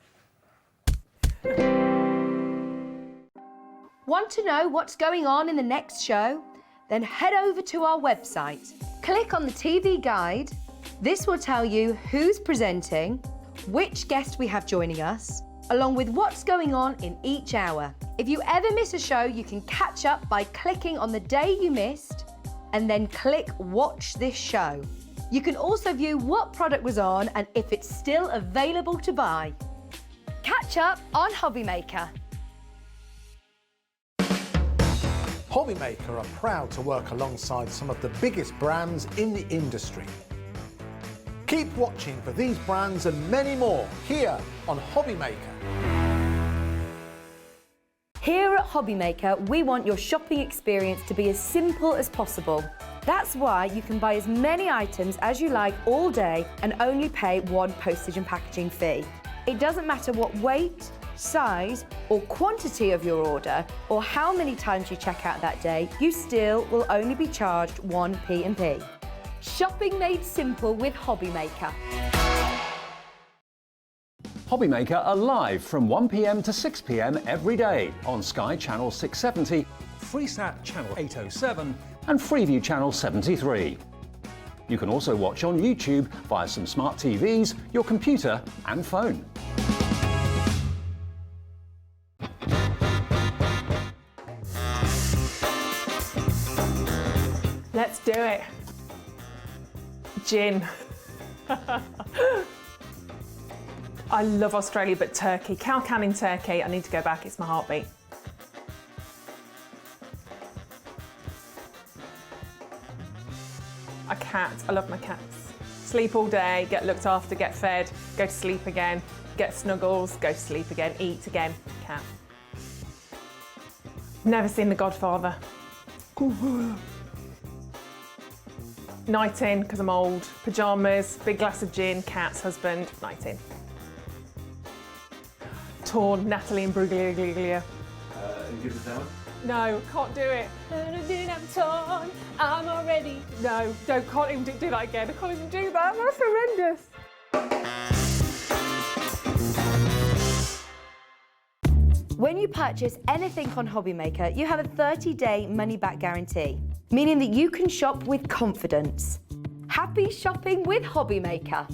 Want to know what's going on in the next show? Then head over to our website. Click on the TV guide. This will tell you who's presenting, which guest we have joining us, along with what's going on in each hour. If you ever miss a show, you can catch up by clicking on the day you missed and then click Watch This Show. You can also view what product was on and if it's still available to buy. Catch up on Hobby Maker. Hobby Maker are proud to work alongside some of the biggest brands in the industry. Keep watching for these brands and many more here on Hobby Maker. Here at Hobby Maker, we want your shopping experience to be as simple as possible. That's why you can buy as many items as you like all day and only pay one postage and packaging fee. It doesn't matter what weight, size or quantity of your order or how many times you check out that day, you still will only be charged one P&P. Shopping made simple with Hobby Maker. Hobby Maker are live from 1 p.m. to 6 p.m. every day on Sky Channel 670, Freesat Channel 807 and Freeview Channel 73. You can also watch on YouTube via some smart TVs, your computer and phone. Let's do it. Gin. I love Australia, but Turkey. Cow Canning Turkey. I need to go back. It's my heartbeat. A cat. I love my cats. Sleep all day, get looked after, get fed, go to sleep again, get snuggles, go to sleep again, eat again, cat. Never seen The Godfather. Night in, because I'm old. Pyjamas, big glass of gin, cat's husband, night in. Torn, Natalie and Bruglia. And give us that one. No, can't do it. I'm torn, I'm already. No, can't even do that again. I can't even do that. That's horrendous. When you purchase anything on Hobbymaker, you have a 30-day money-back guarantee, meaning that you can shop with confidence. Happy shopping with Hobbymaker.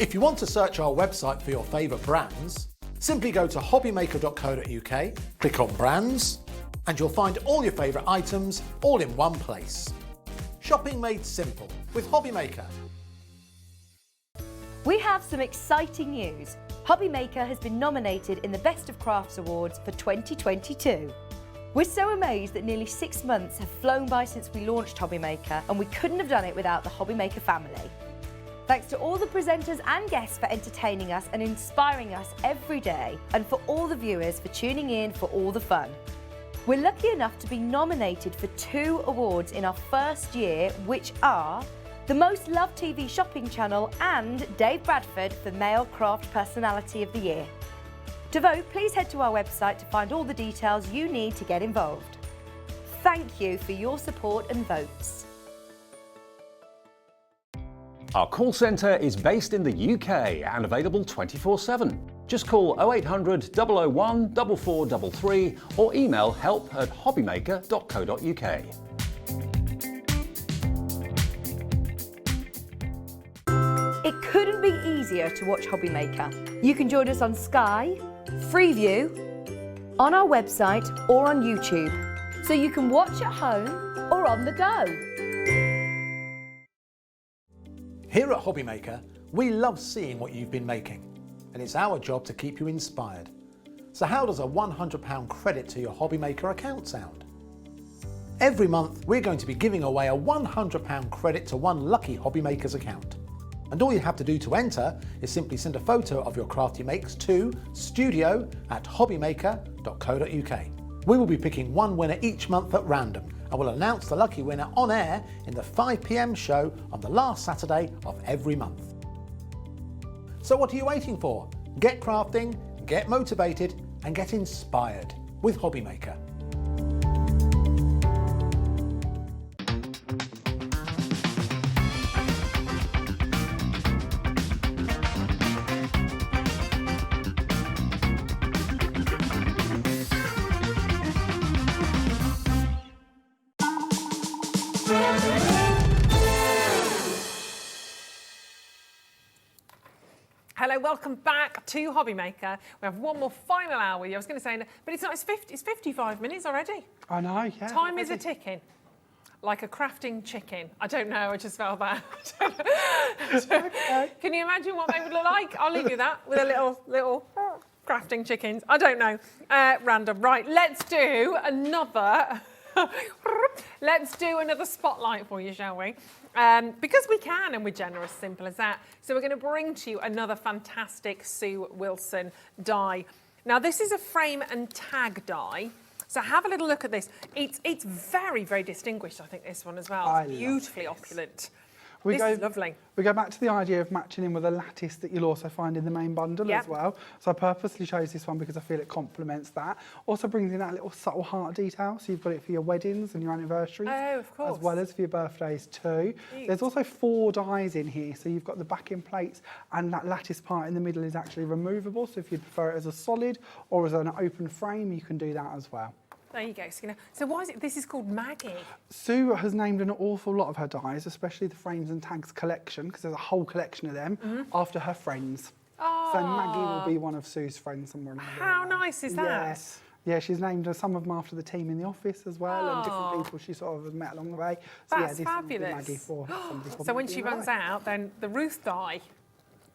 If you want to search our website for your favourite brands, simply go to hobbymaker.co.uk, click on brands, and you'll find all your favourite items all in one place. Shopping made simple with Hobbymaker. We have some exciting news. Hobbymaker has been nominated in the Best of Crafts Awards for 2022. We're so amazed that nearly 6 months have flown by since we launched Hobbymaker, and we couldn't have done it without the Hobbymaker family. Thanks to all the presenters and guests for entertaining us and inspiring us every day, and for all the viewers for tuning in for all the fun. We're lucky enough to be nominated for 2 awards in our first year, which are the Most Loved TV Shopping Channel and Dave Bradford for Male Craft Personality of the Year. To vote, please head to our website to find all the details you need to get involved. Thank you for your support and votes. Our call centre is based in the UK and available 24/7. Just call 0800 001 4433 or email help@hobbymaker.co.uk. It couldn't be easier to watch Hobbymaker. You can join us on Sky, Freeview, on our website or on YouTube, so you can watch at home or on the go. Here at Hobbymaker, we love seeing what you've been making, and it's our job to keep you inspired. So how does a £100 credit to your Hobbymaker account sound? Every month, we're going to be giving away a £100 credit to one lucky Hobbymaker's account. And all you have to do to enter is simply send a photo of your craft you makes to studio@hobbymaker.co.uk. We will be picking one winner each month at random, and we'll announce the lucky winner on air in the 5 PM show on the last Saturday of every month. So what are you waiting for? Get crafting, get motivated, and get inspired with Hobbymaker. Hello, welcome back to Hobbymaker. We have one more final hour with you. I was going to say, but it's not. It's 55 minutes already. I know, yeah. Time is a ticking, like a crafting chicken. I don't know. I just felt that. Okay. Can you imagine what they would look like? I'll leave you that with a little crafting chickens. I don't know. Random. Right. Let's do another. Let's do another spotlight for you, shall we? Because we can and we're generous, simple as that. So we're going to bring to you another fantastic Sue Wilson die. Now this is a frame and tag die. So have a little look at this. It's very, very distinguished, I think, this one as well. It's beautifully opulent. This is lovely. We go back to the idea of matching in with a lattice that you'll also find in the main bundle as well. So I purposely chose this one because I feel it complements that. Also brings in that little subtle heart detail. So you've got it for your weddings and your anniversaries. Oh, of course. As well as for your birthdays too. Cute. There's also 4 dies in here. So you've got the backing plates and that lattice part in the middle is actually removable. So if you'd prefer it as a solid or as an open frame, you can do that as well. There you go. So why is it, this is called Maggie? Sue has named an awful lot of her dies, especially the frames and tags collection, because there's a whole collection of them, after her friends. Oh. So Maggie will be one of Sue's friends somewhere along the line. How nice is that? Yeah, she's named some of them after the team in the office as well, and different people she sort of has met along the way. So That's this fabulous. Will be Maggie for somebody. So when she runs out, then the Ruth die.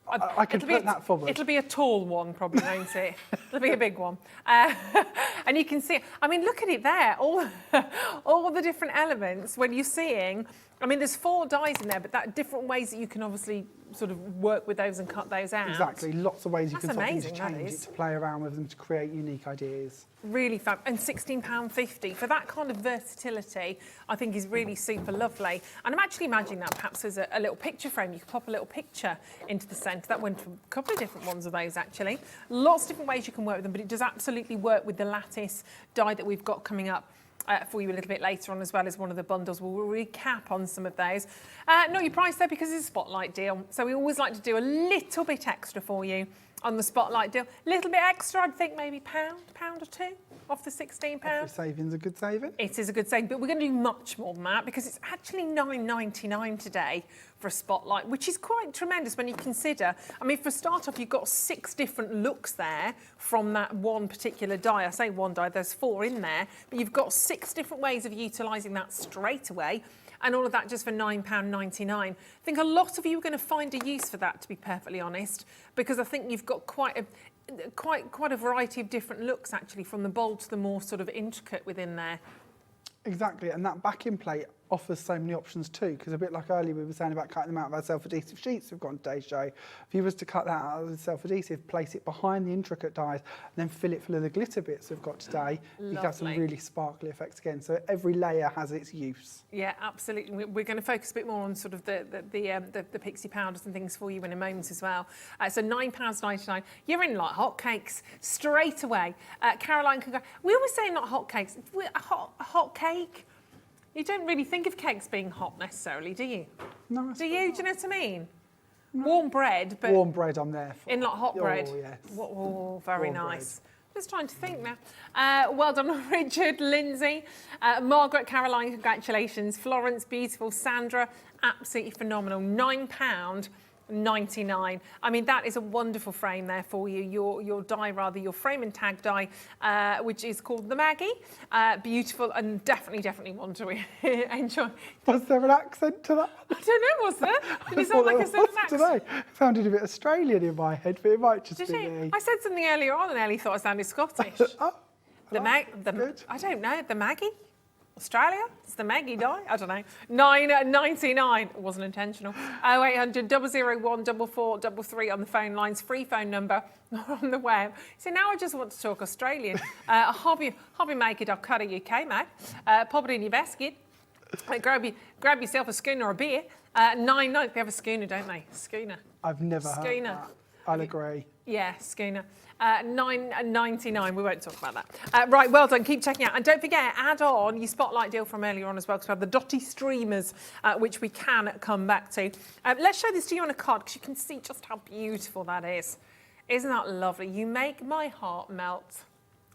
I could put that forward. It'll be a tall one, probably, won't it? It'll be a big one. And you can see, I mean, look at it there. All the different elements when you're seeing, I mean, there's 4 dies in there, but that different ways that you can obviously sort of work with those and cut those out. Exactly, lots of ways you That's can sort of amazing, that interchange it is. to play around with them to create unique ideas. Really fab. And £16.50 for that kind of versatility, I think is really super lovely. And I'm actually imagining that perhaps as a little picture frame. You could pop a little picture into the centre. That went from a couple of different ones of those, actually. Lots of different ways you can work with them, but it does absolutely work with the lattice die that we've got coming up for you a little bit later on, as well as one of the bundles. We'll recap on some of those. Not your price though, because it's a spotlight deal. So we always like to do a little bit extra for you on the spotlight deal. A little bit extra, I'd think maybe pound or two off the £16. Every saving's a good saving. It is a good saving, but we're going to do much more than that because it's actually $9.99 today for a spotlight, which is quite tremendous when you consider. I mean, for a start off, you've got 6 different looks there from that one particular die. I say one die, there's 4 in there, but you've got 6 different ways of utilising that straight away. And all of that just for £9.99. I think a lot of you are going to find a use for that, to be perfectly honest, because I think you've got quite a variety of different looks, actually, from the bold to the more sort of intricate within there. Exactly, and that backing plate offers so many options too, because a bit like earlier we were saying about cutting them out of our self-adhesive sheets we've got on today's show. If you was to cut that out of the self-adhesive, place it behind the intricate dies, and then fill it full of the glitter bits we've got today, you get some really sparkly effects again. So every layer has its use. Yeah, absolutely. We're going to focus a bit more on sort of the pixie powders and things for you in a moment as well. So £9.99. You're in like hotcakes straight away. Caroline, we always say not hotcakes. A hot cake. You don't really think of cakes being hot necessarily, do you? No. Do you? Do you know what I mean? No. Warm bread, but warm bread I'm there for. In like hot bread. Oh, yes. Oh, very warm nice. Bread. Just trying to think now. Well done, Richard, Lindsay, Margaret, Caroline, congratulations. Florence, beautiful. Sandra, absolutely phenomenal. £9.99. I mean, that is a wonderful frame there for you. Your die, rather, your frame and tag die, which is called the Maggie. Beautiful and definitely one to enjoy. Was there an accent to that? I don't know, was there? Did it sound like a certain accent? Today. It sounded a bit Australian in my head, but it might just be me. I said something earlier on and Ellie thought I sounded Scottish. Oh, I don't know, the Maggie? Australia? It's the Maggie die? I don't know. £9.99. It wasn't intentional. 0800 001 4433 on the phone lines. Free phone number on the web. So now I just want to talk Australian. hobbymaker.co.uk, mate. Pop it in your basket. Grab yourself a schooner or a beer. They have a schooner, don't they? Schooner. I've never heard that. I'll agree. Yeah, schooner. $9.99. We won't talk about that. Right, well done. Keep checking out. And don't forget, add on your spotlight deal from earlier on as well, because we have the Dotty streamers, which we can come back to. Let's show this to you on a card, because you can see just how beautiful that is. Isn't that lovely? You make my heart melt.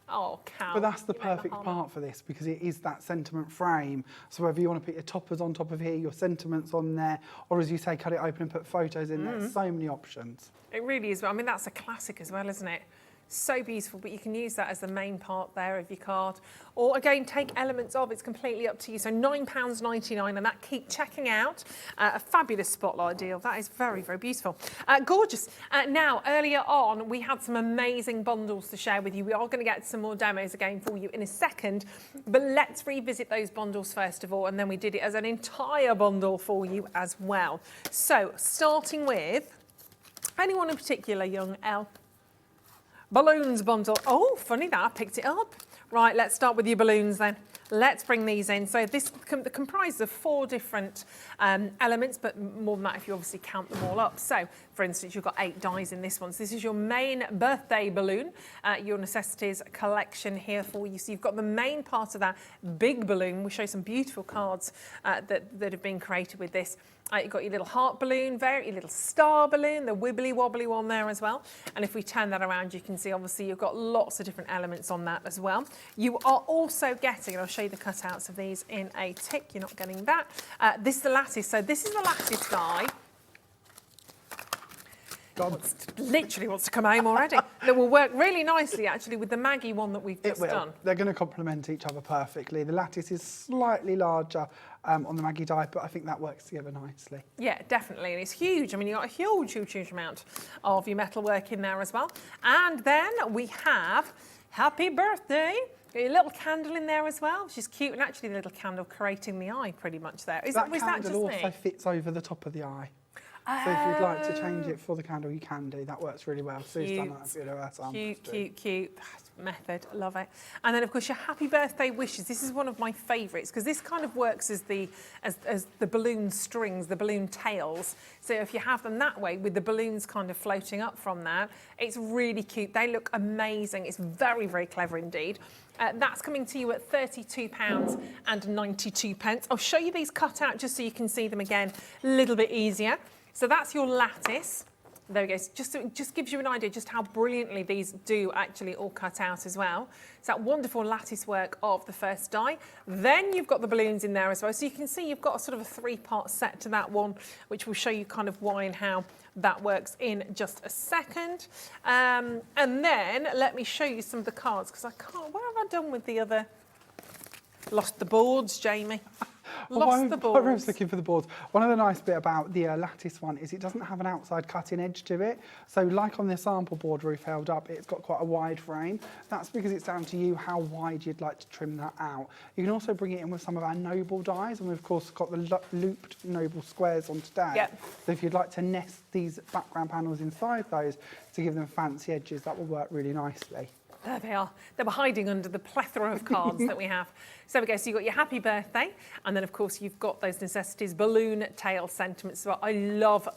Oh, cow. But that's the perfect part for this, because it is that sentiment frame. So whether you want to put your toppers on top of here, your sentiments on there, or as you say, cut it open and put photos in there, so many options. It really is. I mean, that's a classic as well, isn't it? So beautiful, but you can use that as the main part there of your card. Or again, take elements of, it's completely up to you. So £9.99, and that keep checking out. A fabulous spotlight deal. That is very beautiful. Gorgeous. Now, earlier on, we had some amazing bundles to share with you. We are going to get some more demos again for you in a second, but let's revisit those bundles first of all, and then we did it as an entire bundle for you as well. So, starting with, anyone in particular, young Elle? Balloons bundle. Oh, funny that, I picked it up. Right, let's start with your balloons then. Let's bring these in. So this comprises of 4 different elements, but more than that if you obviously count them all up. So, for instance, you've got 8 dies in this one. So this is your main birthday balloon, your necessities collection here for you. So you've got the main part of that big balloon. We'll show you some beautiful cards that have been created with this. You've got your little heart balloon, your little star balloon, the wibbly wobbly one there as well. And if we turn that around, you can see obviously you've got lots of different elements on that as well. You are also getting, and I'll show you the cutouts of these in a tick, you're not getting that. This is the lattice. So this is the lattice die. God. Literally wants to come home already. That will work really nicely, actually, with the Maggie one that we've just done. They're going to complement each other perfectly. The Lattice is slightly larger on the Maggie die, but I think that works together nicely. Yeah, definitely, and it's huge. I mean, you've got a huge amount of your metal work in there as well. And then we have Happy Birthday. Got your little candle in there as well, which is cute, and actually the little candle creating the eye pretty much there. That candle also fits over the top of the eye. So if you'd like to change it for the candle, you can do. That works really well. Sue's done that. Cute. Method, love it. And then of course your happy birthday wishes. This is one of my favourites because this kind of works as the balloon strings, the balloon tails. So if you have them that way with the balloons kind of floating up from that, it's really cute. They look amazing. It's very clever indeed. That's coming to you at £32.92. I'll show you these cut out just so you can see them again a little bit easier. So that's your lattice. There we go. Just gives you an idea just how brilliantly these do actually all cut out as well. It's that wonderful lattice work of the first die. Then you've got the balloons in there as well. So you can see you've got a sort of a 3-part set to that one, which will show you kind of why and how that works in just a second. And then let me show you some of the cards because I can't. What have I done with the other? Lost the boards, Jamie. Lost the boards. I was looking for the boards. One of the nice bit about the Lattice one is it doesn't have an outside cutting edge to it. So like on the sample board Ruth held up, it's got quite a wide frame. That's because it's down to you how wide you'd like to trim that out. You can also bring it in with some of our Noble dies, and we've of course got the looped Noble squares on today. Yep. So if you'd like to nest these background panels inside those to give them fancy edges, that will work really nicely. There they are. They were hiding under the plethora of cards that we have. So there we go. So you've got your happy birthday. And then, of course, you've got those necessities, balloon tail sentiments. So I love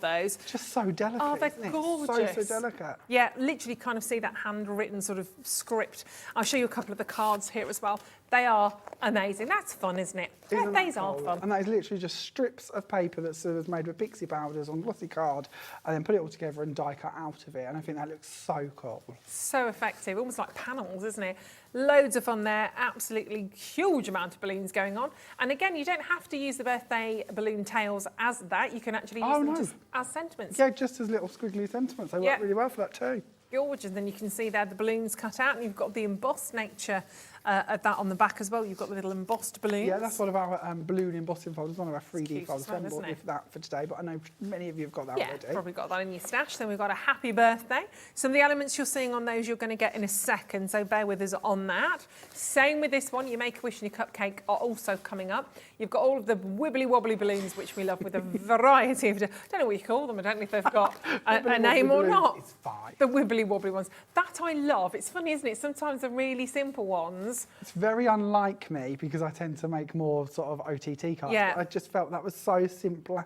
those. Just so delicate. Oh, they're gorgeous. So delicate. Yeah, literally kind of see that handwritten sort of script. I'll show you a couple of the cards here as well. They are amazing. That's fun, isn't it? Birthdays are fun. And that is literally just strips of paper that Sue has made with pixie powders on glossy card and then put it all together and die cut out of it. And I think that looks so cool. So effective, almost like panels, isn't it? Loads of fun there, absolutely huge amount of balloons going on. And again, you don't have to use the birthday balloon tails as that. You can actually use them just as sentiments. Yeah, just as little squiggly sentiments. They work really well for that too. Gorgeous. Then you can see there the balloons cut out, and you've got the embossed nature of that on the back as well. You've got the little embossed balloons. Yeah, that's one of our balloon embossing folders, one of our 3D folders. I haven't bought for that for today, but I know many of you have got that already. Yeah, probably got that in your stash. Then we've got a happy birthday. Some of the elements you're seeing on those you're going to get in a second, so bear with us on that. Same with this one. Your Make-A-Wish and your Cupcake are also coming up. You've got all of the wibbly-wobbly balloons, which we love, with a variety of... I don't know what you call them. I don't know if they've got a name or not. It's fine. The wibbly-wobbly ones. That I love. It's funny, isn't it? Sometimes the really simple ones... It's very unlike me because I tend to make more sort of OTT cards. Yeah. But I just felt that was so simplistic.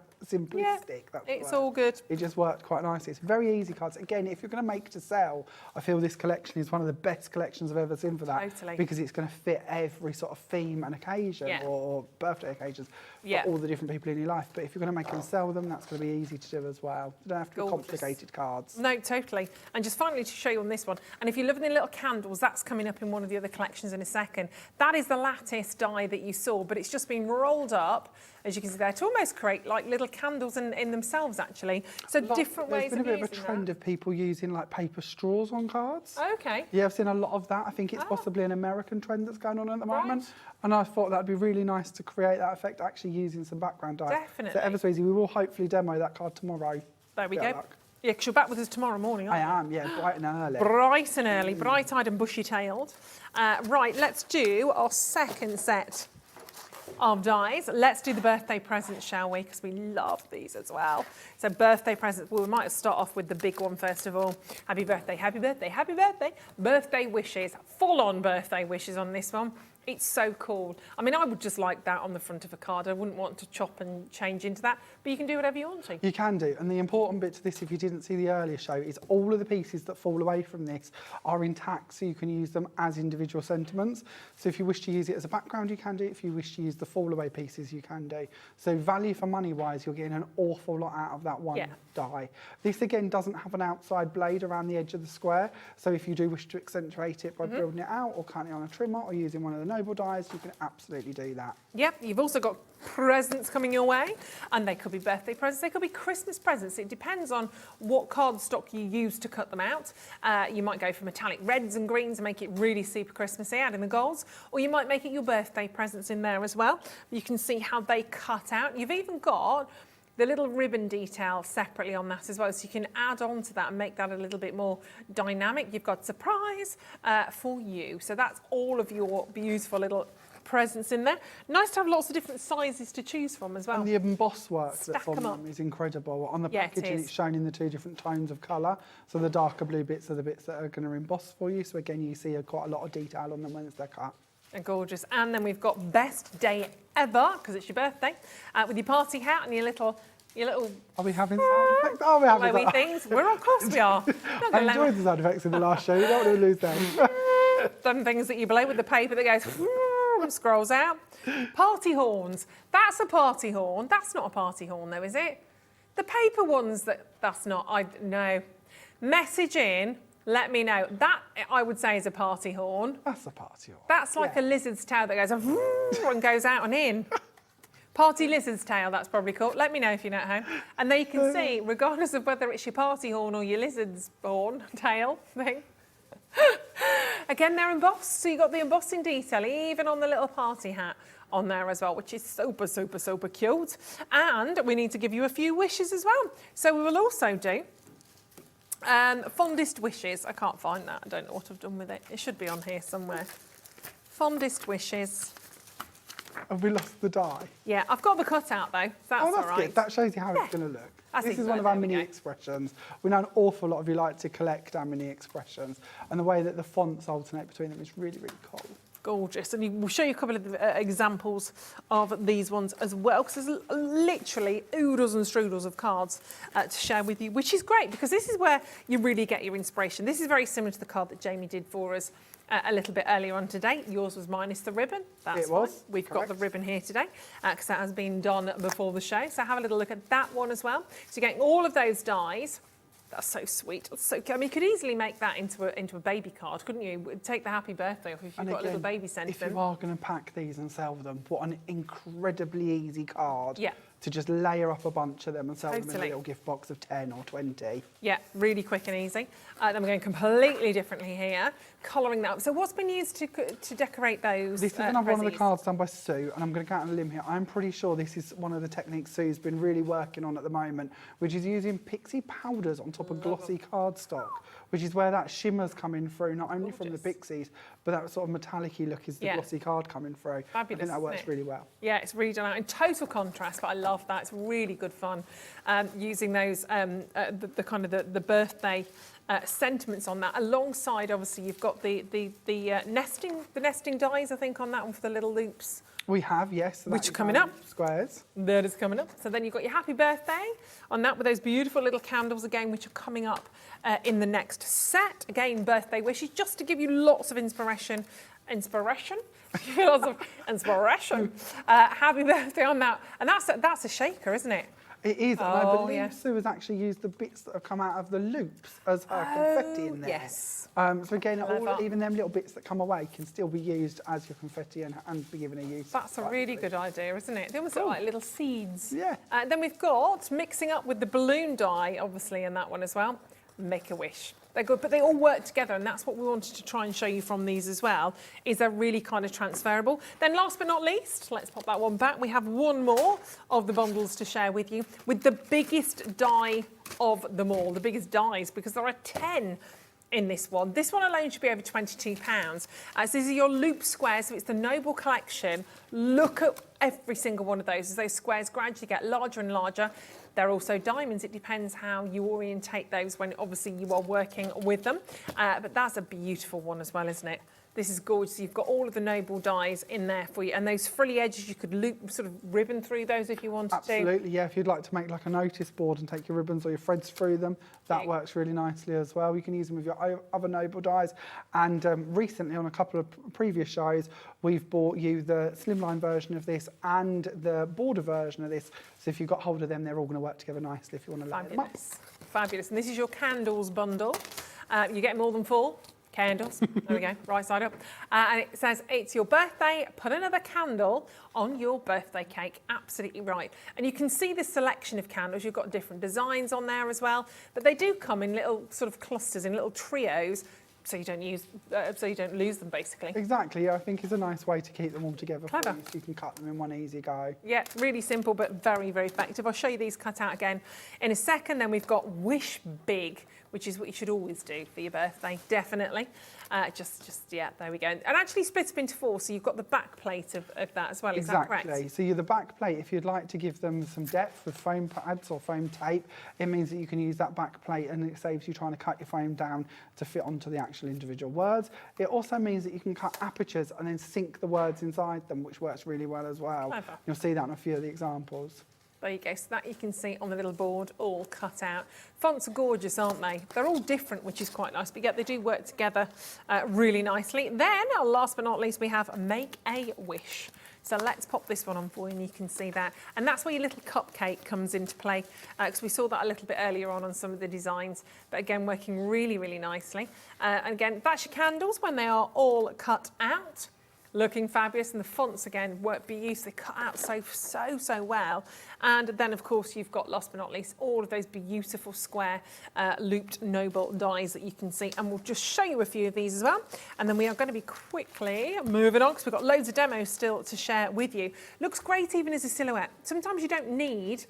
Yeah, That's it's all good. It just worked quite nicely. It's very easy cards. Again, if you're going to make to sell, I feel this collection is one of the best collections I've ever seen for that. Totally. Because it's going to fit every sort of theme and occasion or birthday occasions for all the different people in your life. But if you're going to make and sell them, that's going to be easy to do as well. You don't have to be complicated cards. No, totally. And just finally to show you on this one, and if you're loving the little candles, that's coming up in one of the other collections in a second. That is the lattice die that you saw, but it's just been rolled up, as you can see there, to almost create like little candles in themselves, actually. So different ways of using There's been a bit of a trend of people using like paper straws on cards. Okay. Yeah, I've seen a lot of that. I think it's possibly an American trend that's going on at the moment. And I thought that'd be really nice to create that effect actually using some background dye. Definitely. So ever so easy. We will hopefully demo that card tomorrow. There we go. Yeah, because you're back with us tomorrow morning, aren't you? I am, yeah, bright and early. Bright and early, bright-eyed and bushy-tailed. Right, let's do our second set of dies. Let's do the birthday presents, shall we? Because we love these as well. So birthday presents, well, we might start off with the big one first of all. Happy birthday, happy birthday, happy birthday. Birthday wishes, full-on birthday wishes on this one. It's so cool. I mean, I would just like that on the front of a card. I wouldn't want to chop and change into that, but you can do whatever you want to. You can do. And the important bit to this, if you didn't see the earlier show, is all of the pieces that fall away from this are intact, so you can use them as individual sentiments. So if you wish to use it as a background, you can do. If you wish to use the fall away pieces, you can do. So value for money wise, you're getting an awful lot out of that one die. This again doesn't have an outside blade around the edge of the square. So if you do wish to accentuate it by building it out or cutting it on a trimmer or using one of the noble dies, you can absolutely do that. Yep, you've also got presents coming your way, and they could be birthday presents, they could be Christmas presents. It depends on what cardstock you use to cut them out. You might go for metallic reds and greens and make it really super Christmassy, add in the golds, or you might make it your birthday presents in there as well. You can see how they cut out. You've even got the little ribbon detail separately on that as well, so you can add on to that and make that a little bit more dynamic. You've got surprise for you. So that's all of your beautiful little presents in there. Nice to have lots of different sizes to choose from as well. And the emboss work Stack that's on them up. them is incredible. On the Yeah, it packaging, is. it's shown in the 2 different tones of colour. So the darker blue bits are the bits that are going to emboss for you. So again, you see quite a lot of detail on them when they're cut. They're gorgeous. And then we've got best day ever, because it's your birthday, with your party hat and your little. Are we having sound effects? Oh, we're having glowy that. things. Of course we are. I enjoyed the sound effects in the last show. You don't want to lose them. Some things that you blow with the paper that goes and scrolls out. Party horns. That's a party horn. That's not a party horn though, is it? The paper ones, that's not. No. Message in. Let me know. That, I would say, is a party horn. That's a party horn. That's like a lizard's tail that goes and goes out and in. Party lizard's tail, that's probably called. Let me know if you're not at home. And there you can see, regardless of whether it's your party horn or your lizard's horn, tail thing. Again, they're embossed, so you've got the embossing detail, even on the little party hat on there as well, which is super, super, super cute. And we need to give you a few wishes as well. So we will also do fondest wishes. I can't find that. I don't know what I've done with it. It should be on here somewhere. Fondest wishes. Have we lost the die? Yeah, I've got the cutout though. So that's Oh, that's all right. good. That shows you how it's going to look. This is one of our mini expressions. We know an awful lot of you like to collect our mini expressions, and the way that the fonts alternate between them is really, really cool. Gorgeous. And we'll show you a couple of examples of these ones as well, because there's literally oodles and strudels of cards to share with you, which is great because this is where you really get your inspiration. This is very similar to the card that Jamie did for us a little bit earlier on today. Yours was minus the ribbon. That's it was. fine. We've got the ribbon here today because that has been done before the show. So have a little look at that one as well. So you're getting all of those dies. That's so sweet. That's so, I mean, you could easily make that into a baby card, couldn't you? Take the happy birthday off if you've got a little baby sent if them. you are going to pack these and sell them, what an incredibly easy card Yeah. to just layer up a bunch of them and sell them in a Totally. little gift box of 10 or 20. Yeah, really quick and easy. Then we're going completely differently here, colouring that up. So what's been used to decorate those? This is another one of the prezzies? cards done by Sue, and I'm going to go out on a limb here. I'm pretty sure this is one of the techniques Sue's been really working on at the moment, which is using pixie powders on top of glossy cardstock, which is where that shimmer's coming through, not only from the pixies, but that sort of metallic-y look is the glossy card coming through. Fabulous, I think that isn't works it? really well. Yeah, it's really done out in total contrast, but I love that. It's really good fun using those, the kind of the birthday sentiments on that. Alongside, obviously, you've got the nesting dies, I think, on that one for the little loops. We have, yes. So Which that are is coming our up. Squares. That is coming up. So then you've got your happy birthday on that with those beautiful little candles again, which are coming up in the next set. Again, birthday wishes, just to give you lots of inspiration. Lots of inspiration. Happy birthday on that. And that's a shaker, isn't it? It is, and I believe yeah. Sue has actually used the bits that have come out of the loops as her confetti in there. Yes. So again, Clever. even them little bits that come away can still be used as your confetti and be given a use. That's a really good idea, isn't it? They almost look like little seeds. Yeah. Then we've got, mixing up with the balloon die, obviously, in that one as well, Make a Wish. They're good, but they all work together, and that's what we wanted to try and show you from these as well, is they're really kind of transferable. Then last but not least, let's pop that one back. We have one more of the bundles to share with you with the biggest die of them all, the biggest dies, because there are 10 in this one. This one alone should be over £22. So these are your loop squares, so it's the Noble collection. Look at every single one of those as those squares gradually get larger and larger. They're also diamonds. It depends how you orientate those when obviously you are working with them. But that's a beautiful one as well, isn't it? This is gorgeous. You've got all of the Noble dies in there for you. And those frilly edges, you could loop, sort of ribbon through those if you wanted to. Absolutely, yeah. If you'd like to make like a notice board and take your ribbons or your threads through them, that works really nicely as well. You can use them with your other Noble dies. And recently, on a couple of previous shows, we've bought you the slimline version of this and the border version of this. So if you've got hold of them, they're all going to work together nicely if you want to layer them up. Fabulous. And this is your candles bundle. You get more than 4. Candles. There we go, right side up. And it says, it's your birthday, put another candle on your birthday cake. Absolutely right. And you can see the selection of candles. You've got different designs on there as well, but they do come in little sort of clusters, in little trios, so you don't lose them, basically. Exactly, yeah, I think it's a nice way to keep them all together. Clever. For you, so you can cut them in one easy go. Yeah, really simple, but very, very effective. I'll show you these cut out again in a second. Then we've got Wish Big, which is what you should always do for your birthday, definitely. Yeah, there we go. And actually split up into 4, so you've got the back plate of that as well, is that correct? Exactly, so you're the back plate, if you'd like to give them some depth with foam pads or foam tape, it means that you can use that back plate and it saves you trying to cut your foam down to fit onto the actual individual words. It also means that you can cut apertures and then sink the words inside them, which works really well as well. Clever. You'll see that in a few of the examples. There you go, so that you can see on the little board, all cut out. Fonts are gorgeous, aren't they? They're all different, which is quite nice, but yet they do work together really nicely. Then, last but not least, we have Make a Wish. So let's pop this one on for you and you can see that. And that's where your little cupcake comes into play, because we saw that a little bit earlier on some of the designs, but again, working really, really nicely. And again, that's your candles when they are all cut out. Looking fabulous, and the fonts again work beautifully, cut out so well. And then of course you've got, last but not least, all of those beautiful square looped no-bolt dies that you can see, and we'll just show you a few of these as well. And then we are going to be quickly moving on because we've got loads of demos still to share with you. Looks great even as a silhouette. Sometimes you don't need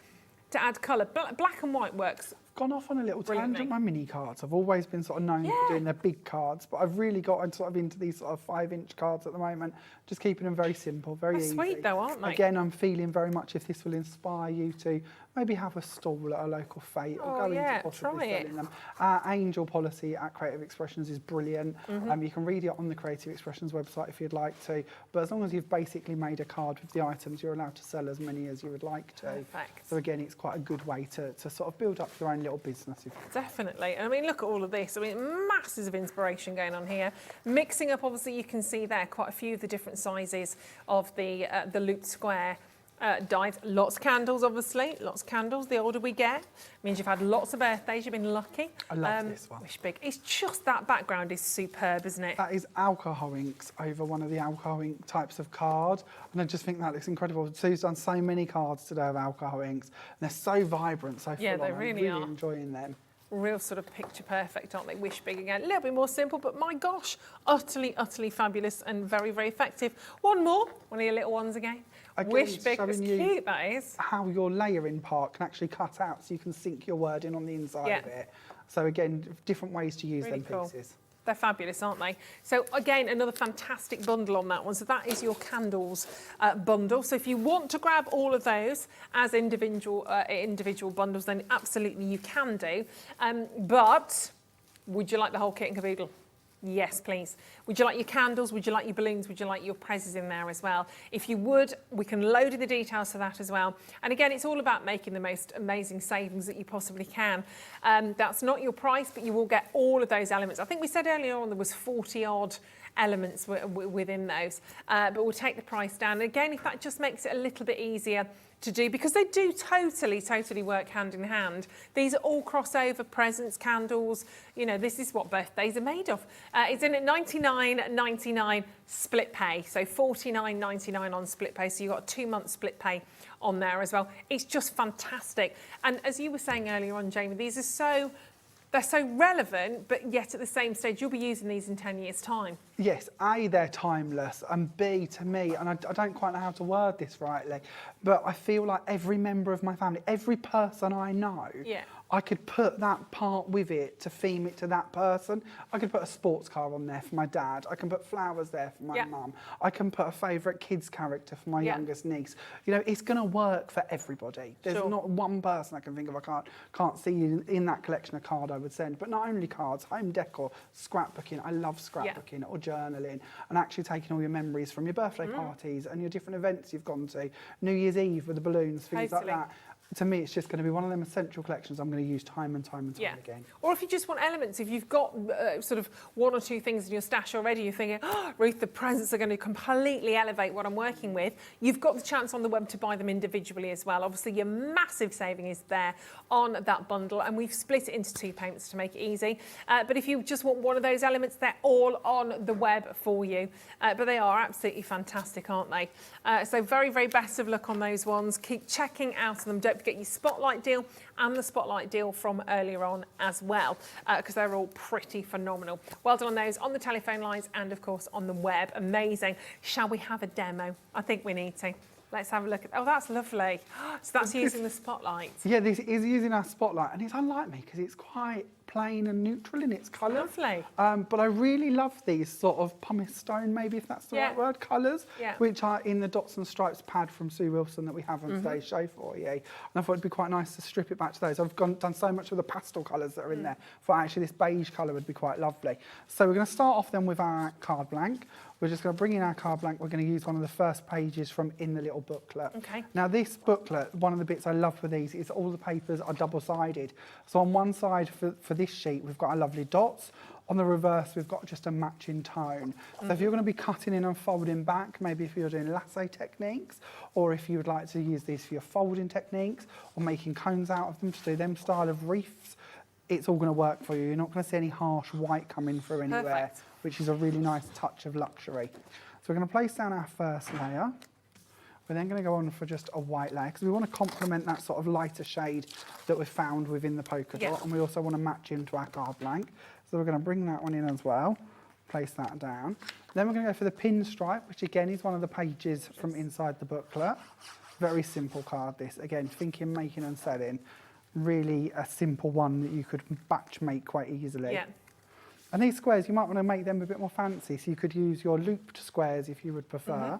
to add colour. Black and white works. Gone off on a little Brilliant, tangent. mate. My mini cards. I've always been sort of known for doing their big cards, but I've really got sort of into these sort of 5-inch cards at the moment. Just keeping them very simple, very They're easy. sweet though, aren't they? Again, I'm feeling very much if this will inspire you to maybe have a stall at a local fete or go into possibly selling them. Our angel policy at Creative Expressions is brilliant. You can read it on the Creative Expressions website if you'd like to, but as long as you've basically made a card with the items, you're allowed to sell as many as you would like to. Perfect. So again, it's quite a good way to sort of build up your own little business. Definitely. And I mean, look at all of this. I mean, masses of inspiration going on here. Mixing up, obviously, you can see there quite a few of the different sizes of the looped square dies. Lots of candles, obviously. Lots of candles. The older we get, means you've had lots of birthdays. You've been lucky. I love this one. Wish Big. It's just that background is superb, isn't it? That is alcohol inks over one of the alcohol ink types of card. And I just think that looks incredible. Sue's done so many cards today of alcohol inks. And they're so vibrant, so full on. They really are. I'm really enjoying them. Real sort of picture perfect, aren't they? Wish Big again. A little bit more simple, but my gosh, utterly, utterly fabulous and very, very effective. One more, one of your little ones again. Wish Big, that's cute, that is. How your layering part can actually cut out so you can sink your word in on the inside of it. So again, different ways to use them pieces. They're fabulous, aren't they? So again, another fantastic bundle on that one. So that is your candles bundle. So if you want to grab all of those as individual bundles, then absolutely you can do. But would you like the whole kit and caboodle? Yes, please. Would you like your candles? Would you like your balloons? Would you like your prezzies in there as well? If you would, we can load in the details for that as well. And again, it's all about making the most amazing savings that you possibly can. That's not your price, but you will get all of those elements. I think we said earlier on there was 40-odd elements within those, but we'll take the price down. And again, if that just makes it a little bit easier to do, because they do totally work hand in hand. These are all crossover presents, candles. You know, this is what birthdays are made of. It's in at $99.99 split pay, so $49.99 on split pay. So you've got a 2-month split pay on there as well. It's just fantastic. And as you were saying earlier on, Jamie, these are they're so relevant, but yet at the same stage, you'll be using these in 10 years' time. Yes, A, they're timeless, and B, to me, and I don't quite know how to word this rightly, but I feel like every member of my family, every person I know, I could put that part with it to theme it to that person. I could put a sports car on there for my dad. I can put flowers there for my mum. I can put a favourite kids character for my youngest niece. You know, it's going to work for everybody. There's not one person I can think of I can't see in that collection of card I would send. But not only cards, home decor, scrapbooking. I love scrapbooking or journaling, and actually taking all your memories from your birthday parties and your different events you've gone to, New Year's Eve with the balloons, things like that. to me, it's just going to be one of them essential collections I'm going to use time and time again. Or if you just want elements, if you've got sort of one or two things in your stash already, you're thinking, oh, Ruth, the presents are going to completely elevate what I'm working with, you've got the chance on the web to buy them individually as well. Obviously, your massive saving is there on that bundle, and we've split it into 2 payments to make it easy. But if you just want one of those elements, they're all on the web for you. But they are absolutely fantastic, aren't they? So very, very best of luck on those ones. Keep checking out them. Don't forget your Spotlight deal and the Spotlight deal from earlier on as well, because they're all pretty phenomenal. Well done on those, on the telephone lines and of course on the web. Amazing. Shall we have a demo? I think we need to. Let's have a look at, oh, that's lovely. So that's using the Spotlight. Yeah, this is using our Spotlight, and it's unlike me because it's quite plain and neutral in its colour. Lovely. But I really love these sort of pumice stone, maybe if that's the right word, colours, which are in the Dots and Stripes pad from Sue Wilson that we have on today's show for you. And I thought it'd be quite nice to strip it back to those. I've done so much of the pastel colours that are in there. I thought actually this beige colour would be quite lovely. So we're going to start off then with our card blank. We're just going to bring in our card blank. We're going to use one of the first pages from in the little booklet. Okay. Now this booklet, one of the bits I love with these is all the papers are double-sided. So on one side for this sheet, we've got our lovely dots. On the reverse, we've got just a matching tone. So if you're going to be cutting in and folding back, maybe if you're doing lasso techniques, or if you would like to use these for your folding techniques, or making cones out of them to do them style of wreaths, it's all going to work for you. You're not going to see any harsh white coming through anywhere. Perfect. Which is a really nice touch of luxury. So we're going to place down our first layer. We're then going to go on for just a white layer because we want to complement that sort of lighter shade that we found within the polka dot, and we also want to match into our card blank. So we're going to bring that one in as well, place that down. Then we're going to go for the pinstripe, which again is one of the pages from inside the booklet. Very simple card this. Again, thinking, making and selling. Really a simple one that you could batch make quite easily. Yeah. And these squares, you might want to make them a bit more fancy, so you could use your looped squares if you would prefer.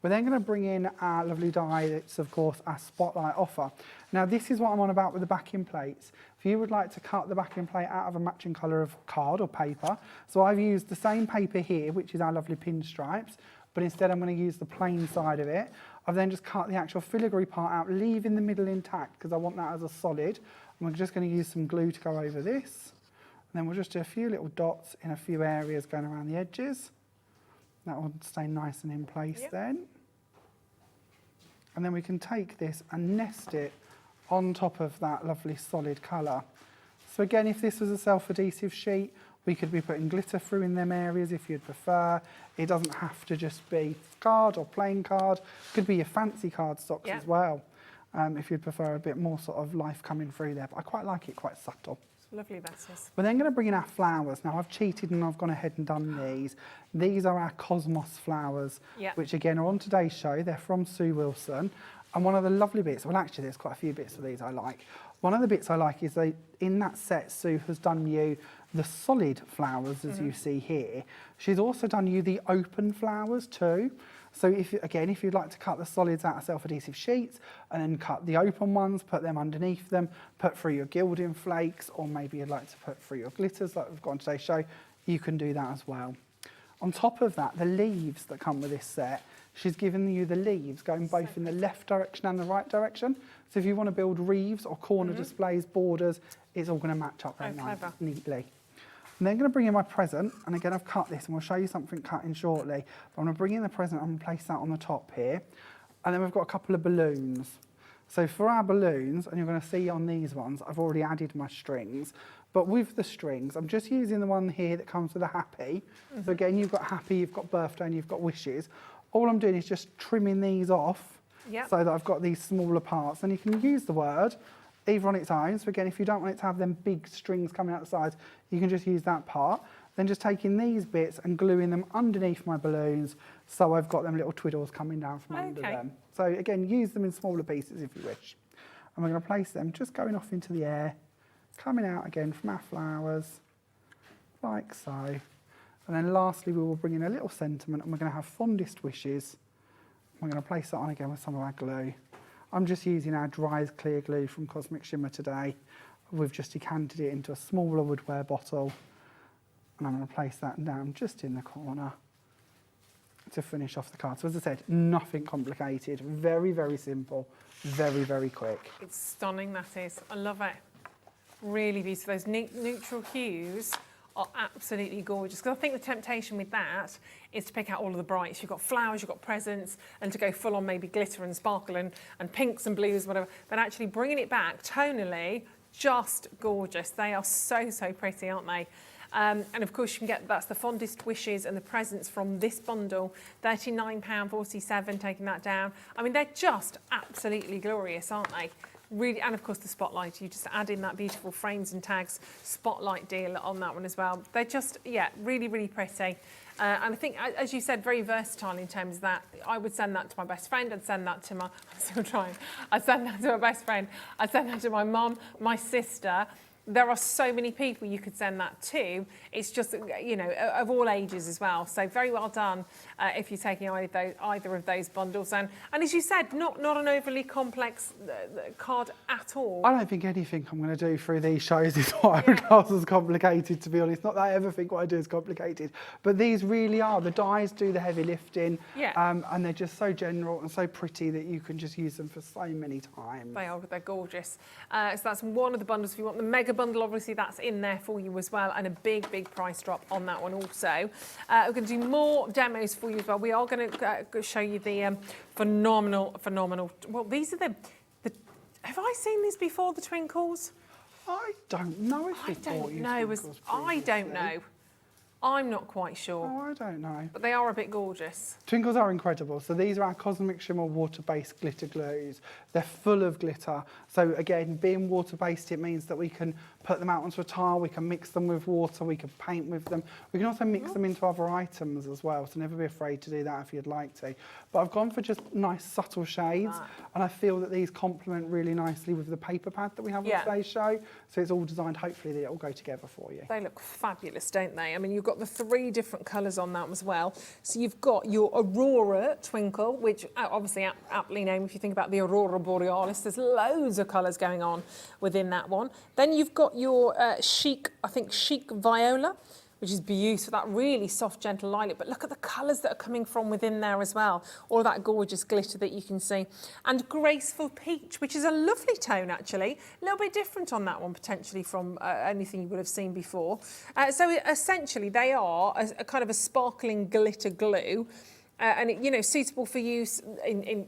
We're then going to bring in our lovely die that's, of course, our Spotlight offer. Now, this is what I'm on about with the backing plates. If you would like to cut the backing plate out of a matching colour of card or paper, so I've used the same paper here, which is our lovely pinstripes, but instead I'm going to use the plain side of it. I've then just cut the actual filigree part out, leaving the middle intact, because I want that as a solid. And we're just going to use some glue to go over this. And then we'll just do a few little dots in a few areas going around the edges. That will stay nice and in place then. And then we can take this and nest it on top of that lovely solid colour. So again, if this was a self-adhesive sheet, we could be putting glitter through in them areas if you'd prefer. It doesn't have to just be card or plain card. It could be your fancy cardstocks as well, if you'd prefer a bit more sort of life coming through there. But I quite like it, quite subtle. Lovely letters. We're then going to bring in our flowers. Now, I've cheated and I've gone ahead and done these. These are our Cosmos flowers, which again are on today's show. They're from Sue Wilson. And one of the lovely bits, well, actually, there's quite a few bits of these I like. One of the bits I like is in that set, Sue has done you the solid flowers, as you see here. She's also done you the open flowers too. So if you'd like to cut the solids out of self-adhesive sheets and then cut the open ones, put them underneath them, put through your gilding flakes, or maybe you'd like to put through your glitters like we've got on today's show, you can do that as well. On top of that, the leaves that come with this set, she's given you the leaves going both in the left direction and the right direction. So if you want to build wreaths or corner displays, borders, it's all going to match up very nice, neatly. I'm then going to bring in my present, and again I've cut this and we'll show you something cut in shortly. But I'm going to bring in the present and place that on the top here. And then we've got a couple of balloons. So for our balloons, and you're going to see on these ones, I've already added my strings. But with the strings, I'm just using the one here that comes with a happy. So again, you've got happy, you've got birthday, and you've got wishes. All I'm doing is just trimming these off so that I've got these smaller parts. And you can use the word either on its own. So again, if you don't want it to have them big strings coming out the sides, you can just use that part. Then just taking these bits and gluing them underneath my balloons so I've got them little twiddles coming down from under them. So again, use them in smaller pieces if you wish. And we're going to place them just going off into the air, coming out again from our flowers, like so. And then lastly, we will bring in a little sentiment, and we're going to have fondest wishes. We're going to place that on again with some of our glue. I'm just using our dry clear glue from Cosmic Shimmer today. We've just decanted it into a smaller woodware bottle. And I'm going to place that down just in the corner. to finish off the card. So as I said, nothing complicated, very, very simple, very, very quick. It's stunning, that is. I love it. Really beautiful. Those neutral hues are absolutely gorgeous. Because I think the temptation with that is to pick out all of the brights. You've got flowers, you've got presents, and to go full on maybe glitter and sparkle and pinks and blues, whatever. But actually bringing it back tonally, just gorgeous. They are so, so pretty, aren't they? And of course you can get, that's the fondest wishes and the presents from this bundle, £39.47, taking that down. I mean, they're just absolutely glorious, aren't they? Really, and of course the spotlight, you just add in that beautiful frames and tags spotlight deal on that one as well. They're just, yeah, really, really pretty. And I think, as you said, very versatile in terms of that. I would send that to my best friend, I'd send that to my, I'm still trying, I'd send that to my best friend, I'd send that to my mum, my sister. There are so many people you could send that to. It's just, you know, of all ages as well. So very well done if you're taking either of those bundles. And as you said, not an overly complex card at all. I don't think anything I'm going to do through these shows is what I would class as complicated, to be honest. Not that I ever think what I do is complicated. But these really are. The dies do the heavy lifting. Yeah. And they're just so general and so pretty that you can just use them for so many times. They are, they're gorgeous. So that's one of the bundles. If you want the mega bundle, obviously that's in there for you as well, and a big price drop on that one also. We're going to do more demos for you as well. We are going to show you the phenomenal. Well, these are the. Have I seen these before? The twinkles? I don't know if I don't know. I'm not quite sure. Oh, I don't know. But they are a bit gorgeous. Twinkles are incredible. So these are our Cosmic Shimmer water-based glitter glues. They're full of glitter. So again, being water-based, it means that we can put them out onto a tile, we can mix them with water, we can paint with them. We can also mix them into other items as well, so never be afraid to do that if you'd like to. But I've gone for just nice subtle shades, and I feel that these complement really nicely with the paper pad that we have on today's show. So it's all designed, hopefully, that it will go together for you. They look fabulous, don't they? I mean, you've got the 3 different colours on that as well. So you've got your Aurora Twinkle, which obviously aptly named if you think about the Aurora Borealis. There's loads of colours going on within that one. Then you've got your Chic Viola, which is beautiful, that really soft, gentle lilac. But look at the colours that are coming from within there as well. All of that gorgeous glitter that you can see. And Graceful Peach, which is a lovely tone, actually. A little bit different on that one, potentially, from anything you would have seen before. So essentially, they are a kind of a sparkling glitter glue. And, you know, suitable for use in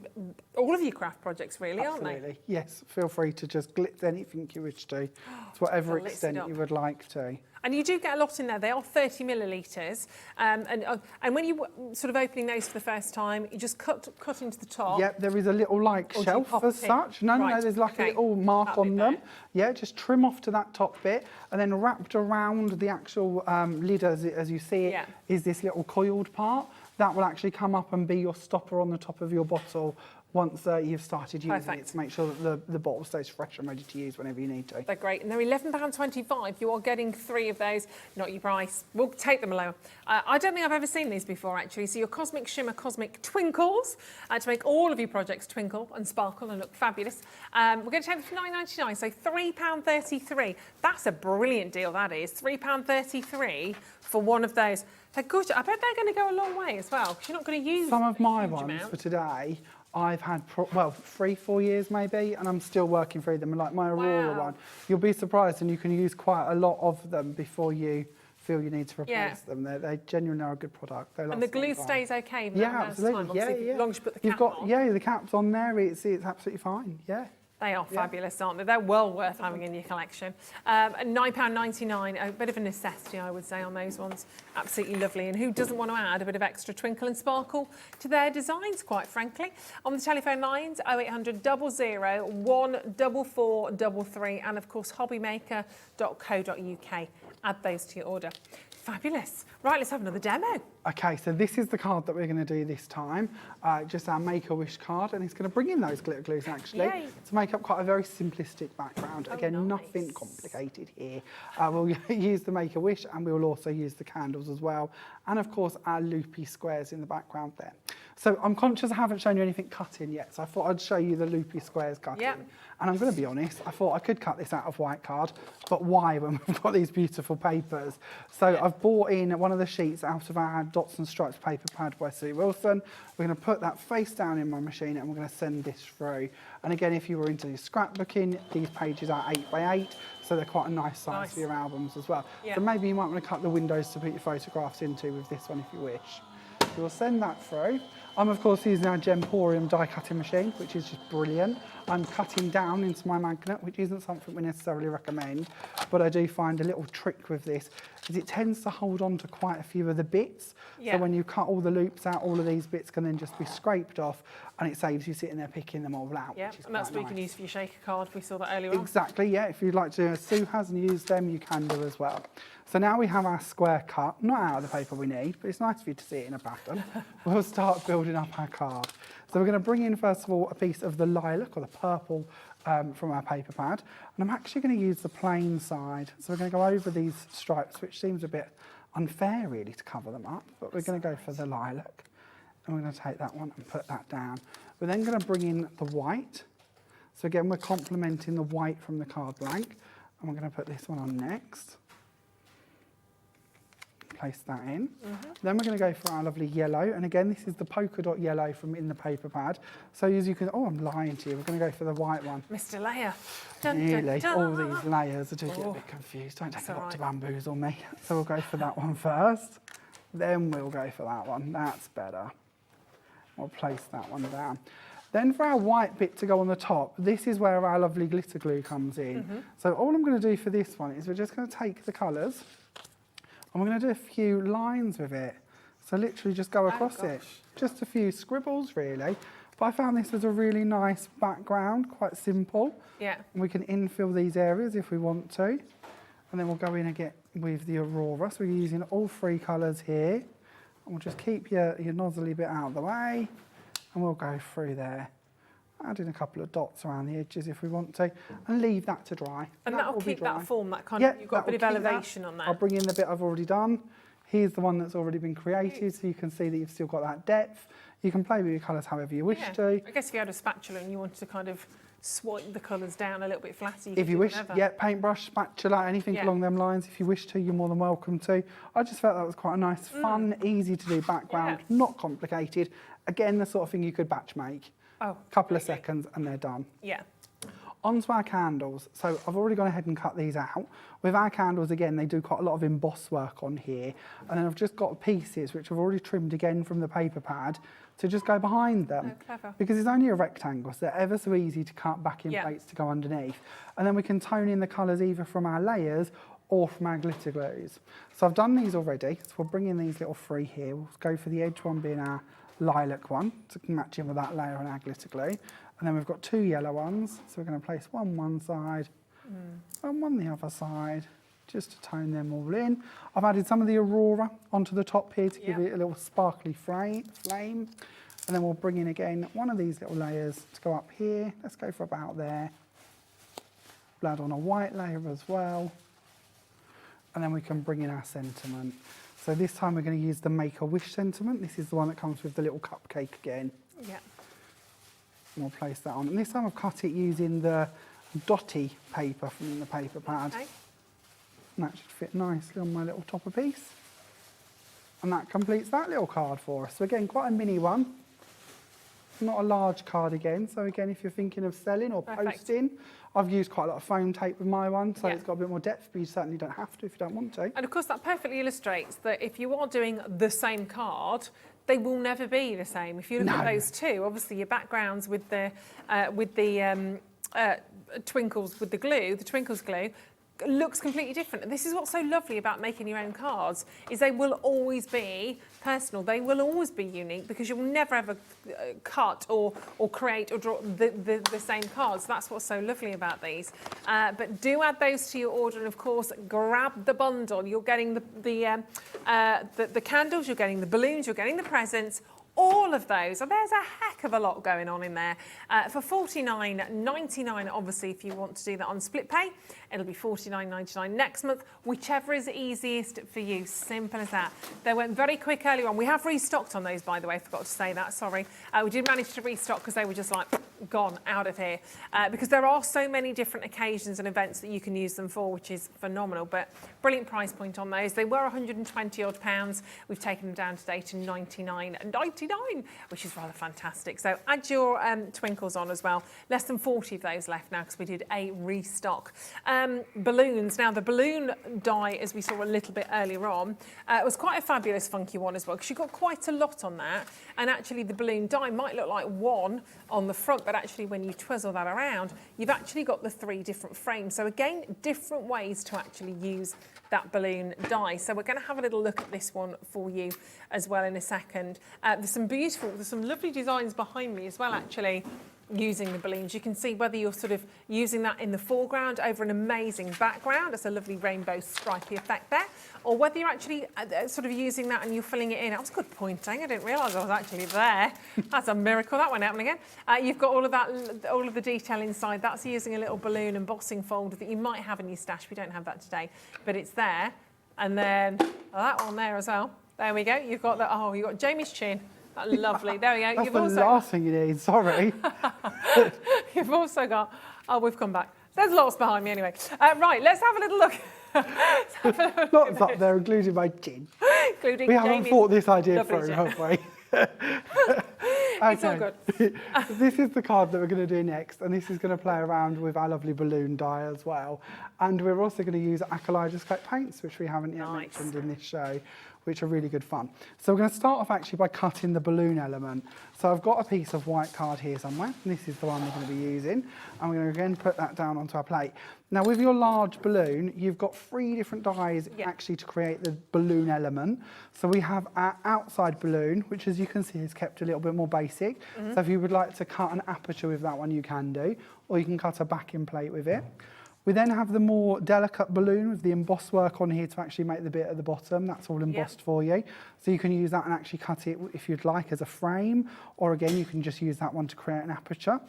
all of your craft projects, really, aren't they? Absolutely, yes. Feel free to just glitz anything you wish to whatever extent you would like to. And you do get a lot in there. They are 30 millilitres. And when you sort of opening those for the first time, you just cut into the top. Yep, there is a little shelf as such. No, there's like a little mark on them. Yeah, just trim off to that top bit, and then wrapped around the actual lid as you see it is this little coiled part. That will actually come up and be your stopper on the top of your bottle once you've started using it, to make sure that the bottle stays fresh and ready to use whenever you need to. They're great, and they're £11.25. You are getting 3 of those, not your price. We'll take them lower. I don't think I've ever seen these before, actually. So your Cosmic Shimmer Cosmic Twinkles, to make all of your projects twinkle and sparkle and look fabulous. We're going to take them for £9.99, so £3.33. That's a brilliant deal, that is. £3.33 for one of those. They're gorgeous. I bet they're going to go a long way as well, because you're not going to use some of my ones amount. For today. I've had, 3-4 years maybe, and I'm still working through them. Like my Aurora one, you'll be surprised, and you can use quite a lot of them before you feel you need to replace them. They genuinely are a good product. They last and the glue stays okay. Absolutely. As long as you put the cap on. The cap's on there. It's absolutely fine. Yeah. They are fabulous, aren't they? They're well worth having in your collection. And £9.99, a bit of a necessity, I would say, on those ones. Absolutely lovely. And who doesn't want to add a bit of extra twinkle and sparkle to their designs, quite frankly? On the telephone lines, 0800 00 14433, and of course, hobbymaker.co.uk. Add those to your order. Fabulous. Right, let's have another demo. Okay, so this is the card that we're going to do this time, just our Make-A-Wish card, and it's going to bring in those glitter glues, actually, to make up quite a very simplistic background. Again, nothing complicated here. We'll use the Make-A-Wish, and we'll also use the candles as well, and of course, our loopy squares in the background there. So I'm conscious I haven't shown you anything cutting yet, so I thought I'd show you the loopy squares cutting. Yep. And I'm going to be honest, I thought I could cut this out of white card, but why when we've got these beautiful papers? So I've bought in one of the sheets out of our Dots and Stripes paper pad by Sue Wilson. We're going to put that face down in my machine and we're going to send this through. And again, if you were into scrapbooking, these pages are 8x8, so they're quite a nice size for your albums as well. Yep. So maybe you might want to cut the windows to put your photographs into with this one if you wish. So we'll send that through. I'm of course using our Gemporium die cutting machine, which is just brilliant. I'm cutting down into my magnet, which isn't something we necessarily recommend, but I do find a little trick with this is it tends to hold on to quite a few of the bits. Yeah. So when you cut all the loops out, all of these bits can then just be scraped off, and it saves you sitting there picking them all out. Yeah, which is and that's quite what you can nice. use for your shaker card. We saw that earlier on. Exactly, yeah. If you'd like to, as Sue hasn't used them, you can do as well. So now we have our square cut, not out of the paper we need, but it's nice for you to see it in a pattern. We'll start building up our card. So we're going to bring in, first of all, a piece of the lilac or the purple from our paper pad. And I'm actually going to use the plain side. So we're going to go over these stripes, which seems a bit unfair, really, to cover them up. But we're going to go for the lilac. And we're going to take that one and put that down. We're then going to bring in the white. So again, we're complementing the white from the card blank. And we're going to put this one on next. Place that in. Then we're going to go for our lovely yellow. And again, this is the polka dot yellow from in the paper pad. So as you can, oh, I'm lying to you. We're going to go for the white one. Mr. Layer. Dun, Nearly. dun, All dun. these layers. I do get a bit confused. Don't take a all lot to right. bamboozle me. So we'll go for that one first. Then we'll go for that one. That's better. We'll place that one down. Then for our white bit to go on the top, this is where our lovely glitter glue comes in. So all I'm going to do for this one is we're just going to take the colours and we're going to do a few lines with it. So literally just go across it. Just a few scribbles, really. But I found this was a really nice background, quite simple. Yeah. And we can infill these areas if we want to. And then we'll go in again with the Aurora. So we're using all three colours here. And we'll just keep your nozzly bit out of the way. And we'll go through there. Add in a couple of dots around the edges if we want to, and leave that to dry. And that'll will be keep dry. that form, that kind of, you've got a that bit will of keep that. elevation on there. I'll bring in the bit I've already done. Here's the one that's already been created, so you can see that you've still got that depth. You can play with your colours however you wish to. I guess if you had a spatula and you wanted to kind of swipe the colours down a little bit flatter, If you wish, whatever. yeah, paintbrush, spatula, anything along them lines. If you wish to, you're more than welcome to. I just felt that was quite a nice, fun, easy to do background, not complicated. Again, the sort of thing you could batch make. Oh, Couple of seconds and they're done. yeah. Onto our candles. So I've already gone ahead and cut these out. With our candles, again, they do quite a lot of emboss work on here. And then I've just got pieces which I've already trimmed again from the paper pad to just go behind them. Oh, clever. Because it's only a rectangle, so they're ever so easy to cut back in plates to go underneath. And then we can tone in the colours either from our layers or from our glitter glues. So I've done these already. So we'll bring in these little three here. We'll go for the edge one being our lilac one to match in with that layer on our glitter glue. And then we've got two yellow ones, so we're going to place one side and one the other side, just to tone them all in. I've added some of the Aurora onto the top here to give it a little sparkly flame. And then we'll bring in again one of these little layers to go up here. Let's go for about there. We'll add on a white layer as well. And then we can bring in our sentiment. So this time we're going to use the Make-A-Wish sentiment. This is the one that comes with the little cupcake again. Yeah. And we'll place that on. And this time I've cut it using the Dotty paper from the paper pad. Okay. And that should fit nicely on my little topper piece. And that completes that little card for us. So again, quite a mini one. Not a large card again. So again, if you're thinking of selling or posting, I've used quite a lot of foam tape with my one, so it's got a bit more depth, but you certainly don't have to if you don't want to. And of course, that perfectly illustrates that if you are doing the same card, they will never be the same. If you look at those two, obviously your backgrounds with the twinkles with the glue, the twinkles glue, looks completely different. And this is what's so lovely about making your own cards, is they will always be personal. They will always be unique because you will never ever cut or create or draw the same cards. That's what's so lovely about these. But do add those to your order, and of course, grab the bundle. You're getting the candles, you're getting the balloons, you're getting the presents, all of those. And there's a heck of a lot going on in there. For $49.99, obviously, if you want to do that on split pay, it'll be $49.99 next month, whichever is easiest for you. Simple as that. They went very quick earlier on. We have restocked on those, by the way. I forgot to say that, sorry. We did manage to restock because they were just like gone out of here. Because there are so many different occasions and events that you can use them for, which is phenomenal. But brilliant price point on those. They were £120 odd. We've taken them down today to $99.99, which is rather fantastic. So add your twinkles on as well. Less than 40 of those left now because we did a restock. Balloons. Now the balloon die, as we saw a little bit earlier on, was quite a fabulous funky one as well because you got quite a lot on that. And actually the balloon die might look like one on the front, but actually when you twizzle that around, you've actually got the 3 different frames. So again, different ways to actually use that balloon die. So we're going to have a little look at this one for you as well in a second. There's some lovely designs behind me as well, actually, using the balloons. You can see whether you're sort of using that in the foreground over an amazing background. It's a lovely rainbow stripy effect there. Or whether you're actually sort of using that and you're filling it in. That was good pointing. I didn't realise I was actually there. That's a miracle. That went happening again. You've got all of that, all of the detail inside. That's using a little balloon embossing folder that you might have in your stash. We don't have that today, but it's there. And then that one there as well. There we go. You've got that. Oh, you've got Jamie's chin. Lovely. There we go. That's You've the also last thing you need, sorry. You've also got, oh, we've come back. There's lots behind me anyway. Right, let's have a little look. Lots up there, including my chin. Including We haven't Jamie's thought this idea lovely through, chin. have we? It's all good. This is the card that we're going to do next, and this is going to play around with our lovely balloon die as well. And we're also going to use our Kaleidoscope paints, which we haven't yet mentioned in this show, which are really good fun. So we're going to start off actually by cutting the balloon element. So I've got a piece of white card here somewhere, and this is the one we're going to be using. And we're going to again put that down onto our plate. Now with your large balloon, you've got 3 different dies actually to create the balloon element. So we have our outside balloon, which as you can see is kept a little bit more basic. So if you would like to cut an aperture with that one, you can do, or you can cut a backing plate with it. We then have the more delicate balloon with the embossed work on here to actually make the bit at the bottom. That's all embossed for you. So you can use that and actually cut it if you'd like as a frame, or again, you can just use that one to create an aperture.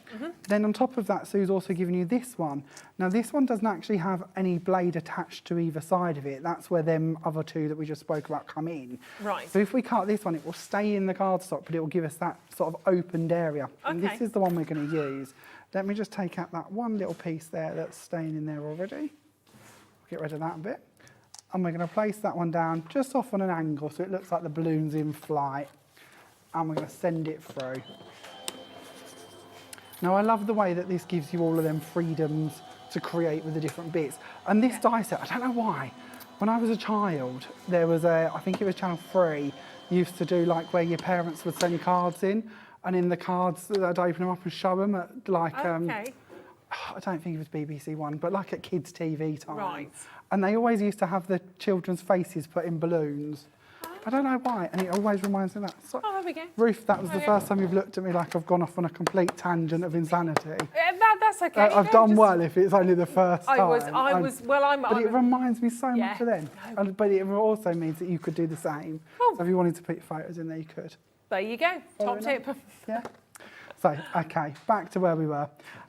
Then on top of that, Sue's also given you this one. Now this one doesn't actually have any blade attached to either side of it. That's where them other 2 that we just spoke about come in. Right. So if we cut this one, it will stay in the cardstock, but it will give us that sort of opened area. And this is the one we're going to use. Let me just take out that one little piece there that's staying in there already. Get rid of that a bit. And we're going to place that one down just off on an angle so it looks like the balloon's in flight. And we're going to send it through. Now I love the way that this gives you all of them freedoms to create with the different bits. And this die set, I don't know why, when I was a child, there was I think it was Channel 3, used to do like where your parents would send cards in. And in the cards, I'd open them up and show them at like, I don't think it was BBC One, but like at kids' TV time. Right. And they always used to have the children's faces put in balloons. I don't know why, and it always reminds me of that. So, there we go. Ruth, that was the first time you've looked at me like I've gone off on a complete tangent of insanity. That's okay. I've done well if it's only the first time. But it reminds me so much of them. But it also means that you could do the same. So if you wanted to put your photos in there, you could. There you go, top tip. Yeah. So, okay, back to where we were.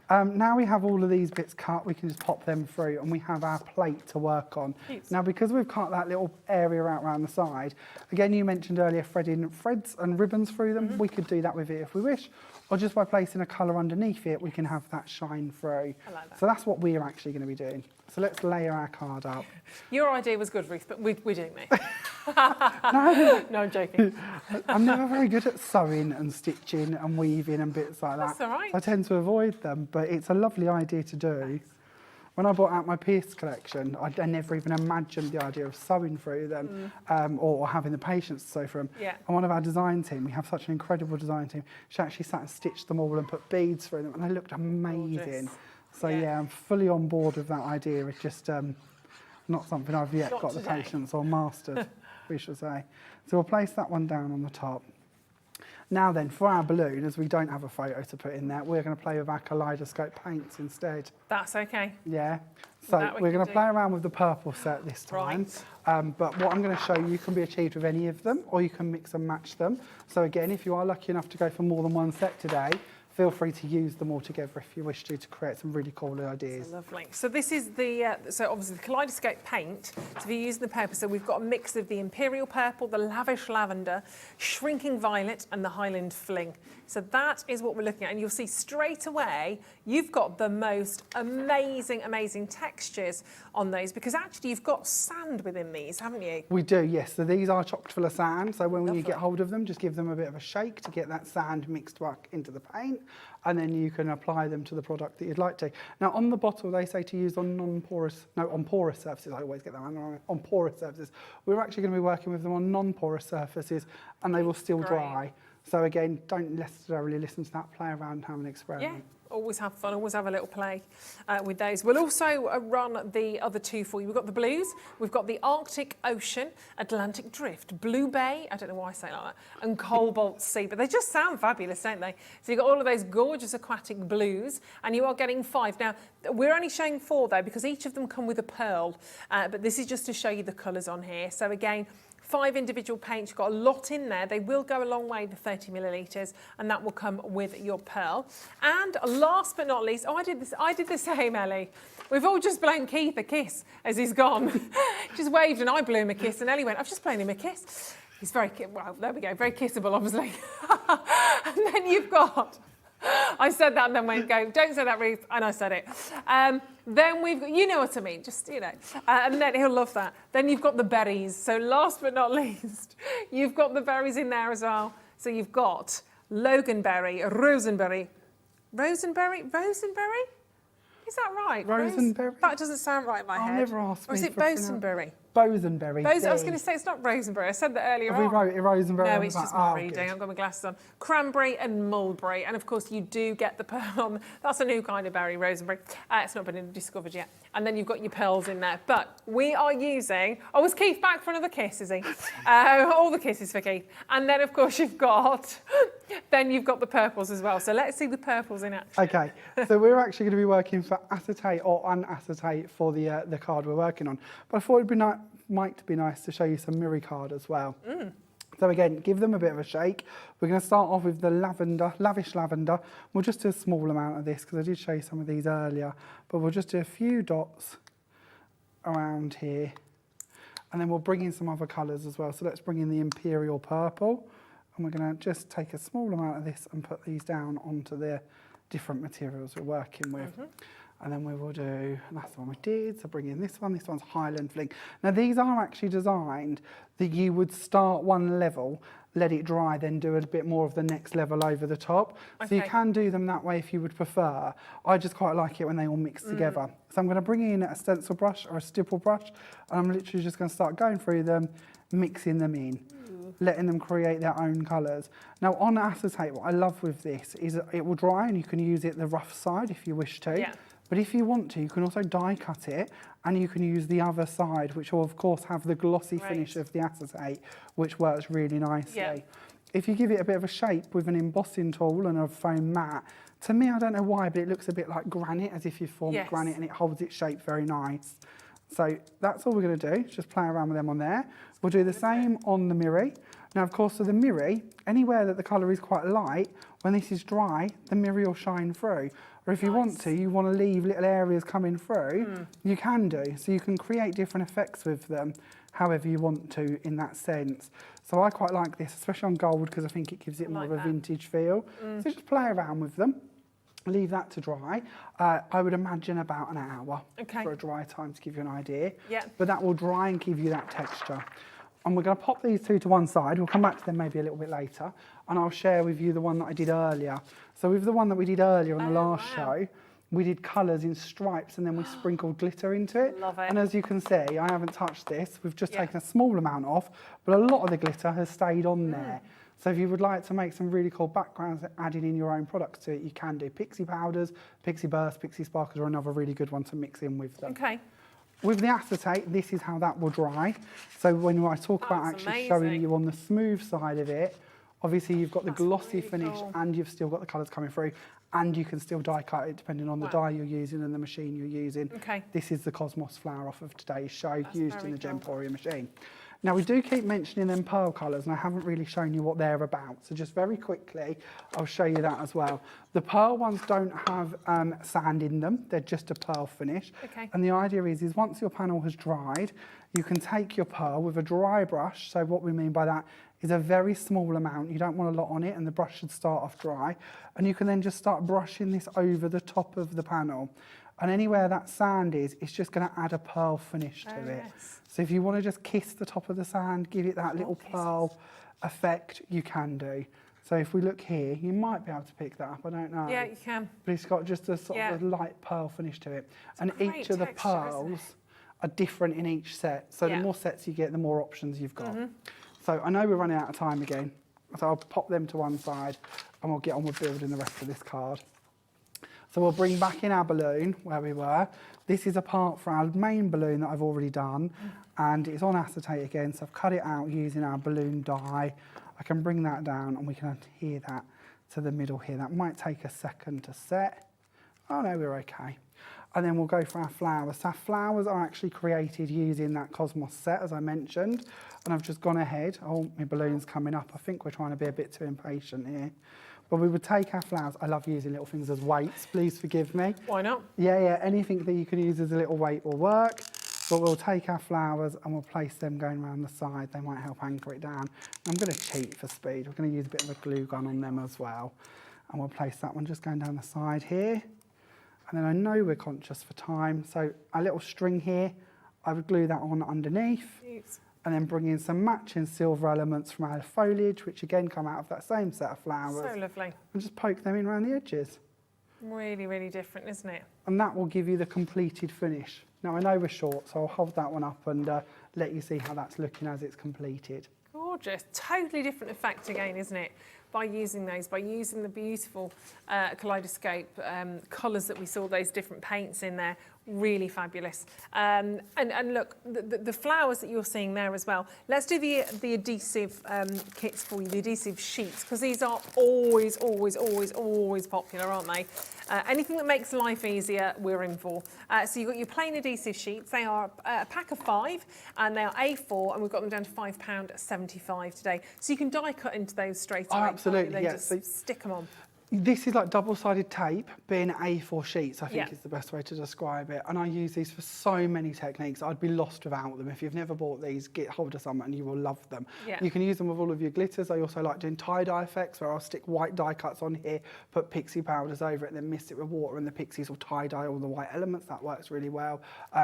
Now we have all of these bits cut, we can just pop them through and we have our plate to work on. Yes. Now, because we've cut that little area out around the side, again, you mentioned earlier threading threads and ribbons through them. We could do that with it if we wish, or just by placing a colour underneath it, we can have that shine through. I like that. So that's what we're actually going to be doing. So let's layer our card up. Your idea was good, Ruth, but we're doing this. No, I'm joking. I'm never very good at sewing and stitching and weaving and bits like that. That's all right. I tend to avoid them, but it's a lovely idea to do. When I brought out my Pierce collection, I never even imagined the idea of sewing through them or having the patience to sew through them. Yeah. And one of our design team, we have such an incredible design team, she actually sat and stitched them all and put beads through them, and they looked amazing. Gorgeous. So yeah, I'm fully on board with that idea. It's just not something I've yet got the patience or mastered, we should say. So we'll place that one down on the top. Now then, for our balloon, as we don't have a photo to put in there, we're going to play with our Kaleidoscope paints instead. That's okay. Yeah. So we're going to play around with the purple set this time. Right. But what I'm going to show you can be achieved with any of them, or you can mix and match them. So again, if you are lucky enough to go for more than one set today, feel free to use them all together if you wish to create some really cool ideas. So lovely. So this is the, so obviously the Kaleidoscope paint. So if you're using the purple, so we've got a mix of the Imperial Purple, the Lavish Lavender, Shrinking Violet and the Highland Fling. So that is what we're looking at. And you'll see straight away, you've got the most amazing, amazing textures on those, because actually you've got sand within these, haven't you? We do, yes. So these are chocked full of sand. So when Lovely. you get hold of them, just give them a bit of a shake to get that sand mixed back into the paint. And then you can apply them to the product that you'd like to. Now on the bottle, they say to use on porous surfaces. I always get that wrong. On porous surfaces. We're actually going to be working with them on non-porous surfaces, and they will still dry. So again, don't necessarily listen to that, play around and have an experiment. Yeah, always have fun, always have a little play with those. We'll also run the other two for you. We've got the blues, we've got the Arctic Ocean, Atlantic Drift, Blue Bay, I don't know why I say it like that, and Cobalt Sea, but they just sound fabulous, don't they? So you've got all of those gorgeous aquatic blues, and you are getting 5. Now, we're only showing 4 though, because each of them come with a pearl, but this is just to show you the colours on here. So again, 5 individual paints, you've got a lot in there. They will go a long way, the 30 millilitres, and that will come with your pearl. And last but not least, I did the same, Ellie. We've all just blown Keith a kiss as he's gone. Just waved and I blew him a kiss, and Ellie went, I've just blown him a kiss. He's very, well, there we go, very kissable, obviously. And then you've got, I said that and then went, go, don't say that, Ruth, and I said it. Then we've got, you know what I mean, just, you know, and then he'll love that. Then you've got the berries. So last but not least, you've got the berries in there as well. So you've got Loganberry, Rosenberry. Is that right? Rosenberry? That doesn't sound right in my head. Never asked me. Or is it Bosenberry? Bosenberry. I was going to say it's not Rosenberry. I said that earlier Have we wrote it Rosenberry? No, it's just my reading. Good. I've got my glasses on. Cranberry and mulberry. And of course, you do get the pearl on. That's a new kind of berry, Rosenberry. It's not been discovered yet. And then you've got your pearls in there. But we are using... Oh, was Keith back for another kiss, is he? All the kisses for Keith. And then, of course, you've got... Then you've got the purples as well. So let's see the purples in action. Okay, so we're actually going to be working for acetate or unacetate for the card we're working on. But I thought it'd be might be nice to show you some mirror card as well. So again, give them a bit of a shake. We're going to start off with the lavender, lavish lavender. We'll just do a small amount of this because I did show you some of these earlier. But we'll just do a few dots around here. And then we'll bring in some other colours as well. So let's bring in the Imperial Purple. And we're going to just take a small amount of this and put these down onto the different materials we're working with. And then we will do, and that's the one we did, so bring in this one's Highland Fling. Now these are actually designed that you would start one level, let it dry, then do a bit more of the next level over the top. Okay. So you can do them that way if you would prefer. I just quite like it when they all mix together. So I'm going to bring in a stencil brush or a stipple brush, and I'm literally just going to start going through them, mixing them in. Letting them create their own colours. Now on acetate, what I love with this is it will dry and you can use it the rough side if you wish to. Yeah. But if you want to, you can also die cut it and you can use the other side, which will of course have the glossy finish of the acetate, which works really nicely. Yeah. If you give it a bit of a shape with an embossing tool and a foam mat, to me, I don't know why, but it looks a bit like granite, as if you formed granite, and it holds its shape very nice. So that's all we're going to do, just play around with them on there. We'll do the same on the mirror. Now, of course, for the mirror, anywhere that the colour is quite light, when this is dry, the mirror will shine through. Or if you want to, you want to leave little areas coming through, you can do. So you can create different effects with them, however you want to in that sense. So I quite like this, especially on gold, because I think it gives it more of a vintage feel. So just play around with them. Leave that to dry. I would imagine about an hour for a dry time to give you an idea. Yeah. But that will dry and give you that texture. And we're going to pop these two to one side. We'll come back to them maybe a little bit later. And I'll share with you the one that I did earlier. So with the one that we did earlier on the last show, we did colours in stripes and then we sprinkled glitter into it. Love it. And as you can see, I haven't touched this. We've just taken a small amount off, but a lot of the glitter has stayed on there. So if you would like to make some really cool backgrounds, adding in your own products to it, you can do pixie powders, pixie bursts, pixie sparkles are another really good one to mix in with them. Okay. With the acetate, this is how that will dry. So when I talk about actually showing you on the smooth side of it, Obviously, you've got the glossy really finish cool. and you've still got the colours coming through, and you can still die cut it depending on the dye you're using and the machine you're using. Okay. This is the Cosmos flower off of today's show, That's used in very the cool. Gemporia machine. Now, we do keep mentioning them pearl colours, and I haven't really shown you what they're about. So just very quickly, I'll show you that as well. The pearl ones don't have sand in them. They're just a pearl finish. Okay. And the idea is once your panel has dried, you can take your pearl with a dry brush. So what we mean by that is a very small amount. You don't want a lot on it, and the brush should start off dry. And you can then just start brushing this over the top of the panel. And anywhere that sand is, it's just going to add a pearl finish to it. Yes. So if you want to just kiss the top of the sand, give it that little pearl effect, you can do. So if we look here, you might be able to pick that up, I don't know. Yeah, you can. But it's got just a sort of a light pearl finish to it. And great each of the texture, isn't it? pearls are different in each set. So the more sets you get, the more options you've got. So I know we're running out of time again. So I'll pop them to one side and we'll get on with building the rest of this card. So we'll bring back in our balloon where we were. This is a part for our main balloon that I've already done, and it's on acetate again, so I've cut it out using our balloon die. I can bring that down and we can adhere that to the middle here. That might take a second to set. Oh no, we're okay. And then we'll go for our flowers. So our flowers are actually created using that Cosmos set, as I mentioned, and I've just gone ahead. Oh, my balloon's coming up. I think we're trying to be a bit too impatient here. But we would take our flowers. I love using little things as weights, please forgive me. Why not? Yeah, anything that you can use as a little weight will work. But we'll take our flowers and we'll place them going around the side. They might help anchor it down. I'm going to cheat for speed. We're going to use a bit of a glue gun on them as well. And we'll place that one just going down the side here. And then I know we're conscious for time, so our little string here, I would glue that on underneath. Yes. And then bring in some matching silver elements from our foliage, which again come out of that same set of flowers. So lovely. And just poke them in around the edges. Really, really different, isn't it? And that will give you the completed finish. Now I know we're short, so I'll hold that one up and let you see how that's looking as it's completed. Gorgeous. Totally different effect again, isn't it? By using those, by using the beautiful Kaleidoscope colours that we saw, those different paints in there. Really fabulous. And look, the flowers that you're seeing there as well. Let's do the adhesive kits for you, the adhesive sheets, because these are always, always, always, always popular, aren't they? Anything that makes life easier, we're in for. So you've got your plain adhesive sheets. They are a pack of 5, and they are A4, and we've got them down to £5.75 today. So you can die cut into those straight away. Oh, absolutely, yes. yeah. Just stick them on. This is like double-sided tape being A4 sheets, I think Yeah. is the best way to describe it. And I use these for so many techniques. I'd be lost without them. If you've never bought these, get hold of some and you will love them. Yeah. You can use them with all of your glitters. I also like doing tie-dye effects where I'll stick white die cuts on here, put pixie powders over it, and then mist it with water, and the pixies will tie-dye all the white elements. That works really well.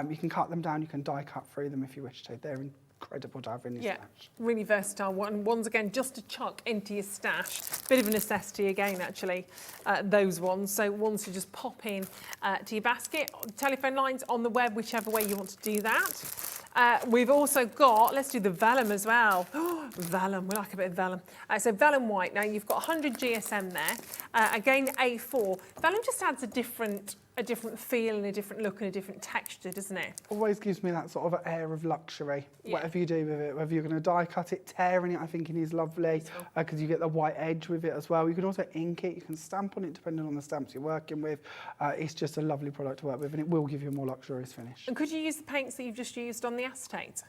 You can cut them down. You can die cut through them if you wish to. They're incredible to have in your stash. Really versatile one. Once again, just to chuck into your stash. Bit of a necessity again, actually, those ones. So ones to just pop in to your basket. Telephone lines on the web, whichever way you want to do that. We've also got, let's do the vellum as well. Vellum, we like a bit of vellum. So vellum white, now you've got 100 GSM there. Again, A4. Vellum just adds a different feel and a different look and a different texture, doesn't it? Always gives me that sort of air of luxury, Yeah. whatever you do with it. Whether you're going to die cut it, tearing it, I think it is lovely, because you get the white edge with it as well. You can also ink it, you can stamp on it depending on the stamps you're working with. It's just a lovely product to work with, and it will give you a more luxurious finish. And could you use the paints that you've just used on the acetate?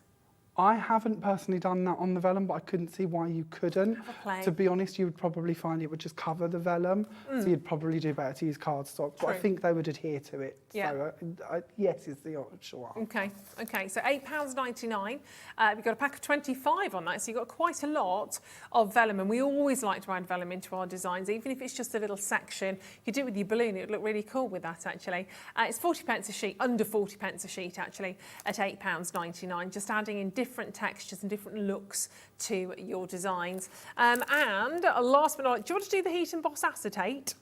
I haven't personally done that on the vellum, but I couldn't see why you couldn't. Have a play. To be honest, you would probably find it would just cover the vellum, so you'd probably do better to use cardstock, but I True. think they would adhere to it. Yeah. So yes is the short answer. Okay, so £8.99. We've got a pack of 25 on that, so you've got quite a lot of vellum, and we always like to add vellum into our designs, even if it's just a little section. You could do it with your balloon, it would look really cool with that, actually. It's 40p a sheet, under 40p a sheet, actually, at £8.99, just adding in different textures and different looks to your designs. And last but not least, do you want to do the heat emboss acetate?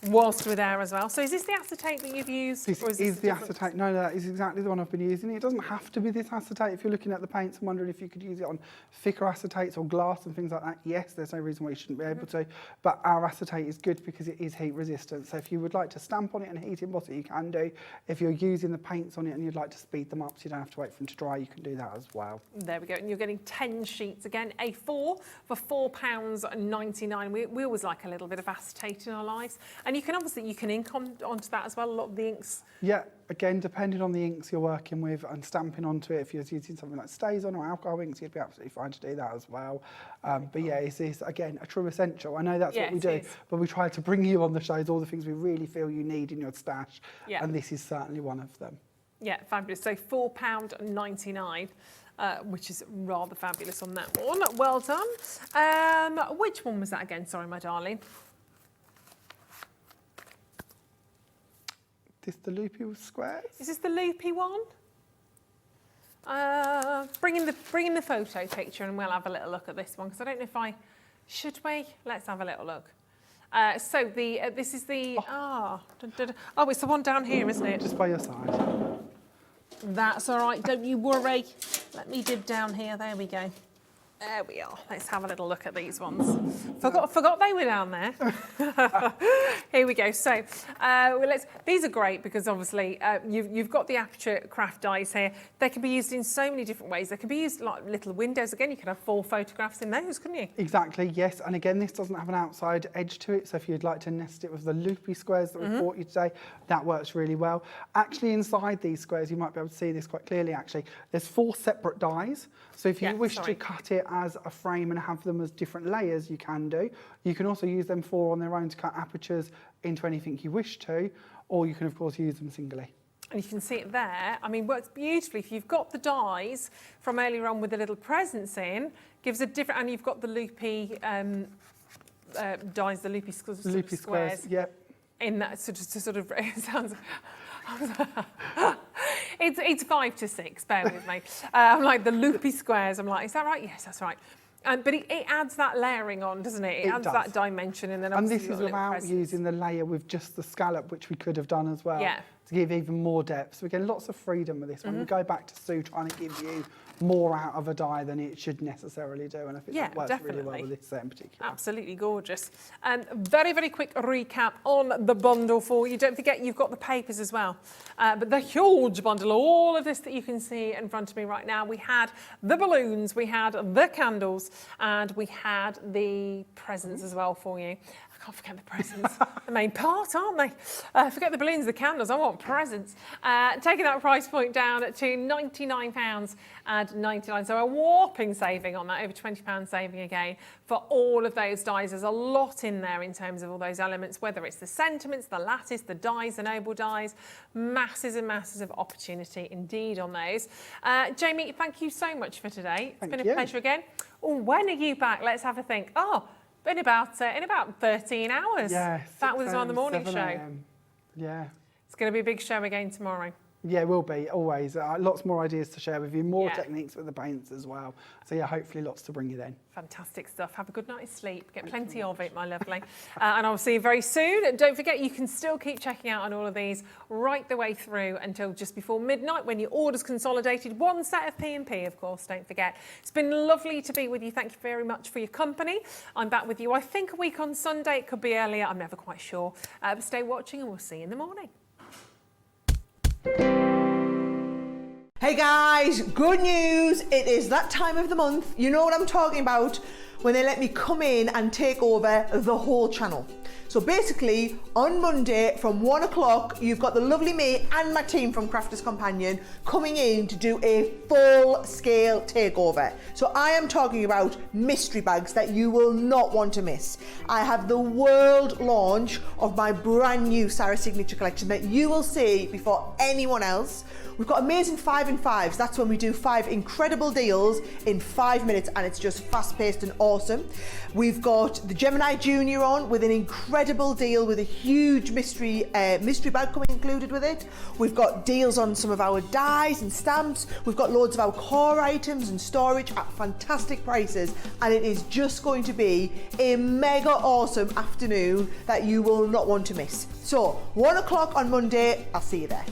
whilst we're there as well. So is this the acetate that you've used? This or is the acetate. No, that is exactly the one I've been using. It doesn't have to be this acetate. If you're looking at the paints and wondering if you could use it on thicker acetates or glass and things like that, yes, there's no reason why you shouldn't be able to. But our acetate is good because it is heat resistant. So if you would like to stamp on it and heat emboss it, you can do. If you're using the paints on it and you'd like to speed them up so you don't have to wait for them to dry, you can do that as well. There we go. And you're getting 10 sheets again, A4 for £4.99. We always like a little bit of acetate in our lives. And you can obviously, you can ink onto that as well. A lot of the inks. Yeah, again, depending on the inks you're working with and stamping onto it, if you're using something like StazOn or alcohol inks, you'd be absolutely fine to do that as well. But yeah, it's again, a true essential. I know that's what we do, but we try to bring you on the shows all the things we really feel you need in your stash. Yeah. And this is certainly one of them. Yeah, fabulous. So £4.99. Which is rather fabulous on that one. Well done. Which one was that again? Sorry, my darling. Is this the loopy squares? Is this the loopy one? Bring in the photo picture and we'll have a little look at this one because I don't know if I should we. Let's have a little look. So this is the oh, it's the one down here, isn't it? Just by your side. That's all right. Don't you worry. Let me dib down here. There we go. There we are. Let's have a little look at these ones. Forgot they were down there. Here we go. So these are great because obviously you've got the Aperture craft dies here. They can be used in so many different ways. They can be used like little windows. Again, you could have 4 photographs in those, couldn't you? Exactly, yes. And again, this doesn't have an outside edge to it. So if you'd like to nest it with the loopy squares that we brought you today, that works really well. Actually, inside these squares, you might be able to see this quite clearly, actually. There's 4 separate dies. So if you wish to cut it as a frame and have them as different layers, you can do. You can also use them 4 on their own to cut apertures into anything you wish to, or you can of course use them singly. And you can see it there. I mean, works beautifully. If you've got the dies from earlier on with the little presents in, gives a different, and you've got the loopy dies, the loopy squares. Yep. In that sort of it sounds. It's 5 to 6, bear with me. I'm like, the loopy squares, I'm like, is that right? Yes, that's right. But it adds that layering on, doesn't it? It adds that dimension. And then this is without using the layer with just the scallop, which we could have done as well, to give even more depth. So we get lots of freedom with this one. We go back to Sue trying to give you more out of a die than it should necessarily do. And I think that works really well with this set in particular. Absolutely gorgeous. Very, very quick recap on the bundle for you. Don't forget, you've got the papers as well. But the huge bundle, all of this that you can see in front of me right now. We had the balloons, we had the candles, and we had the presents as well for you. I can't forget the presents. The main part, aren't they? Forget the balloons, the candles. I want presents. Taking that price point down to £99.99. So a whopping saving on that, over £20 saving again for all of those dies. There's a lot in there in terms of all those elements, whether it's the sentiments, the lattice, the dies, the noble dies. Masses and masses of opportunity indeed on those. Jamie, thank you so much for today. It's been a pleasure again. Oh, when are you back? Let's have a think. In about 13 hours. Yeah. That was on the morning show. Yeah. It's going to be a big show again tomorrow. Yeah, it will be, always. Lots more ideas to share with you, more techniques with the paints as well. So yeah, hopefully lots to bring you then. Fantastic stuff. Have a good night's sleep. Get plenty of it, my lovely. And I'll see you very soon. And don't forget, you can still keep checking out on all of these right the way through until just before midnight when your order's consolidated. 1 set of P&P, of course, don't forget. It's been lovely to be with you. Thank you very much for your company. I'm back with you, I think, a week on Sunday. It could be earlier. I'm never quite sure. But stay watching and we'll see you in the morning. Hey guys, good news. It is that time of the month. You know what I'm talking about when they let me come in and take over the whole channel. So basically, on Monday from 1 o'clock, you've got the lovely me and my team from Crafters Companion coming in to do a full-scale takeover. So I am talking about mystery bags that you will not want to miss. I have the world launch of my brand new Sarah Signature collection that you will see before anyone else. We've got amazing 5 in 5s. That's when we do 5 incredible deals in 5 minutes, and it's just fast-paced and awesome. We've got the Gemini Junior on with an incredible incredible deal with a huge mystery bag coming included with it. We've got deals on some of our dies and stamps. We've got loads of our core items and storage at fantastic prices, and it is just going to be a mega awesome afternoon that you will not want to miss. So 1 o'clock on Monday, I'll see you there.